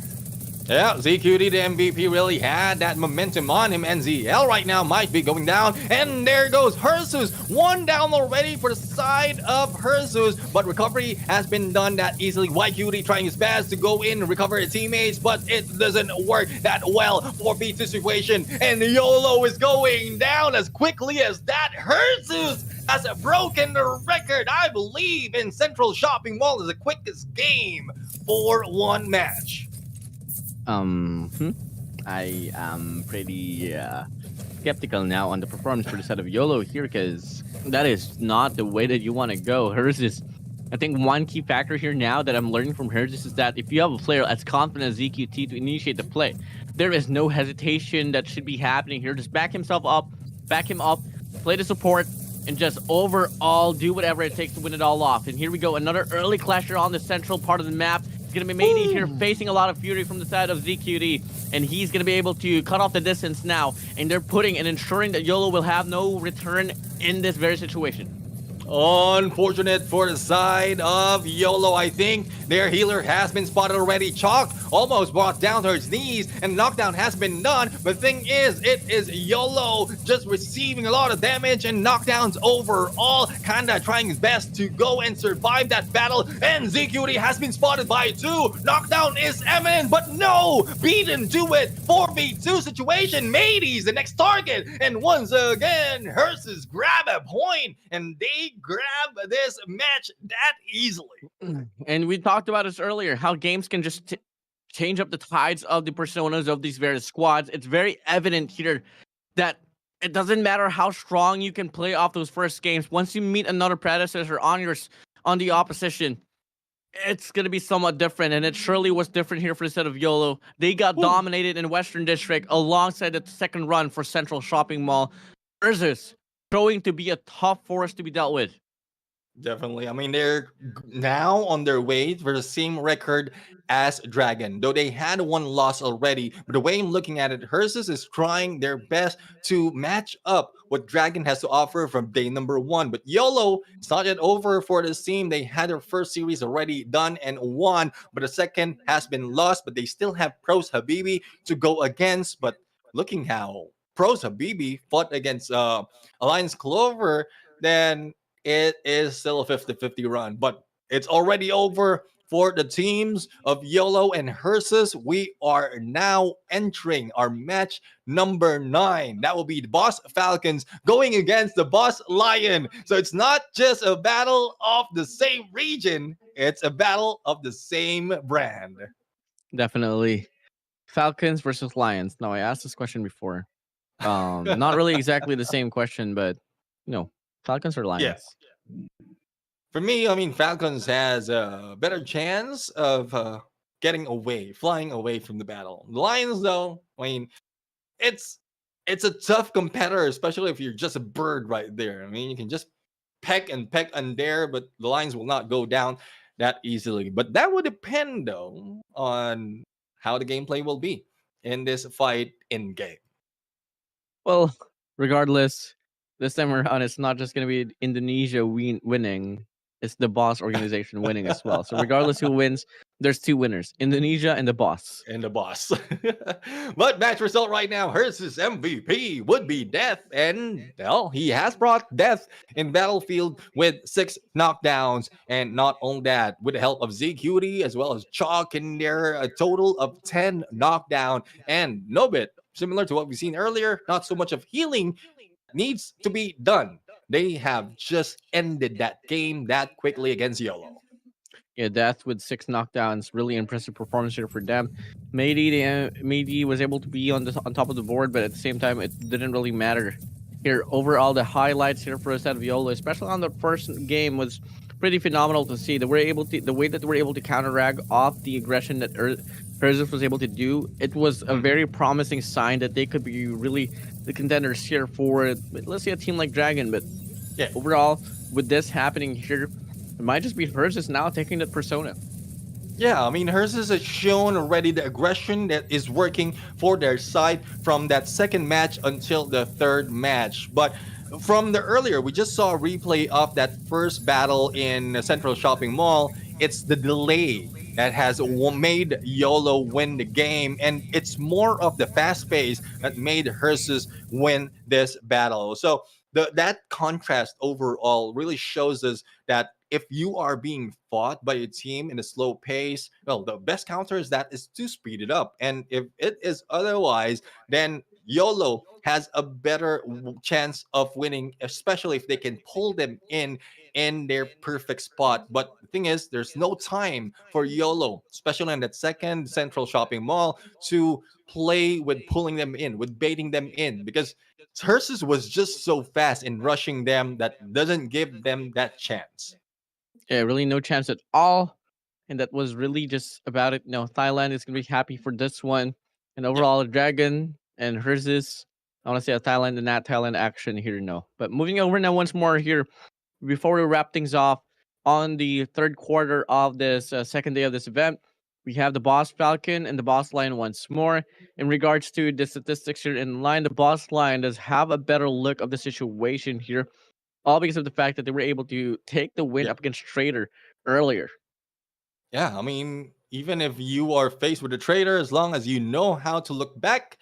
Yeah, ZQD, the MVP, really had that momentum on him, and ZL right now might be going down. And there goes Hersus, one down already for the side of Hersus, but recovery has been done that easily. YQD trying his best to go in and recover his teammates, but it doesn't work that well for B2 situation. And YOLO is going down as quickly as that. Hersus has broken the record, I believe, in Central Shopping Mall is the quickest game for one match. I am pretty skeptical now on the performance for the set of YOLO here, because that is not the way that you want to go. Hers is, I think, one key factor here now that I'm learning from hers is that if you have a player as confident as ZQT to initiate the play, there is no hesitation that should be happening here. Just back him up, play the support, and just overall do whatever it takes to win it all off. And here we go, another early clasher on the central part of the map. Going to be Matey here facing a lot of fury from the side of ZQD, and he's going to be able to cut off the distance now, and they're putting and ensuring that YOLO will have no return in this very situation. Unfortunate for the side of YOLO. I think their healer has been spotted already. Chalk almost brought down to his knees, and knockdown has been done. But the thing is, it is YOLO just receiving a lot of damage and knockdowns overall, kinda trying his best to go and survive that battle. And ZQD has been spotted by 2. Knockdown is imminent, but no, beaten to it. 4v2 situation. Matey's the next target, and once again, Hersus grab a point, and they grab this match that easily. And we talked about this earlier, how games can just change up the tides of the personas of these various squads. It's very evident here that it doesn't matter how strong you can play off those first games. Once you meet another predecessor on the opposition, it's going to be somewhat different, and it surely was different here for the set of YOLO. They got dominated in Western District alongside the second run for Central Shopping Mall. Ursus going to be a tough force to be dealt with. Definitely. I mean, they're now on their way for the same record as Dragon, though they had one loss already. But the way I'm looking at it, Hersus is trying their best to match up what Dragon has to offer from day number 1. But YOLO, it's not yet over for this team. They had their first series already done and won, but the second has been lost. But they still have Pros Habibi to go against. But looking how Pros Habibi fought against Alliance Clover, then it is still a 50-50 run. But it's already over for the teams of YOLO and Hersus. We are now entering our match number 9. That will be the Boss Falcons going against the Boss Lion. So it's not just a battle of the same region, it's a battle of the same brand. Definitely. Falcons versus Lions. Now, I asked this question before. Not really exactly the same question, but Falcons or Lions? Yes. For me, I mean, Falcons has a better chance of flying away from the battle. The Lions, though, I mean, it's a tough competitor, especially if you're just a bird right there. I mean, you can just peck and there, but the Lions will not go down that easily. But that would depend, though, on how the gameplay will be in this fight in game. Well, regardless, this time around, it's not just going to be Indonesia winning. It's the Boss organization winning as well. So regardless who wins, there's 2 winners, Indonesia and the Boss. But match result right now, Hersus MVP would be Death. And, well, he has brought Death in Battlefield with 6 knockdowns. And not only that, with the help of ZQD as well as Chalk in there, a total of 10 knockdown. And Nobit, similar to what we've seen earlier, not so much of healing needs to be done. They have just ended that game that quickly against YOLO. Yeah, Death with 6 knockdowns. Really impressive performance here for them. Matey was able to be on top of the board, but at the same time, it didn't really matter. Here, overall, the highlights here for a set of YOLO, especially on the first game, was pretty phenomenal to see. The way that they were able to counteract off the aggression that Hersus was able to do, it was a very promising sign that they could be really the contenders here for, let's say, a team like Dragon. But yeah, overall, with this happening here, it might just be Hersus now taking that persona. Yeah, I mean, hers has shown already the aggression that is working for their side from that second match until the third match. But from the earlier, we just saw a replay of that first battle in the Central Shopping Mall. It's the delay that has made YOLO win the game, and it's more of the fast pace that made Hersus win this battle. So that contrast overall really shows us that if you are being fought by a team in a slow pace, well, the best counter is that is to speed it up. And if it is otherwise, then YOLO has a better chance of winning, especially if they can pull them in their perfect spot. But the thing is, there's no time for YOLO, especially in that second Central Shopping Mall, to play with pulling them in, with baiting them in, because Tursus was just so fast in rushing them that doesn't give them that chance. Yeah, really no chance at all. And that was really just about it. No, Thailand is gonna be happy for this one. And Yep. overall, Dragon and hers is, I want to say a Thailand and not Thailand action here. No, but moving over now once more here before we wrap things off on the third quarter of this second day of this event. We have the Boss Falcon and the Boss Lion once more. In regards to the statistics here in line, the Boss Lion does have a better look of the situation here, all because of the fact that they were able to take the win Yep. up against Trader earlier. Yeah, I mean, even if you are faced with a traitor, as long as you know how to look back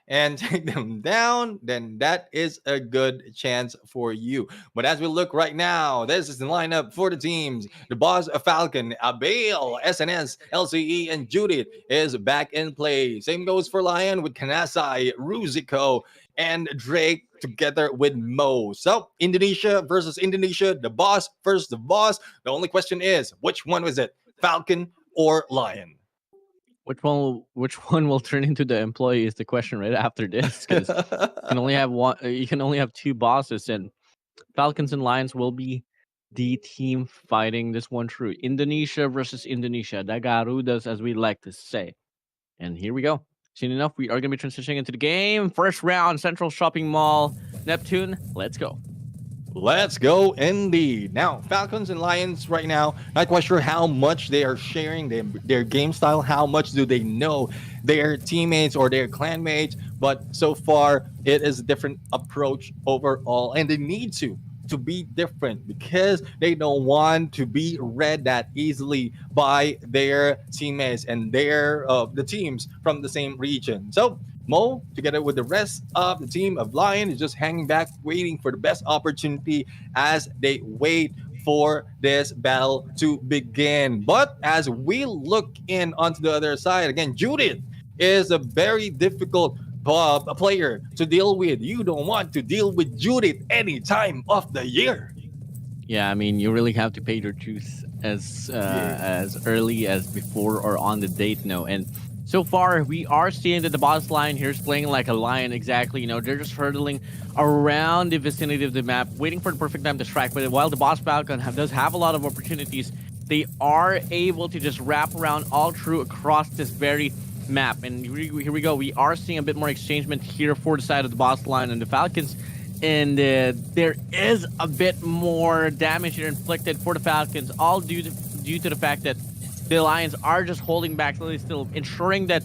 and take them down, then that is a good chance for you. But as we look right now, this is the lineup for the teams. The Boss Falcon, Abel, SNS, LCE, and Judith is back in play. Same goes for Lion with Kanasai, Ruzico, and Drake together with Mo. So Indonesia versus Indonesia, the boss versus the boss. The only question is, which one was it? Falcon or Lion? Which one will turn into the employee is the question right after this, because you can only have one. You can only have two bosses, and Falcons and Lions will be the team fighting this one through. Indonesia versus Indonesia, the Garudas, as we like to say. And here we go. Soon enough, we are going to be transitioning into the game. First round, Central Shopping Mall, Neptune. Let's go. Let's go indeed. Now, Falcons and Lions right now, not quite sure how much they are sharing their game style, how much do they know their teammates or their clanmates, but so far it is a different approach overall, and they need to be different because they don't want to be read that easily by their teammates and the teams from the same region. So Mo, together with the rest of the team of Lion, is just hanging back, waiting for the best opportunity as they wait for this battle to begin. But as we look in onto the other side, again, Judith is a very difficult player to deal with. You don't want to deal with Judith any time of the year. Yeah, I mean, you really have to pay your dues as early as before or on the date. No, and so far we are seeing that the boss lion here is playing like a lion. Exactly, you know, they're just hurtling around the vicinity of the map, waiting for the perfect time to strike. But while the boss falcon does have a lot of opportunities, they are able to just wrap around all through across this very map. And here we go. We are seeing a bit more exchangement here for the side of the boss line and the Falcons. And there is a bit more damage here inflicted for the Falcons, all due to the fact that the Lions are just holding back, still ensuring that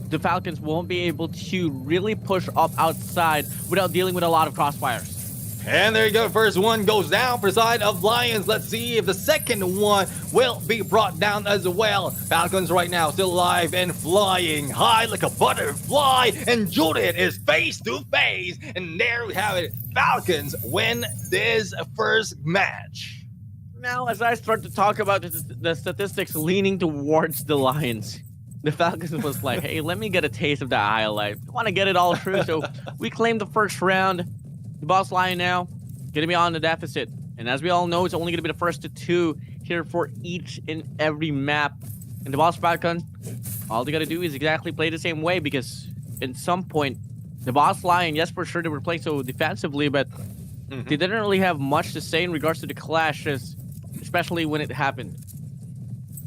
the Falcons won't be able to really push up outside without dealing with a lot of crossfires. And there you go. First one goes down for side of Lions. Let's see if the second one will be brought down as well. Falcons right now still alive and flying high like a butterfly. And Judith is face to face. And there we have it. Falcons win this first match. Now, as I start to talk about the statistics leaning towards the Lions, the Falcons was like, hey, let me get a taste of that highlight. I want to get it all true. So we claimed the first round. The boss lion now going to be on the deficit. And as we all know, it's only going to be the first to two here for each and every map. And the boss falcon, all they got to do is exactly play the same way, because at some point, the boss lion, yes, for sure, they were playing so defensively, but they didn't really have much to say in regards to the clashes, especially when it happened.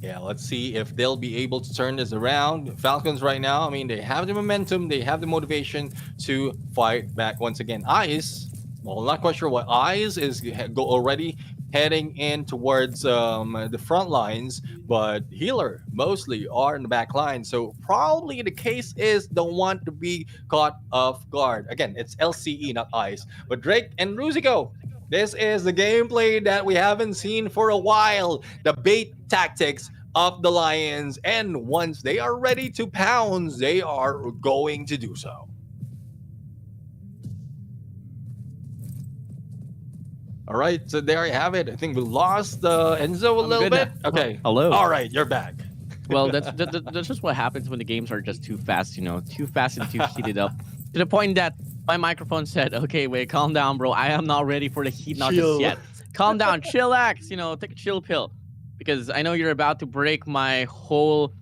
Yeah, let's see if they'll be able to turn this around. Falcons right now, I mean, they have the momentum, they have the motivation to fight back once again. Eyes, well, not quite sure what Eyes is already heading in towards the front lines, but healer mostly are in the back line. So probably the case is don't want to be caught off guard. Again, it's LCE, not Ice. But Drake and Ruzico, this is the gameplay that we haven't seen for a while. The bait tactics of the Lions, and once they are ready to pounce, they are going to do so. All right, so there you have it. I think we lost Enzo a little bit. now. Okay. Hello. All right, you're back. Well, that's just what happens when the games are just too fast, too fast and too heated up. To the point that my microphone said, okay, wait, calm down, bro. I am not ready for the heat, not Chill. just yet. Calm down, chillax, take a chill pill. Because I know you're about to break my whole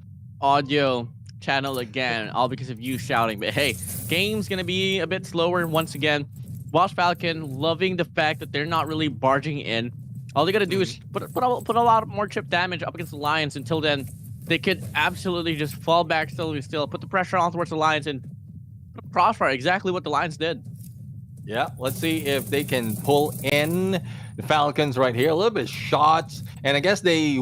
audio channel again, all because of you shouting. But hey, game's going to be a bit slower once again. Boss Falcon loving the fact that they're not really barging in. All they got to do is put a lot more chip damage up against the Lions. Until then, they could absolutely just fall back slowly still, put the pressure on towards the Lions, and crossfire, exactly what the Lions did. Yeah, let's see if they can pull in the Falcons right here. A little bit of shots, and I guess they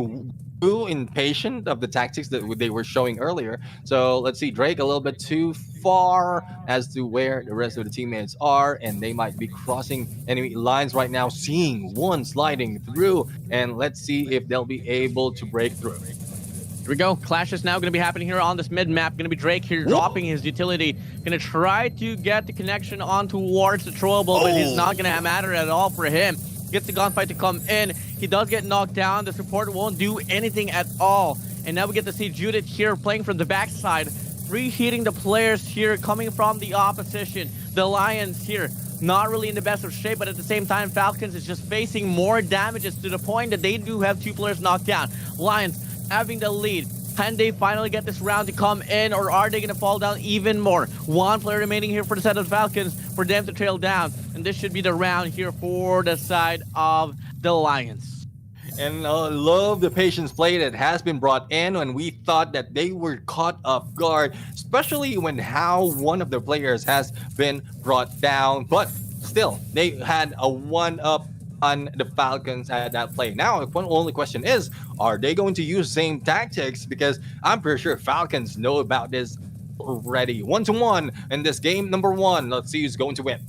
too impatient of the tactics that they were showing earlier. So let's see, Drake a little bit too far as to where the rest of the teammates are, and they might be crossing enemy lines right now, seeing one sliding through, and let's see if they'll be able to break through. Here we go. Clash is now going to be happening here on this mid map. Going to be Drake here dropping his utility. Going to try to get the connection on towards the throwable, but it's not going to matter at all for him. Gets the gunfight to come in. He does get knocked down. The support won't do anything at all. And now we get to see Judith here playing from the backside, reheating the players here coming from the opposition. The Lions here, not really in the best of shape, but at the same time, Falcons is just facing more damages to the point that they do have 2 players knocked down. Lions having the lead. Can they finally get this round to come in, or are they going to fall down even more? 1 player remaining here for the side of the Falcons for them to trail down. And this should be the round here for the side of the Lions. And love the patience play that has been brought in when we thought that they were caught off guard, especially when how one of the players has been brought down. But still, they had a 1-up on the Falcons at that play. Now, the only question is, are they going to use same tactics? Because I'm pretty sure Falcons know about this already. 1-1 in this game number 1. Let's see who's going to win.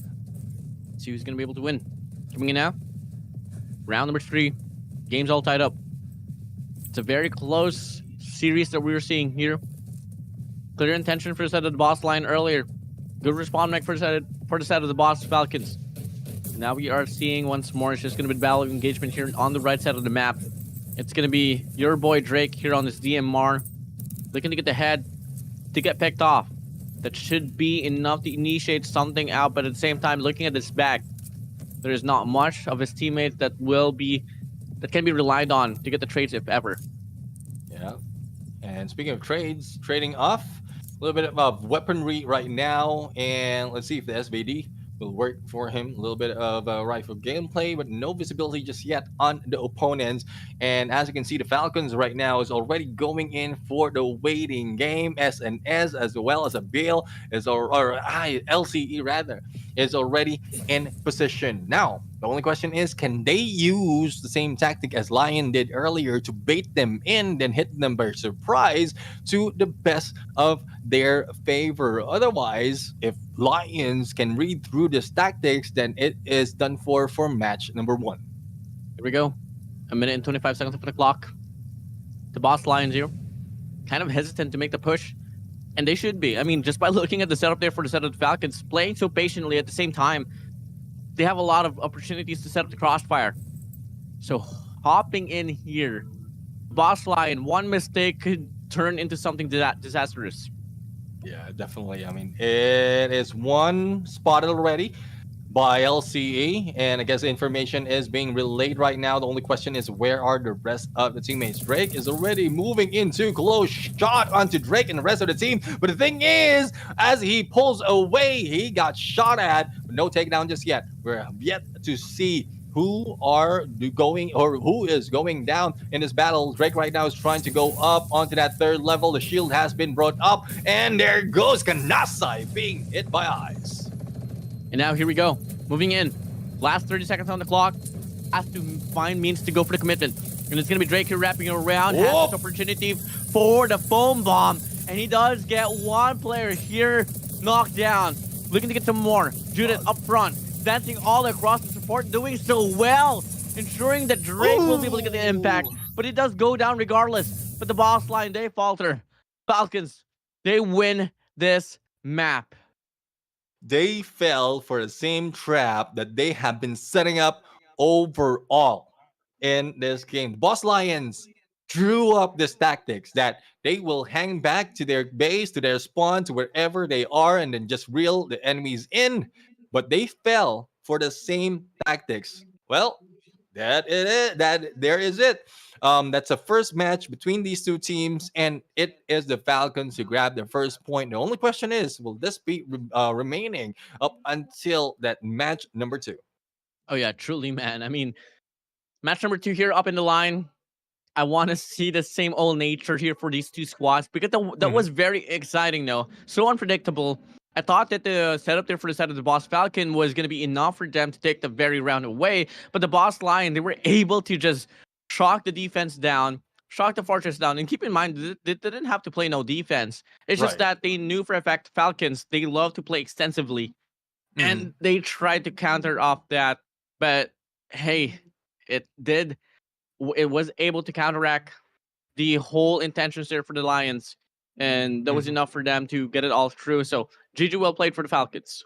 See who's going to be able to win. Coming in now, round number 3. Game's all tied up. It's a very close series that we were seeing here. Clear intention for the side of the boss line earlier. Good respawn mech for the side of the boss Falcons. Now we are seeing once more, it's just going to be battle of engagement here on the right side of the map. It's going to be your boy Drake here on this DMR, looking to get the head to get picked off. That should be enough to initiate something out, but at the same time, looking at this back, there is not much of his teammates that can be relied on to get the trades, if ever. Yeah. And speaking of trades, trading off a little bit of weaponry right now, and let's see if the SBD will work for him. A little bit of rifle gameplay, but no visibility just yet on the opponents. And as you can see, the Falcons right now is already going in for the waiting game. SNS as well as a Bale is LCE rather is already in position. Now, the only question is, can they use the same tactic as Lion did earlier to bait them in, then hit them by surprise to the best of their favor? Otherwise, if Lions can read through this tactics, then it is done for match number 1. Here we go. 1 minute and 25 seconds up on the clock. The boss Lions here, kind of hesitant to make the push. And they should be. I mean, just by looking at the setup there for the set of the Falcons, playing so patiently at the same time, they have a lot of opportunities to set up the crossfire. So hopping in here, boss Lion, 1 mistake could turn into something disastrous. Yeah, definitely. I mean, it is 1 spotted already by LCE, and I guess the information is being relayed right now. The only question is, where are the rest of the teammates? Drake is already moving into close shot onto Drake and the rest of the team. But the thing is, as he pulls away, he got shot at, but no takedown just yet. We're yet to see who is going down in this battle. Drake right now is trying to go up onto that 3rd level. The shield has been brought up, and there goes Kanasai being hit by Ice. And now here we go. Moving in. Last 30 seconds on the clock. has to find means to go for the commitment. And it's going to be Drake here wrapping around. Has this opportunity for the foam bomb. And he does get one player here knocked down. Looking to get some more. Judith up front. Dancing all across the support. Doing so well. Ensuring that Drake will be able to get the impact. But he does go down regardless. But the boss line, they falter. Falcons, they win this map. They fell for the same trap that they have been setting up overall in this game. Boss Lions drew up this tactics that they will hang back to their base, to their spawn, to wherever they are, and then just reel the enemies in. But they fell for the same tactics. Well, that it is. That there is it. That's the first match between these two teams, and it is the Falcons who grabbed their first point. The only question is, will this be remaining up until that match number 2? Oh yeah, truly, man. I mean, match number 2 here up in the line. I want to see the same old nature here for these two squads because that was very exciting, though. So unpredictable. I thought that the setup there for the side of the Boss Falcon was going to be enough for them to take the very round away. But the Boss Lion, they were able to just shock the defense down, shock the Fortress down. And keep in mind, they didn't have to play no defense. It's just that they knew for a fact Falcons, they love to play extensively. And they tried to counter off that. But hey, it was able to counteract the whole intentions there for the Lions. And that was enough for them to get it all through. So GG well played for the Falcons.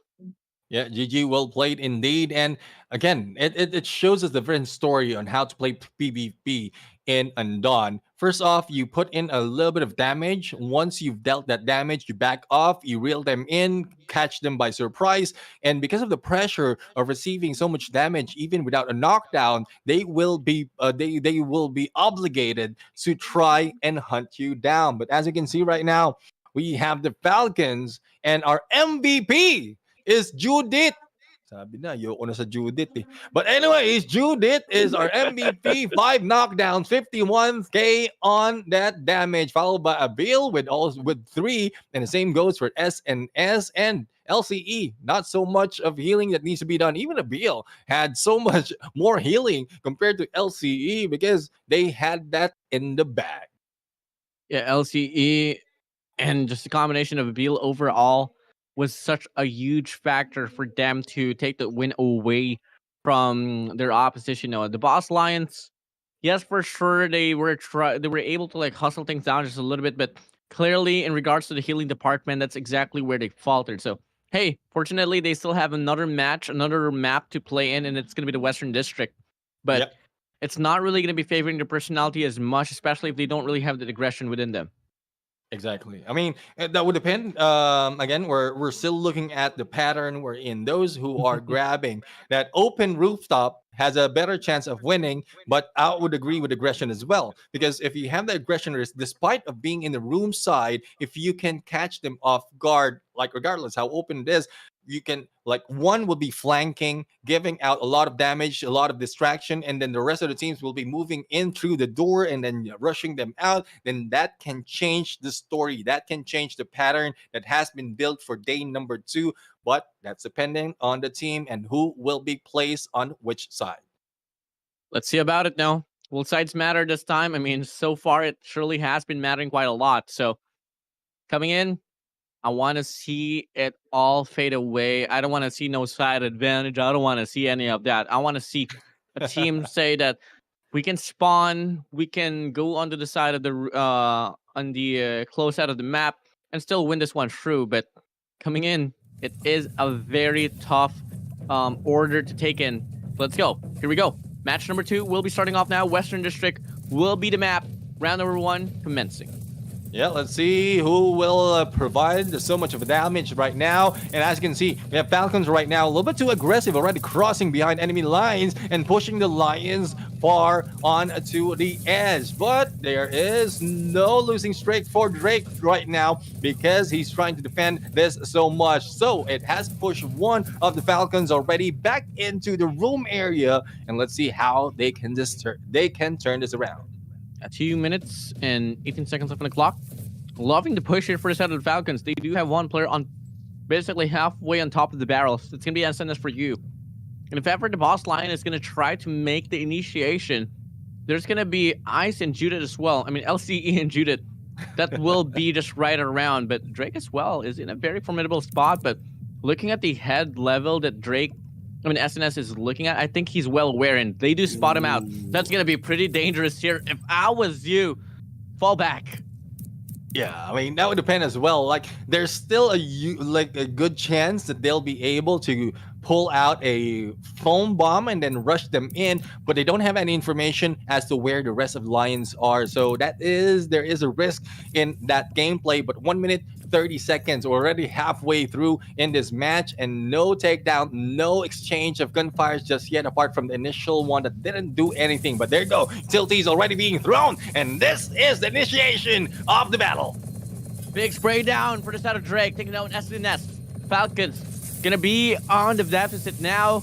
Yeah, GG, well played indeed. And again, it shows us the different story on how to play PvP in Undawn. First off, you put in a little bit of damage. Once you've dealt that damage, you back off, you reel them in, catch them by surprise. And because of the pressure of receiving so much damage, even without a knockdown, they will be they will be obligated to try and hunt you down. But as you can see right now, we have the Falcons, and our MVP is Judith. Sabi na, ayoko na sa Judith eh. But anyways, Judith is our MVP. 5 knockdowns, 51k on that damage, followed by Abil with 3, and the same goes for SNS and LCE. Not so much of healing that needs to be done. Even Abil had so much more healing compared to LCE because they had that in the bag. Yeah, LCE and just a combination of Abil overall was such a huge factor for them to take the win away from their opposition. No, the Boss Lions, yes, for sure they were able to like hustle things down just a little bit, but clearly in regards to the healing department, that's exactly where they faltered. So hey, fortunately they still have another match, another map to play in, and it's gonna be the Western District. But it's not really gonna be favoring their personality as much, especially if they don't really have the aggression within them. Exactly. I mean, that would depend. Again, we're still looking at the pattern wherein those who are grabbing that open rooftop has a better chance of winning. But I would agree with aggression as well, because if you have the aggression risk, despite of being in the room side, if you can catch them off guard, like regardless how open it is, you can, like, one will be flanking, giving out a lot of damage, a lot of distraction, and then the rest of the teams will be moving in through the door and then rushing them out. Then that can change the story. That can change the pattern that has been built for day number 2. But that's depending on the team and who will be placed on which side. Let's see about it now. Will sides matter this time? I mean, so far it surely has been mattering quite a lot. So coming in, I want to see it all fade away. I don't want to see no side advantage. I don't want to see any of that. I want to see a team say that we can spawn, we can go onto the side of the on the close side of the map and still win this one through. But coming in, it is a very tough order to take in. Let's go. Here we go. Match number 2 will be starting off now. Western District will be the map. Round number 1 commencing. Yeah, let's see who will provide so much of a damage right now. And as you can see, we have Falcons right now a little bit too aggressive, already crossing behind enemy lines and pushing the Lions far on to the edge. But there is no losing streak for Drake right now because he's trying to defend this so much. So it has pushed one of the Falcons already back into the room area. And let's see how they can turn this around. 2 minutes and 18 seconds left on the clock. Loving the push here for the side of the Falcons. They do have one player on basically halfway on top of the barrels. It's going to be SNS for you. And if ever the boss lion is going to try to make the initiation, there's going to be Ice and Judith as well. I mean, LCE and Judith. That will be just right around. But Drake as well is in a very formidable spot. But looking at the head level that SNS is looking at, I think he's well aware, and they do spot him out. That's going to be pretty dangerous here. If I was you, fall back. Yeah, I mean, that would depend as well. Like, there's still a good chance that they'll be able to pull out a foam bomb and then rush them in, but they don't have any information as to where the rest of the Lions are. So there is a risk in that gameplay. But 1 minute 30 seconds, already halfway through in this match, and no takedown, no exchange of gunfires just yet, apart from the initial one that didn't do anything. But there you go, Tilty's already being thrown, and this is the initiation of the battle. Big spray down for the side of Drake, taking out SNS. Falcons gonna be on the deficit now,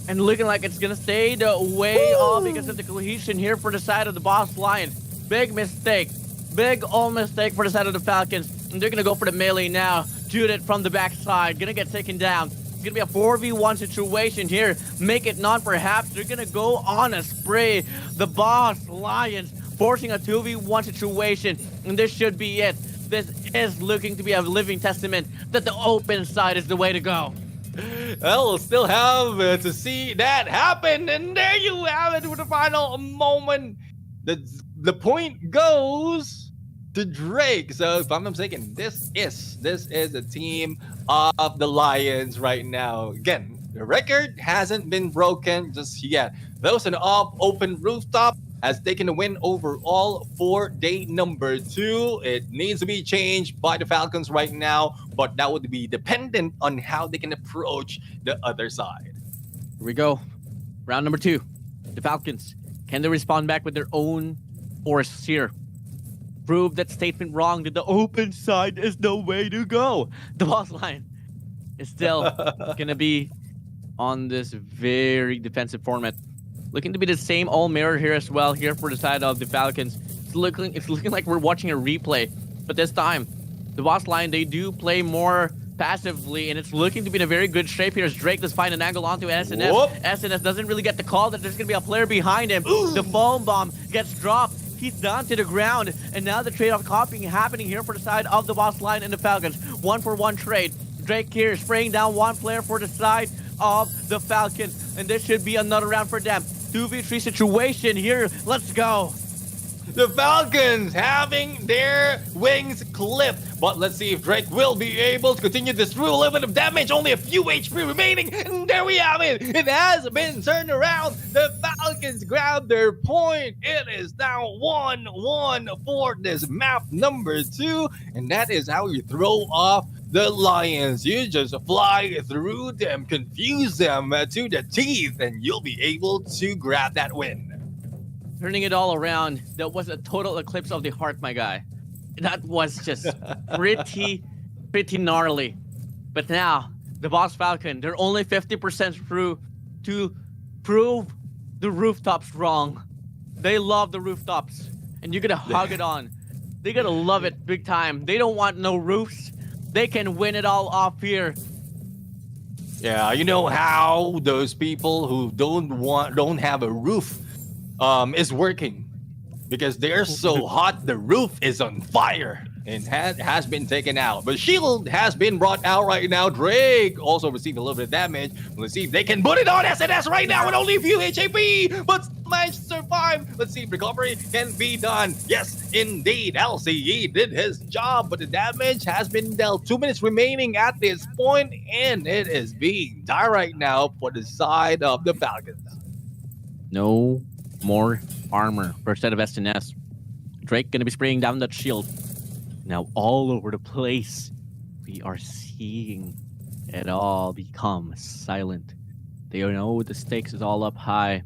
and looking like it's gonna stay the way off because of the cohesion here for the side of the boss lion. Big mistake. Big old mistake for the side of the Falcons. And they're gonna go for the melee now. Judith from the backside, gonna get taken down. It's gonna be a 4v1 situation here. Make it not perhaps. They're gonna go on a spray. The boss Lions forcing a 2v1 situation. And this should be it. This is looking to be a living testament that the open side is the way to go. Well, we'll still have to see that happen. And there you have it with the final moment. The point goes to Drake. So if I'm not mistaken, this is the team of the Lions right now. Again, the record hasn't been broken just yet. Those in the open rooftop has taken the win overall for day number 2. It needs to be changed by the Falcons right now, but that would be dependent on how they can approach the other side. Here we go. Round number 2. The Falcons. Can they respond back with their own force here? Prove that statement wrong, that the open side is the way to go. The boss line is still going to be on this very defensive format. Looking to be the same all mirror here as well, here for the side of the Falcons. It's looking like we're watching a replay, but this time, the boss line, they do play more passively, and it's looking to be in a very good shape here as Drake does find an angle onto SNS. Whoop. SNS doesn't really get the call that there's going to be a player behind him. Ooh. The foam bomb gets dropped. He's down to the ground, and now the trade-off copying happening here for the side of the boss line and the Falcons. 1-for-1 trade. Drake here spraying down one player for the side of the Falcons, and this should be another round for them. 2v3 situation here. Let's go. The Falcons having their wings clipped. But let's see if Drake will be able to continue this through. A little bit of damage, only a few HP remaining. And there we have it. It has been turned around. The Falcons grab their point. It is now 1-1 for this map number 2. And that is how you throw off the Lions. You just fly through them, confuse them to the teeth, and you'll be able to grab that win. Turning it all around, that was a total eclipse of the heart, my guy. That was just pretty gnarly. But now, the boss Falcon, they're only 50% through to prove the rooftops wrong. They love the rooftops, and you're gonna hug it on. They're gonna love it big time. They don't want no roofs. They can win it all off here. Yeah, you know how those people who don't have a roof is working, because they're so hot the roof is on fire and has been taken out. But shield has been brought out right now. Drake also received a little bit of damage. Let's see if they can put it on SNS right now with only a few HP, but managed to survive. Let's see if recovery can be done. Yes, indeed, LCE did his job, but the damage has been dealt. 2 minutes remaining at this point, and it is being done right now for the side of the Falcons. No more armor for a set of SNS. Drake gonna be spraying down that shield. Now all over the place, we are seeing it all become silent. They know the stakes is all up high.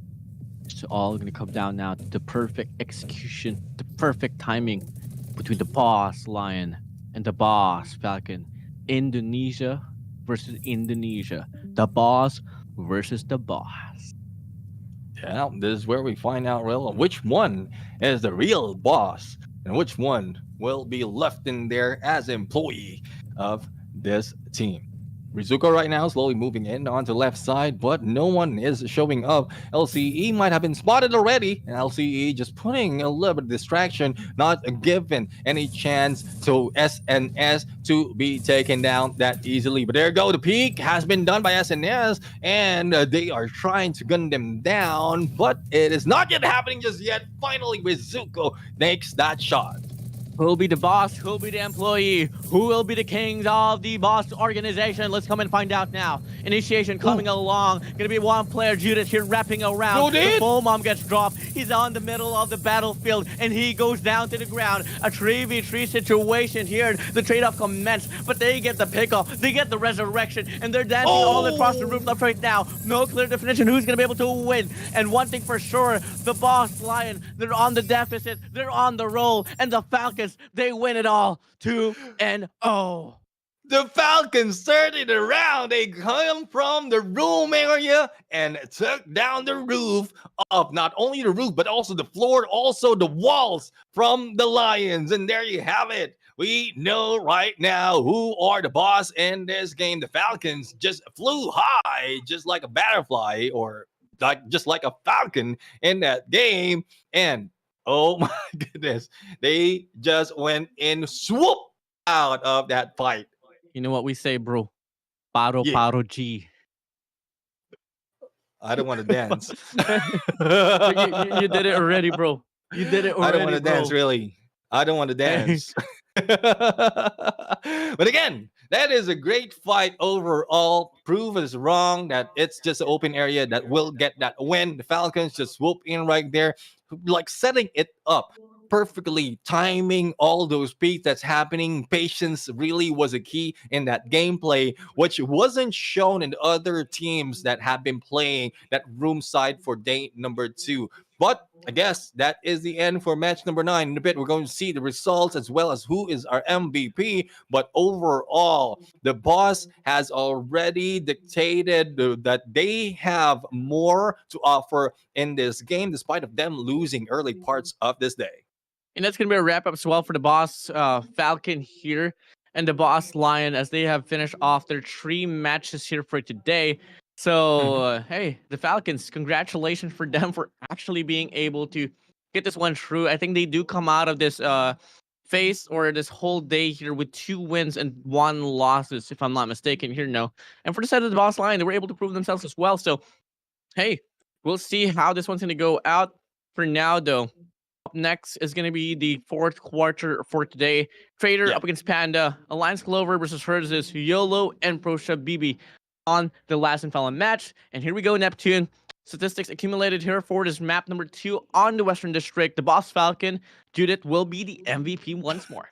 It's all gonna come down now to the perfect execution, the perfect timing between the boss Lion and the boss Falcon. Indonesia versus Indonesia. The boss versus the boss. Yeah, this is where we find out which one is the real boss and which one will be left in there as employee of this team. Rizuko right now slowly moving in onto the left side, but no one is showing up. LCE might have been spotted already, and LCE just putting a little bit of distraction, not given any chance to SNS to be taken down that easily. But there you go, the peak has been done by SNS, and they are trying to gun them down, but it is not yet happening just yet. Finally, Rizuko makes that shot. Who'll be the boss? Who'll be the employee? Who will be the kings of the boss organization? Let's come and find out now. Initiation coming along. Gonna be one player, Judith, here wrapping around. Judith! The full mom gets dropped. He's on the middle of the battlefield, and he goes down to the ground. A 3v3 situation here. The trade-off commenced, but they get the pickoff. They get the resurrection, and they're dancing all across the roof left right now. No clear definition who's gonna be able to win. And one thing for sure, the boss Lion, they're on the deficit. They're on the roll, and the Falcons, they win it all 2-0. The Falcons turned it around. They come from the room area and took down the roof of not only the roof, but also the floor, also the walls from the Lions. And there you have it. We know right now who are the boss in this game. The Falcons just flew high, just like a butterfly, or just like a falcon in that game. And oh my goodness, they just went in swoop out of that fight. You know what we say, bro? Paro, Yeah. paro, G. I don't want to dance. You did it already, bro. You did it already, I don't want to bro. dance, really. I don't want to dance. But again, that is a great fight overall. Prove us wrong that it's just an open area that will get that win. The Falcons just swoop in right there, like setting it up perfectly, timing all those beats that's happening. Patience really was a key in that gameplay, which wasn't shown in other teams that have been playing that room side for day number 2. But I guess that is the end for match number 9. In a bit, we're going to see the results as well as who is our MVP. But overall, the boss has already dictated that they have more to offer in this game, despite of them losing early parts of this day. And that's going to be a wrap up as well for the boss Falcon here and the boss Lion, as they have finished off their 3 matches here for today. So, hey, the Falcons, congratulations for them for actually being able to get this one through. I think they do come out of this phase or this whole day here with 2 wins and 1 losses, if I'm not mistaken here. No. And for the side of the boss Lion, they were able to prove themselves as well. So, hey, we'll see how this one's going to go out. For now, though, up next is going to be the 4th quarter for today. Trader up against Panda. Alliance Clover versus Hertz's YOLO and Prosha BB on the last and final match. And here we go, Neptune. Statistics accumulated here for this map number 2 on the Western District. The boss Falcon, Judith, will be the MVP once more.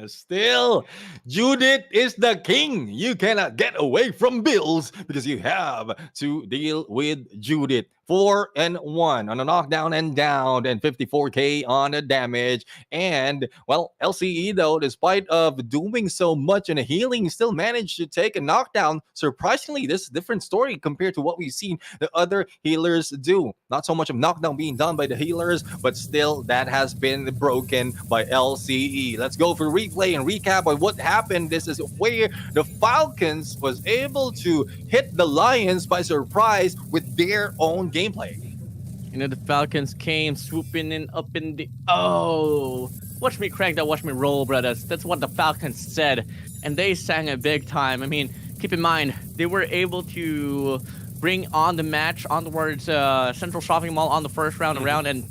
Still, Judith is the king. You cannot get away from Bills because you have to deal with Judith. 4-1 on a knockdown and down, and 54k on the damage. And well, LCE though, despite of doing so much in a healing, still managed to take a knockdown. Surprisingly, this is a different story compared to what we've seen the other healers do. Not so much of knockdown being done by the healers, but still that has been broken by LCE. Let's go for replay and recap of what happened. This is where the Falcons was able to hit the Lions by surprise with their own gameplay. You know, the Falcons came swooping in up in the... Oh, watch me crank that, watch me roll, brothers. That's what the Falcons said. And they sang it big time. I mean, keep in mind, they were able to bring on the match on towards Central Shopping Mall on the first round around, and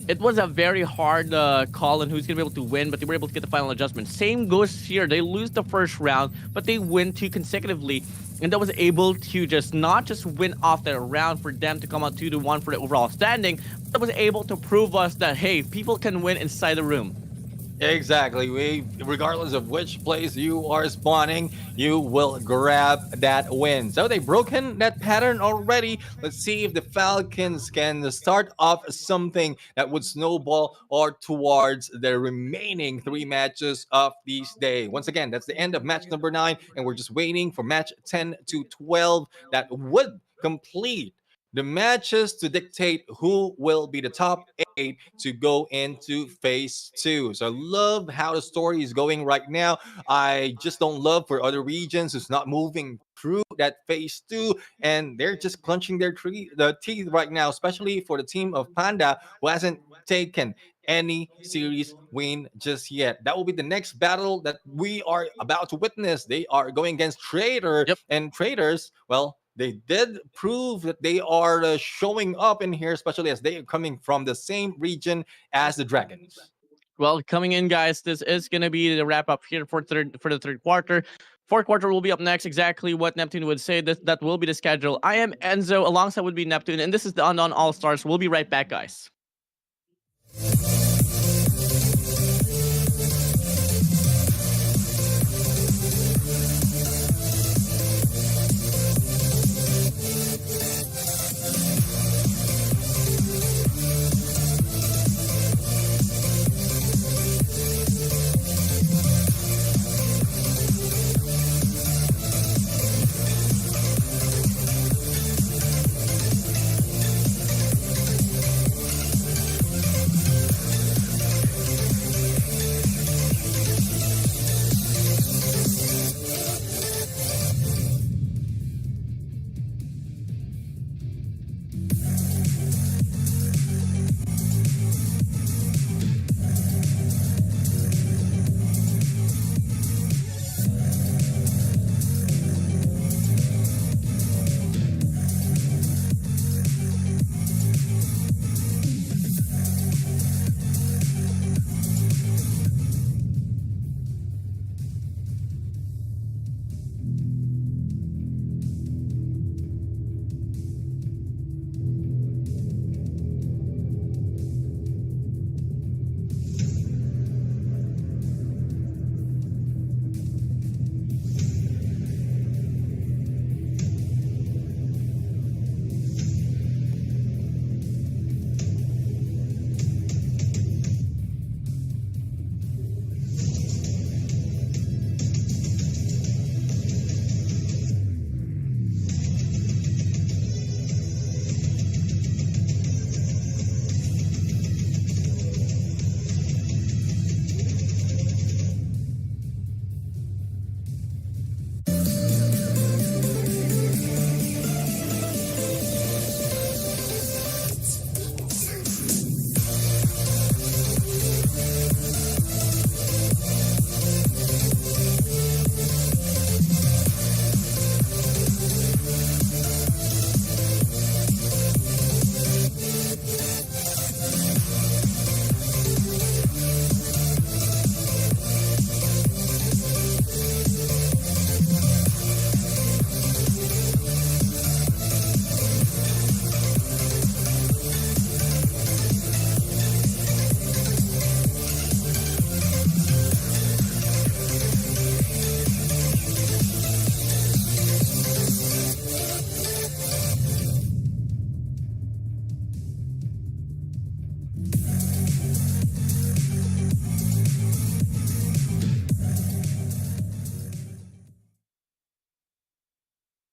it was a very hard call on who's going to be able to win, but they were able to get the final adjustment. Same goes here. They lose the first round, but they win 2 consecutively. And that was able to just not just win off that round for them to come out 2-1 for the overall standing, but that was able to prove us that, hey, people can win inside the room. Exactly. Regardless of which place you are spawning, you will grab that win. So they've broken that pattern already. Let's see if the Falcons can start off something that would snowball or towards the remaining 3 matches of this day. Once again, that's the end of match number 9, and we're just waiting for match 10 to 12 that would complete the matches to dictate who will be the top 8 to go into phase 2. So I love how the story is going right now. I just don't love for other regions who's not moving through that phase 2, and they're just clenching the teeth right now, especially for the team of Panda, who hasn't taken any series win just yet. That will be the next battle that we are about to witness. They are going against Trader, Yep. and Traders, well, they did prove that they are showing up in here, especially as they are coming from the same region as the Dragons. Well, coming in, guys, this is going to be the wrap up here for the third quarter. Fourth quarter will be up next. Exactly what Neptune would say. That will be the schedule. I am Enzo. Alongside would be Neptune, and this is the Undawn All Stars. We'll be right back, guys.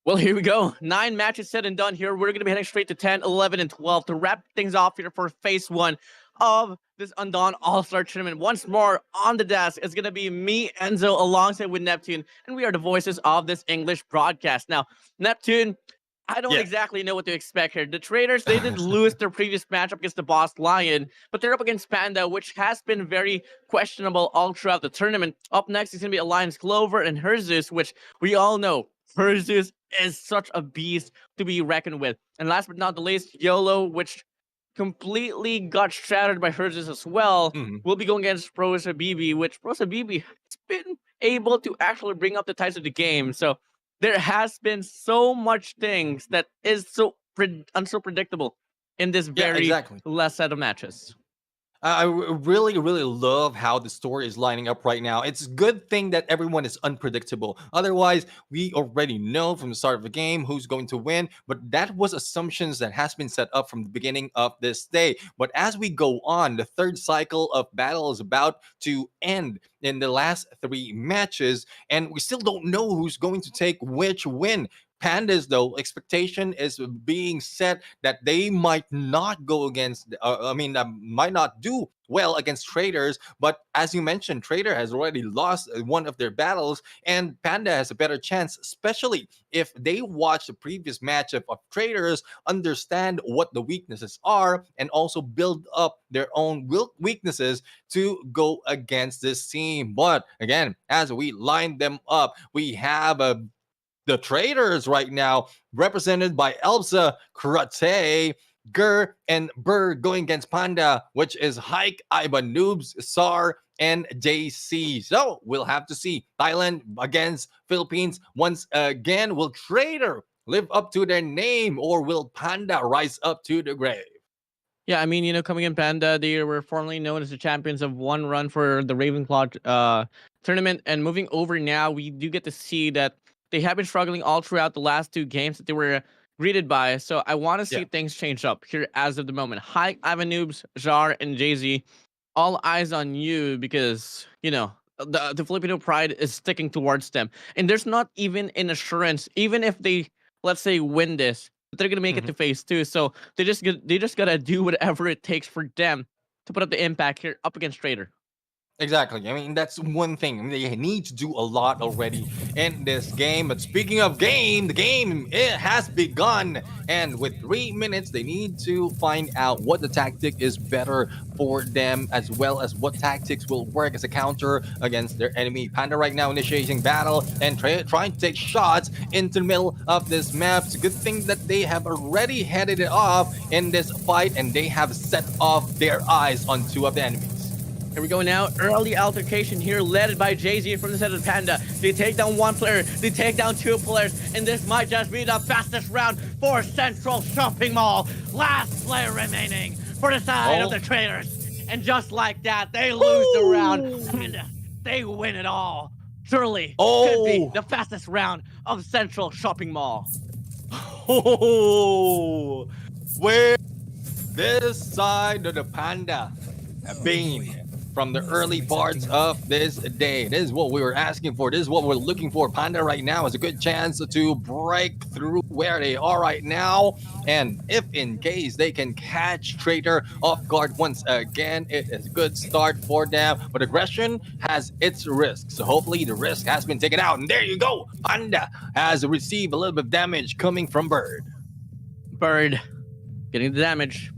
Well, here we go. 9 matches said and done here. We're going to be heading straight to 10, 11, and 12 to wrap things off here for phase 1 of this Undawn All Star tournament. Once more on the desk, it's going to be me, Enzo, alongside with Neptune, and we are the voices of this English broadcast. Now, Neptune, I don't exactly know what to expect here. The Traders, they did lose their previous matchup against the Boss Lion, but they're up against Panda, which has been very questionable all throughout the tournament. Up next is going to be Alliance Clover and Herzus, which we all know Herzus is such a beast to be reckoned with. And last but not the least, YOLO, which completely got shattered by Herzus as well, will be going against Prosa BB, which Prosa BB has been able to actually bring up the ties of the game. So there has been so much things that is so predictable in this very last set of matches. I really, really love how the story is lining up right now. It's a good thing that everyone is unpredictable. Otherwise, we already know from the start of the game who's going to win. But that was assumptions that has been set up from the beginning of this day. But as we go on, the third cycle of battle is about to end in the last 3 matches. And we still don't know who's going to take which win. Pandas, though, expectation is being set that they might not go against, might not do well against Traders. But as you mentioned, Trader has already lost one of their battles, and Panda has a better chance, especially if they watch the previous matchup of Traders, understand what the weaknesses are, and also build up their own weaknesses to go against this team. But again, as we line them up, we have the Traders right now, represented by Elsa, Karate, Gur, and Burr, going against Panda, which is Hike, Ivan Noobs, Sar, and JC. So we'll have to see. Thailand against Philippines. Once again, will Trader live up to their name, or will Panda rise up to the grave? Yeah, I mean, coming in Panda, they were formerly known as the champions of one run for the Ravenclaw tournament. And moving over now, we do get to see that they have been struggling all throughout the last 2 games that they were greeted by. So I want to see things change up here as of the moment. Hi, Ivan Noobs, Jar, and Jay-Z. All eyes on you because, the Filipino pride is sticking towards them. And there's not even an assurance, even if they, let's say, win this, that they're going to make it to phase 2. So they just got to do whatever it takes for them to put up the impact here up against Trader. Exactly. I mean, that's one thing. They need to do a lot already in this game. But speaking of game, the game, it has begun. And with 3 minutes, they need to find out what the tactic is better for them, as well as what tactics will work as a counter against their enemy. Panda right now initiating battle and trying to take shots into the middle of this map. It's a good thing that they have already headed it off in this fight, and they have set off their eyes on 2 of the enemies. Here we go now. Early altercation here, led by Jay-Z from the side of the Panda. They take down 1 player, they take down 2 players, and this might just be the fastest round for Central Shopping Mall. Last player remaining for the side of the Traders. And just like that, they lose the round, and they win it all. Surely could be the fastest round of Central Shopping Mall. Where this side of the Panda being from the early parts of this day. This is what we were asking for. This is what we're looking for. Panda right now has a good chance to break through where they are right now. And if in case they can catch Trader off guard once again, it is a good start for them. But aggression has its risks. So hopefully the risk has been taken out. And there you go. Panda has received a little bit of damage coming from Bird. Bird getting the damage.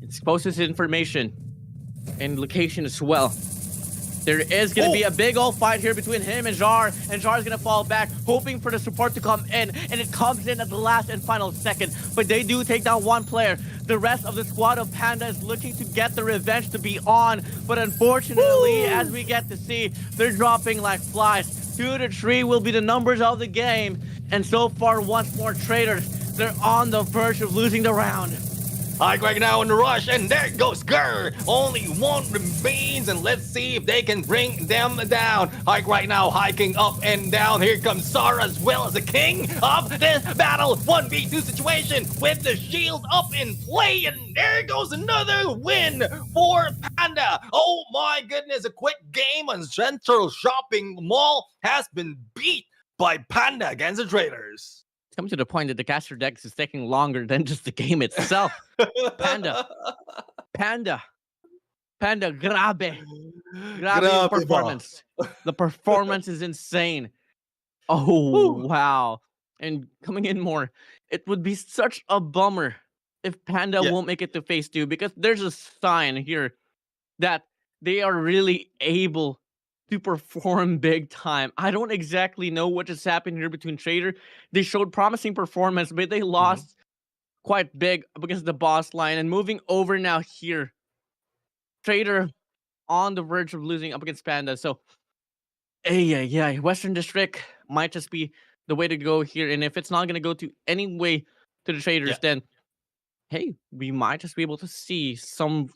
It exposes information and location as well. There is going to be a big old fight here between him and Jar is going to fall back, hoping for the support to come in, and it comes in at the last and final second. But they do take down 1 player. The rest of the squad of Panda is looking to get the revenge to be on, but unfortunately, as we get to see, they're dropping like flies. 2 to 3 will be the numbers of the game, and so far, once more Traders, they're on the verge of losing the round. Hike right now in the rush, and there goes Gur. Only 1 remains, and let's see if they can bring them down. Hike right now, hiking up and down. Here comes Sara as well as the king of this battle. 1v2 situation with the shield up in play, and there goes another win for Panda. Oh my goodness, a quick game on Central Shopping Mall has been beat by Panda against the Traders. Come to the point that the caster decks is taking longer than just the game itself. Panda, grabe performance. The performance is insane. Oh, wow. And coming in more, it would be such a bummer if Panda won't make it to phase 2, because there's a sign here that they are really able to perform big time. I don't exactly know what just happened here between Trader. They showed promising performance, but they lost quite big up against the boss line. And moving over now here, Trader on the verge of losing up against Panda. So, Western District might just be the way to go here. And if it's not going to go to any way to the Traders, then, hey, we might just be able to see some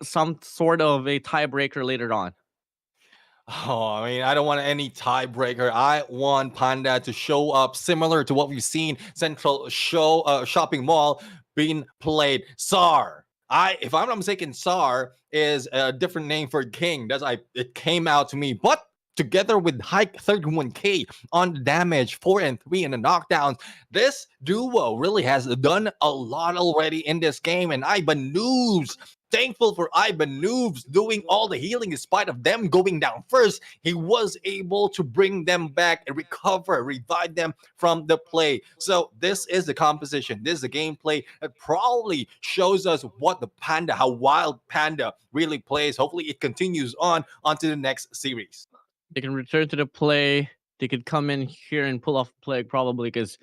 sort of a tiebreaker later on. Oh, I mean, I don't want any tiebreaker. I want Panda to show up similar to what we've seen Central Shopping Mall being played. Sar. If I'm not mistaken, Sar is a different name for King. It came out to me. But together with Hike 31K on the damage, 4 and 3 in the knockdowns. This duo really has done a lot already in this game, and Ivan Noobs, thankful for Ivan Noobs doing all the healing in spite of them going down first. He was able to bring them back and recover, revive them from the play. So this is the composition. This is the gameplay that probably shows us what the Panda, how wild Panda really plays. Hopefully it continues on onto the next series. They can return to the play. They could come in here and pull off play probably because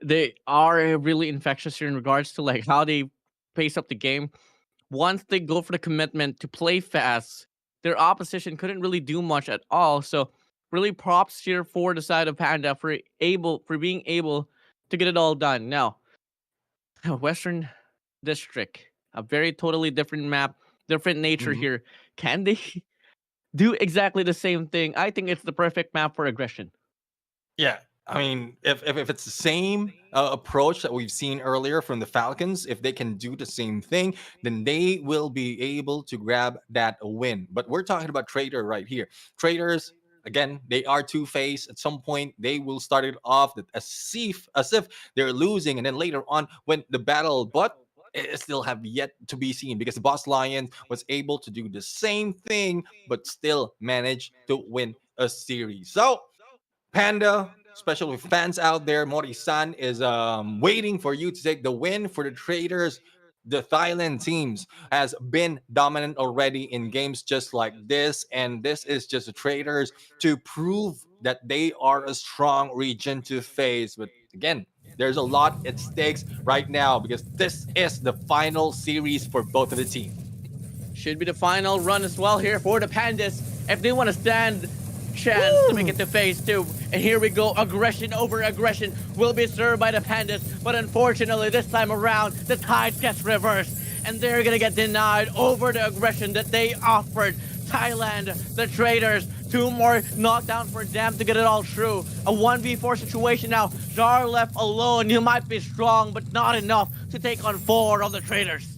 they are really infectious here in regards to like how they pace up the game. Once they go for the commitment to play fast, their opposition couldn't really do much at all. So really props here for the side of Panda for being able to get it all done. Now, Western District, a very totally different map, different nature here. Can they do exactly the same thing? I think it's the perfect map for aggression. Yeah. I mean, if it's the same approach that we've seen earlier from the Falcons, if they can do the same thing, then they will be able to grab that win. But we're talking about Trader right here. Traders, again, they are two-faced. At some point, they will start it off as if they're losing, and then later on, when the battle, but it still have yet to be seen because the Boss Lion was able to do the same thing, but still managed to win a series. So, Panda, especially with fans out there, Mori-san is waiting for you to take the win for the Traders. The Thailand teams has been dominant already in games just like this, and this is just the Traders to prove that they are a strong region to face. But again, there's a lot at stakes right now because this is the final series for both of the teams. Should be the final run as well here for the Pandas if they want to stand chance to make it to phase 2. And here we go, aggression over aggression will be served by the Pandas, but unfortunately this time around the tide gets reversed and they're gonna get denied over the aggression that they offered Thailand. The Traders, 2 more knockdowns for them to get it all through. A 1v4 situation now. Jar left alone. You might be strong, but not enough to take on 4 of the Traders.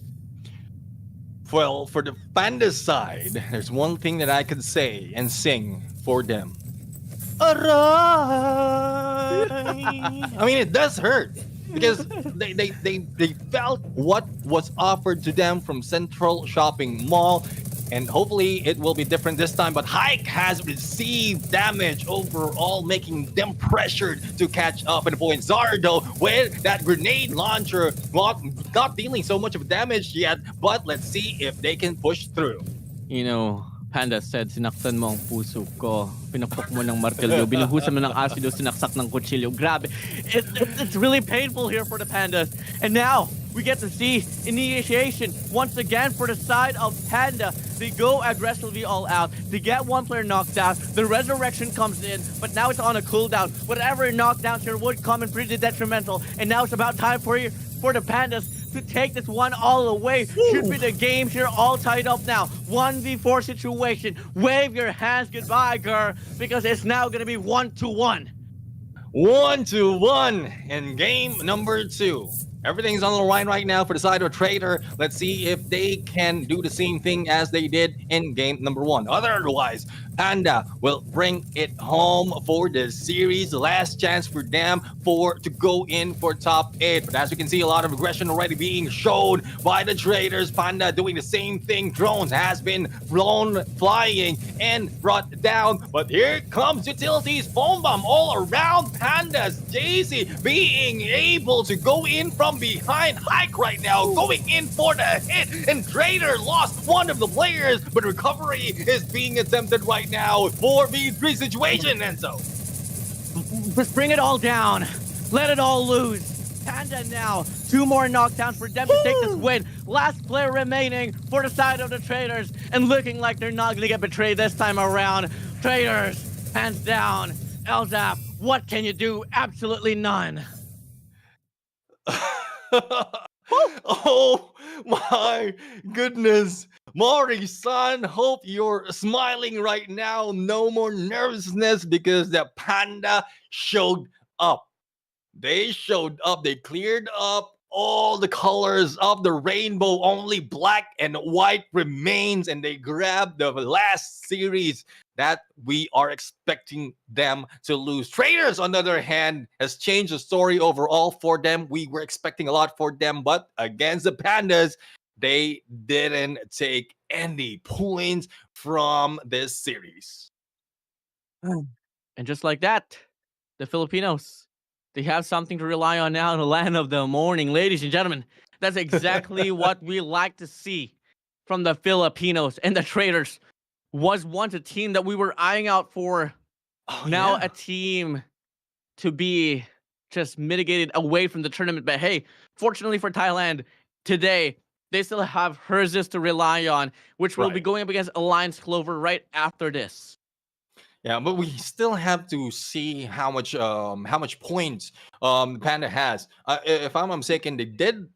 Well, for the Panda side, there's one thing that I could say and sing for them. I mean, it does hurt because they felt what was offered to them from Central Shopping Mall, and hopefully it will be different this time. But Hike has received damage overall, making them pressured to catch up. And point Zardo with that grenade launcher, not dealing so much of damage yet, but let's see if they can push through. You know, Panda said, sinaktan mo ang puso ko. Pinapok mo ng martilyo. Binuhusan mo ng asido, sinaksak ng kutsilyo. Grabe. It's really painful here for the Pandas. And now, we get to see initiation once again for the side of Panda. They go aggressively all out. They get 1 player knocked out. The resurrection comes in, but now it's on a cooldown. Whatever knockdowns here would come in pretty detrimental. And now it's about time for the Pandas to take this one all away. Should be the game here all tied up now. 1v4 situation. Wave your hands goodbye, girl, because it's now going to be 1-1. 1-1 in game number 2. Everything's on the line right now for the side of Trader. Let's see if they can do the same thing as they did in game number 1. Otherwise, Panda will bring it home for the series. The last chance for them to go in for top 8. But as we can see, a lot of aggression already being shown by the Traders. Panda doing the same thing. Drones has been flying and brought down. But here comes Utilities. Foam bomb all around Pandas. Daisy being able to go in from behind. Hike right now going in for the hit. And Trader lost one of the players. But recovery is being attempted right now. 4v3 situation, and so just bring it all down. Let it all loose. Panda now, 2 more knockdowns for them to take this win. Last player remaining for the side of the Traders, and looking like they're not gonna get betrayed this time around. Traders, hands down. Elzap, what can you do? Absolutely none. Oh my goodness. Mori-san, hope you're smiling right now. No more nervousness because the Panda showed up. They showed up. They cleared up all the colors of the rainbow, only black and white remains, and they grab the last series that we are expecting them to lose. Traders, on the other hand, has changed the story overall for them. We were expecting a lot for them, but against the Pandas, they didn't take any points from this series. And just like that, the Filipinos, they have something to rely on now in the land of the morning. Ladies and gentlemen, that's exactly what we like to see from the Filipinos. And the Traders was once a team that we were eyeing out for. Now a team to be just mitigated away from the tournament. But hey, fortunately for Thailand, today, they still have Herzis to rely on, which will be going up against Alliance Clover right after this. Yeah, but we still have to see how much points Panda has. If I'm not mistaken, they did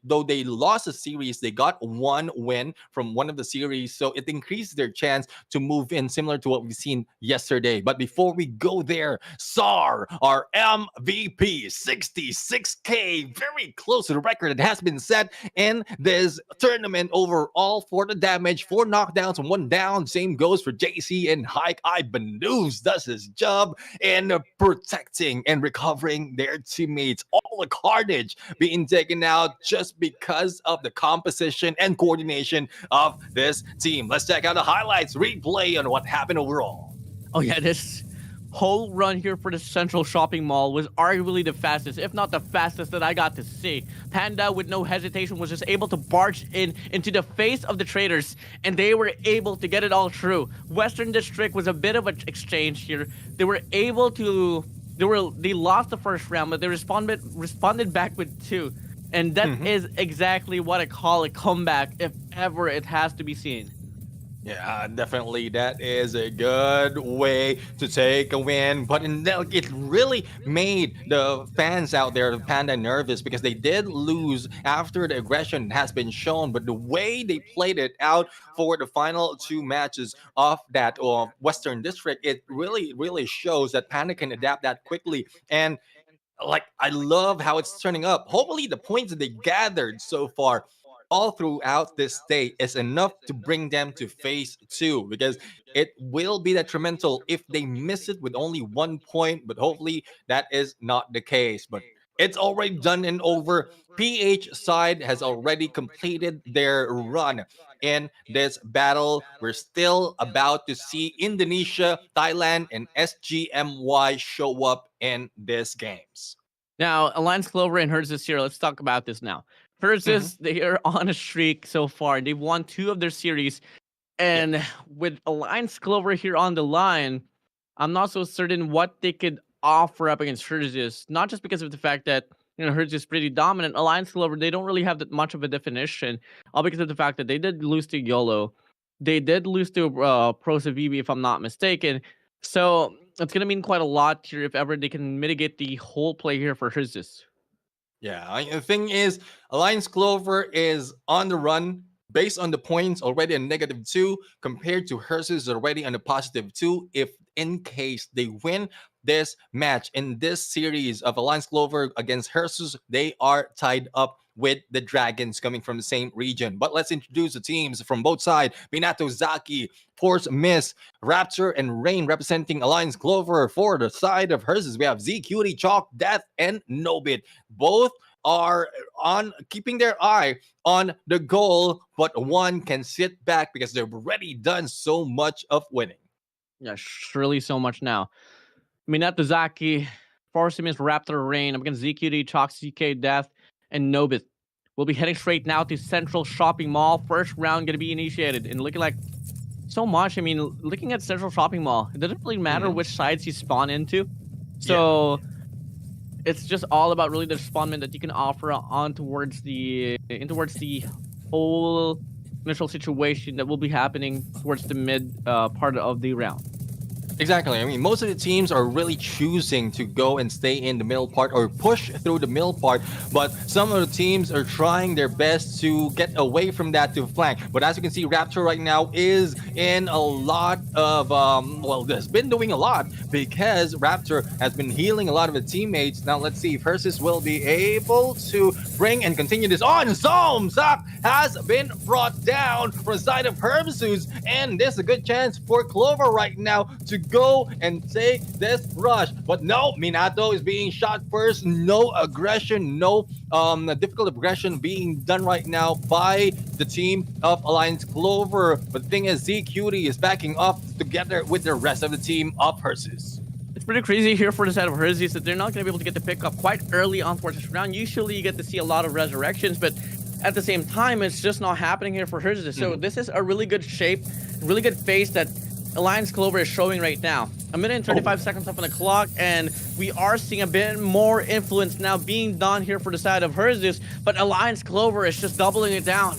though they lost a series, they got one win from one of the series, so it increased their chance to move in, similar to what we've seen yesterday. But before we go there, SAR, our MVP, 66K, very close to the record that has been set in this tournament overall for the damage, 4 knockdowns and 1 down. Same goes for JC and Hike. News does his job in protecting and recovering their teammates. All the carnage being taken out just because of the composition and coordination of this team. Let's check out the highlights, replay on what happened overall. Oh yeah, this whole run here for the Central Shopping Mall was arguably the fastest, if not the fastest that I got to see. Panda, with no hesitation, was just able to barge into the face of the Traders, and they were able to get it all through. Western District was a bit of an exchange here. They were able to... They lost the first round, but they responded back with 2. And that is exactly what I call a comeback, if ever it has to be seen. Yeah, definitely. That is a good way to take a win. But it really made the fans out there, the Panda, nervous because they did lose after the aggression has been shown. But the way they played it out for the final 2 matches of that Western District, it really shows that Panda can adapt that quickly. And I love how it's turning up. Hopefully the points that they gathered so far all throughout this day is enough to bring them to phase 2, because it will be detrimental if they miss it with only 1 point, but hopefully that is not the case. But it's already done and over. PH side has already completed their run in this battle. We're still about to see Indonesia, Thailand, and SGMY show up in these games. Now, Alliance Clover and Herzis here, let's talk about this now. Herzis, they are on a streak so far. They've won 2 of their series. And with Alliance Clover here on the line, I'm not so certain what they could offer up against Herzis. Not just because of the fact that, Herzis is pretty dominant. Alliance Clover, they don't really have that much of a definition. All because of the fact that they did lose to YOLO. They did lose to Pro Civivi, if I'm not mistaken. So it's going to mean quite a lot here if ever they can mitigate the whole play here for Herzis. Yeah, the thing is, Alliance Clover is on the run based on the points already a -2 compared to Herzis already on a +2. If in case they win this match in this series of Alliance Clover against Herzis, they are tied up with the Dragons coming from the same region. But let's introduce the teams from both sides. Minato Zaki, Force Miss, Raptor, and Rain representing Alliance Clover. For the side of Herzis, we have Z, Cutie, Chalk, Death, and Nobit. Both are on keeping their eye on the goal, but one can sit back because they've already done so much of winning. Yeah, surely so much now. Minato Zaki, Force Miss, Raptor, Rain, up against ZQD, Chalk, CK, Death, and Nobit. We'll be heading straight now to Central Shopping Mall. First round going to be initiated. And looking like so much. I mean, looking at Central Shopping Mall, it doesn't really matter which sides you spawn into. So it's just all about really the spawnment that you can offer on towards the whole initial situation that will be happening towards the mid part of the round. Exactly. I mean, most of the teams are really choosing to go and stay in the middle part or push through the middle part, but some of the teams are trying their best to get away from that to flank. But as you can see, Raptor right now is in a lot of, has been doing a lot because Raptor has been healing a lot of the teammates. Now, let's see if Hersis will be able to bring and continue this on. Zomzak has been brought down from the side of Herbisus, and there's a good chance for Clover right now to go and take this rush. But no, Minato is being shot first. No aggression, no difficult aggression being done right now by the team of Alliance Clover. But the thing is, ZQT is backing up together with the rest of the team of Hersis. It's pretty crazy here for the side of Hersies that they're not going to be able to get the pick up quite early on towards this round. Usually you get to see a lot of resurrections, but at the same time, it's just not happening here for Hersies. So this is a really good shape, really good face that Alliance Clover is showing right now. A minute and 35 seconds up on the clock, and we are seeing a bit more influence now being done here for the side of Hersies, but Alliance Clover is just doubling it down.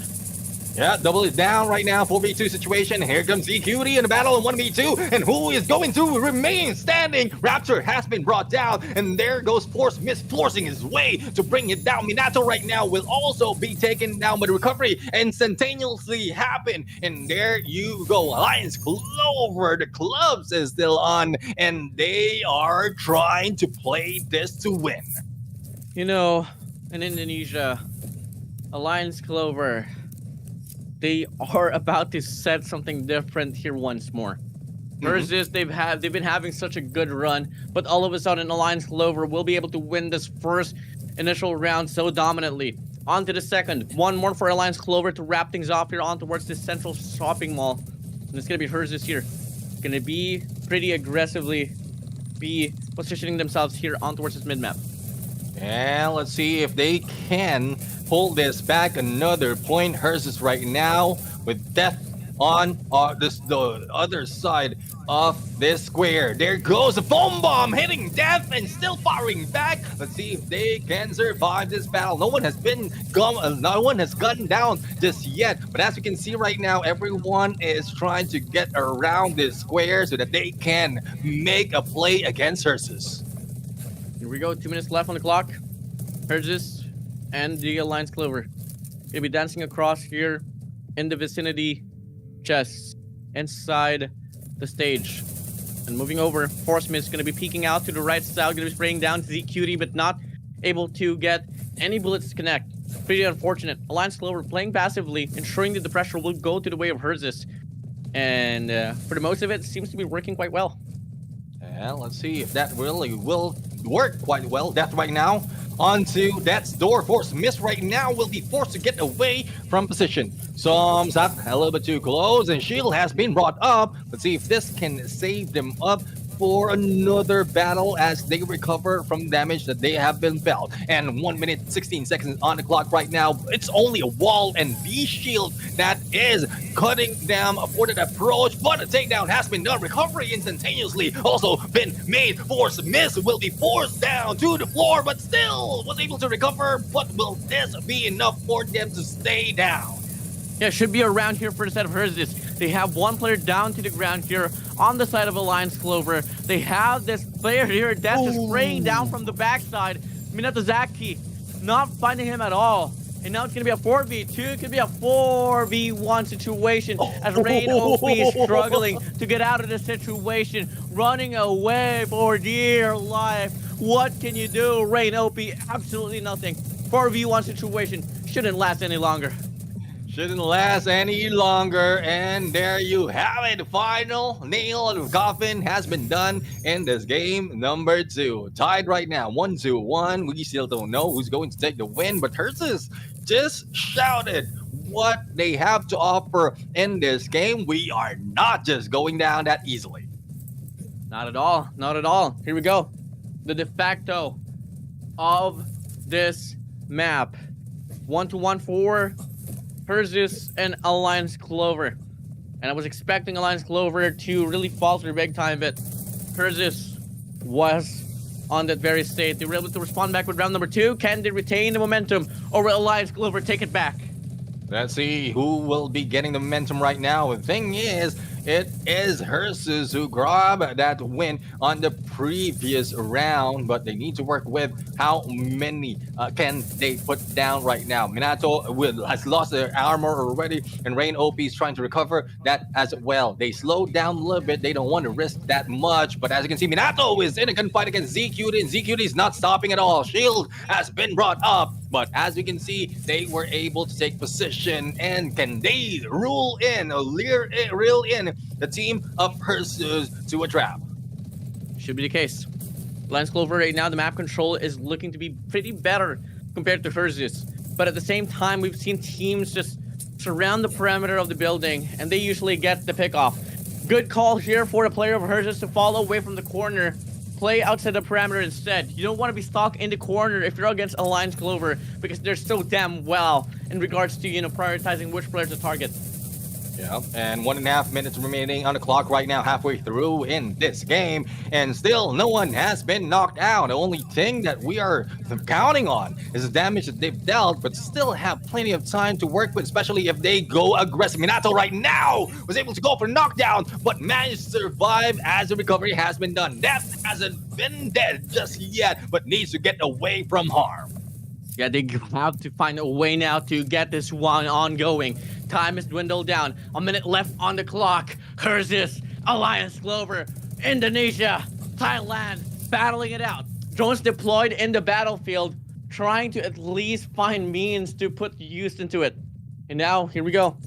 Yeah, double it down right now. 4v2 situation. Here comes EQT in the battle in 1v2. And who is going to remain standing? Raptor has been brought down. And there goes Force Miss forcing his way to bring it down. Minato right now will also be taken down, but the recovery instantaneously happen. And there you go. Alliance Clover. The clubs is still on. And they are trying to play this to win. You know, in Indonesia, Alliance Clover, they are about to set something different here once more. Versus they've been having such a good run, but all of a sudden Alliance Clover will be able to win this first initial round so dominantly. On to the second. One more for Alliance Clover to wrap things off here on towards this central shopping mall. And it's gonna be hers this year. Gonna be pretty aggressively be positioning themselves here on towards this mid-map. And let's see if they can pull this back another point. Hers is right now with Death on the other side of this square. There goes a foam bomb hitting Death and still firing back. Let's see if they can survive this battle. No one has gotten down just yet. But as you can see right now, everyone is trying to get around this square so that they can make a play against Hersis. Here we go, 2 minutes left on the clock. Hersis and the Alliance Clover gonna be dancing across here in the vicinity, just inside the stage. And moving over, Horseman is gonna be peeking out to the right side, gonna be spraying down to ZQT, but not able to get any bullets to connect. Pretty unfortunate. Alliance Clover playing passively, ensuring that the pressure will go to the way of Hersis. And for the most of it, seems to be working quite well. And let's see if that really will work quite well. Death right now onto Death's door. Force Miss right now will be forced to get away from position. Zomzak a little bit too close, and Shield has been brought up. Let's see if this can save them up for another battle as they recover from damage that they have been felt. And 1 minute 16 seconds on the clock right now. It's only a wall and the shield that is cutting them for the approach, but a takedown has been done. Recovery instantaneously also been made. Force Miss will be forced down to the floor, but still was able to recover. But will this be enough for them to stay down? Yeah, should be around here for the set of Hersis. They have one player down to the ground here on the side of Alliance Clover. They have this player here, Death, is spraying down from the backside. Minato Zaki not finding him at all. And now it's going to be a 4v2. It could be a 4v1 situation as Rain OP is struggling to get out of the situation, running away for dear life. What can you do, Rain OP? Absolutely nothing. 4v1 situation shouldn't last any longer. Shouldn't last any longer, and there you have it. The final nail of the coffin has been done in this game number 2. Tied right now, 1-1. We still don't know who's going to take the win, but Hersis just shouted what they have to offer in this game. We are not just going down that easily. Not at all. Not at all. Here we go. The de facto of this map. 1-1 for Hersis and Alliance Clover. And I was expecting Alliance Clover to really falter big time, but Hersis was on that very state. They were able to respond back with round number 2. Can they retain the momentum, or will Alliance Clover take it back? Let's see who will be getting the momentum right now. The thing is, It is Hersus who grabbed that win on the previous round, but they need to work with how many can they put down right now. Has lost their armor already, and Rain OP is trying to recover that as well. They slowed down a little bit. They don't want to risk that much, but as you can see, Minato is in a gunfight against ZQD, and ZQD is not stopping at all. Shield has been brought up, but as we can see, they were able to take position, and can they reel in the team of Perseus to a trap? Should be the case. Lance Clover right now, the map control is looking to be pretty better compared to Perseus. But at the same time, we've seen teams just surround the perimeter of the building, and they usually get the pickoff. Good call here for the player of Perseus to fall away from the corner, play outside the parameter instead. You don't want to be stuck in the corner if you're against Alliance Clover, because they're so damn well in regards to, prioritizing which player to target. Yeah, and 1.5 minutes remaining on the clock right now, halfway through in this game, and still no one has been knocked out. The only thing that we are counting on is the damage that they've dealt, but still have plenty of time to work with, especially if they go aggressive. Minato right now was able to go for knockdown, but managed to survive as the recovery has been done. Death hasn't been dead just yet, but needs to get away from harm. Yeah, they have to find a way now to get this one ongoing. Time is dwindled down. A minute left on the clock. Perseus, Alliance Clover, Indonesia, Thailand, battling it out. Drones deployed in the battlefield, trying to at least find means to put use into it. And now, here we go.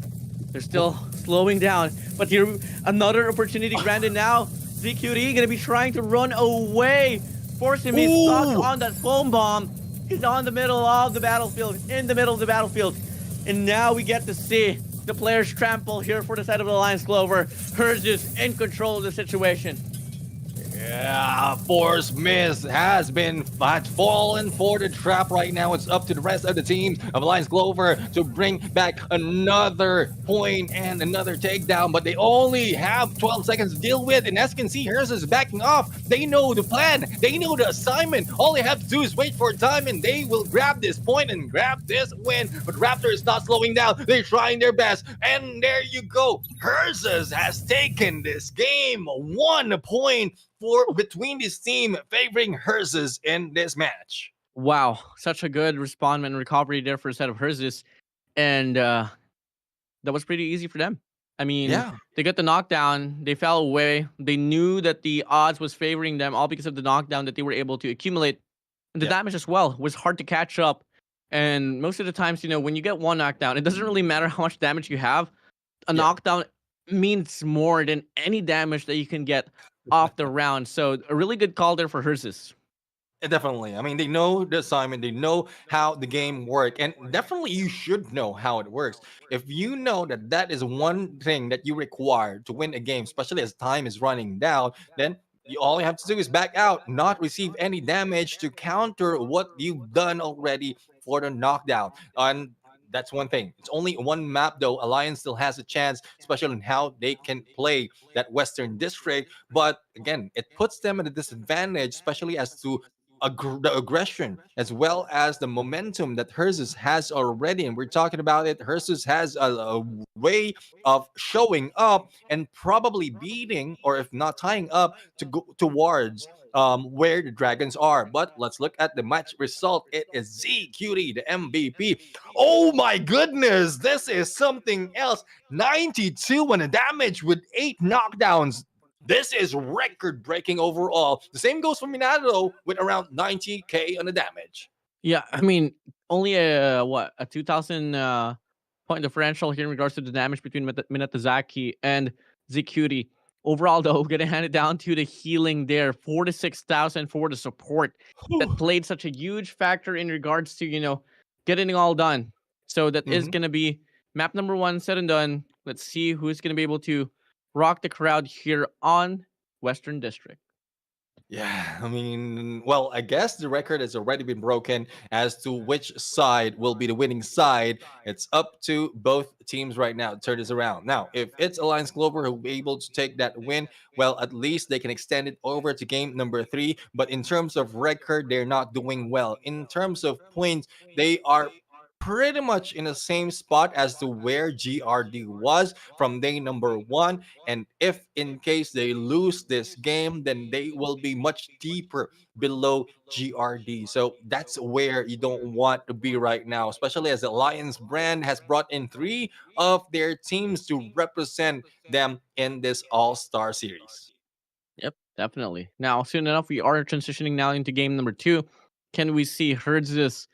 They're still slowing down. But here, another opportunity granted now. ZQD gonna be trying to run away, forcing me stuck on that foam bomb. He's on the middle of the battlefield, in the middle of the battlefield. And now we get to see the players trample here for the side of the Alliance Clover. Perseus in control of the situation. Yeah, Force Miss has fallen for the trap right now. It's up to the rest of the teams of Alliance Clover to bring back another point and another takedown, but they only have 12 seconds to deal with, and as you can see, Hers is backing off. They know the plan. They know the assignment. All they have to do is wait for time, and they will grab this point and grab this win, but Raptor is not slowing down. They're trying their best, and there you go. Hers has taken this game. 1 point for between this team, favoring Herses in this match. Wow, such a good respond and recovery there for a set of Herses. And that was pretty easy for them. I mean, they got the knockdown, they fell away. They knew that the odds was favoring them, all because of the knockdown that they were able to accumulate. And the damage as well was hard to catch up. And most of the times, when you get one knockdown, it doesn't really matter how much damage you have. A knockdown means more than any damage that you can get off the round. So a really good call there for Herses. Definitely. I mean, they know the assignment, they know how the game works, and definitely you should know how it works. If you know that that is one thing that you require to win a game, especially as time is running down, then all you have to do is back out, not receive any damage to counter what you've done already for the knockdown. And that's one thing. It's only one map though. Alliance still has a chance, especially in how they can play that Western District. But again, it puts them at a disadvantage, especially as to the aggression as well as the momentum that Hersus has already. And we're talking about it. Hersus has a way of showing up and probably beating, or if not tying up, to go towards where the Dragons are. But let's look at the match result. It is ZQD, the MVP. Oh my goodness, this is something else. 92 on the damage with 8 knockdowns. This is record-breaking overall. The same goes for Minato with around 90k on the damage. Yeah, I mean, only a 2,000 point differential here in regards to the damage between Minatazaki and ZQD. Overall, though, gonna hand it down to the healing there. 46,000 for the support that played such a huge factor in regards to, getting it all done. So that is gonna be map number 1 said and done. Let's see who's gonna be able to rock the crowd here on Western District. Yeah, I mean, well, I guess the record has already been broken as to which side will be the winning side. It's up to both teams right now to turn this around. Now, if it's Alliance Clover who will be able to take that win, well, at least they can extend it over to game number 3. But in terms of record, they're not doing well. In terms of points, they are pretty much in the same spot as to where GRD was from day number one. And if in case they lose this game, then they will be much deeper below GRD. So that's where you don't want to be right now, especially as the Lions brand has brought in three of their teams to represent them in this All Star series. Yep, definitely. Now, soon enough, we are transitioning now into game number 2. Can we see Hertz's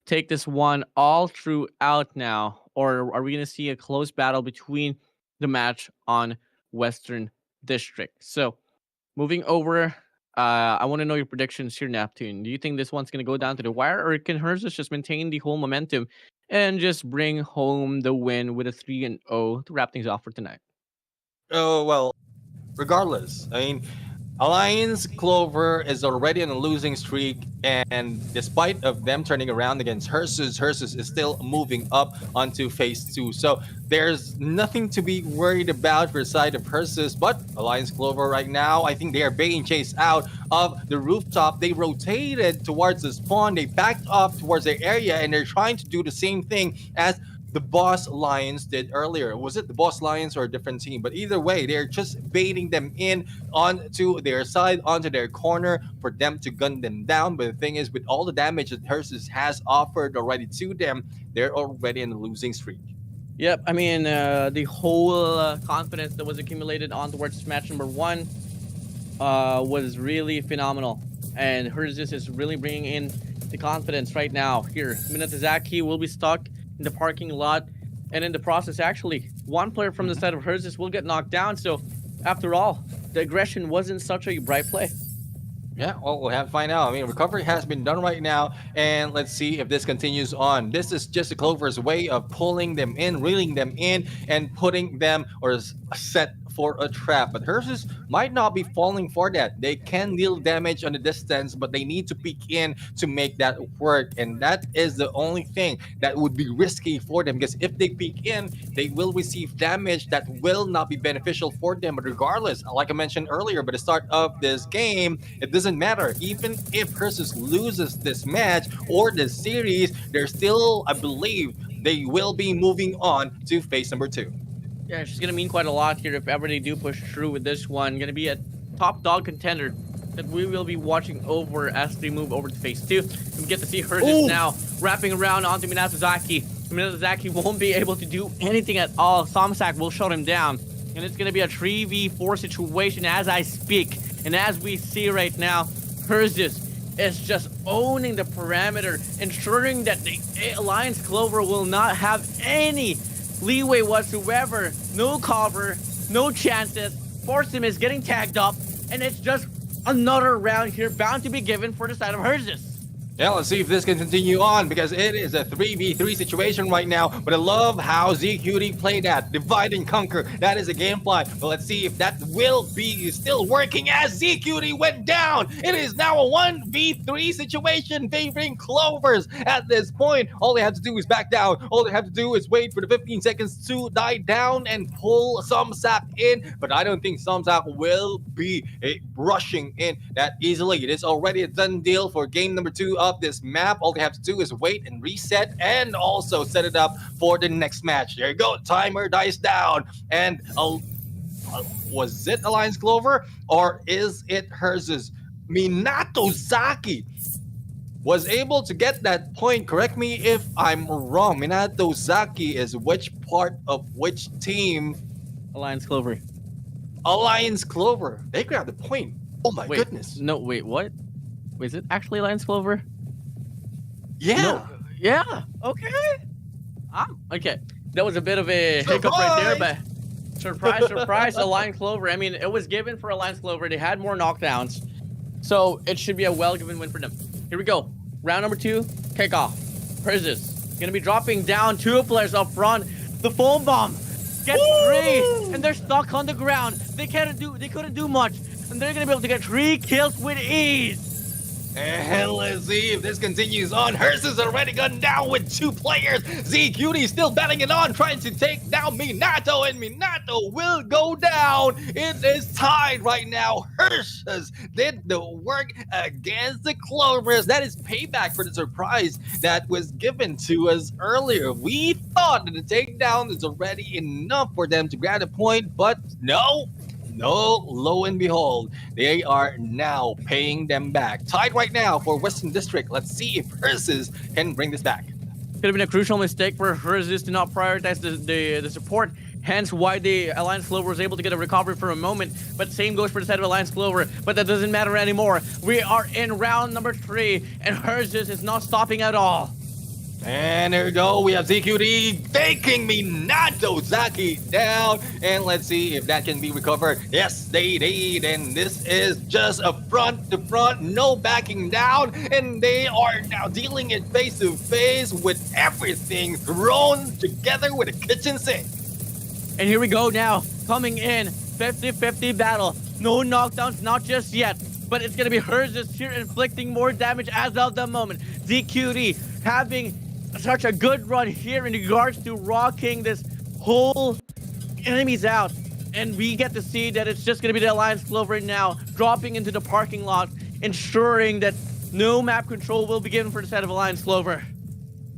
take this one all throughout now, or are we going to see a close battle between the match on Western District? So, moving over, I want to know your predictions here, Neptune. Do you think this one's going to go down to the wire, or can Hertz's just maintain the whole momentum and just bring home the win with a 3-0 to wrap things off for tonight? Oh, well, regardless, I mean, Alliance Clover is already on a losing streak, and despite of them turning around against Hersus is still moving up onto phase 2. So there's nothing to be worried about for the side of Hersus, but Alliance Clover right now, I think they are being chased out of the rooftop. They rotated towards the spawn, they backed off towards their area, and they're trying to do the same thing as the Boss Lions did earlier. Was it the Boss Lions or a different team? But either way, they're just baiting them in onto their side, onto their corner for them to gun them down. But the thing is, with all the damage that Hersus has offered already to them, they're already in a losing streak. Yep, I mean, the whole confidence that was accumulated on towards match number 1 was really phenomenal. And Herzus is really bringing in the confidence right now. Here, Minatazaki will be stuck in the parking lot, and in the process, actually, one player from the side of Herzus will get knocked down. So, after all, the aggression wasn't such a bright play. Yeah, well, we'll have to find out. I mean, recovery has been done right now, and let's see if this continues on. This is just the Clover's way of pulling them in, reeling them in, and putting them or set for a trap. But Hersus might not be falling for that. They can deal damage on the distance, but they need to peek in to make that work. And that is the only thing that would be risky for them, because if they peek in, they will receive damage that will not be beneficial for them. But regardless, like I mentioned earlier, by the start of this game, it doesn't matter. Even if Hersus loses this match or this series, they're still, I believe, they will be moving on to phase number 2. Yeah, it's just going to mean quite a lot here if ever they do push through with this one. Going to be a top dog contender that we will be watching over as they move over to phase 2. We get to see Herzus now wrapping around onto Minatazaki. Minatazaki won't be able to do anything at all. Samsak will shut him down. And it's going to be a 3v4 situation as I speak. And as we see right now, Herzus is just owning the parameter, ensuring that the Alliance Clover will not have any leeway whatsoever. No cover, no chances. Forsum is getting tagged up, and it's just another round here bound to be given for the side of Herzus. Yeah, let's see if this can continue on, because it is a 3v3 situation right now. But I love how ZQD played that. Divide and conquer. That is a game plan. But let's see if that will be still working as ZQD went down. It is now a 1v3 situation favoring Clovers at this point. All they have to do is back down. All they have to do is wait for the 15 seconds to die down and pull Samsak in. But I don't think Samsak will be rushing in that easily. It is already a done deal for game number 2 of this map. All they have to do is wait and reset and also set it up for the next match. There you go. Timer dies down. And was it Alliance Clover or is it Herzus? Minatozaki was able to get that point. Correct me if I'm wrong. Minatozaki is which part of which team? Alliance Clover. Alliance Clover. They grabbed the point. Oh my goodness. No, wait, what? Was it actually Alliance Clover? Yeah. No. Yeah. Okay. Okay. That was a bit of a hiccup right there, but surprise, Alliance Clover. I mean, it was given for Alliance Clover. They had more knockdowns, so it should be a well-given win for them. Here we go. Round number 2, kickoff. Herzus gonna be dropping down 2 players up front. The foam bomb gets 3, and they're stuck on the ground. They couldn't do much, and they're gonna be able to get 3 kills with ease. And let's see if this continues on. Hers is already gone down with 2 players. ZQT still batting it on, trying to take down Minato, and Minato will go down. It is tied right now. Hers did the work against the Clovers. That is payback for the surprise that was given to us earlier. We thought that the takedown is already enough for them to grab a point, but no. No, lo and behold, they are now paying them back. Tied right now for Western District. Let's see if Ursus can bring this back. Could have been a crucial mistake for Ursus to not prioritize the support. Hence why the Alliance Clover was able to get a recovery for a moment. But same goes for the side of Alliance Clover. But that doesn't matter anymore. We are in round number 3, and Ursus is not stopping at all. And there we go. We have ZQD taking Minato Zaki down. And let's see if that can be recovered. Yes, they did. And this is just a front to front, no backing down. And they are now dealing it face to face with everything thrown together with a kitchen sink. And here we go now. Coming in. 50-50 battle. No knockdowns, not just yet. But it's going to be Ursus here inflicting more damage as of the moment. ZQD having such a good run here in regards to rocking this whole enemies out, and we get to see that it's just going to be the Alliance Clover now dropping into the parking lot, ensuring that no map control will be given for the side of Alliance Clover.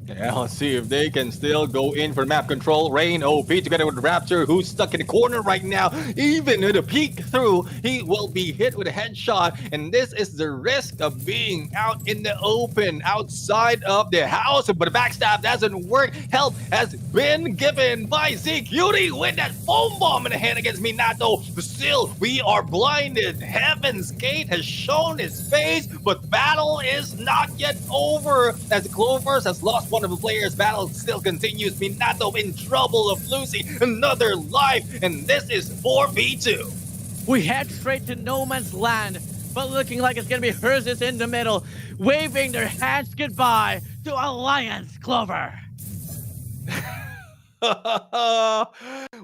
Yeah, let's see if they can still go in for map control. Rain OP together with Raptor, who's stuck in the corner right now. Even with a peek through, he will be hit with a headshot. And this is the risk of being out in the open, outside of the house. But the backstab doesn't work. Help has been given by ZQT with that foam bomb in the hand against Minato. But still, we are blinded. Heaven's Gate has shown its face, but battle is not yet over. As the Clovers has lost one of the players, battle still continues. Minato in trouble of losing another life, and this is 4v2. We head straight to no man's land, but looking like it's gonna be Ursus in the middle, waving their hands goodbye to Alliance Clover.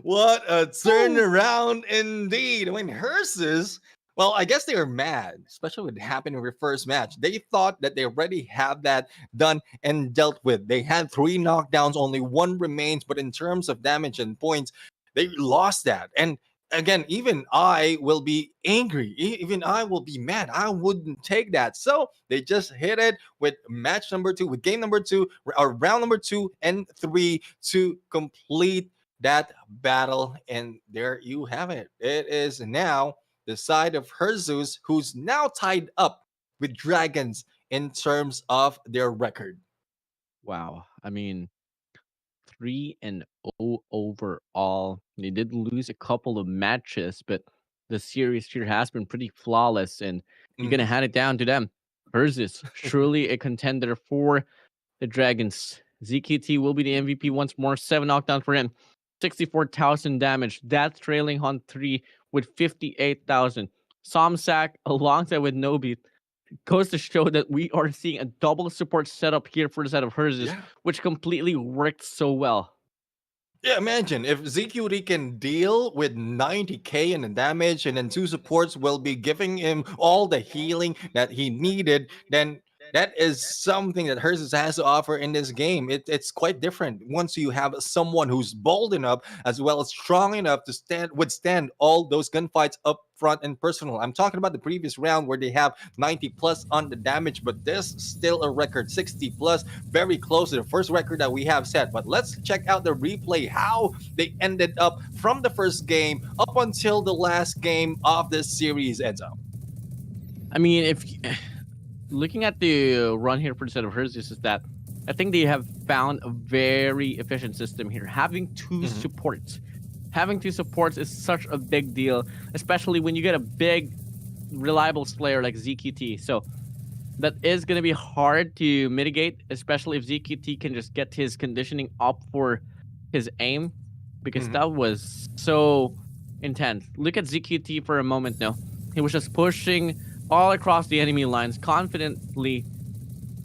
What a turnaround indeed. When Ursus, well, I guess they were mad, especially what happened in their first match. They thought that they already have that done and dealt with. They had 3 knockdowns, only 1 remains, but in terms of damage and points, they lost that. And again, even I will be angry. Even I will be mad. I wouldn't take that. So they just hit it with match number 2, with game number 2, or round number 2 and 3 to complete that battle. And there you have it. It is now the side of Ursus, who's now tied up with Dragons in terms of their record. Wow. I mean, 3-0 overall. They did lose a couple of matches, but the series here has been pretty flawless, and you're going to hand it down to them. Ursus, surely a contender for the Dragons. ZKT will be the MVP once more. 7 knockdowns for him. 64,000 damage. That's trailing on 3 with 58,000. Somsak alongside with Nobi goes to show that we are seeing a double support setup here for the side of Ursus, which completely worked so well. Yeah, imagine if ZQT can deal with 90k in the damage, and then 2 supports will be giving him all the healing that he needed, then that is something that Ursus has to offer in this game. It's quite different once you have someone who's bold enough as well as strong enough to withstand all those gunfights up front and personal. I'm talking about the previous round where they have 90 plus on the damage, but this still a record 60 plus, very close to the first record that we have set. But let's check out the replay, how they ended up from the first game up until the last game of this series, Enzo. I mean, if looking at the run here for the set of Ursus, is that I think they have found a very efficient system here. Having 2 supports. Having 2 supports is such a big deal, especially when you get a big, reliable player like ZKT. So that is going to be hard to mitigate, especially if ZKT can just get his conditioning up for his aim, because that was so intense. Look at ZKT for a moment now. He was just pushing all across the enemy lines confidently,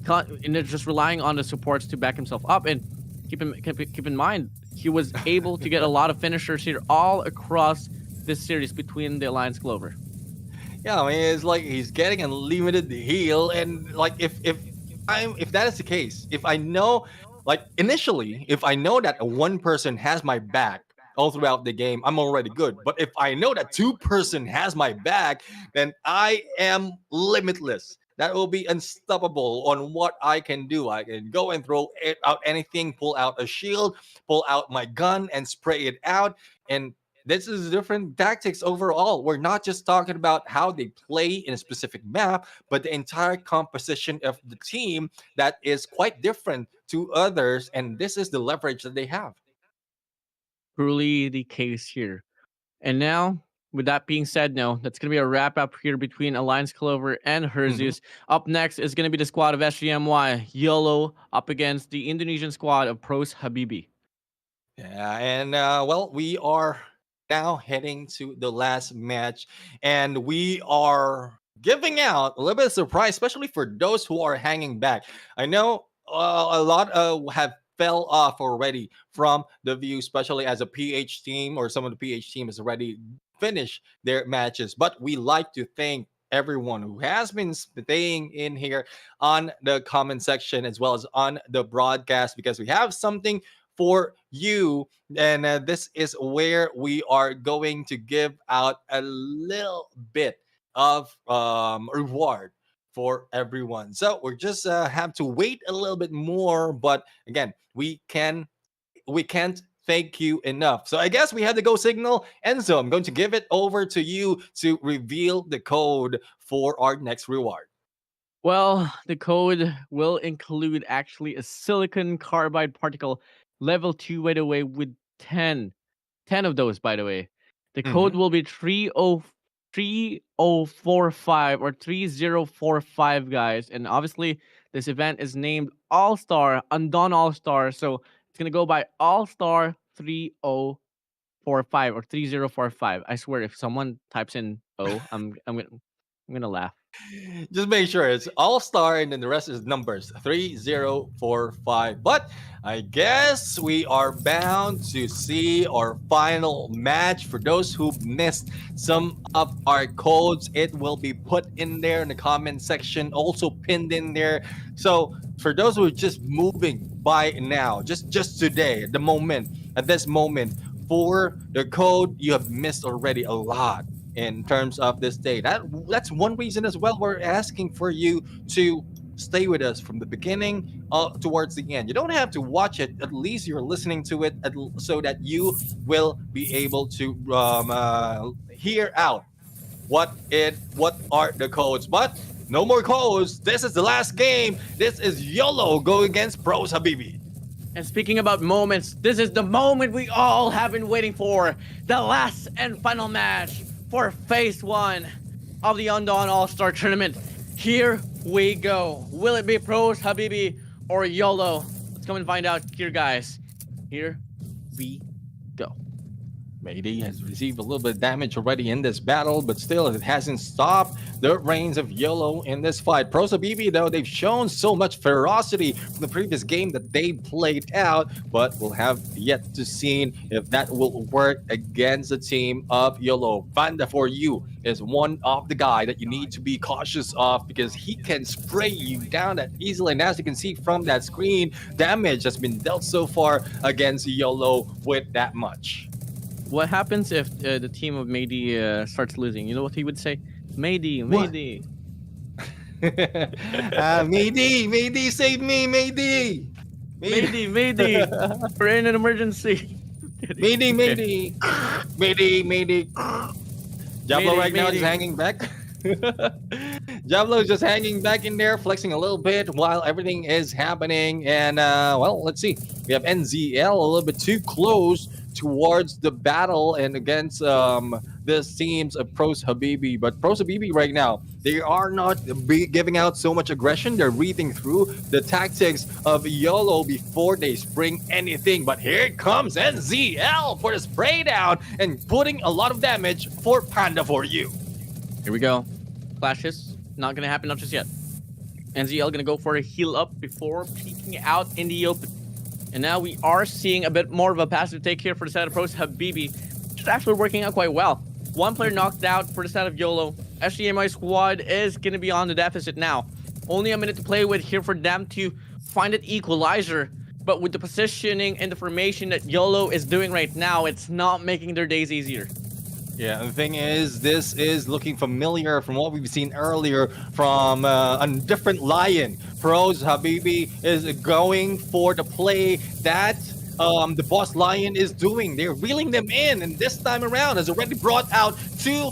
and just relying on the supports to back himself up. And keep in mind, he was able to get a lot of finishers here all across this series between the Alliance Clover. Yeah, I mean, it's like he's getting unlimited heal, and like if that is the case, if I know, like initially, if I know that one person has my back all throughout the game, I'm already good. But if I know that two-person has my back, then I am limitless. That will be unstoppable on what I can do. I can go and throw it out anything, pull out a shield, pull out my gun, and spray it out. And this is different tactics overall. We're not just talking about how they play in a specific map, but the entire composition of the team that is quite different to others. And this is the leverage that they have. Truly the case here. And now, with that being said, no, that's going to be a wrap up here between Alliance Clover and Mhm. Herzeus. Up next is going to be the squad of SGMY, YOLO, up against the Indonesian squad of Pros Habibi. Yeah, and well, we are now heading to the last match, and we are giving out a little bit of surprise, especially for those who are hanging back. I know a lot have fell off already from the view, especially as a PH team or some of the PH team has already finished their matches. But we like to thank everyone who has been staying in here on the comment section as well as on the broadcast because we have something for you. And this is where we are going to give out a little bit of reward for everyone. So we're just have to wait a little bit more. But again, we can't thank you enough. So I guess we have to go signal. Enzo, I'm going to give it over to you to reveal the code for our next reward. Well, the code will include actually a silicon carbide particle level 2, by the way, with 10 of those, by the way. The code Mhm. will be 3045 or 3045, guys. And obviously, this event is named All Star, Undawn All Star. So it's going to go by All Star 3045 or 3045. I swear, if someone types in O, I'm gonna laugh. Just make sure it's all star and then the rest is numbers 3045. But I guess we are bound to see our final match. For those who missed some of our codes, it will be put in there in the comment section, also pinned in there. So for those who are just moving by now, just today, at this moment, for the code, you have missed already a lot in terms of this day. That's one reason as well we're asking for you to stay with us from the beginning towards the end. You don't have to watch it. At least you're listening to it so that you will be able to hear out what are the codes. But no more codes. This is the last game. This is YOLO go against Pros Habibi. And speaking about moments, this is the moment we all have been waiting for. The last and final match for phase 1 of the Undawn All Star Tournament. Here we go. Will it be Pros Habibi or YOLO? Let's come and find out here, guys. Here we go. Mayday has received a little bit of damage already in this battle, but still it hasn't stopped the reigns of YOLO in this fight. Pros Habibi, though, they've shown so much ferocity from the previous game that they played out, but we'll have yet to see if that will work against the team of YOLO. Vanda for you is one of the guy that you need to be cautious of because he can spray you down that easily. And as you can see from that screen, damage has been dealt so far against YOLO with that much. What happens if the team of Mayday starts losing? You know what he would say? Mayday, Mayday. Mayday, save me, Mayday. Mayday. We're in an emergency. Mayday. Diablo right now is hanging back. Diablo is just hanging back in there, flexing a little bit while everything is happening. And, well, let's see. We have NZL a little bit too close towards the battle and against the teams of Pros Habibi. But Pros Habibi right now, they are not giving out so much aggression. They're reading through the tactics of YOLO before they spring anything. But here comes NZL for the spray down and putting a lot of damage for Panda for you. Here we go. Clashes. Not going to happen, not just yet. NZL going to go for a heal up before peeking out in the open. And now we are seeing a bit more of a passive take here for the side of Pros Habibi, which is actually working out quite well. One player knocked out for the side of YOLO. SGMI squad is going to be on the deficit now. Only a minute to play with here for them to find an equalizer. But with the positioning and the formation that YOLO is doing right now, it's not making their days easier. Yeah, the thing is, this is looking familiar from what we've seen earlier from a different Lion. Pros Habibi is going for the play that the boss Lion is doing. They're reeling them in, and this time around has already brought down two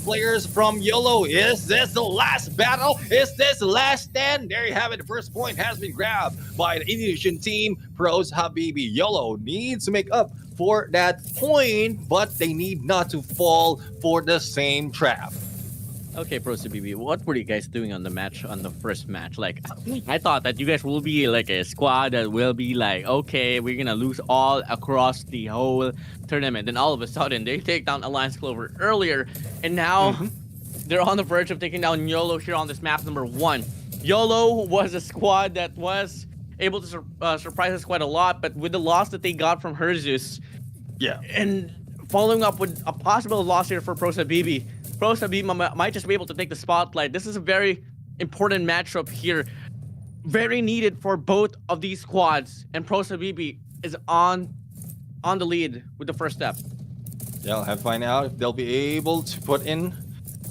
players from YOLO. Is this the last battle? Is this the last stand? There you have it. The first point has been grabbed by the Indonesian team. Pros Habibi. YOLO needs to make up for that point, but they need not to fall for the same trap. Okay, Pro CBB, what were you guys doing on the first match? Like, I thought that you guys will be like a squad that will be like, okay, we're gonna lose all across the whole tournament. Then all of a sudden, they take down Alliance Clover earlier, and now they're on the verge of taking down YOLO here on this map number 1. YOLO was a squad that was able to surprise us quite a lot, but with the loss that they got from Herzus, and following up with a possible loss here for Pro Sabibi, Pro Sabibi might just be able to take the spotlight. This is a very important matchup here, very needed for both of these squads, and Pro Sabibi is on the lead with the first step. Yeah, I'll have to find out if they'll be able to put in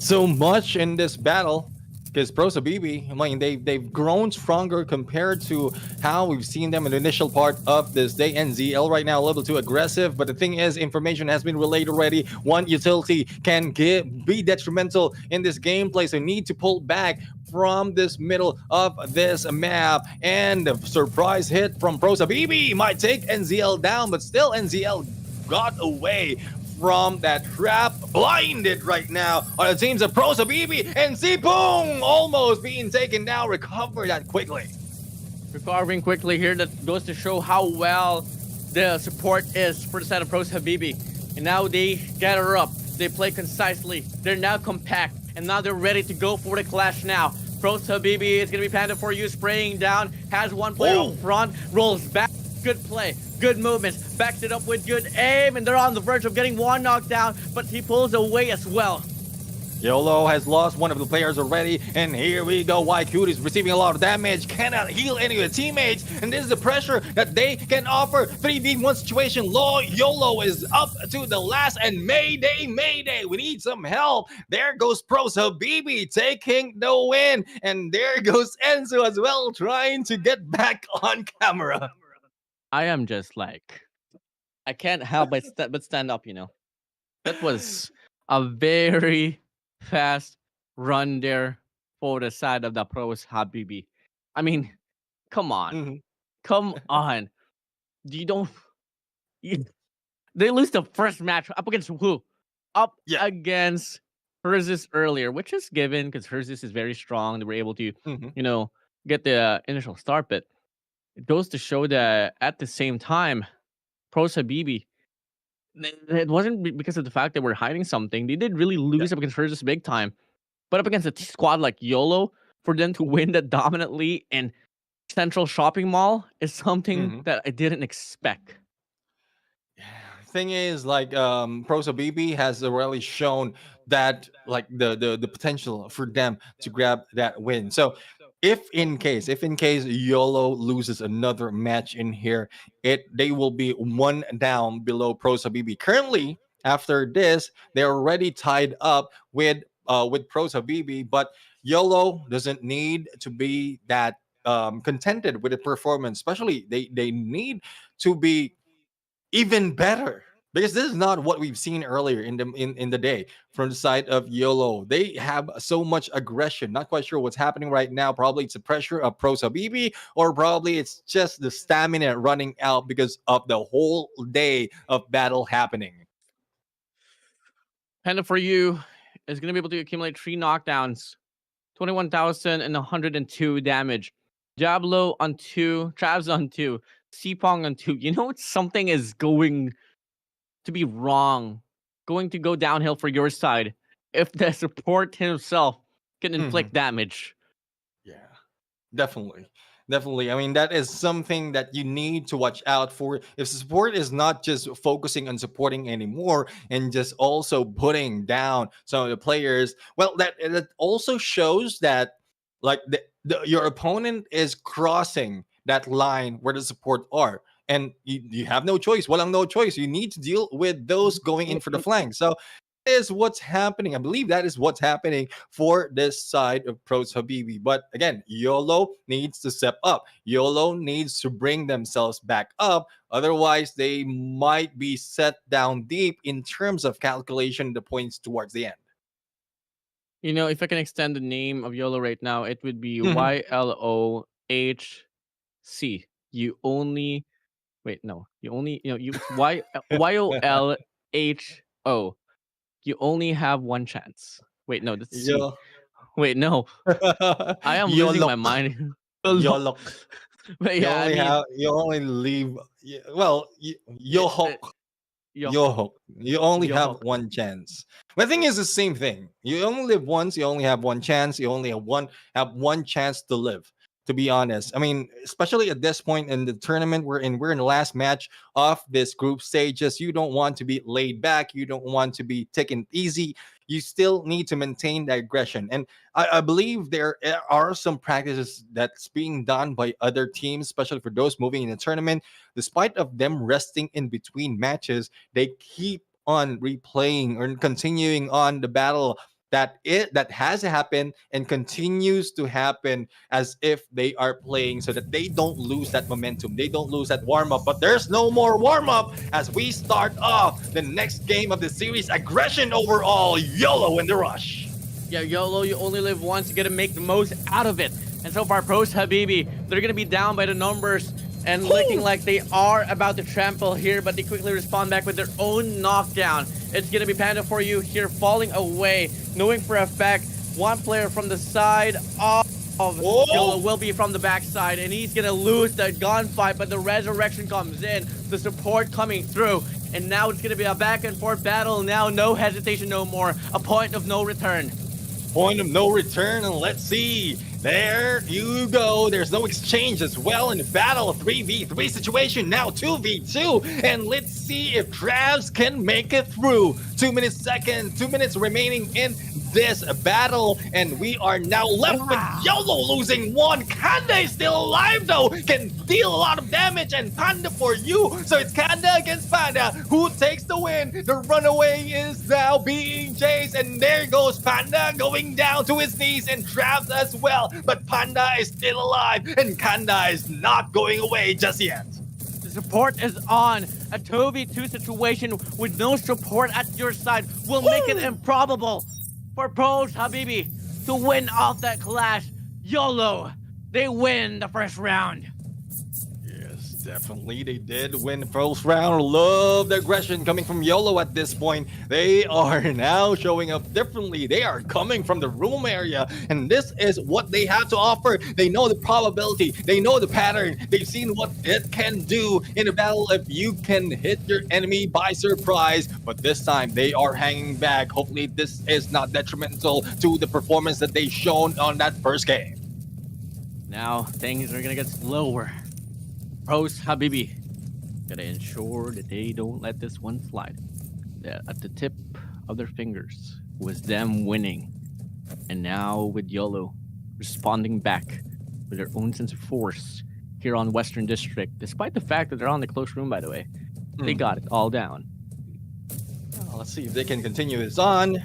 so much in this battle. Because Pro Sabibi, I mean, they've grown stronger compared to how we've seen them in the initial part of this day. NZL right now a little too aggressive, but the thing is, information has been relayed already. One utility can be detrimental in this gameplay, so need to pull back from this middle of this map. And the surprise hit from Pro Sabibi might take NZL down, but still NZL got away from that trap. Blinded right now are the teams of Pro Sabibi and Sipung, almost being taken down. Recover that quickly. Recovering quickly here, that goes to show how well the support is for the side of Pro Habibi. And now they gather up, they play concisely, they're now compact, and now they're ready to go for the clash now. Pro Habibi is going to be planted for you, spraying down, has one player up front, rolls back, good play, good movements, backs it up with good aim, and they're on the verge of getting one knocked down, but he pulls away as well. YOLO has lost one of the players already, and here we go. YQ is receiving a lot of damage, cannot heal any of the teammates, and this is the pressure that they can offer. 3v1 situation, YOLO is up to the last, and Mayday, we need some help. There goes Pro Habibi taking the win, and there goes Enzo as well, trying to get back on camera. I am just like, I can't help but stand up, you know. That was a very fast run there for the side of the Pros Habibi. I mean, come on. Come on. They lose the first match up against who? Against Herzus earlier, which is given because Herzus is very strong. They were able to, get the initial start, but it goes to show that at the same time, Pros Habibi, it wasn't because of the fact that we're hiding something. They did really lose up against Herzus big time. But up against a squad like YOLO, for them to win that dominantly in Central Shopping Mall is something that I didn't expect. Thing is, like, Pro Habibi has already shown that, like, the potential for them to grab that win. So if in case YOLO loses another match in here, they will be one down below Pro Habibi. Currently, after this, they're already tied up with Pro Habibi, but YOLO doesn't need to be that contented with the performance. Especially, they need to be even better, because this is not what we've seen earlier in the day from the side of YOLO. They have so much aggression. Not quite sure what's happening right now. Probably it's the pressure of Pro Habibi, or probably it's just the stamina running out because of the whole day of battle happening. Panda for you is going to be able to accumulate 3 knockdowns, 21,102 damage. Diablo on 2, Travs on 2, Sipong on 2. You know, something is going to be wrong, going to go downhill for your side if the support himself can inflict damage. Yeah, definitely. Definitely. I mean, that is something that you need to watch out for. If support is not just focusing on supporting anymore and just also putting down some of the players, well, that also shows that like your opponent is crossing that line where the support are. And you have no choice. Walang no choice. You need to deal with those going in for the flank. So is what's happening. I believe that is what's happening for this side of Pros Habibi. But again, YOLO needs to step up. YOLO needs to bring themselves back up. Otherwise, they might be set down deep in terms of calculation the points towards the end. You know, if I can extend the name of YOLO right now, it would be YLOHC. You only wait, no, you only you YOLHO. You only have one chance. Wait, no, that's C. Yo. Wait, no, I am losing my YOLO. mind. YOLO. But You yeah, I only mean, have you only leave well Yohok. yo, Yohok. You only have Yohok. one chance. But the thing is the same thing. You only live once, you only have one chance, you only have one chance to live. To be honest. I mean, especially at this point in the tournament, we're in the last match of this group stages. You don't want to be laid back, you don't want to be taken easy. You still need to maintain that aggression. And I believe there are some practices that's being done by other teams, especially for those moving in the tournament. Despite of them resting in between matches, they keep on replaying or continuing on the battle that has happened and continues to happen as if they are playing, so that they don't lose that momentum, they don't lose that warm-up. But there's no more warm-up as we start off the next game of the series. Aggression overall, YOLO in the rush. Yeah, YOLO, you only live once. You gotta make the most out of it. And so far, Pros Habibi, they're gonna be down by the numbers and looking like they are about to trample here, but they quickly respond back with their own knockdown. It's gonna be Panda for you here, falling away, knowing for a fact one player from the side of YOLO will be from the backside, and he's gonna lose the gunfight, but the resurrection comes in, the support coming through, and now it's gonna be a back and forth battle. Now, no hesitation, no more, a point of no return. Point of no return, and let's see. There you go. There's no exchange as well in the battle. 3v3 situation, now 2v2. And let's see if Travs can make it through. 2 minutes remaining in this battle. And we are now left with YOLO losing one. Kanda is still alive though, can deal a lot of damage. And Panda for you. So it's Kanda against Panda. Who takes the win? The runaway is now being chased. And there goes Panda going down to his knees, and Travs as well. But Panda is still alive, and Kanda is not going away just yet. The support is on. A 2v2 situation with no support at your side will make it improbable for Pros Habibi to win off that clash. YOLO, they win the first round. Yes, definitely they did win the first round. Love the aggression coming from YOLO at this point. They are now showing up differently. They are coming from the room area, and this is what they have to offer. They know the probability, they know the pattern, they've seen what it can do in a battle if you can hit your enemy by surprise. But this time they are hanging back. Hopefully this is not detrimental to the performance that they shown on that first game. Now things are gonna get slower. Pros Habibi gotta ensure that they don't let this one slide. At the tip of their fingers was them winning, and now with YOLO responding back with their own sense of force here on Western District, despite the fact that they're on the close room, by the way, they got it all down. Let's see if they can continue this on.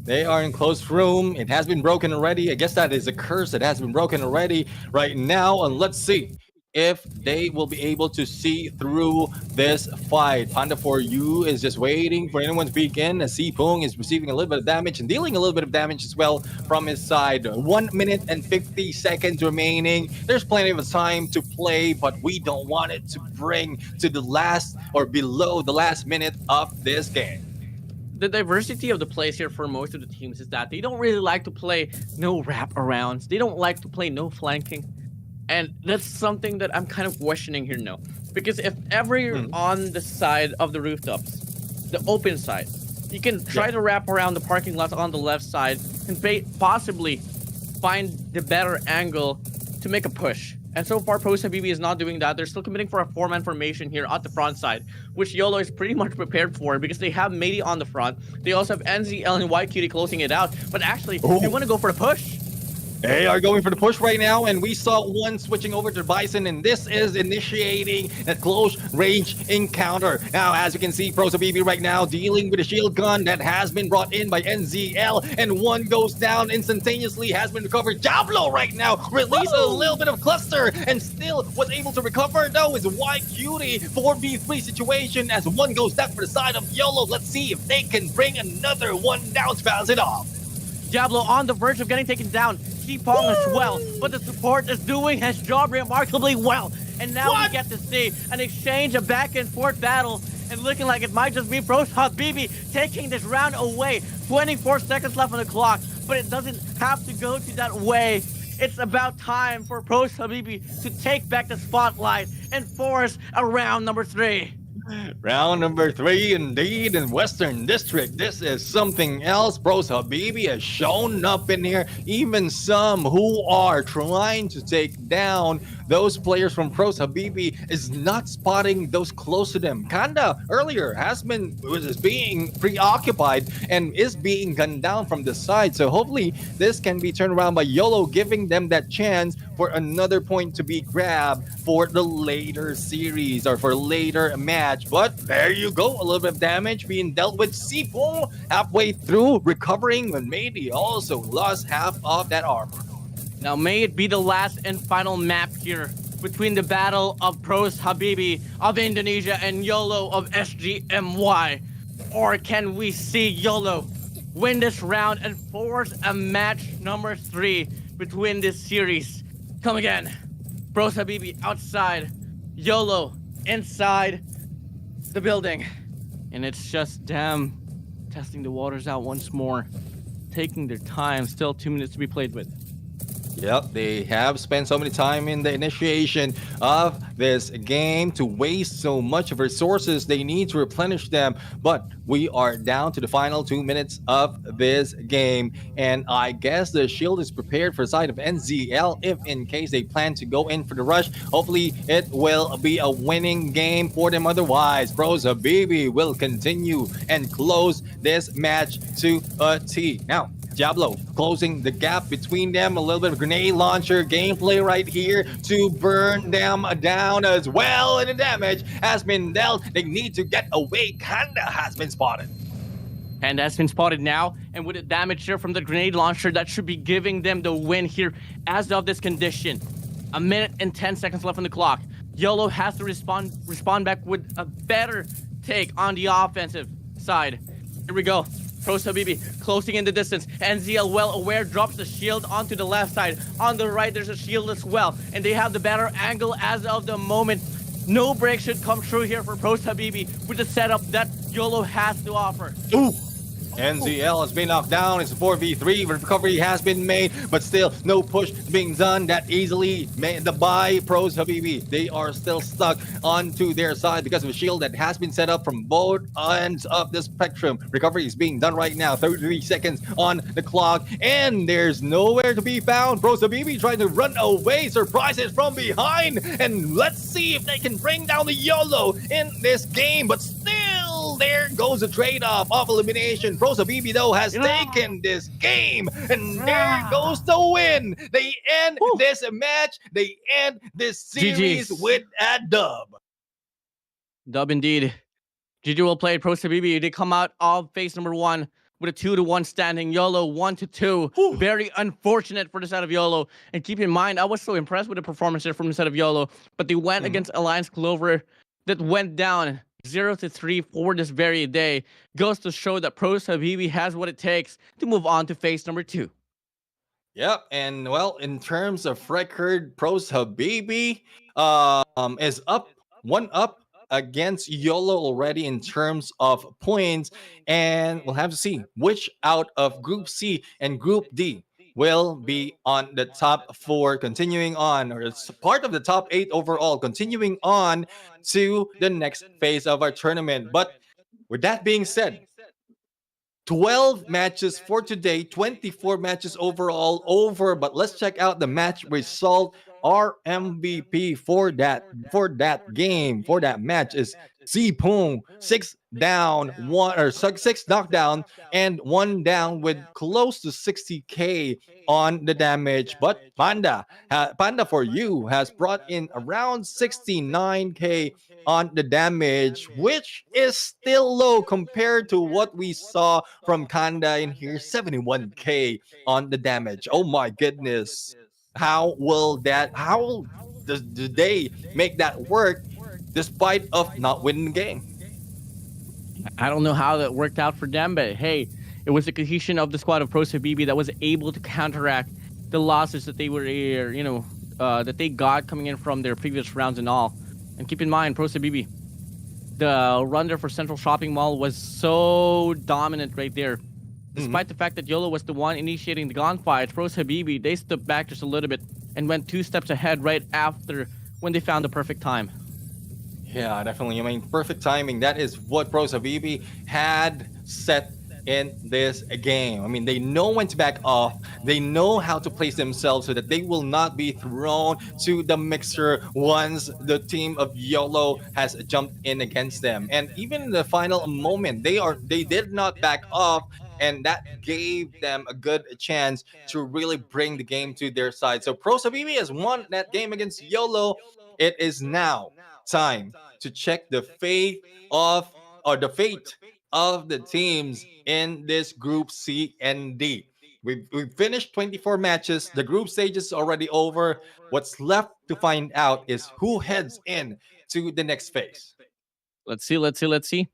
They are in close room. It has been broken already. I guess that is a curse that has been broken already right now. And let's see if they will be able to see through this fight. Panda for you is just waiting for anyone to peek in, as Sipung is receiving a little bit of damage and dealing a little bit of damage as well from his side. 1 minute and 50 seconds remaining. There's plenty of time to play, but we don't want it to bring to the last or below the last minute of this game. The diversity of the plays here for most of the teams is that they don't really like to play no wraparounds. They don't like to play no flanking. And that's something that I'm kind of questioning here now. Because if ever you're on the side of the rooftops, the open side, you can try to wrap around the parking lot on the left side and possibly find the better angle to make a push. And so far, Pro Habibi is not doing that. They're still committing for a four-man formation here at the front side, which YOLO is pretty much prepared for because they have Matey on the front. They also have NZL and YQT closing it out. But actually, they want to go for a push. They are going for the push right now, and we saw one switching over to Bison, and this is initiating a close range encounter. Now, as you can see, Pro Habibi right now dealing with a shield gun that has been brought in by NZL, and one goes down instantaneously, has been recovered. Diablo right now released a little bit of cluster, and still was able to recover, though, is YQT 4v3 situation as one goes down for the side of YOLO. Let's see if they can bring another one down to balance it off. Diablo on the verge of getting taken down. Pong as well, but the support is doing his job remarkably well. And now we get to see an exchange, a back and forth battle, and looking like it might just be Pro Habibi taking this round away. 24 seconds left on the clock, but it doesn't have to go to that way. It's about time for Pro Habibi to take back the spotlight and force a round number 3. Round number 3, indeed, in Western District. This is something else. Pro Habibi has shown up in here. Even some who are trying to take down those players from Pro Habibi is not spotting those close to them. Kanda earlier was being preoccupied and is being gunned down from the side. So hopefully this can be turned around by YOLO, giving them that chance for another point to be grabbed for the later series or for later match. But there you go, a little bit of damage being dealt with. Sipong halfway through recovering when Matey also lost half of that armor. Now may it be the last and final map here between the battle of Pros Habibi of Indonesia and YOLO of SGMY. Or can we see YOLO win this round and force a match number 3 between this series? Come again. Pros Habibi outside, YOLO inside the building. And it's just them testing the waters out once more, taking their time. Still 2 minutes to be played with. Yep, they have spent so many time in the initiation of this game to waste so much of resources. They need to replenish them, but we are down to the final 2 minutes of this game, and I guess the shield is prepared for the side of NZL if in case they plan to go in for the rush. Hopefully it will be a winning game for them. Otherwise, Pro Habibi will continue and close this match to a T. Now, Diablo closing the gap between them, a little bit of grenade launcher gameplay right here to burn them down as well, and the damage has been dealt. They need to get away. Kanda has been spotted. And has been spotted now, and with the damage here from the grenade launcher, that should be giving them the win here as of this condition. 1 minute and 10 seconds left on the clock. YOLO has to respond back with a better take on the offensive side. Here we go. Pro Habibi closing in the distance. NZL well aware, drops the shield onto the left side. On the right, there's a shield as well. And they have the better angle as of the moment. No break should come true here for Pro Habibi with the setup that YOLO has to offer. Ooh! NZL has been knocked down. It's a 4v3. Recovery has been made, but still no push being done that easily by Pro Habibi. They are still stuck onto their side because of a shield that has been set up from both ends of the spectrum. Recovery is being done right now. 33 seconds on the clock, and there's nowhere to be found. Pro Habibi trying to run away. Surprises from behind, and let's see if they can bring down the YOLO in this game, but still there goes a trade-off of elimination. Pro Habibi, though, has taken this game, and there goes the win. They end this match. They end this series with a dub. Dub indeed. GG will play. Pro Habibi, they come out of phase number 1 with a 2-1 standing. YOLO 1-2. Very unfortunate for the side of YOLO. And keep in mind, I was so impressed with the performance here from the side of YOLO, but they went against Alliance Clover that went down 0-3 for this very day. Goes to show that Pro Habibi has what it takes to move on to phase number 2. Yep, and well, in terms of record, Pro Habibi is up 1 up against YOLO already in terms of points, and we'll have to see which out of Group C and Group D will be on the top 4, continuing on, or it's part of the top 8 overall, continuing on to the next phase of our tournament. But with that being said, 12 matches for today, 24 matches overall over. But let's check out the match result our MVP for that game, for that match is Zipong. Six down, one or six knockdown, and one down with close to 60k on the damage. But Panda for you has brought in around 69k on the damage, which is still low compared to what we saw from Kanda in here, 71k on the damage. Oh my goodness. How do they make that work despite of not winning the game? I don't know how that worked out for them, but hey, it was the cohesion of the squad of Pro Sabibi that was able to counteract the losses that they were, that they got coming in from their previous rounds and all. And keep in mind, Pro Sabibi, the run there for Central Shopping Mall was so dominant right there. Despite the fact that YOLO was the one initiating the gunfight, Pro Habibi, they stepped back just a little bit and went 2 steps ahead right after when they found the perfect time. Yeah, definitely. I mean, perfect timing. That is what Pros Habibi had set in this game. I mean, they know when to back off. They know how to place themselves so that they will not be thrown to the mixer once the team of YOLO has jumped in against them. And even in the final moment, they did not back off. And that gave them a good chance to really bring the game to their side. So Pro Habibi has won that game against YOLO. It is now time to check of the fate of the teams in this group C and D. We've finished 24 matches. The group stage is already over. What's left to find out is who heads in to the next phase. Let's see.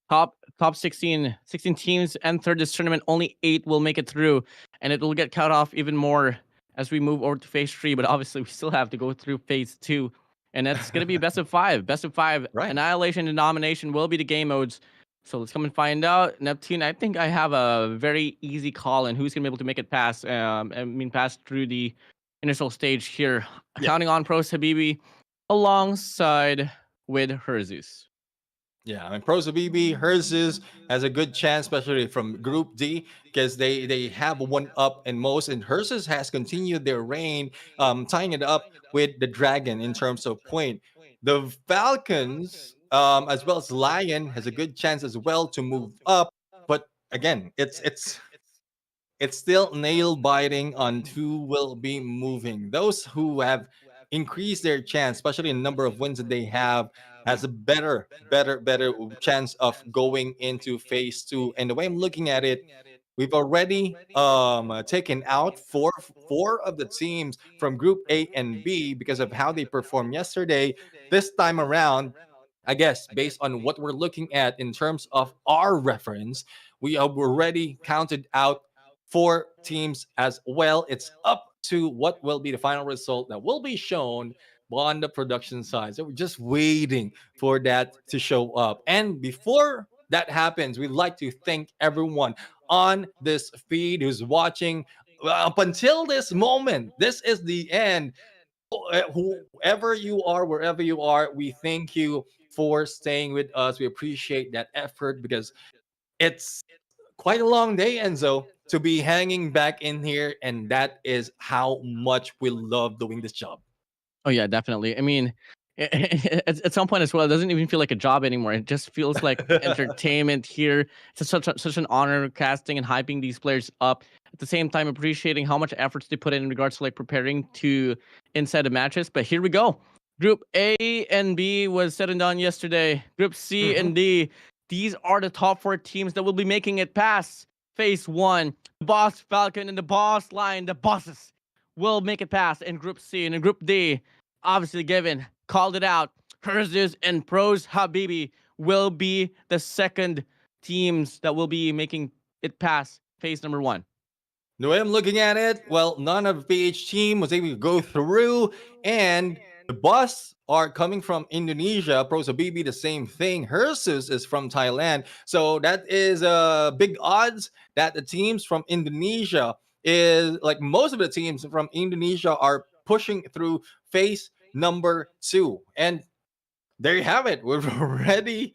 Top 16 teams enter this tournament. Only 8 will make it through, and it will get cut off even more as we move over to phase 3. But obviously, we still have to go through phase 2, and that's going to be best of 5. Best of 5. Right. Annihilation and Domination will be the game modes. So let's come and find out. Neptune, I think I have a very easy call in who's going to be able to make it pass. Pass through the initial stage here. Yeah. Counting on Pros Habibi alongside with Herzus. Yeah, I mean, Pro Habibi, Herzus has a good chance, especially from Group D, because they have one up in most, and Herzus has continued their reign, tying it up with the Dragon in terms of point. The Falcons, as well as Lion, has a good chance as well to move up, but again, it's still nail biting on who will be moving. Those who have increased their chance, especially in the number of wins that they have, has a better chance of going into phase 2. And the way I'm looking at it, we've already taken out four of the teams from Group A and B because of how they performed yesterday. This time around, I guess based on what we're looking at in terms of our reference, we have already counted out 4 teams as well. It's up to what will be the final result that will be shown on the production side. So we're just waiting for that to show up. And before that happens, we'd like to thank everyone on this feed who's watching up until this moment. This is the end. Whoever you are, wherever you are, we thank you for staying with us. We appreciate that effort because it's quite a long day, Enzo, to be hanging back in here, and that is how much we love doing this job. Oh yeah, definitely. I mean, at some point as well, it doesn't even feel like a job anymore. It just feels like entertainment here. It's such an honor casting and hyping these players up. At the same time, appreciating how much efforts they put in regards to like preparing to inside the matches. But here we go. Group A and B was said and done yesterday. Group C and D. These are the top 4 teams that will be making it past phase 1. The Boss Falcon and the Boss Lion, the bosses, will make it past in Group C. And in Group D, obviously given, called it out, Herzus and Pros Habibi will be the second teams that will be making it past phase number 1. The way I'm looking at it, well, none of the PH team was able to go through, and the boss are coming from Indonesia. Pros Habibi, the same thing. Herzus is from Thailand. So that is big odds that the teams from Indonesia is like most of the teams from Indonesia are pushing through phase number 2. And there you have it. We've already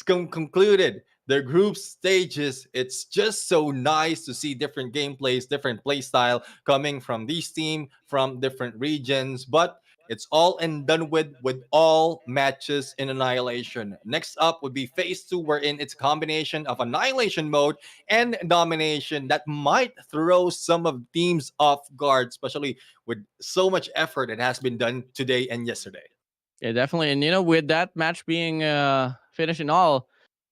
concluded the group stages, it's just so nice to see different gameplays, different play style coming from these teams from different regions. But it's all and done with all matches in Annihilation. Next up would be Phase 2, wherein it's a combination of Annihilation mode and Domination that might throw some of teams off guard, especially with so much effort that has been done today and yesterday. Yeah, definitely. And with that match being finished and all,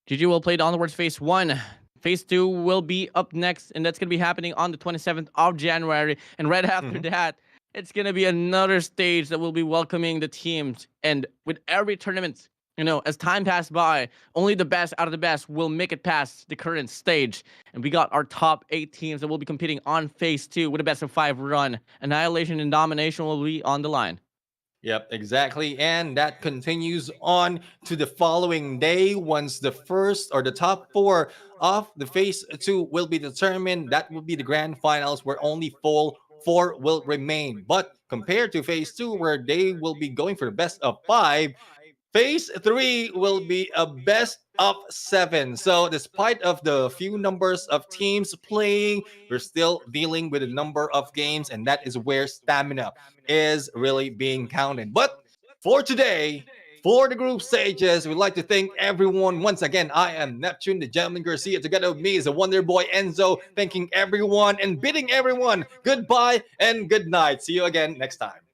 GG will play onwards Phase 1. Phase 2 will be up next, and that's going to be happening on the 27th of January. And right after that, it's going to be another stage that will be welcoming the teams. And with every tournament, as time passes by, only the best out of the best will make it past the current stage. And we got our top 8 teams that will be competing on Phase 2 with a best of 5 run. Annihilation and Domination will be on the line. Yep, exactly. And that continues on to the following day once the first or the top 4 of the Phase 2 will be determined. That will be the grand finals where only full 4 will remain. But compared to Phase 2, where they will be going for the best of 5, Phase 3 will be a best of 7. So despite of the few numbers of teams playing, we're still dealing with a number of games, and that is where stamina is really being counted. But for today, for the group stages, we'd like to thank everyone. Once again, I am Neptune, the gentleman Garcia. Together with me is the Wonder Boy Enzo, thanking everyone and bidding everyone goodbye and good night. See you again next time.